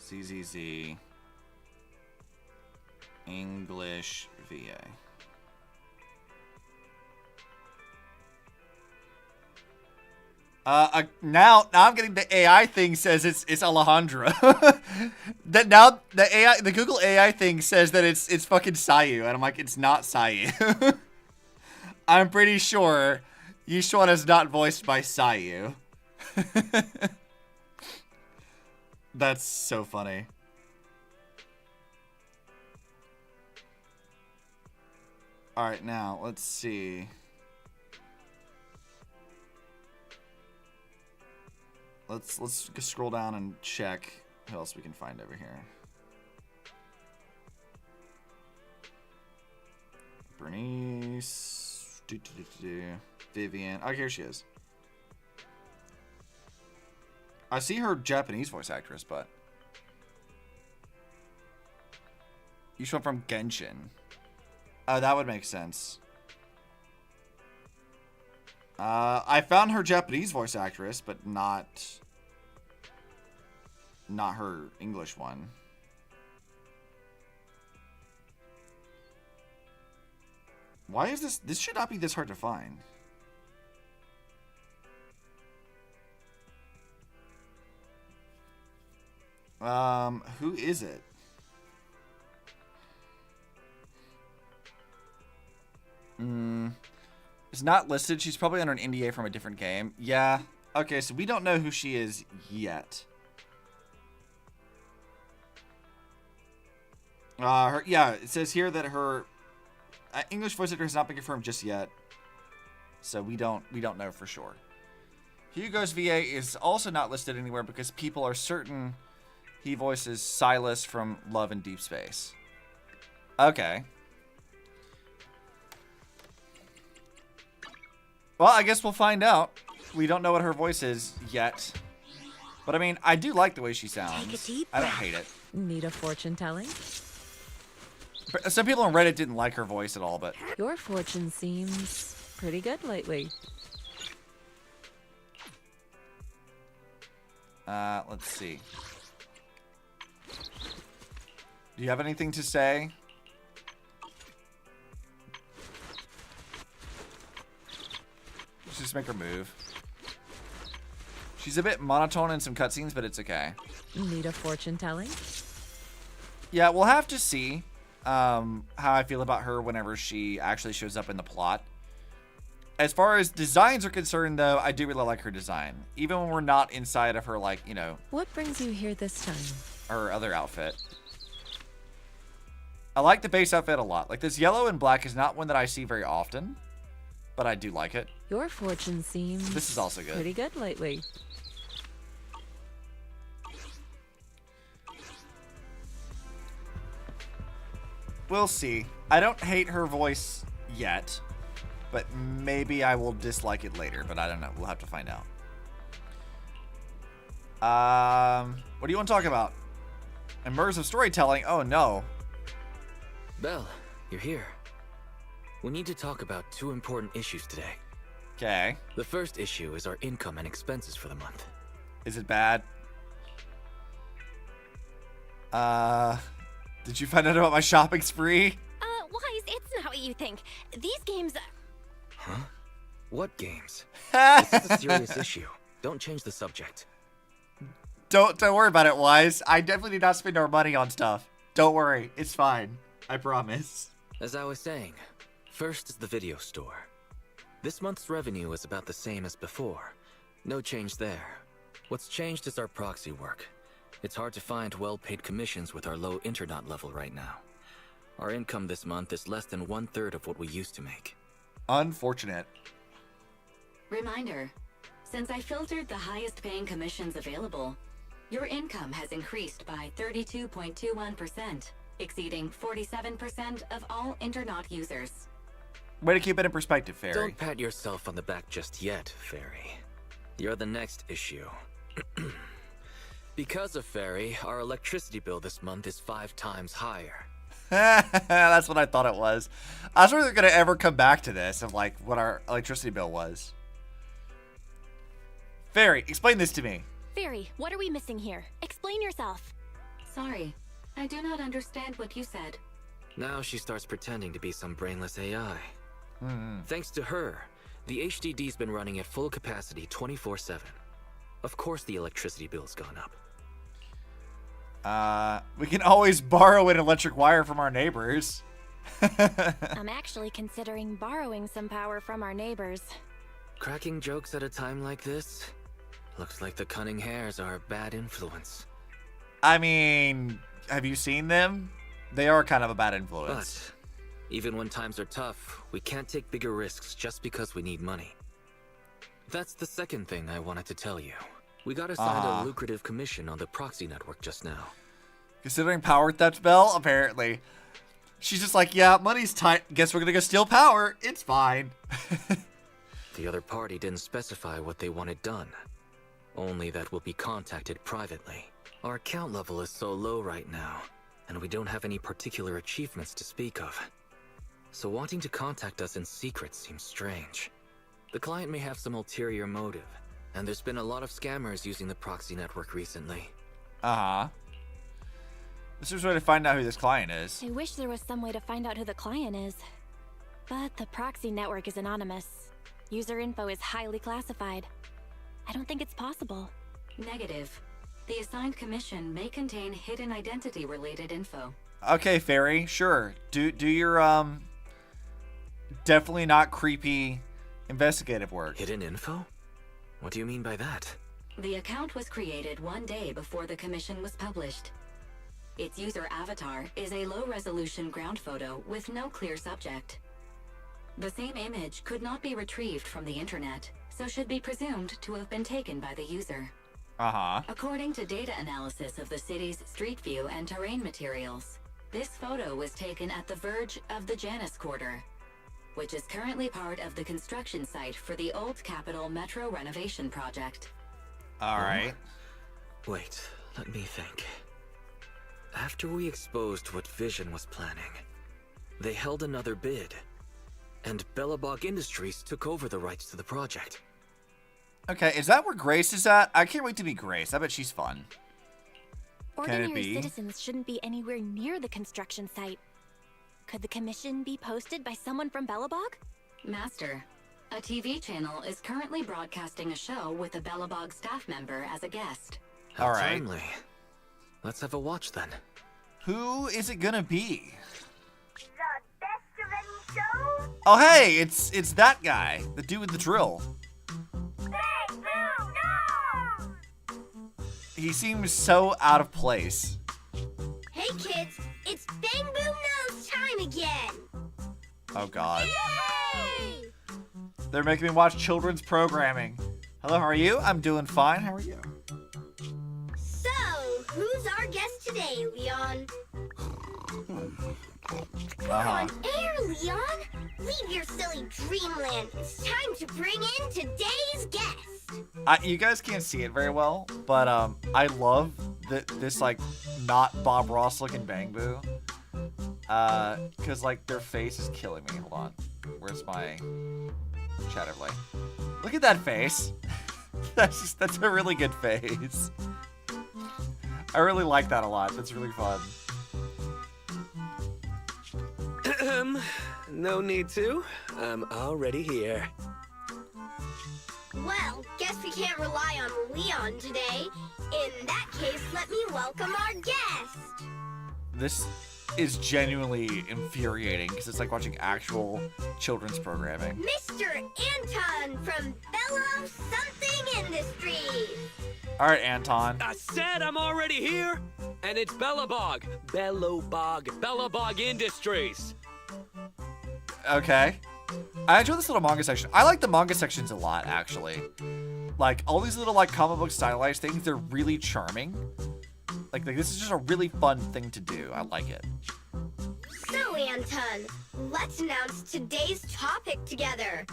ZZZ, English VA. Now I'm getting the AI thing says it's Alejandra. That now the Google AI thing says that it's fucking Sayu, and I'm like, it's not Sayu. I'm pretty sure Yishuan is not voiced by Sayu. That's so funny. All right, now let's see. Let's scroll down and check who else we can find over here. Bernice, Vivian. Oh, here she is. I see her Japanese voice actress, but you show from Genshin. Oh, that would make sense. I found her Japanese voice actress, but not her English one. Why is this? This should not be this hard to find. Who is it? It's not listed. She's probably under an NDA from a different game. Yeah. Okay, so we don't know who she is yet. Yeah, it says here that her English voice actor has not been confirmed just yet. So we don't know for sure. Hugo's VA is also not listed anywhere because people are certain he voices Silas from Love and Deep Space. Okay. Well, I guess we'll find out. We don't know what her voice is yet. But I mean, I do like the way she sounds. Take a deep I don't breath. hate it. Need a fortune telling? Some people on Reddit didn't like her voice at all, but Your fortune seems pretty good lately. let's see. Do you have anything to say? Let's just make her move. She's a bit monotone in some cutscenes, but it's okay. Need a fortune telling? Yeah, we'll have to see how I feel about her whenever she actually shows up in the plot. As far as designs are concerned, though, I do really like her design. Even when we're not inside of her, like, you know... What brings you here this time? Her other outfit. I like the base outfit a lot. Like, this yellow and black is not one that I see very often, but I do like it. Your fortune seems This is also good. pretty good lately. We'll see. I don't hate her voice yet, but maybe I will dislike it later, but I don't know. We'll have to find out. What do you want to talk about? Immersive storytelling? Oh, no. Belle, you're here. We need to talk about two important issues today. Okay. The first issue is our income and expenses for the month. Is it bad? Did you find out about my shopping spree? Wise, it's not what you think. These games... Huh? What games? This is a serious issue. Don't change the subject. Don't worry about it, Wise. I definitely did not spend our money on stuff. Don't worry. It's fine. I promise. As I was saying, first is the video store. This month's revenue is about the same as before. No change there. What's changed is our proxy work. It's hard to find well-paid commissions with our low internet level right now. Our income this month is less than 1/3 of what we used to make. Unfortunate. Reminder, since I filtered the highest paying commissions available, your income has increased by 32.21%, exceeding 47% of all Internet users. Way to keep it in perspective, Fairy. Don't pat yourself on the back just yet, Fairy. You're the next issue. Because of Fairy, our electricity bill this month is 5 times higher. That's what I thought it was. I was wondering if they're going to ever come back to this of like what our electricity bill was. Fairy, explain this to me. Fairy, what are we missing here? Explain yourself. Sorry, I do not understand what you said. Now she starts pretending to be some brainless AI. Thanks to her, the HDD's been running at full capacity 24/7. Of course the electricity bill's gone up. We can always borrow an electric wire from our neighbors. I'm actually considering borrowing some power from our neighbors. Cracking jokes at a time like this? Looks like the cunning hares are a bad influence. I mean, have you seen them? They are kind of a bad influence. But even when times are tough, we can't take bigger risks just because we need money. That's the second thing I wanted to tell you. We got assigned a lucrative commission on the Proxy network just now. Considering power theft, Belle, apparently. She's just like, yeah, money's tight. Guess we're gonna go steal power. It's fine. The other party didn't specify what they wanted done. Only that we'll be contacted privately. Our account level is so low right now, and we don't have any particular achievements to speak of. So wanting to contact us in secret seems strange. The client may have some ulterior motive, and there's been a lot of scammers using the Proxy network recently. This is a way to find out who this client is. I wish there was some way to find out who the client is. But the Proxy network is anonymous. User info is highly classified. I don't think it's possible. Negative. The assigned commission may contain hidden identity-related info. Okay, Fairy, sure. Do your, definitely not creepy investigative work. Hidden info? What do you mean by that? The account was created 1 day before the commission was published. Its user avatar is a low-resolution ground photo with no clear subject. The same image could not be retrieved from the internet, so should be presumed to have been taken by the user. According to data analysis of the city's street view and terrain materials, this photo was taken at the verge of the Janus Quarter, which is currently part of the construction site for the Old Capitol Metro renovation project. Alright. Wait, let me think. After we exposed what Vision was planning, they held another bid, and Bellabog Industries took over the rights to the project. Okay, is that where Grace is at? I can't wait to meet Grace. I bet she's fun. Ordinary citizens shouldn't be anywhere near the construction site. Could the commission be posted by someone from Bellabog? Master, a TV channel is currently broadcasting a show with a Bellabog staff member as a guest. How timely. Let's have a watch then. Who is it gonna be? The best of any show? Oh hey, it's that guy, the dude with the drill. Bang, boom, no! He seems so out of place. Hey kids, it's Bang Boom Nose time again! Oh god. Yay! They're making me watch children's programming. Hello, how are you? I'm doing fine. How are you? So, who's our guest today, Leon? We're on air, Leon! Leave your silly dreamland. It's time to bring in today's guest. You guys can't see it very well, but I love this like not Bob Ross looking Bang Boo. Cause like their face is killing me. Hold on. Where's my chat overlay? Look at that face. that's a really good face. I really like that a lot. That's really fun. No need to. I'm already here. Well, guess we can't rely on Leon today. In that case, let me welcome our guest. is genuinely infuriating because it's like watching actual children's programming. Mr. Anton from Bellow Something Industries. All right, Anton. I said I'm already here, and it's Bellabog. Bellabog Industries. Okay. I enjoy this little manga section. I like the manga sections a lot, actually. Like, all these little, like, comic book stylized things, they're really charming. Like, this is just a really fun thing to do. I like it. So, Anton, let's announce today's topic together.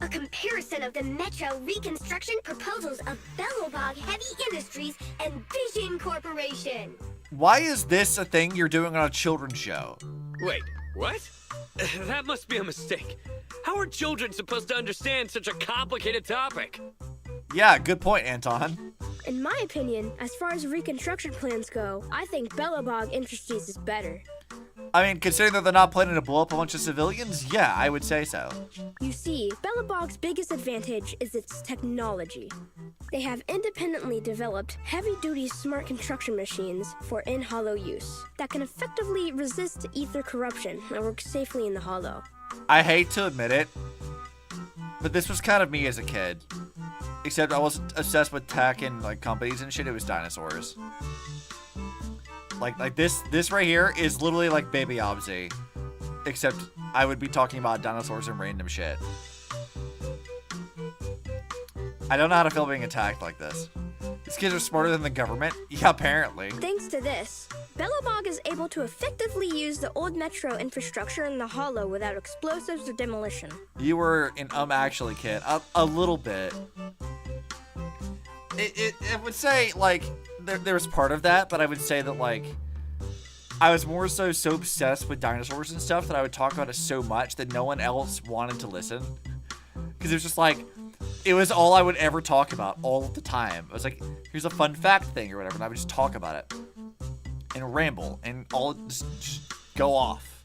A comparison of the Metro reconstruction proposals of Bellowbog Heavy Industries and Vision Corporation. Why is this a thing you're doing on a children's show? Wait, what? That must be a mistake. How are children supposed to understand such a complicated topic? Yeah, good point, Anton. In my opinion, as far as reconstruction plans go, I think Bellowbog Industries is better. I mean, considering that they're not planning to blow up a bunch of civilians, yeah, I would say so. You see, Bellowbog's biggest advantage is its technology. They have independently developed heavy-duty smart construction machines for in-hollow use that can effectively resist ether corruption and work safely in the hollow. I hate to admit it, but this was kind of me as a kid. Except I wasn't obsessed with tech and like companies and shit, it was dinosaurs. Like this right here is literally like Baby Obzy. Except I would be talking about dinosaurs and random shit. I don't know how to feel being attacked like this. These kids are smarter than the government? Yeah, apparently. Thanks to this, Bellowbog is able to effectively use the old metro infrastructure in the hollow without explosives or demolition. You were an actually kid. A little bit. I would say, like, there was part of that, but I would say that, like, I was more so obsessed with dinosaurs and stuff that I would talk about it so much that no one else wanted to listen. Because it was just like, it was all I would ever talk about all the time. I was like, here's a fun fact thing or whatever, and I would just talk about it. And ramble, and all just go off.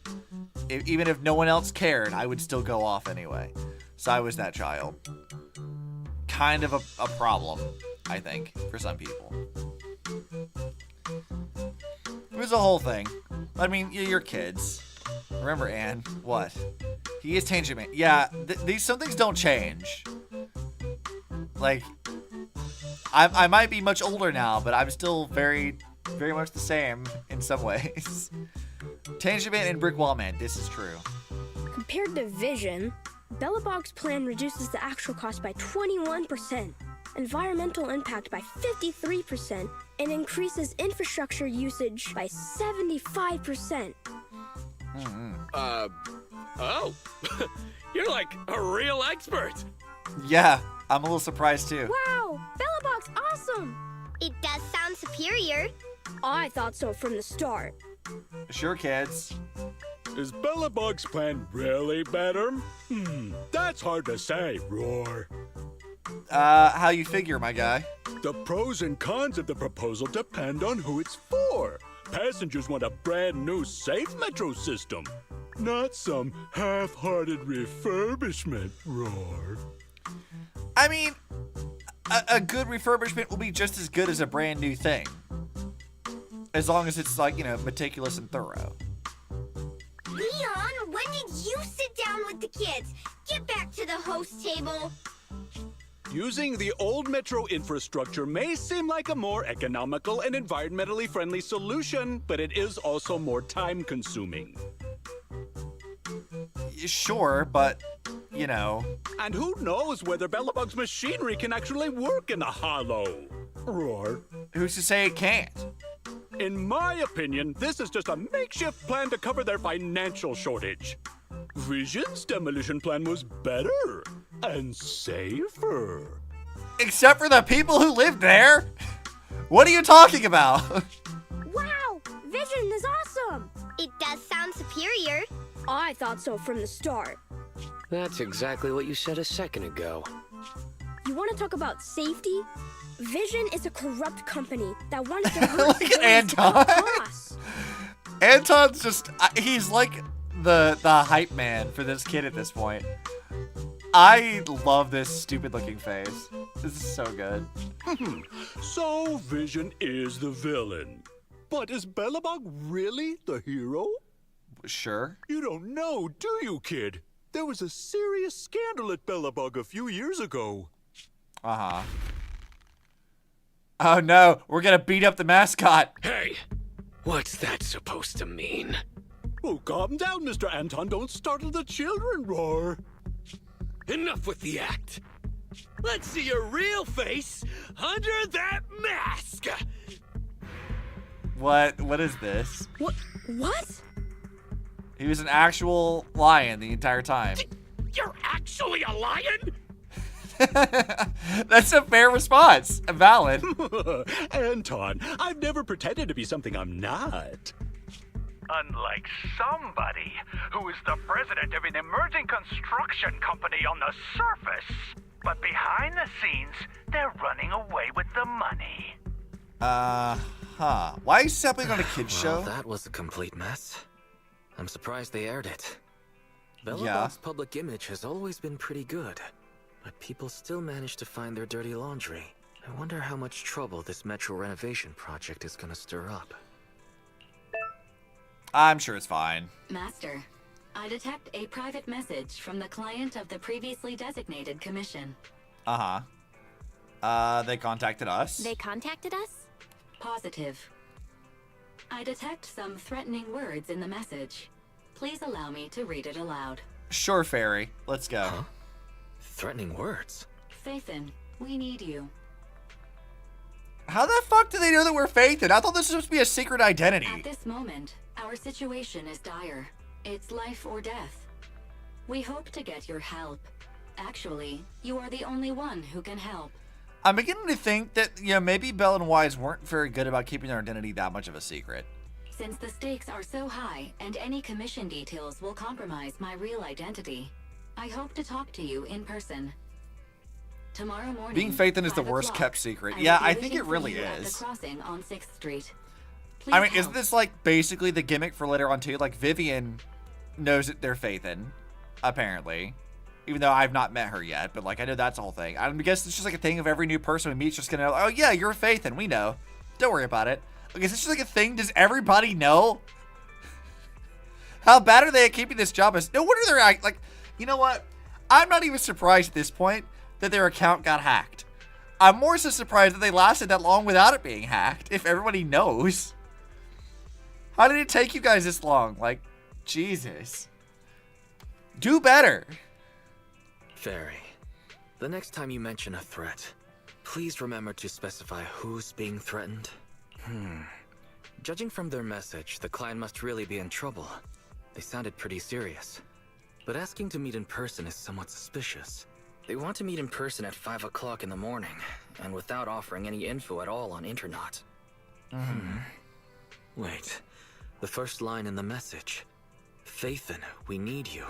Even if no one else cared, I would still go off anyway. So I was that child. Kind of a problem, I think, for some people. It was a whole thing. I mean, you're kids. Remember, Anne? What? He is Tangent Man. Yeah, some things don't change. Like, I might be much older now, but I'm still very, very much the same in some ways. Tangent Man and Brick Wall Man, this is true. Compared to Vision, Bellowbog's plan reduces the actual cost by 21%, environmental impact by 53%, and increases infrastructure usage by 75%. Oh. You're like a real expert. Yeah, I'm a little surprised too. Wow, Bellowbog's awesome. It does sound superior. I thought so from the start. Sure, kids. Is Bellowbog's plan really better? That's hard to say, Roar. How you figure, my guy? The pros and cons of the proposal depend on who it's for. Passengers want a brand new safe metro system, not some half-hearted refurbishment, Roar. I mean, a good refurbishment will be just as good as a brand new thing. As long as it's, like, you know, meticulous and thorough. Leon, when did you sit down with the kids? Get back to the host table. Using the old metro infrastructure may seem like a more economical and environmentally friendly solution, but it is also more time-consuming. Sure, but, you know... And who knows whether Bellowbog's machinery can actually work in a hollow? Roar. Who's to say it can't? In my opinion, this is just a makeshift plan to cover their financial shortage. Vision's demolition plan was better and safer. Except for the people who lived there? What are you talking about? Wow, Vision is awesome. It does sound superior. I thought so from the start. That's exactly what you said a second ago. You want to talk about safety? Vision is a corrupt company that wants to Look at Anton. Anton's just, he's like the hype man for this kid at this point. I love this stupid looking face. This is so good. So Vision is the villain. But is Belobog really the hero? Sure. You don't know, do you, kid? There was a serious scandal at Belobog a few years ago. Uh-huh. Oh no, we're gonna beat up the mascot. Hey, what's that supposed to mean? Oh, calm down, Mr. Anton. Don't startle the children, Roar. Enough with the act. Let's see your real face under that mask. What is this? What? He was an actual lion the entire time. You're actually a lion? That's a fair response. Valid. Anton, I've never pretended to be something I'm not. Unlike somebody who is the president of an emerging construction company on the surface, but behind the scenes, they're running away with the money. Why is this happening on a kid's show? That was a complete mess. I'm surprised they aired it. Belobog's Yeah. public image has always been pretty good, but people still manage to find their dirty laundry. I wonder how much trouble this metro renovation project is gonna stir up. I'm sure it's fine. Master, I detect a private message from the client of the previously designated commission. They contacted us. They contacted us? Positive. I detect some threatening words in the message. Please allow me to read it aloud. Sure, Fairy. Let's go. Huh? Threatening words? Phaethon, we need you. How the fuck do they know that we're Phaethon? I thought this was supposed to be a secret identity. At this moment, our situation is dire. It's life or death. We hope to get your help. Actually, you are the only one who can help. I'm beginning to think that, maybe Bell and Wise weren't very good about keeping their identity that much of a secret. Since the stakes are so high and any commission details will compromise my real identity, I hope to talk to you in person. Tomorrow morning. Being Phaethon is the 5 worst o'clock, kept secret. I Yeah, will be I think waiting it for really you at is. the crossing on 6th Street. I mean, Please isn't help. this like basically the gimmick for later on too? Like Vivian knows that they're Phaethon, apparently. Even though I've not met her yet, but like I know that's the whole thing. I guess it's just like a thing of every new person we meet is just gonna know, oh yeah, you're a Phaethon, we know. Don't worry about it. Like, is this just like a thing? Does everybody know? How bad are they at keeping this job? No wonder they're like, you know what? I'm not even surprised at this point that their account got hacked. I'm more so surprised that they lasted that long without it being hacked, if everybody knows. How did it take you guys this long? Like, Jesus. Do better. Fairy, the next time you mention a threat, please remember to specify who's being threatened. Judging from their message, the client must really be in trouble. They sounded pretty serious. But asking to meet in person is somewhat suspicious. They want to meet in person at 5 o'clock in the morning, and without offering any info at all on Internet. Wait, the first line in the message. Phaethon, we need you.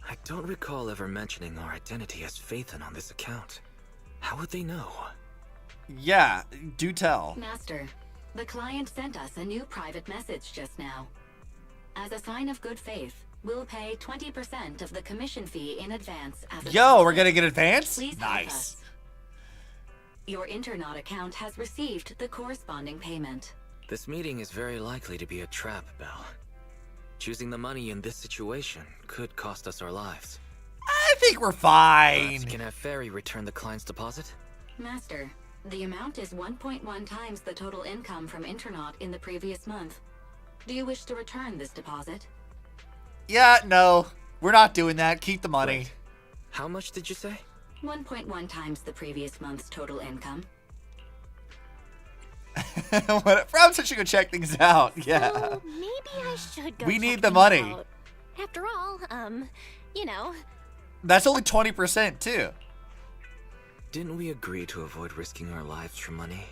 I don't recall ever mentioning our identity as Phaethon on this account. How would they know? Yeah, do tell. Master, the client sent us a new private message just now. As a sign of good faith, we'll pay 20% of the commission fee in advance. Yo, we're gonna get advance? Please help Nice. us. Your Internet account has received the corresponding payment. This meeting is very likely to be a trap, Belle. Choosing the money in this situation could cost us our lives. I think we're fine. Perhaps you can have Fairy return the client's deposit? Master, the amount is 1.1 times the total income from Internet in the previous month. Do you wish to return this deposit? Yeah, no. We're not doing that. Keep the money. Wait, how much did you say? 1.1 times the previous month's total income. Perhaps I should go check things out. Yeah. So maybe I should go We check need the things money. out. After all, you know. That's only 20% too. Didn't we agree to avoid risking our lives for money?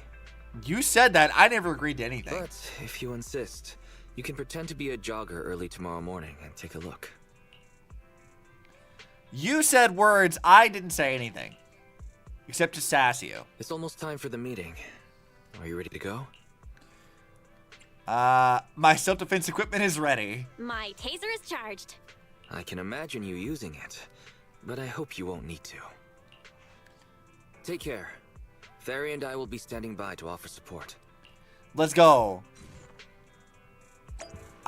You said that. I never agreed to anything. But if you insist, you can pretend to be a jogger early tomorrow morning and take a look. You said words. I didn't say anything. Except to sass you. It's almost time for the meeting. Are you ready to go? My self-defense equipment is ready. My taser is charged. I can imagine you using it, but I hope you won't need to. Take care. Fairy and I will be standing by to offer support. Let's go.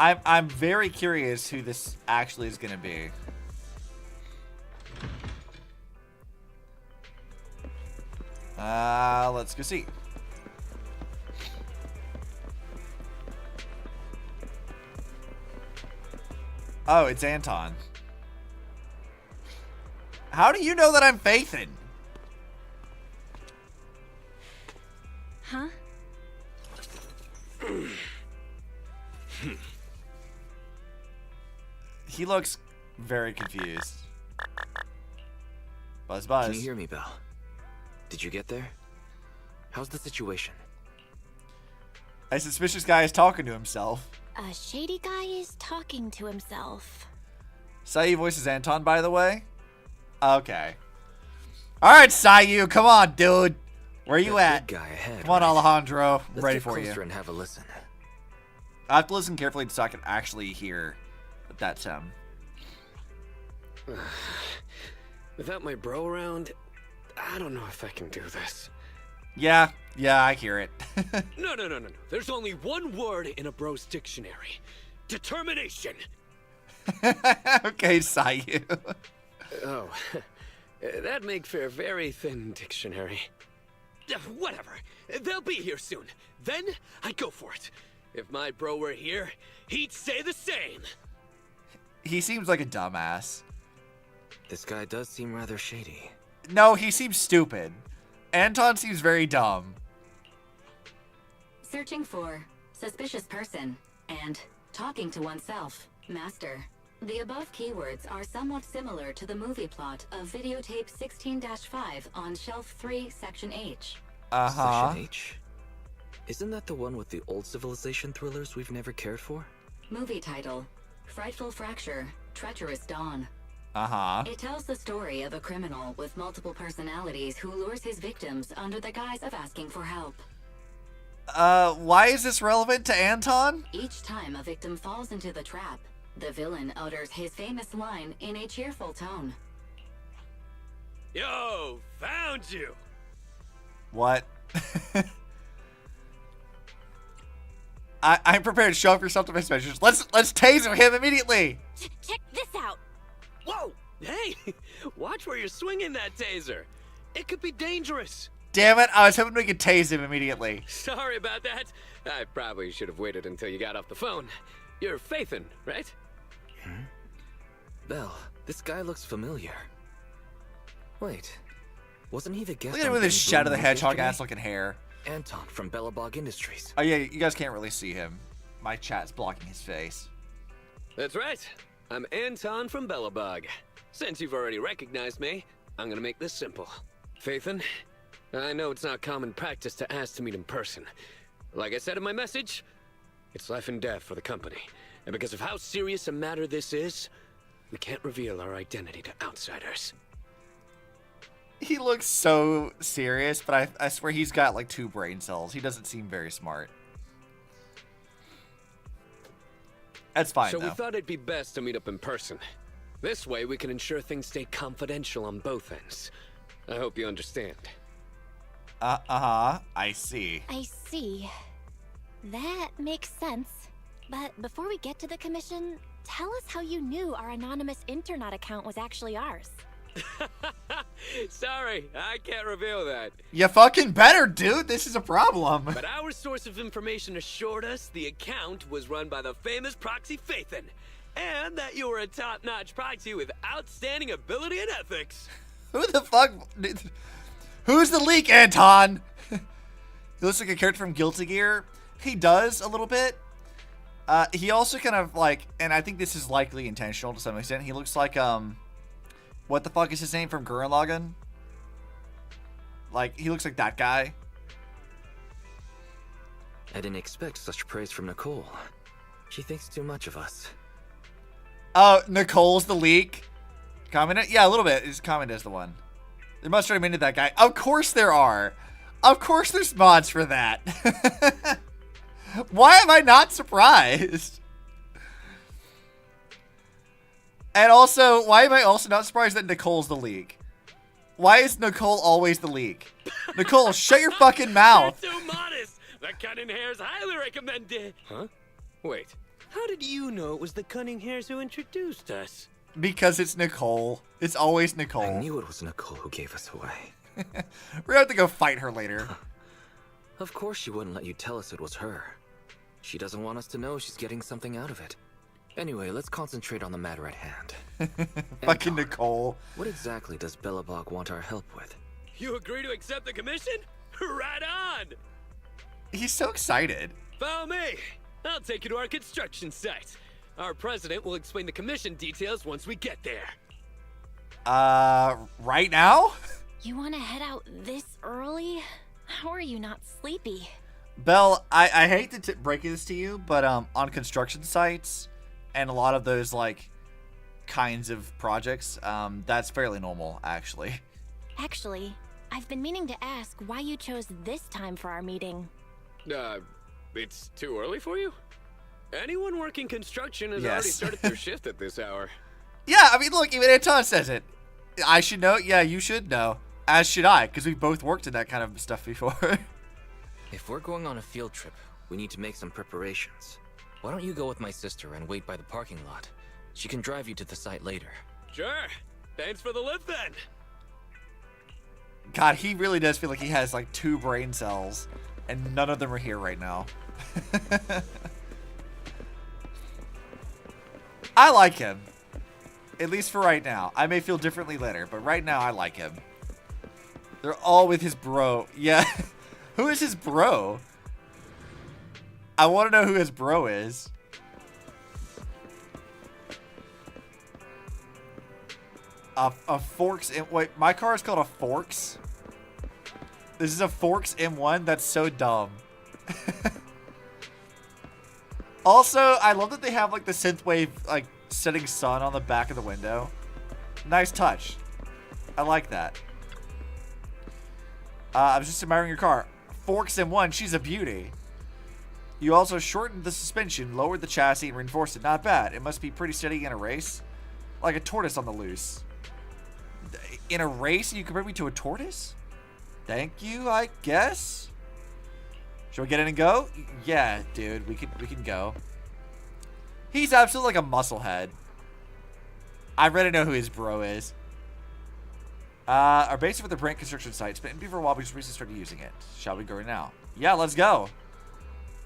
I'm very curious who this actually is gonna be. Let's go see. Oh, it's Anton. How do you know that I'm Phaethon? Huh? He looks very confused. Buzz, buzz. Can you hear me, Belle? Did you get there? How's the situation? A suspicious guy is talking to himself. A shady guy is talking to himself. Sayu voices Anton, by the way. Okay. Alright, Sayu, come on, dude. Where you at? Guy ahead, Come on, right? Alejandro. Let's Ready get for you. closer and have a listen. I have to listen carefully so I can actually hear that sound. Without my bro around, I don't know if I can do this. Yeah, I hear it. No. There's only one word in a bro's dictionary. Determination. Okay, Sayu. Oh, that'd make for a very thin dictionary. Whatever. They'll be here soon. Then I'd go for it. If my bro were here, he'd say the same. He seems like a dumbass. This guy does seem rather shady. No, he seems stupid. Anton seems very dumb. Searching for suspicious person and talking to oneself, master. The above keywords are somewhat similar to the movie plot of videotape 16-5 on shelf 3, section H. Section H? Isn't that the one with the old civilization thrillers we've never cared for? Movie title: Frightful Fracture, Treacherous Dawn. It tells the story of a criminal with multiple personalities who lures his victims under the guise of asking for help. Why is this relevant to Anton? Each time a victim falls into the trap, the villain utters his famous line in a cheerful tone. Yo, found you! What? I'm prepared to show off yourself to my specialist. Let's taser him immediately. Check this out. Whoa! Hey, watch where you're swinging that taser. It could be dangerous. Damn it! I was hoping we could tase him immediately. Sorry about that. I probably should have waited until you got off the phone. You're Phaethon, right? Belle, this guy looks familiar. Wait, wasn't he the guest? Look at him with his Shadow the Hedgehog ass looking hair. Anton from Bellabog Industries. Oh yeah, you guys can't really see him. My chat's blocking his face. That's right. I'm Anton from Bellabog. Since you've already recognized me, I'm gonna make this simple. Phaethon, I know it's not common practice to ask to meet in person. Like I said in my message, it's life and death for the company. And because of how serious a matter this is, we can't reveal our identity to outsiders. He looks so serious, but I swear he's got like 2 brain cells. He doesn't seem very smart. That's fine, So though. we thought it'd be best to meet up in person. This way we can ensure things stay confidential on both ends. I hope you understand. I see. I see. That makes sense. But before we get to the commission, tell us how you knew our anonymous internet account was actually ours. Sorry, I can't reveal that. You fucking better, dude. This is a problem. But our source of information assured us the account was run by the famous Proxy Phaethon, and that you were a top-notch proxy with outstanding ability and ethics. Who the fuck? Who's the leak, Anton? He looks like a character from Guilty Gear. He does a little bit. He also kind of like, and I think this is likely intentional to some extent. He looks like what the fuck is his name from Gurren Lagann? Like, he looks like that guy. I didn't expect such praise from Nicole. She thinks too much of us. Oh, Nicole's the leak? Comment? Yeah, a little bit. His comment is the one. They must have admitted that guy. Of course there are. Of course there's mods for that. Why am I not surprised? And also, why am I also not surprised that Nicole's the leak? Why is Nicole always the leak? Nicole, shut your fucking mouth. You're too modest. That cut in hair is highly recommended. Huh? Wait, How did you know it was the cunning hairs who introduced us? Because it's Nicole. It's always Nicole. I knew it was Nicole who gave us away. We're gonna have to go fight her later. Of course she wouldn't let you tell us it was her. She doesn't want us to know she's getting something out of it. Anyway, let's concentrate on the matter at hand. Fucking Nicole. What exactly does Belobog want our help with? You agree to accept the commission? Right on! He's so excited. Follow me. I'll take you to our construction site. Our president will explain the commission details once we get there. Right now? You want to head out this early? How are you not sleepy? Belle, I hate to break this to you, but on construction sites and a lot of those like kinds of projects, that's fairly normal, actually. Actually, I've been meaning to ask why you chose this time for our meeting. It's too early for you? Anyone working construction has Yes. already started their shift at this hour. Yeah, I mean, look, even Anton says it. I should know. Yeah, you should know. As should I, because we've both worked in that kind of stuff before. If we're going on a field trip, we need to make some preparations. Why don't you go with my sister and wait by the parking lot? She can drive you to the site later. Sure. Thanks for the lift then. God, he really does feel like he has like 2 brain cells, and none of them are here right now. I like him. At least for right now. I may feel differently later, but right now I like him. They're all with his bro. Yeah. Who is his bro? I want to know who his bro is. A Forks. Wait, my car is called a Forks? This is a Forks M1? That's so dumb. Also, I love that they have like the synthwave like setting sun on the back of the window. Nice touch. I like that. I was just admiring your car. Forks M1, she's a beauty. You also shortened the suspension, lowered the chassis, and reinforced it. Not bad. It must be pretty steady in a race. Like a tortoise on the loose. In a race, you compare me to a tortoise? Thank you, I guess. Should we get in and go? Yeah, dude, we can go. He's absolutely like a musclehead. I already know who his bro is. Our base is for the Brent construction site. It's been empty for a while, we just recently started using it. Shall we go now? Yeah, let's go.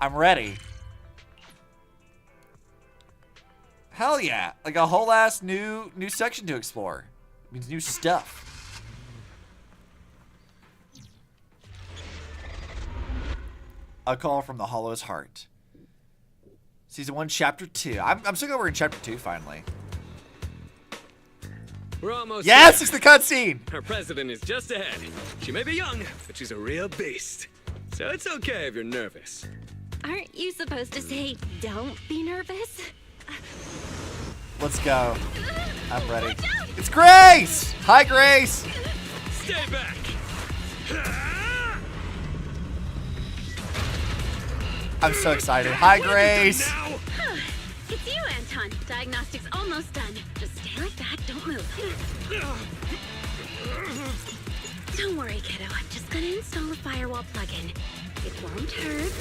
I'm ready. Hell yeah. Like a whole ass new section to explore. It means new stuff. A Call from the Hollow's Heart. Season 1, Chapter 2. I'm so glad we're in Chapter 2 finally. We're almost Yes, there. it's the cutscene! Our president is just ahead. She may be young, but she's a real beast. So it's okay if you're nervous. Aren't you supposed to say, don't be nervous? Let's go. I'm ready. It's Grace! Hi, Grace! Stay back! I'm so excited. Hi, Grace! It's you, Anton. Diagnostics almost done. Just stay like that. Don't move. Don't worry, kiddo. I'm just gonna install a firewall plugin. It won't hurt.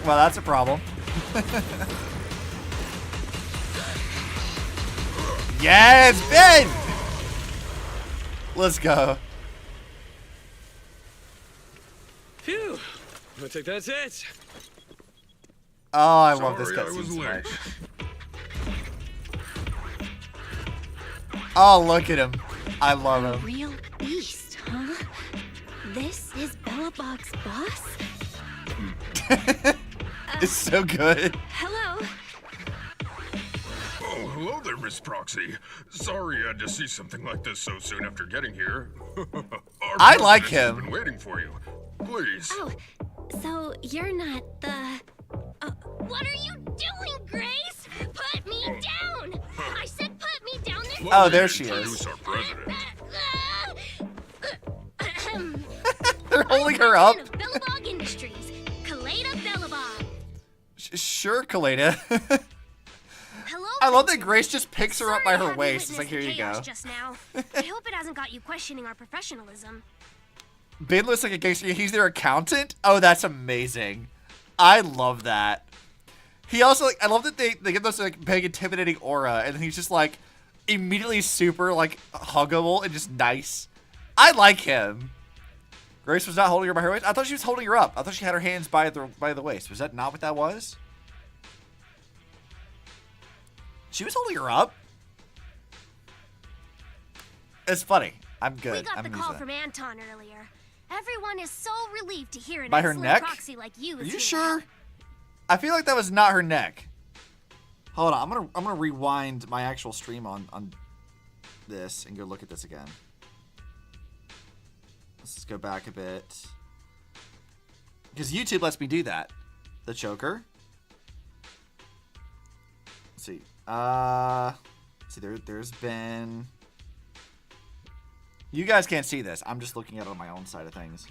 Well, that's a problem. Yes, Ben! Let's go. Phew. I think that's it. Oh, I love this Sorry, I cutscene was so late. much. Oh, look at him. I love him. Real beast, huh? This is Belobog's boss? It's so good. Hello? Oh, hello there, Miss Proxy. Sorry I had to see something like this so soon after getting here. Our I like president has him. been waiting for you. Please. Oh, so you're not the... what are you doing, Grace? Put me down! I said put me down this... Oh, there she is. Introduce our president. They're holding her up. Belobog Industries. Kaleda Belobog. Sure, Kaleda. Hello, I love that Grace just picks her up by her waist. It's like, witnessed here you chaos go. Just now. I hope it hasn't got you questioning our professionalism. Ben looks like a gangster. He's their accountant? Oh, that's amazing. I love that. He also, like, I love that they get this, like, big, intimidating aura, and he's just, like, immediately super, like, huggable and just nice. I like him. Grace was not holding her by her waist? I thought she was holding her up. I thought she had her hands by the waist. Was that not what that was? She was holding her up? It's funny. I'm good. We got I'm the used call to from Anton earlier. Everyone is so relieved to hear an By her excellent neck? proxy like you Are is you here. sure? I feel like that was not her neck. Hold on. I'm gonna rewind my actual stream on this and go look at this again. Let's just go back a bit. Because YouTube lets me do that. The choker. Let's see. There's been... You guys can't see this. I'm just looking at it on my own side of things.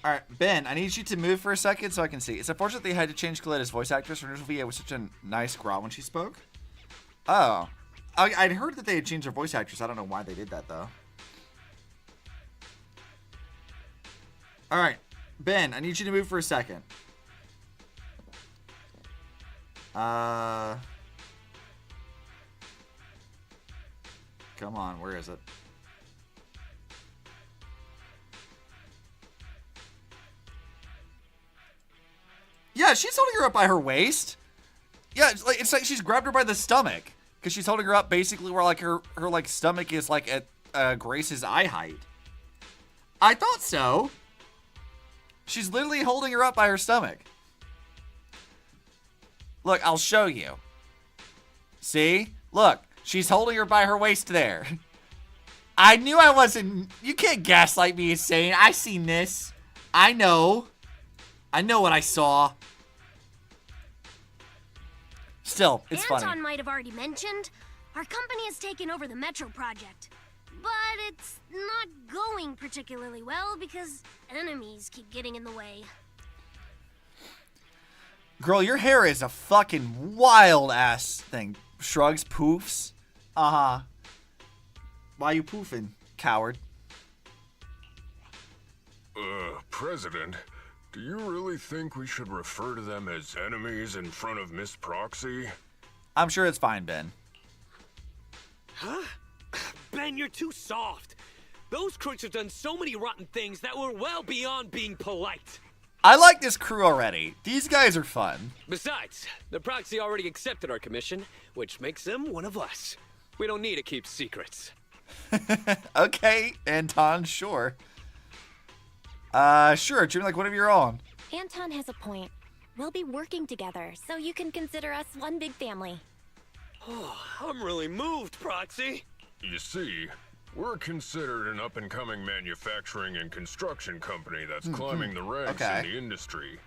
Alright, Ben, I need you to move for a second so I can see. It's unfortunate they had to change Coletta's voice actress. Her original VA was such a nice growl when she spoke. Oh. I'd heard that they had changed their voice actress. I don't know why they did that, though. Alright, Ben, I need you to move for a second. Come on, where is it? Yeah, she's holding her up by her waist. Yeah, it's like she's grabbed her by the stomach. Because she's holding her up basically where like her like stomach is like at Grace's eye height. I thought so. She's literally holding her up by her stomach. Look, I'll show you. See? Look, she's holding her by her waist there. I knew I wasn't... You can't gaslight me insane. I seen this. I know. I know what I saw. Still, it's funny. Anton might have already mentioned, our company has taken over the Metro project. But it's not going particularly well because enemies keep getting in the way. Girl, your hair is a fucking wild ass thing. Shrugs, poofs. Uh-huh. Why you poofing, coward? President, do you really think we should refer to them as enemies in front of Miss Proxy? I'm sure it's fine, Ben. Huh? Ben, you're too soft. Those crooks have done so many rotten things that were well beyond being polite. I like this crew already. These guys are fun. Besides, the Proxy already accepted our commission, which makes them one of us. We don't need to keep secrets. Okay, Anton, sure. Sure, Jimmy, like whatever you're on. Anton has a point. We'll be working together, so you can consider us one big family. Oh, I'm really moved, Proxy. You see, we're considered an up-and-coming manufacturing and construction company that's climbing the ranks in the industry.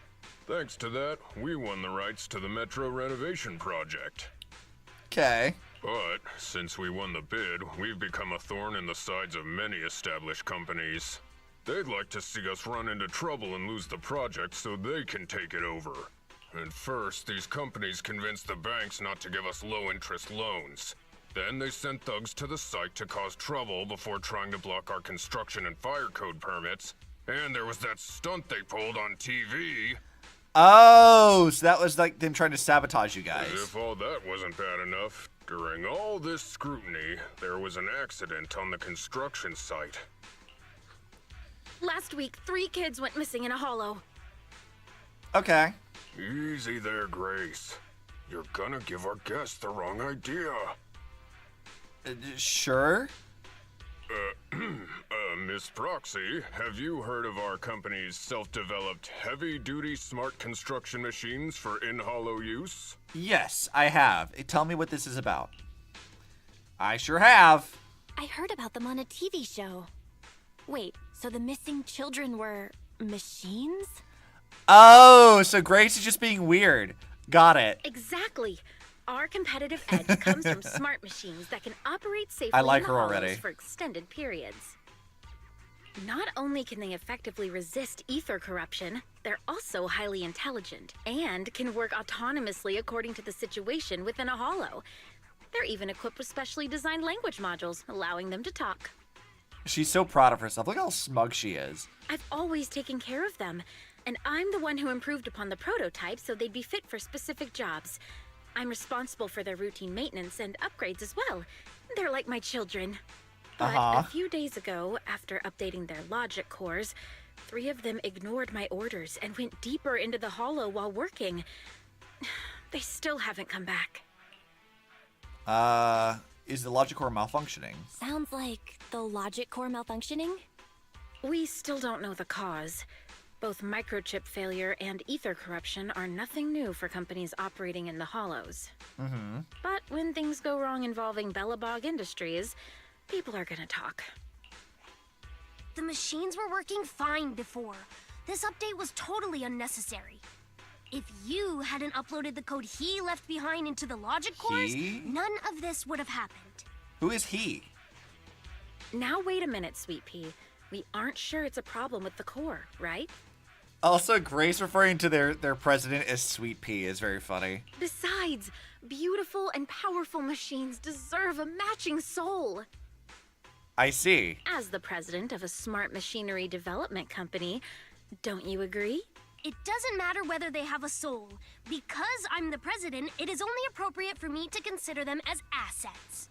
Thanks to that, we won the rights to the Metro renovation project. Okay. But, since we won the bid, we've become a thorn in the sides of many established companies. They'd like to see us run into trouble and lose the project so they can take it over. And first, these companies convinced the banks not to give us low-interest loans. Then they sent thugs to the site to cause trouble before trying to block our construction and fire code permits. And there was that stunt they pulled on TV. Oh, so that was like them trying to sabotage you guys. As if all that wasn't bad enough, during all this scrutiny, there was an accident on the construction site. Last week, 3 kids went missing in a hollow. Okay. Easy there, Grace. You're gonna give our guests the wrong idea. Sure. Miss Proxy, have you heard of our company's self-developed heavy-duty smart construction machines for in-hollow use? Yes, I have. Tell me what this is about. I sure have. I heard about them on a TV show. Wait, so the missing children were machines? Oh, so Grace is just being weird. Got it. Exactly. Our competitive edge comes from smart machines that can operate safely I like in her the hollows already. for extended periods. Not only can they effectively resist ether corruption, they're also highly intelligent and can work autonomously according to the situation within a holo. They're even equipped with specially designed language modules, allowing them to talk. She's so proud of herself. Look how smug she is. I've always taken care of them, and I'm the one who improved upon the prototype so they'd be fit for specific jobs. I'm responsible for their routine maintenance and upgrades as well. They're like my children. But a few days ago, after updating their logic cores, 3 of them ignored my orders and went deeper into the holo while working. They still haven't come back. Is the logic core malfunctioning? Sounds like the logic core malfunctioning? We still don't know the cause. Both microchip failure and ether corruption are nothing new for companies operating in the holos. But when things go wrong involving Belobog Industries, people are gonna talk. The machines were working fine before. This update was totally unnecessary. If you hadn't uploaded the code he left behind into the logic cores, none of this would have happened. Who is he? Now wait a minute, Sweet Pea. We aren't sure it's a problem with the core, right? Also, Grace referring to their president as Sweet Pea is very funny. Besides, beautiful and powerful machines deserve a matching soul. I see. As the president of a smart machinery development company, don't you agree? It doesn't matter whether they have a soul. Because I'm the president, it is only appropriate for me to consider them as assets.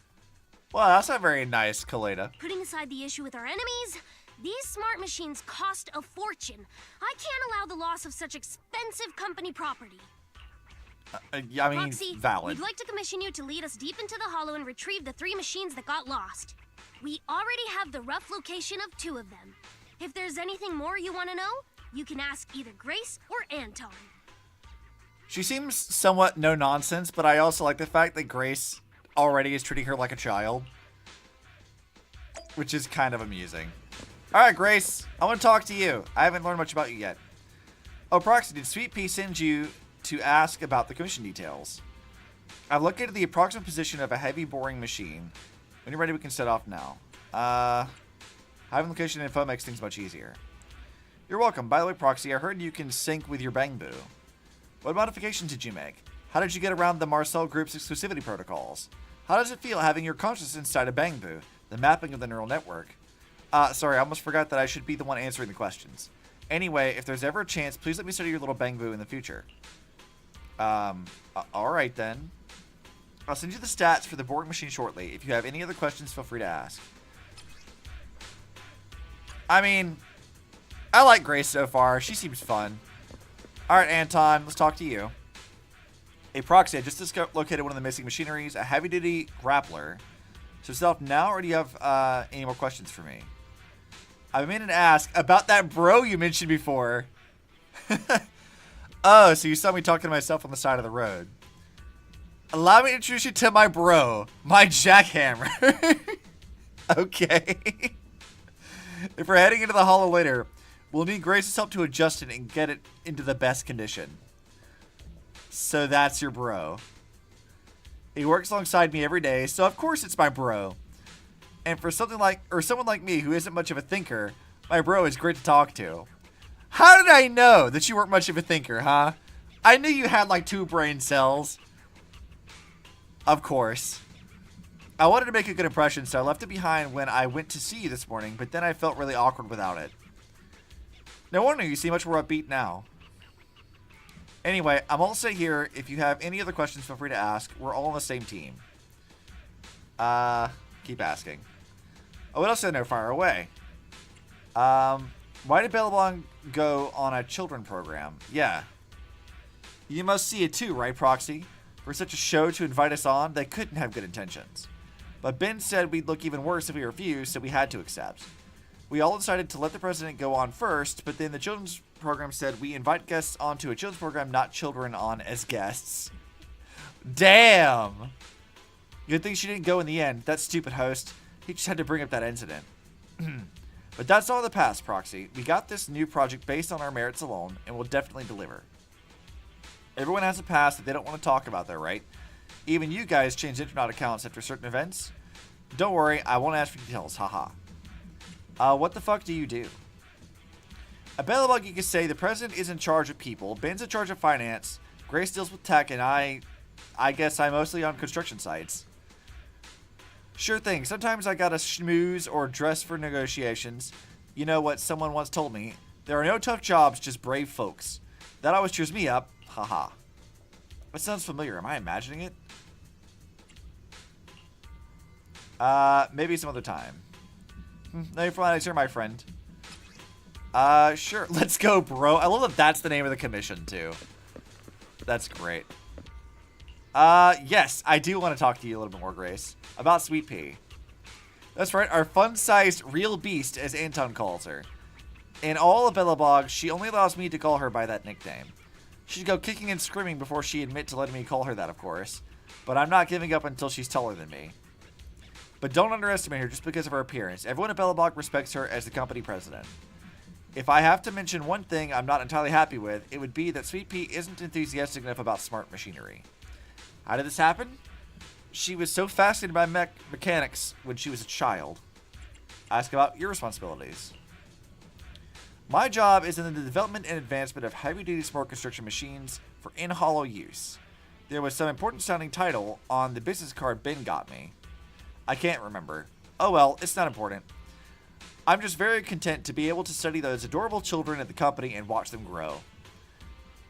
Well, that's not very nice, Kaleda. Putting aside the issue with our enemies, these smart machines cost a fortune. I can't allow the loss of such expensive company property. I mean, Proxy, valid. we'd like to commission you to lead us deep into the holo and retrieve the 3 machines that got lost. We already have the rough location of 2 of them. If there's anything more you want to know, you can ask either Grace or Anton. She seems somewhat no-nonsense, but I also like the fact that Grace already is treating her like a child, which is kind of amusing. All right, Grace, I want to talk to you. I haven't learned much about you yet. Oh, Proxy, did Sweet Pea send you to ask about the commission details? I've located the approximate position of a heavy boring machine. When you're ready, we can set off now. Having location info makes things much easier. You're welcome. By the way, Proxy, I heard you can sync with your Bangbu. What modifications did you make? How did you get around the Marcel Group's exclusivity protocols? How does it feel having your consciousness inside a Bangbu, the mapping of the neural network? Sorry, I almost forgot that I should be the one answering the questions. Anyway, if there's ever a chance, please let me study your little Bangbu in the future. Alright then. I'll send you the stats for the boring machine shortly. If you have any other questions, feel free to ask. I mean, I like Grace so far. She seems fun. Alright, Anton, let's talk to you. Hey, Proxy, I just located one of the missing machineries, a heavy-duty grappler. So set off now, or do you have any more questions for me? I meant to ask about that bro you mentioned before. Oh, so you saw me talking to myself on the side of the road. Allow me to introduce you to my bro, my jackhammer. Okay. If we're heading into the holo later, we'll need Grace's help to adjust it and get it into the best condition. So that's your bro. He works alongside me every day, so of course it's my bro. And for someone like me who isn't much of a thinker, my bro is great to talk to. How did I know that you weren't much of a thinker, huh? I knew you had like 2 brain cells. Of course. I wanted to make a good impression, so I left it behind when I went to see you this morning, but then I felt really awkward without it. No wonder you seem much more upbeat now. Anyway, I'm all set here. If you have any other questions, feel free to ask. We're all on the same team. Keep asking. Oh, what else did I know? Fire away. Why did Bellabong go on a children program? Yeah. You must see it too, right, Proxy? For such a show to invite us on, they couldn't have good intentions. But Ben said we'd look even worse if we refused, so we had to accept. We all decided to let the president go on first, but then the children's program said we invite guests onto a children's program, not children on as guests. Damn! Good thing she didn't go in the end. That stupid host. He just had to bring up that incident. But that's all in the past, Proxy. We got this new project based on our merits alone, and we'll definitely deliver. Everyone has a past that they don't want to talk about, though, right? Even you guys change internet accounts after certain events. Don't worry, I won't ask for details, haha. What the fuck do you do? A Belobog, you could say the president is in charge of people, Ben's in charge of finance, Grace deals with tech, and I guess I'm mostly on construction sites. Sure thing, sometimes I gotta schmooze or dress for negotiations. You know what someone once told me? There are no tough jobs, just brave folks. That always cheers me up. Haha. That sounds familiar. Am I imagining it? Maybe some other time. No, you're fine. You're my friend. Sure. Let's go, bro. I love that that's the name of the commission, too. That's great. Yes, I do want to talk to you a little bit more, Grace. About Sweet Pea. That's right, our fun-sized real beast, as Anton calls her. In all of Belobog, she only allows me to call her by that nickname. She'd go kicking and screaming before she'd admit to letting me call her that, of course. But I'm not giving up until she's taller than me. But don't underestimate her just because of her appearance. Everyone at Belobog respects her as the company president. If I have to mention one thing I'm not entirely happy with, it would be that Sweet Pea isn't enthusiastic enough about smart machinery. How did this happen? She was so fascinated by mechanics when she was a child. Ask about your responsibilities. My job is in the development and advancement of heavy-duty smart construction machines for in-hollow use. There was some important-sounding title on the business card Ben got me. I can't remember. Oh well, it's not important. I'm just very content to be able to study those adorable children at the company and watch them grow.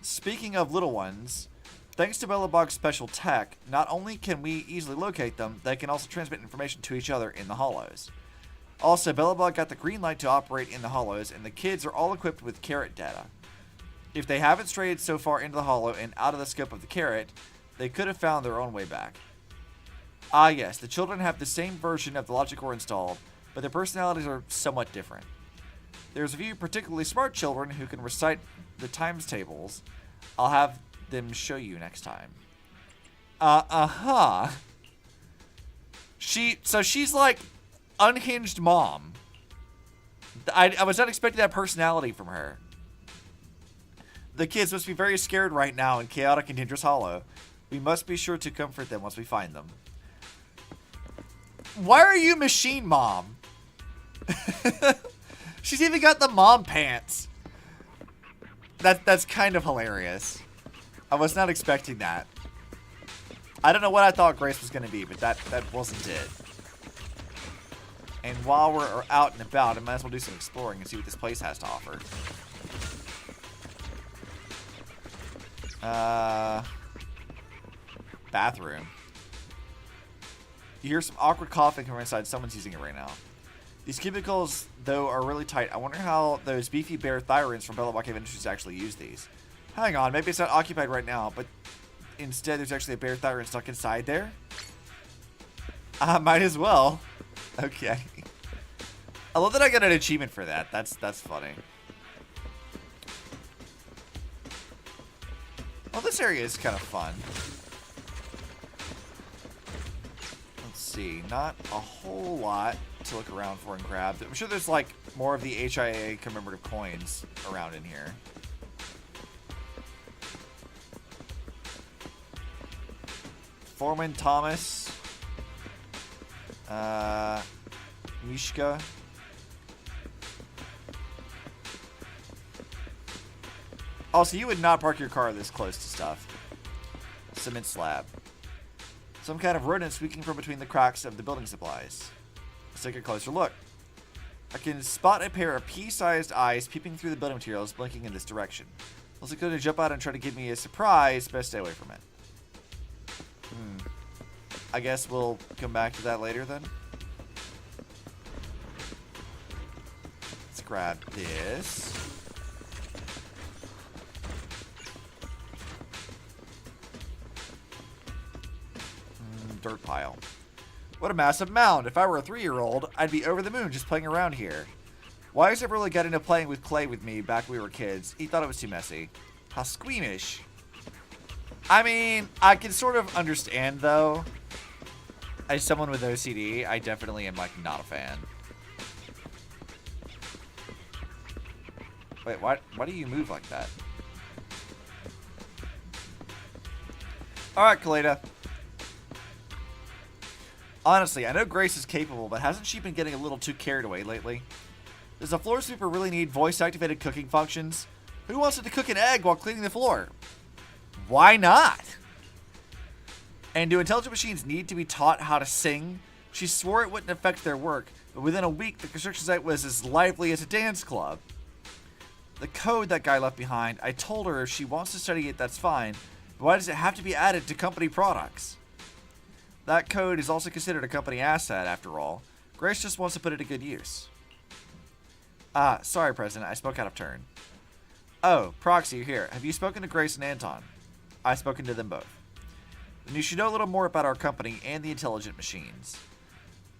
Speaking of little ones, thanks to Belobog's special tech, not only can we easily locate them, they can also transmit information to each other in the hollows. Also, Belobog got the green light to operate in the hollows, and the kids are all equipped with carrot data. If they haven't strayed so far into the hollow and out of the scope of the carrot, they could have found their own way back. Ah yes, the children have the same version of the logic core installed, but their personalities are somewhat different. There's a few particularly smart children who can recite the times tables. I'll have them show you next time. So she's like unhinged mom. I was not expecting that personality from her. The kids must be very scared right now in chaotic and dangerous hollow. We must be sure to comfort them once we find them. Why are you machine mom? She's even got the mom pants. That's kind of hilarious. I was not expecting that. I don't know what I thought Grace was going to be, but that wasn't it. And while we're out and about, I might as well do some exploring and see what this place has to offer. Bathroom. You hear some awkward coughing from inside. Someone's using it right now. These cubicles, though, are really tight. I wonder how those beefy bear thyrans from Belobog Industries actually use these. Hang on, maybe it's not occupied right now, but instead there's actually a bear thyran stuck inside there? Might as well. Okay. I love that I got an achievement for that. That's funny. Well, this area is kind of fun. Let's see. Not a whole lot to look around for and grab. I'm sure there's like more of the HIA commemorative coins around in here. Foreman Thomas. Mishka. Also, you would not park your car this close to stuff. Cement slab. Some kind of rodent squeaking from between the cracks of the building supplies. Let's take a closer look. I can spot a pair of pea-sized eyes peeping through the building materials, blinking in this direction. Unless it's going to jump out and try to give me a surprise, best stay away from it. I guess we'll come back to that later then. Let's grab this. Dirt pile. What a massive mound. If I were a 3-year-old, I'd be over the moon just playing around here. Why is it really got into playing with clay with me back when we were kids? He thought it was too messy. How squeamish. I mean, I can sort of understand, though. As someone with OCD, I definitely am, like, not a fan. Wait, why do you move like that? Alright, Kaleda. Honestly, I know Grace is capable, but hasn't she been getting a little too carried away lately? Does a floor sweeper really need voice-activated cooking functions? Who wants it to cook an egg while cleaning the floor? Why not? And do intelligent machines need to be taught how to sing? She swore it wouldn't affect their work, but within a week, the construction site was as lively as a dance club. The code that guy left behind, I told her if she wants to study it, that's fine, but why does it have to be added to company products? That code is also considered a company asset, after all. Grace just wants to put it to good use. Sorry, President, I spoke out of turn. Oh, Proxy, you're here. Have you spoken to Grace and Anton? I've spoken to them both. Then you should know a little more about our company and the intelligent machines.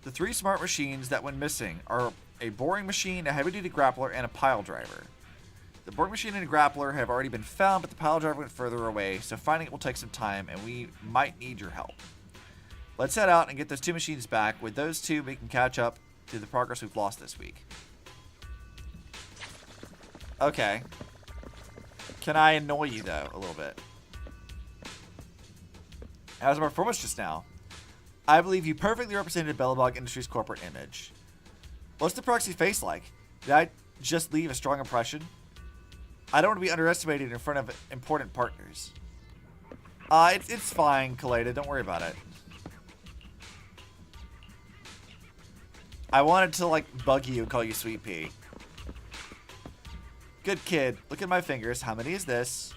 The 3 smart machines that went missing are a boring machine, a heavy-duty grappler, and a pile driver. The boring machine and grappler have already been found, but the pile driver went further away, so finding it will take some time, and we might need your help. Let's head out and get those 2 machines back. With those 2, we can catch up to the progress we've lost this week. Okay. Can I annoy you, though, a little bit? How's my performance just now? I believe you perfectly represented Belobog Industries' corporate image. What's the Proxy face like? Did I just leave a strong impression? I don't want to be underestimated in front of important partners. It's fine, Kaleda. Don't worry about it. I wanted to, like, bug you and call you Sweet Pea. Good kid. Look at my fingers. How many is this?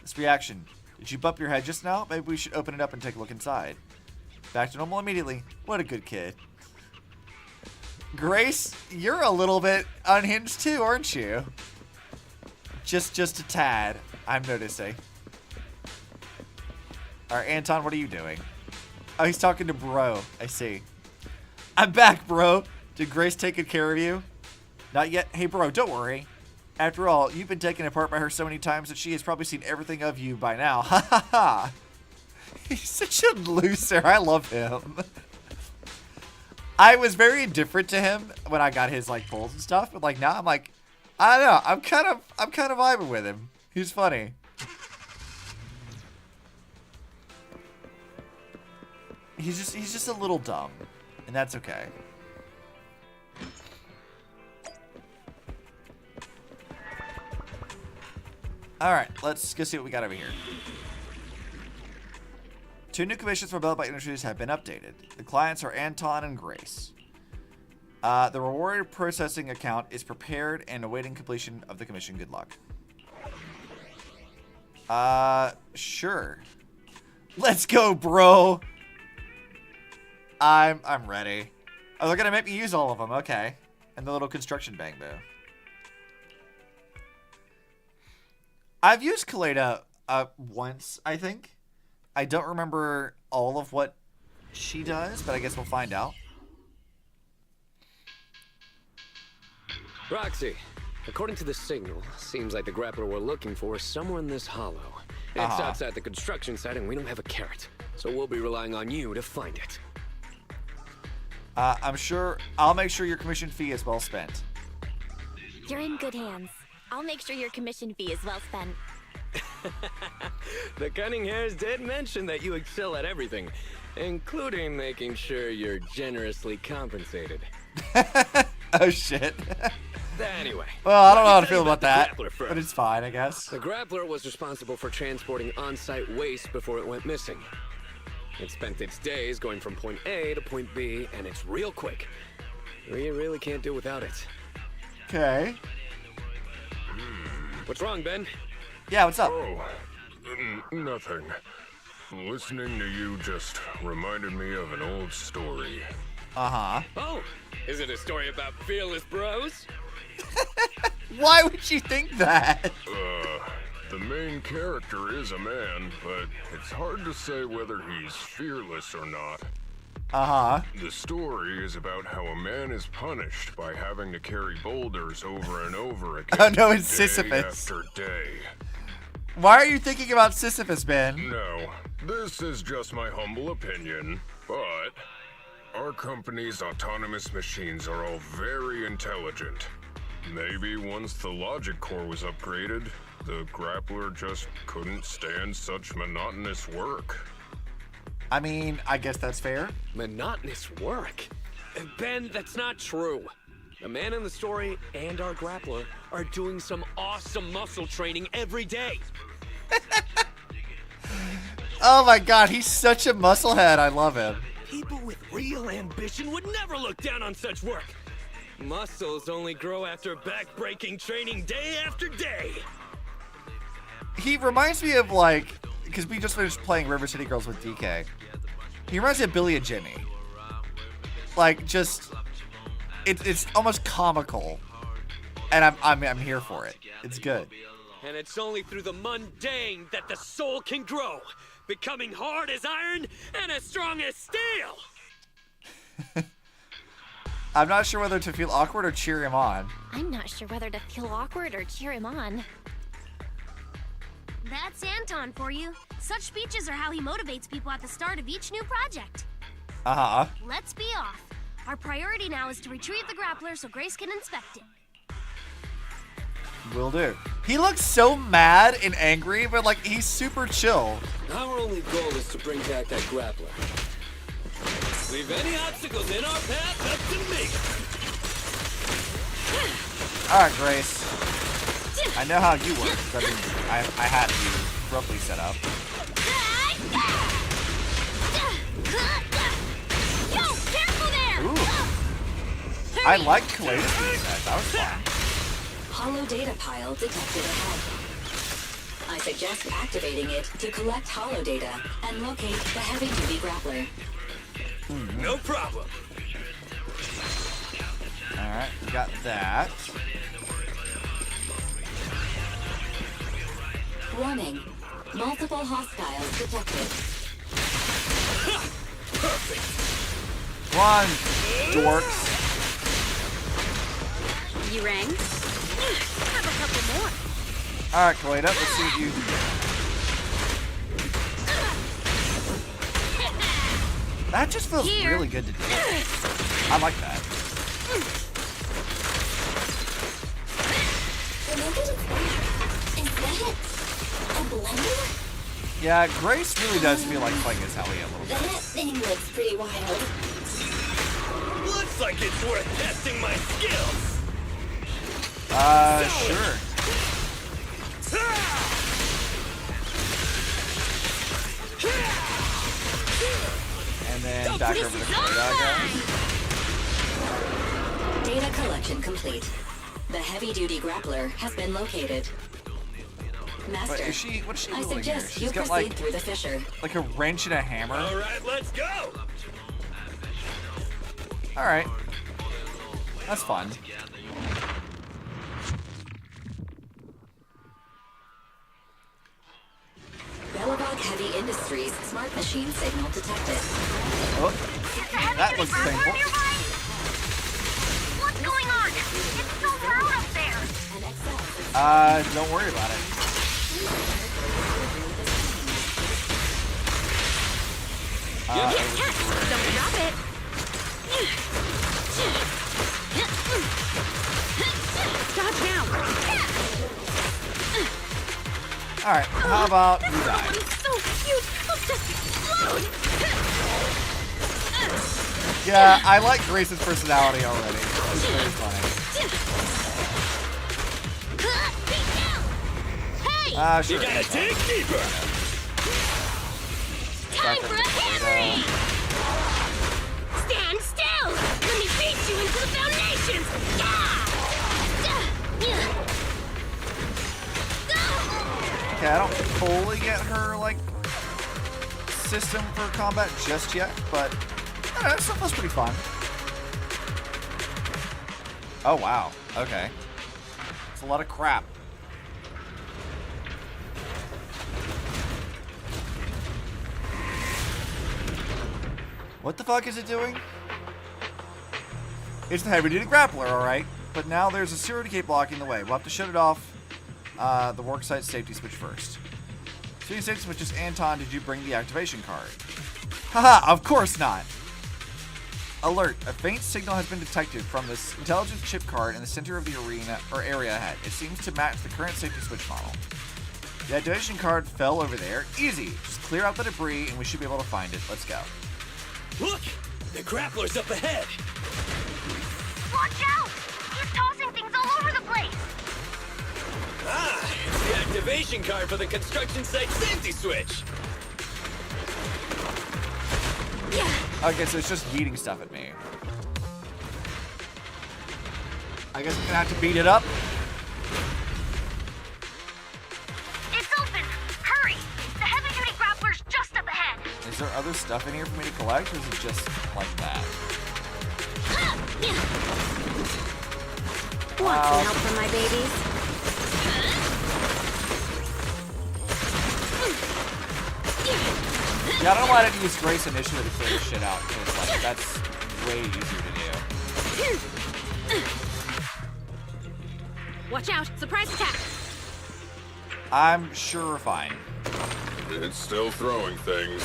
This reaction. Did you bump your head just now? Maybe we should open it up and take a look inside. Back to normal immediately. What a good kid. Grace, you're a little bit unhinged too, aren't you? Just a tad, I'm noticing. Alright, Anton, what are you doing? Oh, he's talking to Bro. I see. I'm back, Bro. Did Grace take good care of you? Not yet. Hey, Bro, don't worry. After all, you've been taken apart by her so many times that she has probably seen everything of you by now. Ha ha ha. He's such a loser. I love him. I was very indifferent to him when I got his like pulls and stuff, but like now I'm like, I don't know. I'm kind of vibing with him. He's funny. He's just a little dumb, and that's okay. All right, let's go see what we got over here. 2 new commissions for Belobog Industries have been updated. The clients are Anton and Grace. The reward processing account is prepared and awaiting completion of the commission. Good luck. Sure. Let's go, bro. I'm ready. Oh, they're gonna make me use all of them. Okay. And the little construction bang-boo. I've used Kaleda once, I think. I don't remember all of what she does, but I guess we'll find out. Proxy, according to the signal, seems like the grappler we're looking for is somewhere in this hollow. It's outside the construction site and we don't have a carrot, so we'll be relying on you to find it. I'll make sure your commission fee is well spent. You're in good hands. I'll make sure your commission fee is well spent. The cunning hairs did mention that you excel at everything, including making sure you're generously compensated. Oh shit. Anyway. Well, I don't know how to feel about that, but it's fine, I guess. The grappler was responsible for transporting on-site waste before it went missing. It spent its days going from point A to point B, and it's real quick. We really can't do without it. Okay. What's wrong, Ben? Yeah, what's up? Oh, nothing. Listening to you just reminded me of an old story. Uh-huh. Oh, is it a story about fearless bros? Why would you think that? The main character is a man, but it's hard to say whether he's fearless or not. Uh-huh. The story is about how a man is punished by having to carry boulders over and over again. Oh no, it's day Sisyphus. after day. Why are you thinking about Sisyphus, Ben? No, this is just my humble opinion, but our company's autonomous machines are all very intelligent. Maybe once the logic core was upgraded, the grappler just couldn't stand such monotonous work. I mean, I guess that's fair. Monotonous work? Ben, that's not true. The man in the story and our grappler are doing some awesome muscle training every day. Oh my god, he's such a musclehead. I love him. People with real ambition would never look down on such work. Muscles only grow after back-breaking training day after day. He reminds me of, like, because we just finished playing River City Girls with DK. He reminds me of Billy and Jimmy. Like, just, it's almost comical, and I'm here for it. It's good. And it's only through the mundane that the soul can grow, becoming hard as iron and as strong as steel. I'm not sure whether to feel awkward or cheer him on. I'm not sure whether to feel awkward or cheer him on. That's Anton for you. Such speeches are how he motivates people at the start of each new project. Uh-huh. Let's be off. Our priority now is to retrieve the grappler so Grace can inspect it. Will do. He looks so mad and angry, but like he's super chill. Our only goal is to bring back that grappler. Leave any obstacles in our path up to me. Alright, Grace. I know how you work. I had you roughly set up. Yo, careful there! Ooh. I like Kaleida being that. That was fun. Hollow data pile detected ahead. I suggest activating it to collect hollow data and locate the heavy-duty grappler. No problem. Alright, we got that. Warning. Multiple hostiles detected. Perfect. Come on, dorks. You rang? Have a couple more. Alright, Kaleida, let's see what you do. That just feels really good to do. I like that. Yeah, Grace really does feel like playing as Ellie a little bit. That thing looks pretty wild. Looks like it's worth testing my skills. Sure. And then back over to Kaleida. Data collection complete. The heavy-duty grappler has been located. Master, But what is she I doing here? suggest She's you got proceed like through the fissure. a wrench and a hammer. All right, let's go. All right, that's fun. Belobog Heavy Industries smart machine signal detected. Oh, that looks painful. What's going on? It's so loud up there. Don't worry about it. Don't drop it. Dodge now. Alright, how about we die? It's so cute. I'll just explode. Yeah, I like Grace's personality already. It's very funny. Hey! Sure. You gotta dig deeper. Time for a hammering! Stand still! Let me beat you into the foundations! Okay, I don't fully get her, like, system for combat just yet, but I don't know, that stuff was pretty fun. Oh, wow. Okay. It's a lot of crap. What the fuck is it doing? It's the heavy-duty grappler, alright. But now there's a security gate blocking the way. We'll have to shut it off. The worksite safety switch first. Safety switch is Anton, did you bring the activation card? Haha, of course not! Alert, a faint signal has been detected from this intelligence chip card in the center of the arena or area ahead. It seems to match the current safety switch model. The activation card fell over there. Easy! Just clear out the debris and we should be able to find it. Let's go. Look! The grappler's up ahead! Watch out! Ah, it's the activation card for the construction site safety switch. Okay, so it's just yeeting stuff at me. I guess I'm gonna have to beat it up. It's open! Hurry! The heavy-duty grappler's just up ahead! Is there other stuff in here for me to collect, or is it just like that? Want some help from my babies? Yeah, I don't know why I didn't use Grace initially to clear this shit out, because like, that's way easier to do. Watch out! Surprise attack! I'm sure we're fine. It's still throwing things.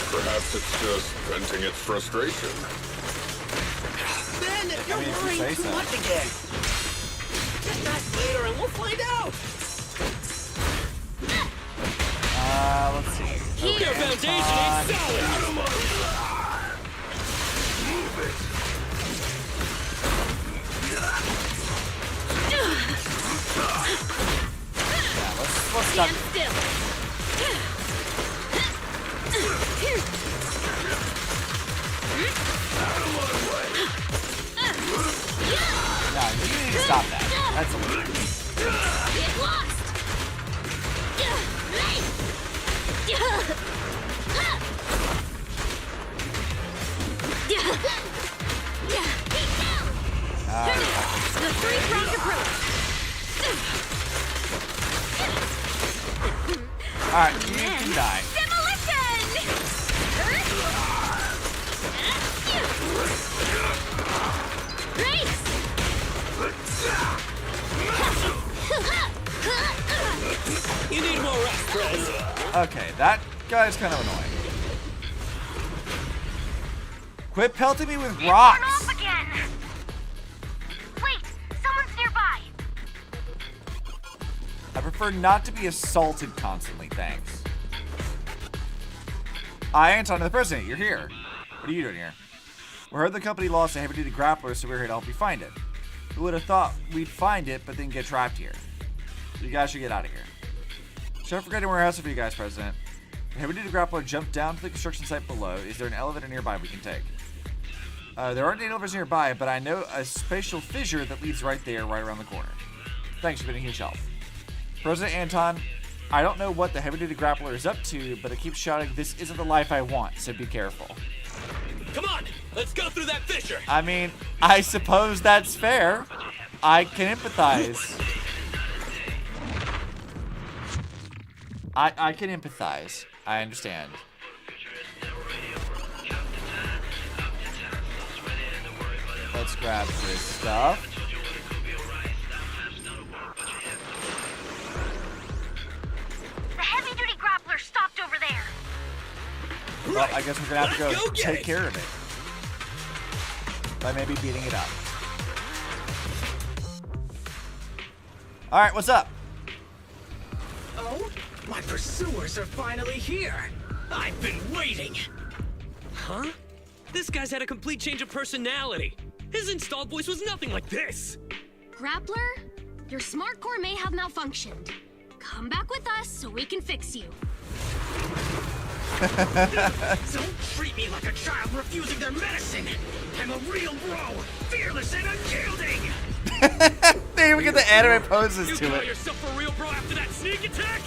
Perhaps it's just venting its frustration. Ben, you're worrying too much again. Just ask later and we'll find out. Let's see. Your foundation ain't solid. Move it. Yeah, let's Stand still. No, you need to stop that. That's a little. Get lost! The three-pronged approach. Alright, you can die. Demolition! Race! You need more rest, Prez. Okay, that guy's kind of annoying. Quit pelting me with rocks! Turn off again! Wait, someone's nearby. I prefer not to be assaulted constantly, thanks. Hi, Anton, the president. You're here. What are you doing here? We heard the company lost a heavy-duty grappler, so we're here to help you find it. Who would have thought we'd find it, but then get trapped here? You guys should get out of here. Don't forget anywhere else for you guys, President. The heavy-duty grappler jumped down to the construction site below. Is there an elevator nearby we can take? There aren't any elevators nearby, but I know a spatial fissure that leads right there, right around the corner. Thanks for being a huge help. President Anton, I don't know what the heavy-duty grappler is up to, but it keeps shouting, "This isn't the life I want," so be careful. Come on, let's go through that fissure. I mean, I suppose that's fair. I can empathize. I can empathize. I understand. Let's grab this stuff. The heavy-duty grappler stopped over there. Well, I guess we're gonna have to go take care of it. By maybe beating it up. Alright, what's up? Oh, my pursuers are finally here. I've been waiting. Huh? This guy's had a complete change of personality. His installed voice was nothing like this. Grappler, your smart core may have malfunctioned. Come back with us so we can fix you. Don't treat me like a child refusing their medicine. I'm a real bro, fearless and unyielding. They even get the anime poses You to call it. yourself a real bro after that sneak attack?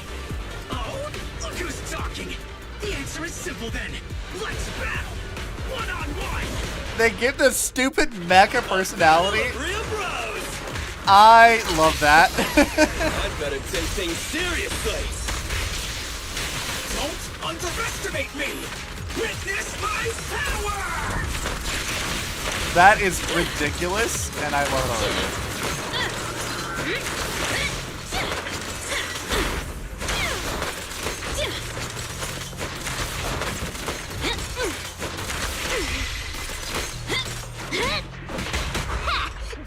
Oh, look who's talking. The answer is simple then. Let's battle. One-on-one. They give this stupid mecha personality. Real bros. I love that. I'd better take things seriously. Don't underestimate me. Witness my power. That is ridiculous, and I love it already.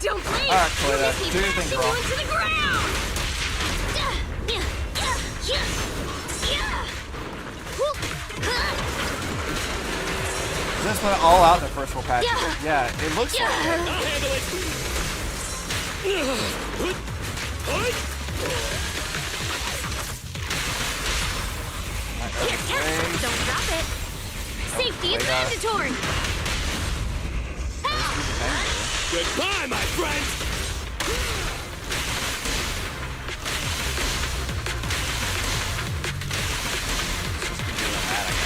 Don't blame. Alright, Toyota, do your thing, girl. To the ground. Is this one all out in the first 4 patches? Yeah, it looks like it. I'll handle it. Here, catch! Don't drop it! Safety is mandatory! Goodbye, my friend!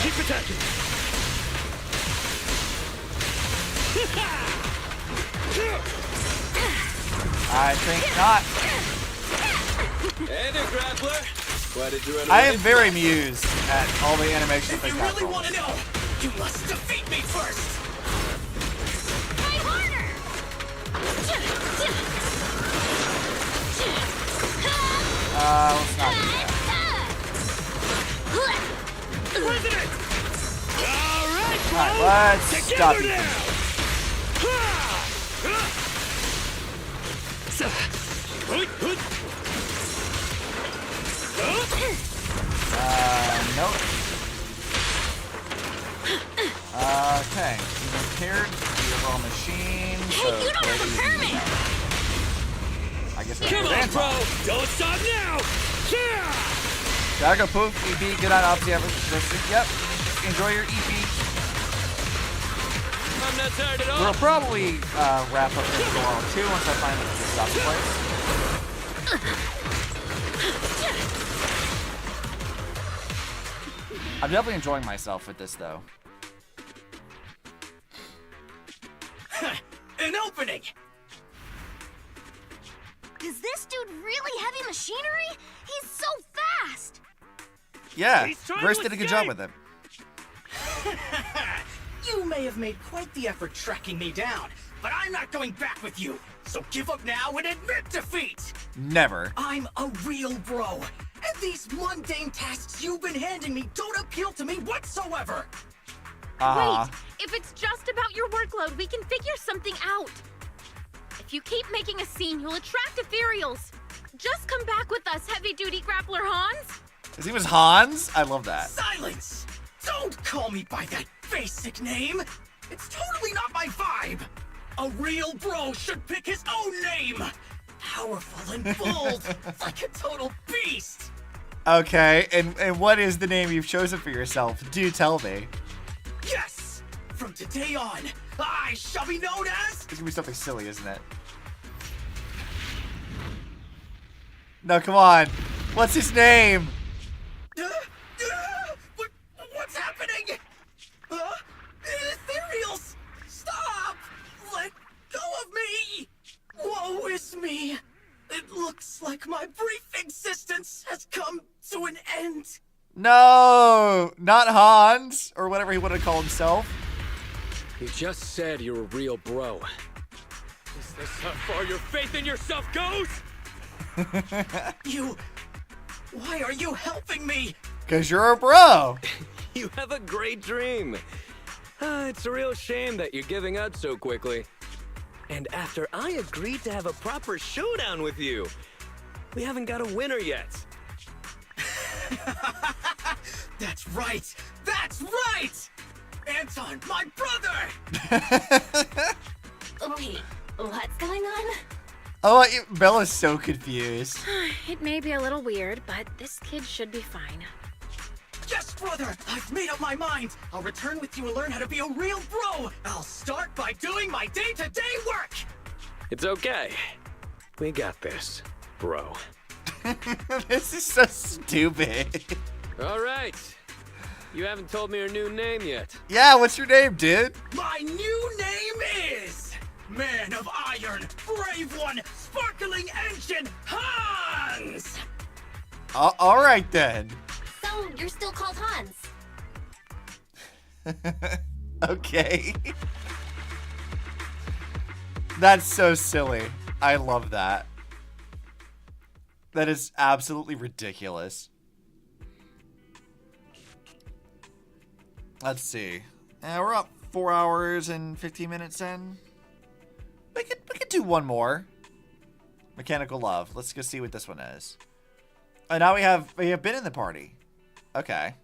Keep attacking! I think not. Hey there, Grappler. Why did you run I away? am very amused at all the animation If you really want to know, you must defeat me first! Try harder! Let's not do that. President! Alright, Alright, let's stop you. Nope. Okay. You repaired the overall machine. Hey, you don't have a permit! I guess I Come on, bro! Don't stop now! Gotta go poof, EP, good on Opti ever. Yep. Enjoy your EP. I'm not tired at all. We'll probably wrap up this tomorrow too once I find the stop place. I'm definitely enjoying myself with this though. An opening! Is this dude really heavy machinery? He's so fast! Yeah, He's trying Burst to did a good job escape. with him. You may have made quite the effort tracking me down, but I'm not going back with you. So give up now and admit defeat! Never. I'm a real bro, and these mundane tasks you've been handing me don't appeal to me whatsoever! Uh-huh. Wait, if it's just about your workload, we can figure something out. If you keep making a scene, you'll attract ethereals. Just come back with us, heavy-duty grappler Hans. His name was Hans? I love that. Silence! Don't call me by that basic name! It's totally not my vibe! A real bro should pick his own name! Powerful and bold, like a total beast! Okay, and what is the name you've chosen for yourself? Do tell me. Yes! From today on, I shall be known as... It's gonna be something silly, isn't it? No, come on. What's his name? What's happening? Ethereals! Stop! Let go of me! Woe is me! It looks like my brief existence has come to an end. No, not Hans, or whatever he wanted to call himself. You just said you're a real bro. Is this how far your faith in yourself goes? Why are you helping me? Because you're a bro. You have a great dream. It's a real shame that you're giving up so quickly. And after I agreed to have a proper showdown with you, we haven't got a winner yet. That's right! That's right! Anton, my brother! Wait, what's going on? Oh, Bella's so confused. It may be a little weird, but this kid should be fine. Yes, brother! I've made up my mind! I'll return with you and learn how to be a real bro! I'll start by doing my day-to-day work! It's okay. We got this, bro. This is so stupid. All right. You haven't told me your new name yet. Yeah, what's your name, dude? My new name is... Man of Iron, Brave One, Sparkling Engine, Hans! All right, then. So, you're still called Hans. Okay. That's so silly. I love that. That is absolutely ridiculous. Let's see. We're up 4 hours and 15 minutes in. We could do one more. Mechanical Love. Let's go see what this one is. Oh, now we have been in the party. Okay.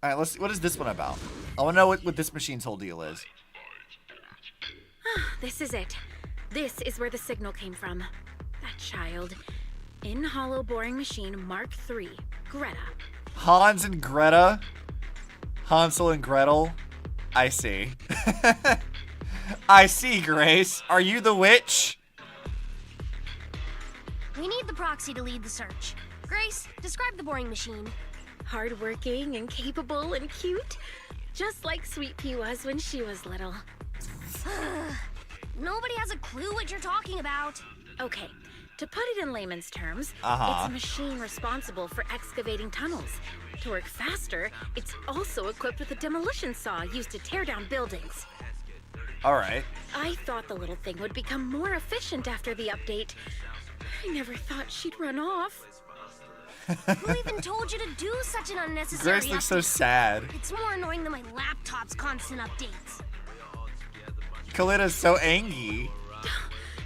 All right, let's see. What is this one about? I want to know what this machine's whole deal is. This is it. This is where the signal came from. That child. In hollow boring machine Mark III. Greta. Hans and Greta? Hansel and Gretel? I see. I see, Grace. Are you the witch? We need the Proxy to lead the search. Grace, describe the boring machine. Hardworking and capable and cute. Just like Sweet Pea was when she was little. Nobody has a clue what you're talking about. Okay, to put it in layman's terms, Uh-huh. it's a machine responsible for excavating tunnels. To work faster, it's also equipped with a demolition saw used to tear down buildings. Alright. I thought the little thing would become more efficient after the update. I never thought she'd run off. Who even told you to do such an unnecessary Grace looks so update? sad. It's more annoying than my laptop's constant updates. Kalita's so angry.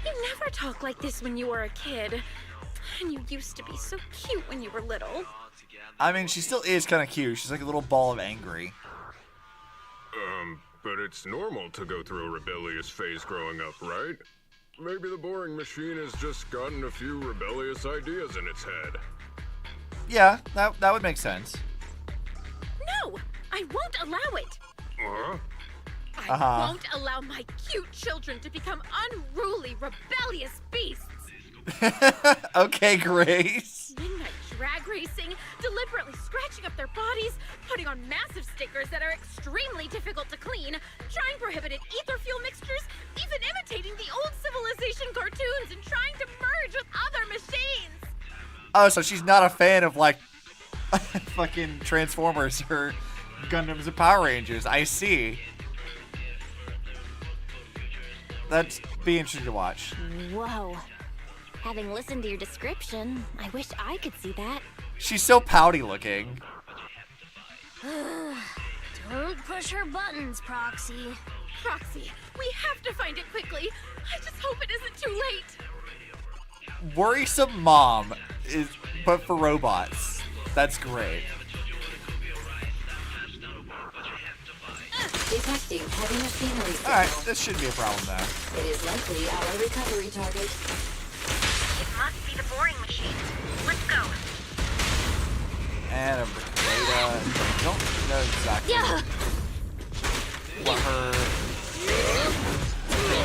You never talk like this when you were a kid. And you used to be so cute when you were little. I mean, she still is kind of cute. She's like a little ball of angry. But it's normal to go through a rebellious phase growing up, right? Maybe the boring machine has just gotten a few rebellious ideas in its head. Yeah, that would make sense. No! I won't allow it! Huh? I won't allow my cute children to become unruly, rebellious beasts! Okay, Grace. Midnight drag racing, deliberately scratching up their bodies, putting on massive stickers that are extremely difficult to clean, trying prohibited ether fuel mixtures, even imitating the old Civilization cartoons and trying to merge with other machines! Oh, so she's not a fan of, like, fucking Transformers or Gundams or Power Rangers. I see. That'd be interesting to watch. Whoa. Having listened to your description, I wish I could see that. She's so pouty looking. Don't push her buttons, Proxy. Proxy, we have to find it quickly. I just hope it isn't too late. Worrisome mom, but for robots. That's great. Detecting heavy machinery signal. Alright, this shouldn't be a problem though. It is likely our recovery target. It must be the boring machine. Let's go. And a Brigada. Don't know exactly what her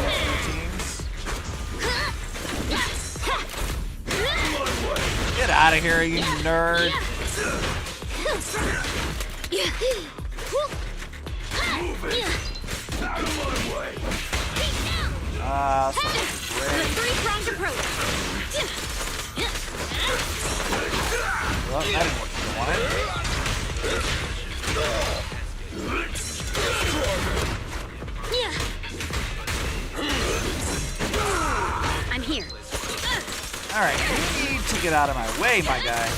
routines. Get out of here, you nerd. Three-pronged approach. Well, that didn't work as you wanted. I'm here. Alright, you need to get out of my way, my guy.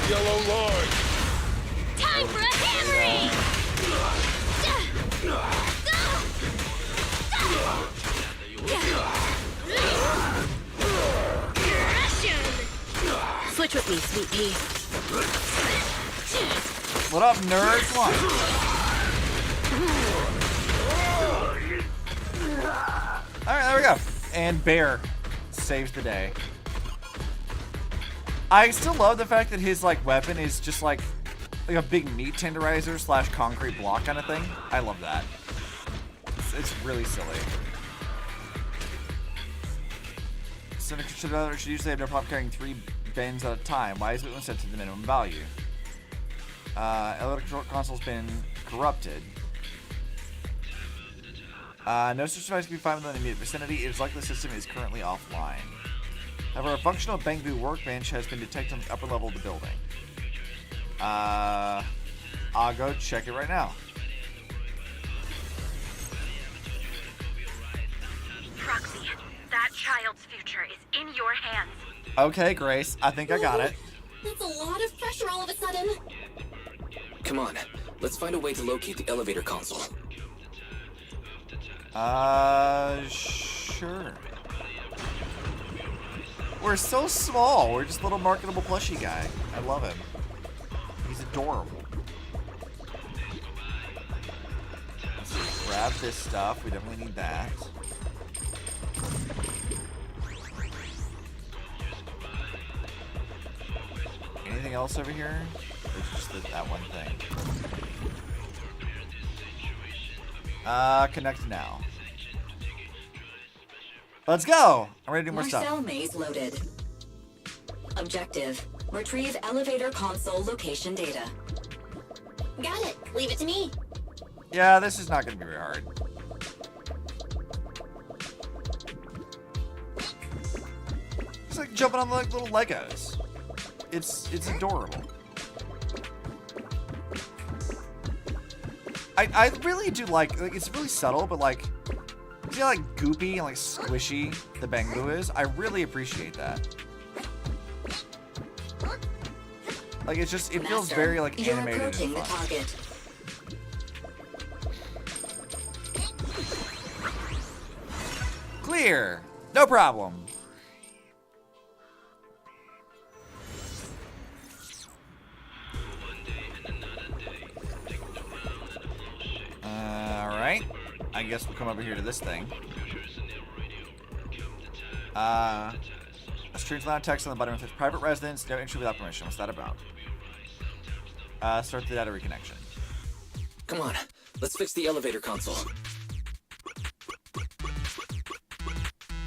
Yellow line. Time for a hammering! Switch with me, Sweet Pea. What up, nerd? Come on. Alright, there we go. And Bear saves the day. I still love the fact that his like weapon is just like a big meat tenderizer / concrete block kind of thing. I love that. It's really silly. Senator should usually have no problem carrying 3 bins at a time. Why is it set to the minimum value? Elevator control console's been corrupted. No such device can be found in the immediate vicinity. It is likely the system is currently offline. However, a functional Bangbu workbench has been detected on the upper level of the building. I'll go check it right now. Proxy, that child's future is in your hands. Okay, Grace. I think I got it. That's a lot of pressure all of a sudden. Come on, let's find a way to locate the elevator console. Sure. We're so small. We're just a little marketable plushie guy. I love him. He's adorable. grab this stuff. We definitely need that. Anything else over here? Or just that one thing? Connect now. Let's go! I'm ready to do more stuff. Cell maze loaded. Objective: retrieve elevator console location data. Got it. Leave it to me. Yeah, this is not going to be very hard. It's like jumping on like little Legos. It's adorable. I really do like it's really subtle, but like see how like goopy and like squishy the Bangu is? I really appreciate that. Like it's just it feels very like animated and fun. Clear. No problem. Alright. I guess we'll come over here to this thing. A strange line of text on the bottom of his private residence. No entry without permission. What's that about? Start the data reconnection. Come on. Let's fix the elevator console.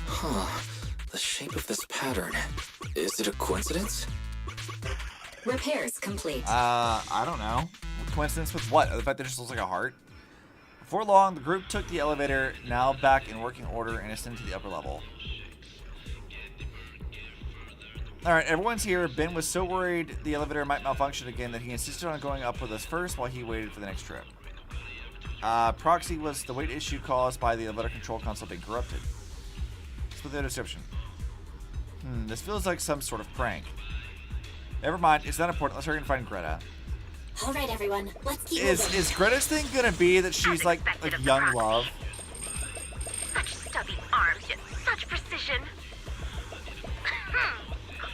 Huh. The shape of this pattern. Is it a coincidence? Repairs complete. I don't know. Coincidence with what? The fact that it just looks like a heart? Before long, the group took the elevator, now back in working order, and ascended to the upper level. Alright, everyone's here. Ben was so worried the elevator might malfunction again that he insisted on going up with us first while he waited for the next trip. Proxy was the weight issue caused by the elevator control console being corrupted. Let's put the description. This feels like some sort of prank. Never mind, it's not important. Let's hurry and find Greta. All right, everyone, let's keep moving. Is Greta's thing gonna be that she's like young love? Such stubby arms, yet such precision.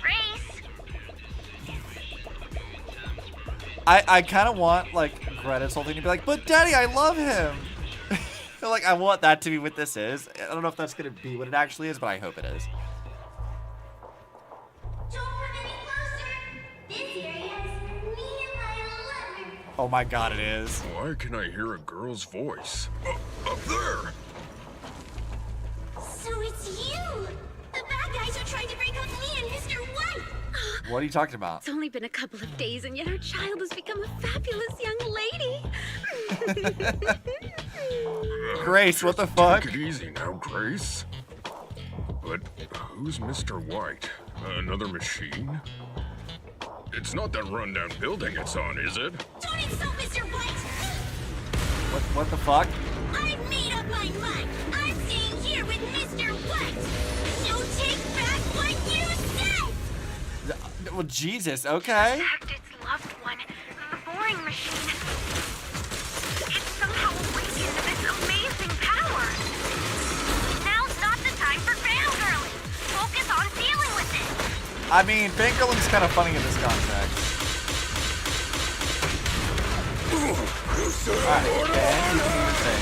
Grace. I kind of want like Greta's whole thing to be like, but Daddy, I love him. Like I want that to be what this is. I don't know if that's gonna be what it actually is, but I hope it is. Oh my God, it is. Why can I hear a girl's voice? Up there! So it's you! The bad guys who tried to break up me and Mr. White! What are you talking about? It's only been a couple of days, and yet our child has become a fabulous young lady. Grace, what the fuck? Take it easy now, Grace. But who's Mr. White? Another machine? It's not that rundown building it's on, is it? Don't insult Mr. White! What the fuck? I made up my mind! I'm staying here with Mr. White! So take back what you said! Well, Jesus, okay. Protect its loved one, the boring machine. It's somehow awakened to this amazing power. Now's not the time for fangirling. Focus on dealing with it. I mean, fangirling's kind of funny in this context. Alright, Ben, you can even say.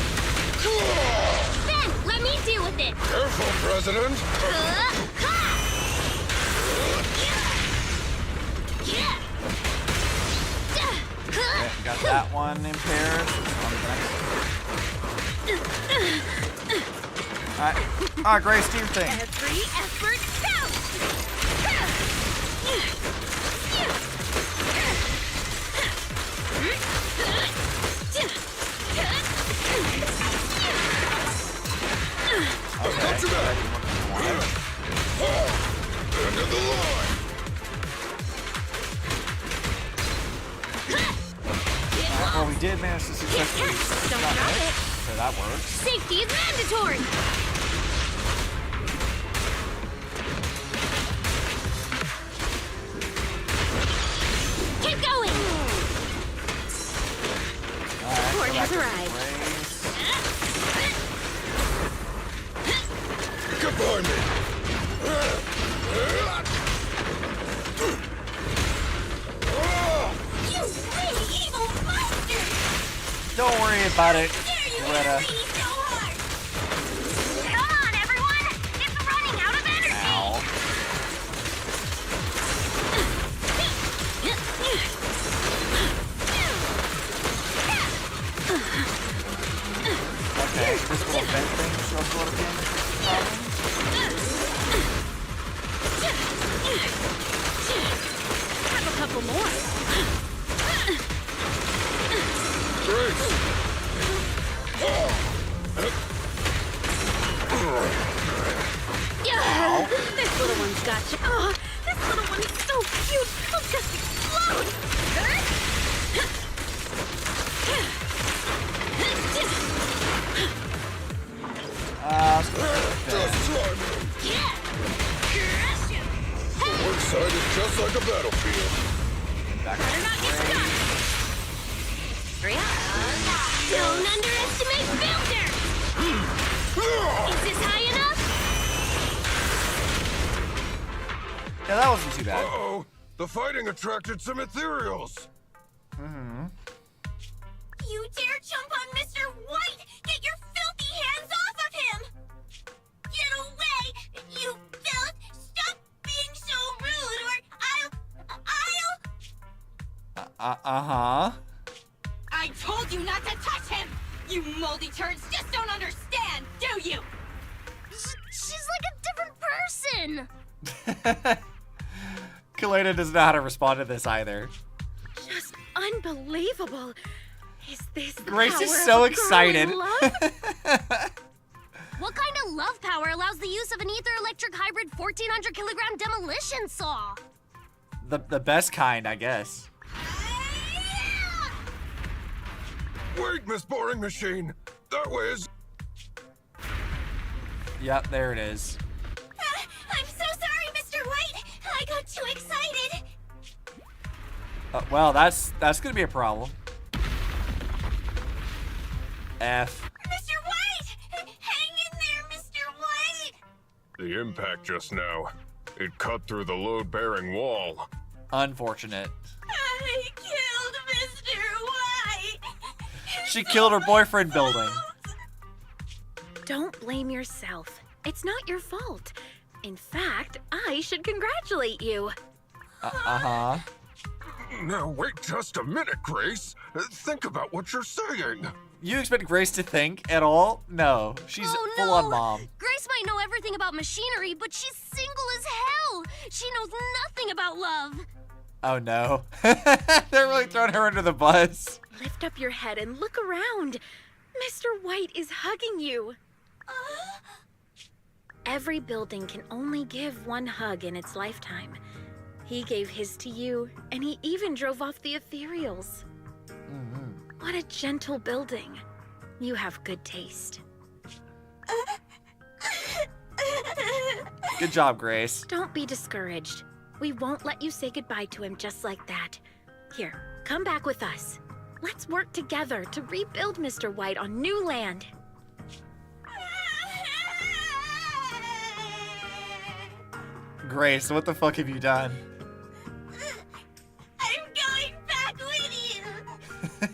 Ben, let me deal with it! Careful, President! Okay, got that one impaired. Alright. Grace, do your thing. Every effort counts! End of the line! Well, we did manage to successfully Don't drop it. So that works. Safety is mandatory! Keep going! Support has arrived. Goodbye, me! You really evil monster! Don't worry about it, better. Come on, everyone! It's running out of energy! Ow. Okay, this little vent thing shows a lot of damage. Have a couple more. This little one's got you. Oh, this little one is so cute. I'll just explode. One side is just like a battlefield. Better not get stuck! Don't underestimate Builder! Is this high enough? Yeah, that wasn't too bad. Uh-oh! The fighting attracted some ethereals! You dare jump on Mr. White! Get your filthy hands off of him! Get away! You filth! Stop being so rude or Uh-huh. I told you not to touch him! You moldy turds just don't understand, do you? She's like a different person! Kalena doesn't know how to respond to this either. Just unbelievable. Is this the Grace power is of so a girl in excited. love? What kind of love power allows the use of an ether-electric hybrid 1,400 kilogram demolition saw? The best kind, I guess. Wait, Miss Boring Machine! That way is... Yep, there it is. I'm so sorry, Mr. White! I got too excited! Well, that's gonna be a problem. F. Mr. White! Hang in there, Mr. White! The impact just now. It cut through the load-bearing wall. Unfortunate. I killed Mr. White! She killed her boyfriend building. Don't blame yourself. It's not your fault. In fact, I should congratulate you. Uh-huh. Now wait just a minute, Grace. Think about what you're saying. You expect Grace to think at all? No. She's full-on mom. Grace might know everything about machinery, but she's single as hell! She knows nothing about love! Oh no. They're really throwing her under the bus. Lift up your head and look around. Mr. White is hugging you. Every building can only give one hug in its lifetime. He gave his to you, and he even drove off the ethereals. What a gentle building. You have good taste. Good job, Grace. Don't be discouraged. We won't let you say goodbye to him just like that. Here, come back with us. Let's work together to rebuild Mr. White on new land. Grace, what the fuck have you done? I'm going back with you!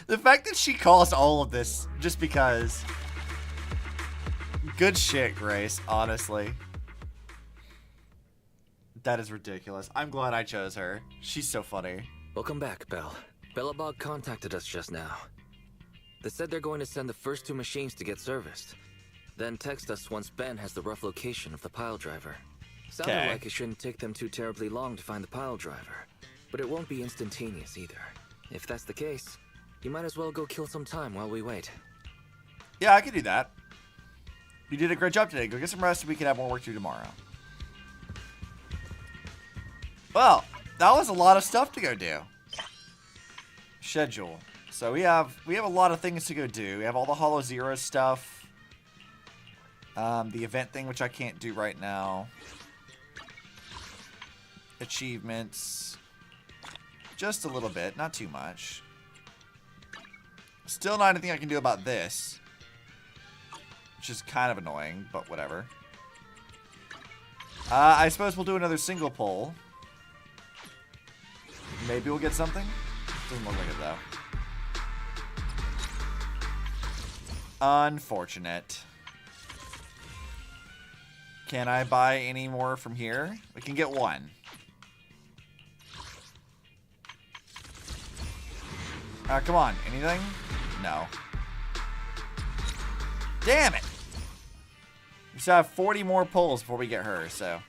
The fact that she caused all of this just because. Good shit, Grace, honestly. That is ridiculous. I'm glad I chose her. She's so funny. Welcome back, Belle. Bellabog contacted us just now. They said they're going to send the first 2 machines to get serviced. Then text us once Ben has the rough location of the pile driver. Sounded like it shouldn't take them too terribly long to find the pile driver. But it won't be instantaneous either. If that's the case, you might as well go kill some time while we wait. Yeah, I can do that. You did a great job today. Go get some rest so we can have more work to do tomorrow. Well, that was a lot of stuff to go do. Schedule. So we have a lot of things to go do. We have all the Hollow Zero stuff. The event thing, which I can't do right now. Achievements. Just a little bit, not too much. Still not anything I can do about this. Which is kind of annoying, but whatever. I suppose we'll do another single poll. Maybe we'll get something. Doesn't look like it, though. Unfortunate. Can I buy any more from here? We can get one. Come on. Anything? No. Damn it! We still have 40 more pulls before we get her, so.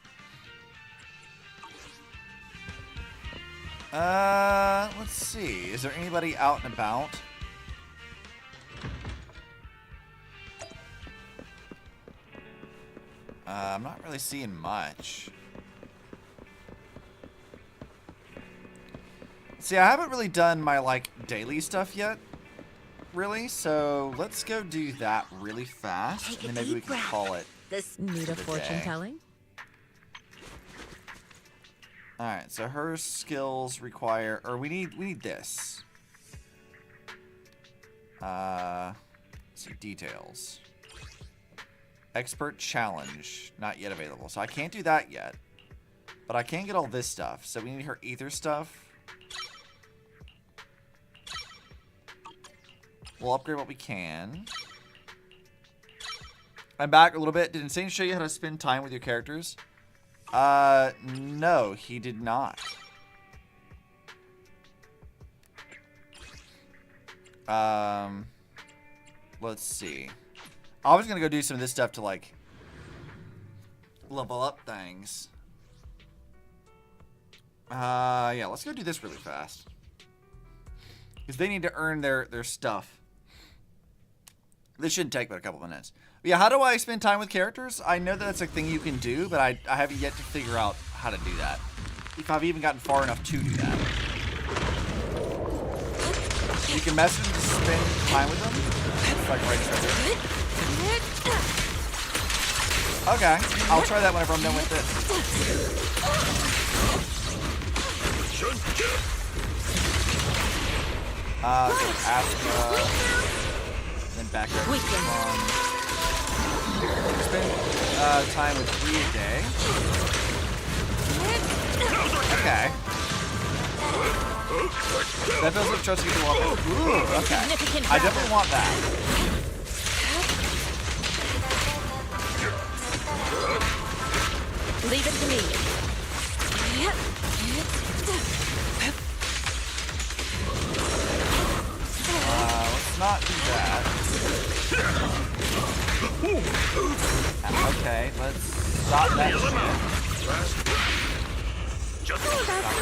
Let's see. Is there anybody out and about? I'm not really seeing much. See, I haven't really done my, like, daily stuff yet, really, so let's go do that really fast, and then maybe we can call it. Need a fortune telling? Alright, so her skills require, or we need this. Let's see, details. Expert challenge, not yet available. So I can't do that yet, but I can get all this stuff. So we need her ether stuff. We'll upgrade what we can. I'm back a little bit. Did Insane show you how to spend time with your characters? No, he did not. Let's see. I was gonna go do some of this stuff to, like, level up things. Yeah, let's go do this really fast. Because they need to earn their stuff. This shouldn't take but a couple minutes. But yeah, how do I spend time with characters? I know that that's a thing you can do, but I haven't yet to figure out how to do that. If I've even gotten far enough to do that. You can message them to spend time with them. It's like right there. Okay, I'll try that whenever I'm done with this. Astra, then back up. Spend time with 3 a day. Okay. That feels like trust you can walk. Ooh, okay. I definitely want that. Leave it to me. Let's not do that. Okay, let's stop that shit.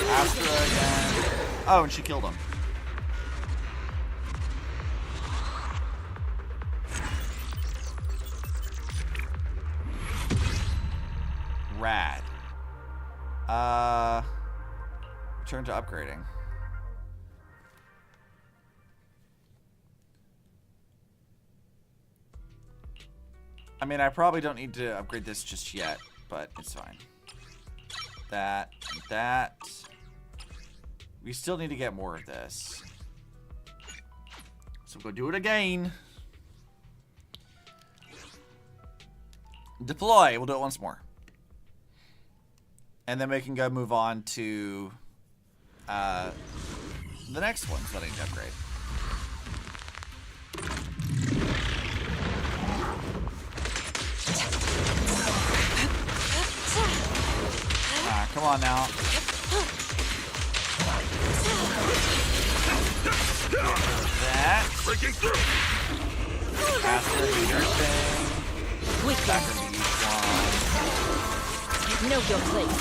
Astra again. Oh, and she killed him. Rad. Return to upgrading. I mean, I probably don't need to upgrade this just yet, but it's fine. That, and that. We still need to get more of this. So we'll do it again. Deploy. We'll do it once more. And then we can go move on to the next ones that I need to upgrade. Come on now. That. Breaking through. Faster do your thing. Backer to each one. Know your place.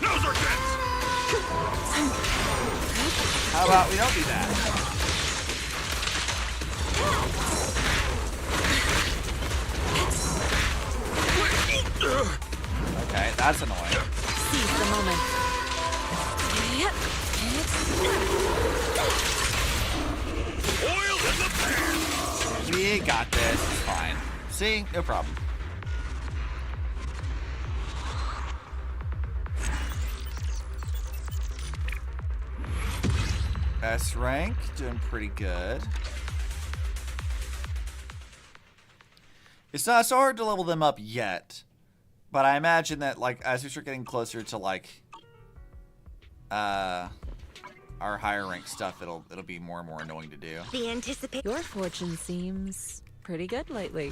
Now's our chance. How about we don't do that? Okay, that's annoying. Seize the moment. Oil in the pan. We got this. It's fine. See? No problem. S rank, doing pretty good. It's not so hard to level them up yet, but I imagine that, like, as we start getting closer to, like, our our higher rank stuff, it'll be more and more annoying to do. The anticipation. Your fortune seems pretty good lately.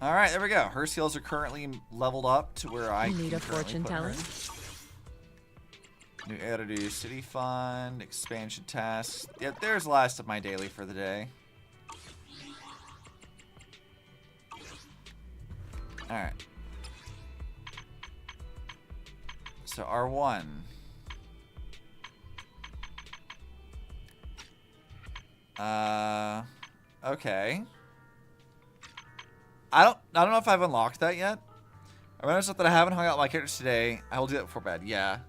All right, there we go. Her skills are currently leveled up to where I need a can currently fortune put her. teller. New editor, city fund, expansion tasks. Yep, there's the last of my daily for the day. All right. So R1. Okay. I don't know if I've unlocked that yet. I realized that I haven't hung out with my characters today. I will do that before bed. Yeah.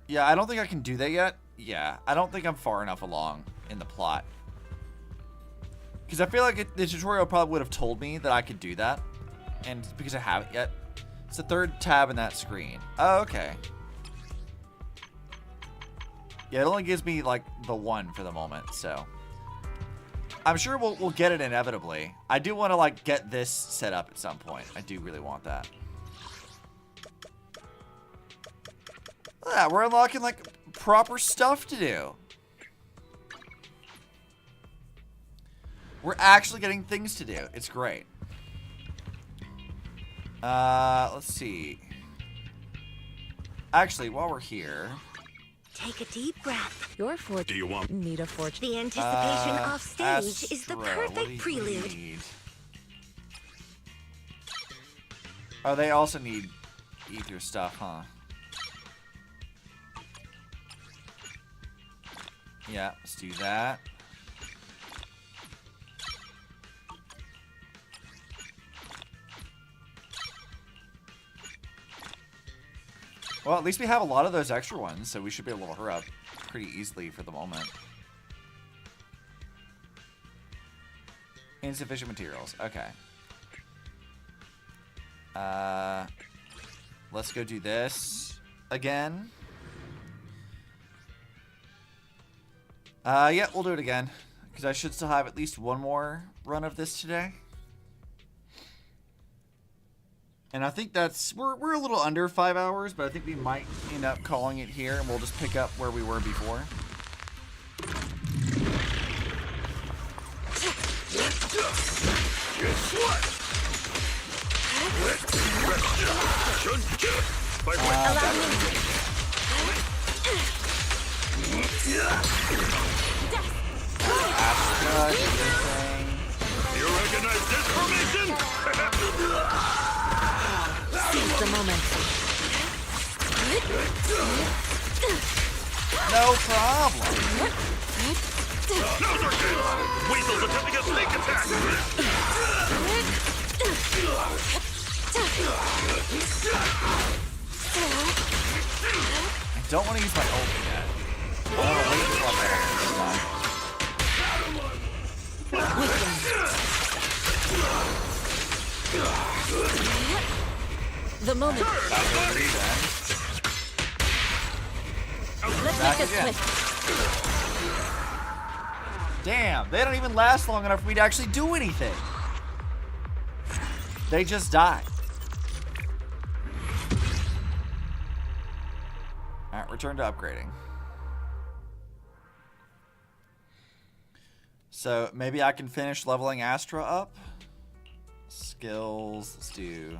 Yeah, I don't think I can do that yet. Yeah, I don't think I'm far enough along in the plot. Because I feel like the tutorial probably would have told me that I could do that. And because I haven't yet. It's the third tab in that screen. Oh, okay. Yeah, it only gives me, like, the one for the moment, so. I'm sure we'll get it inevitably. I do want to, like, get this set up at some point. I do really want that. Look at that, we're unlocking, like, proper stuff to do. We're actually getting things to do. It's great. Let's see. Actually, while we're here... Take a deep breath. Your fortune. Do you want? Need a fortune. The anticipation off stage is the perfect prelude. Oh, they also need ether stuff, huh? Yeah, let's do that. Well, at least we have a lot of those extra ones, so we should be able to level her up pretty easily for the moment. Insufficient materials. Okay. Let's go do this again. Yeah, we'll do it again. Because I should still have at least one more run of this today. And I think that's... We're a little under 5 hours, but I think we might end up calling it here, and we'll just pick up where we were before. Guess what? You recognize this formation? Seize the moment. No problem. Now's our chance! Weasel's attempting a sneak attack! I don't want to use my ult yet. I want to wait until I'm The moment. Let's Back make this again. quick. Damn, they don't even last long enough for me to actually do anything. They just die. Alright, return to upgrading. So, maybe I can finish leveling Astra up. Skills, let's do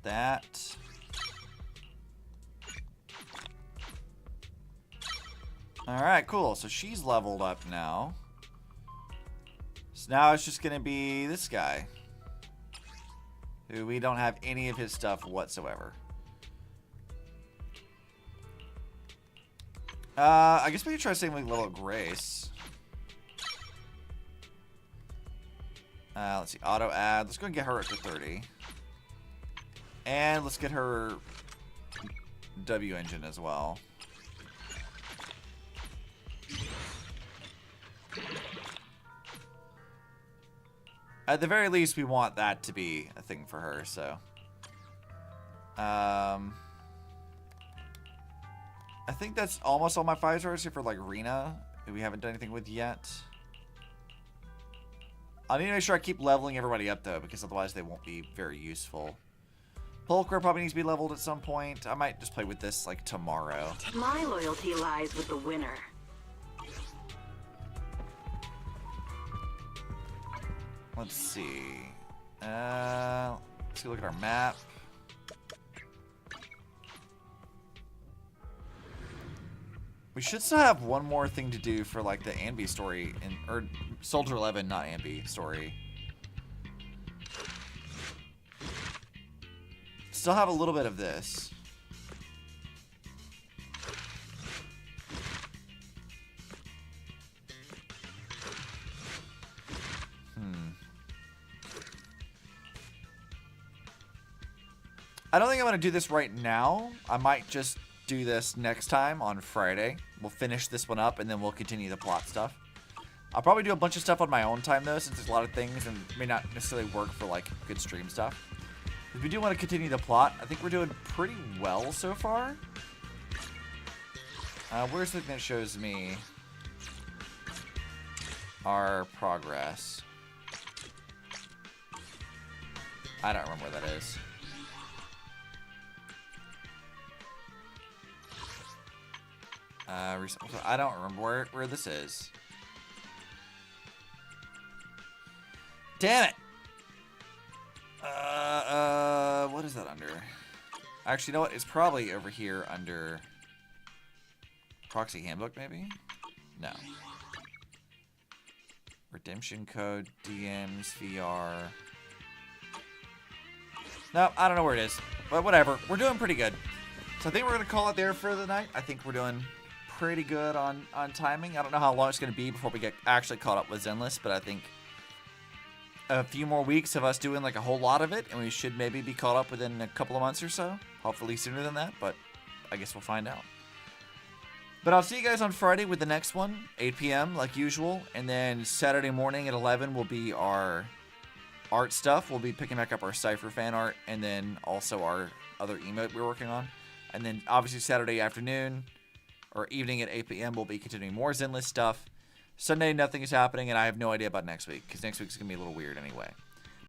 that. Alright, cool. So she's leveled up now. So now it's just going to be this guy. Who we don't have any of his stuff whatsoever. I guess we could try saying we level up Grace. Let's see, auto add. Let's go and get her up to 30. And let's get her W engine as well. At the very least, we want that to be a thing for her, so. I think that's almost all my 5 stars, except for like Rena, who we haven't done anything with yet. I need to make sure I keep leveling everybody up, though, because otherwise they won't be very useful. Pulchra probably needs to be leveled at some point. I might just play with this, like, tomorrow. My loyalty lies with the winner. Let's see. Let's look at our map. We should still have one more thing to do for like the Anby story, or Soldier 11, not Anby story. Still have a little bit of this. I don't think I'm going to do this right now. I might just do this next time on Friday. We'll finish this one up and then we'll continue the plot stuff. I'll probably do a bunch of stuff on my own time though, since there's a lot of things and may not necessarily work for like good stream stuff. If we do want to continue the plot, I think we're doing pretty well so far. Where's the thing that shows me our progress? I don't remember where that is. I don't remember where this is. Damn it! What is that under? Actually, you know what? It's probably over here under Proxy Handbook, maybe? No. Redemption code, DMs, VR. No, I don't know where it is. But whatever. We're doing pretty good. So I think we're going to call it there for the night. I think we're doing pretty good on timing. I don't know how long it's going to be before we get actually caught up with Zenless, but I think a few more weeks of us doing like a whole lot of it, and we should maybe be caught up within a couple of months or so. Hopefully sooner than that, but I guess we'll find out. But I'll see you guys on Friday with the next one, 8 p.m. like usual, and then Saturday morning at 11 will be our art stuff. We'll be picking back up our Cypher fan art, and then also our other emote we're working on. And then obviously Saturday afternoon or evening at 8 p.m. we'll be continuing more Zenless stuff. Sunday, nothing is happening, and I have no idea about next week, because next week's going to be a little weird anyway.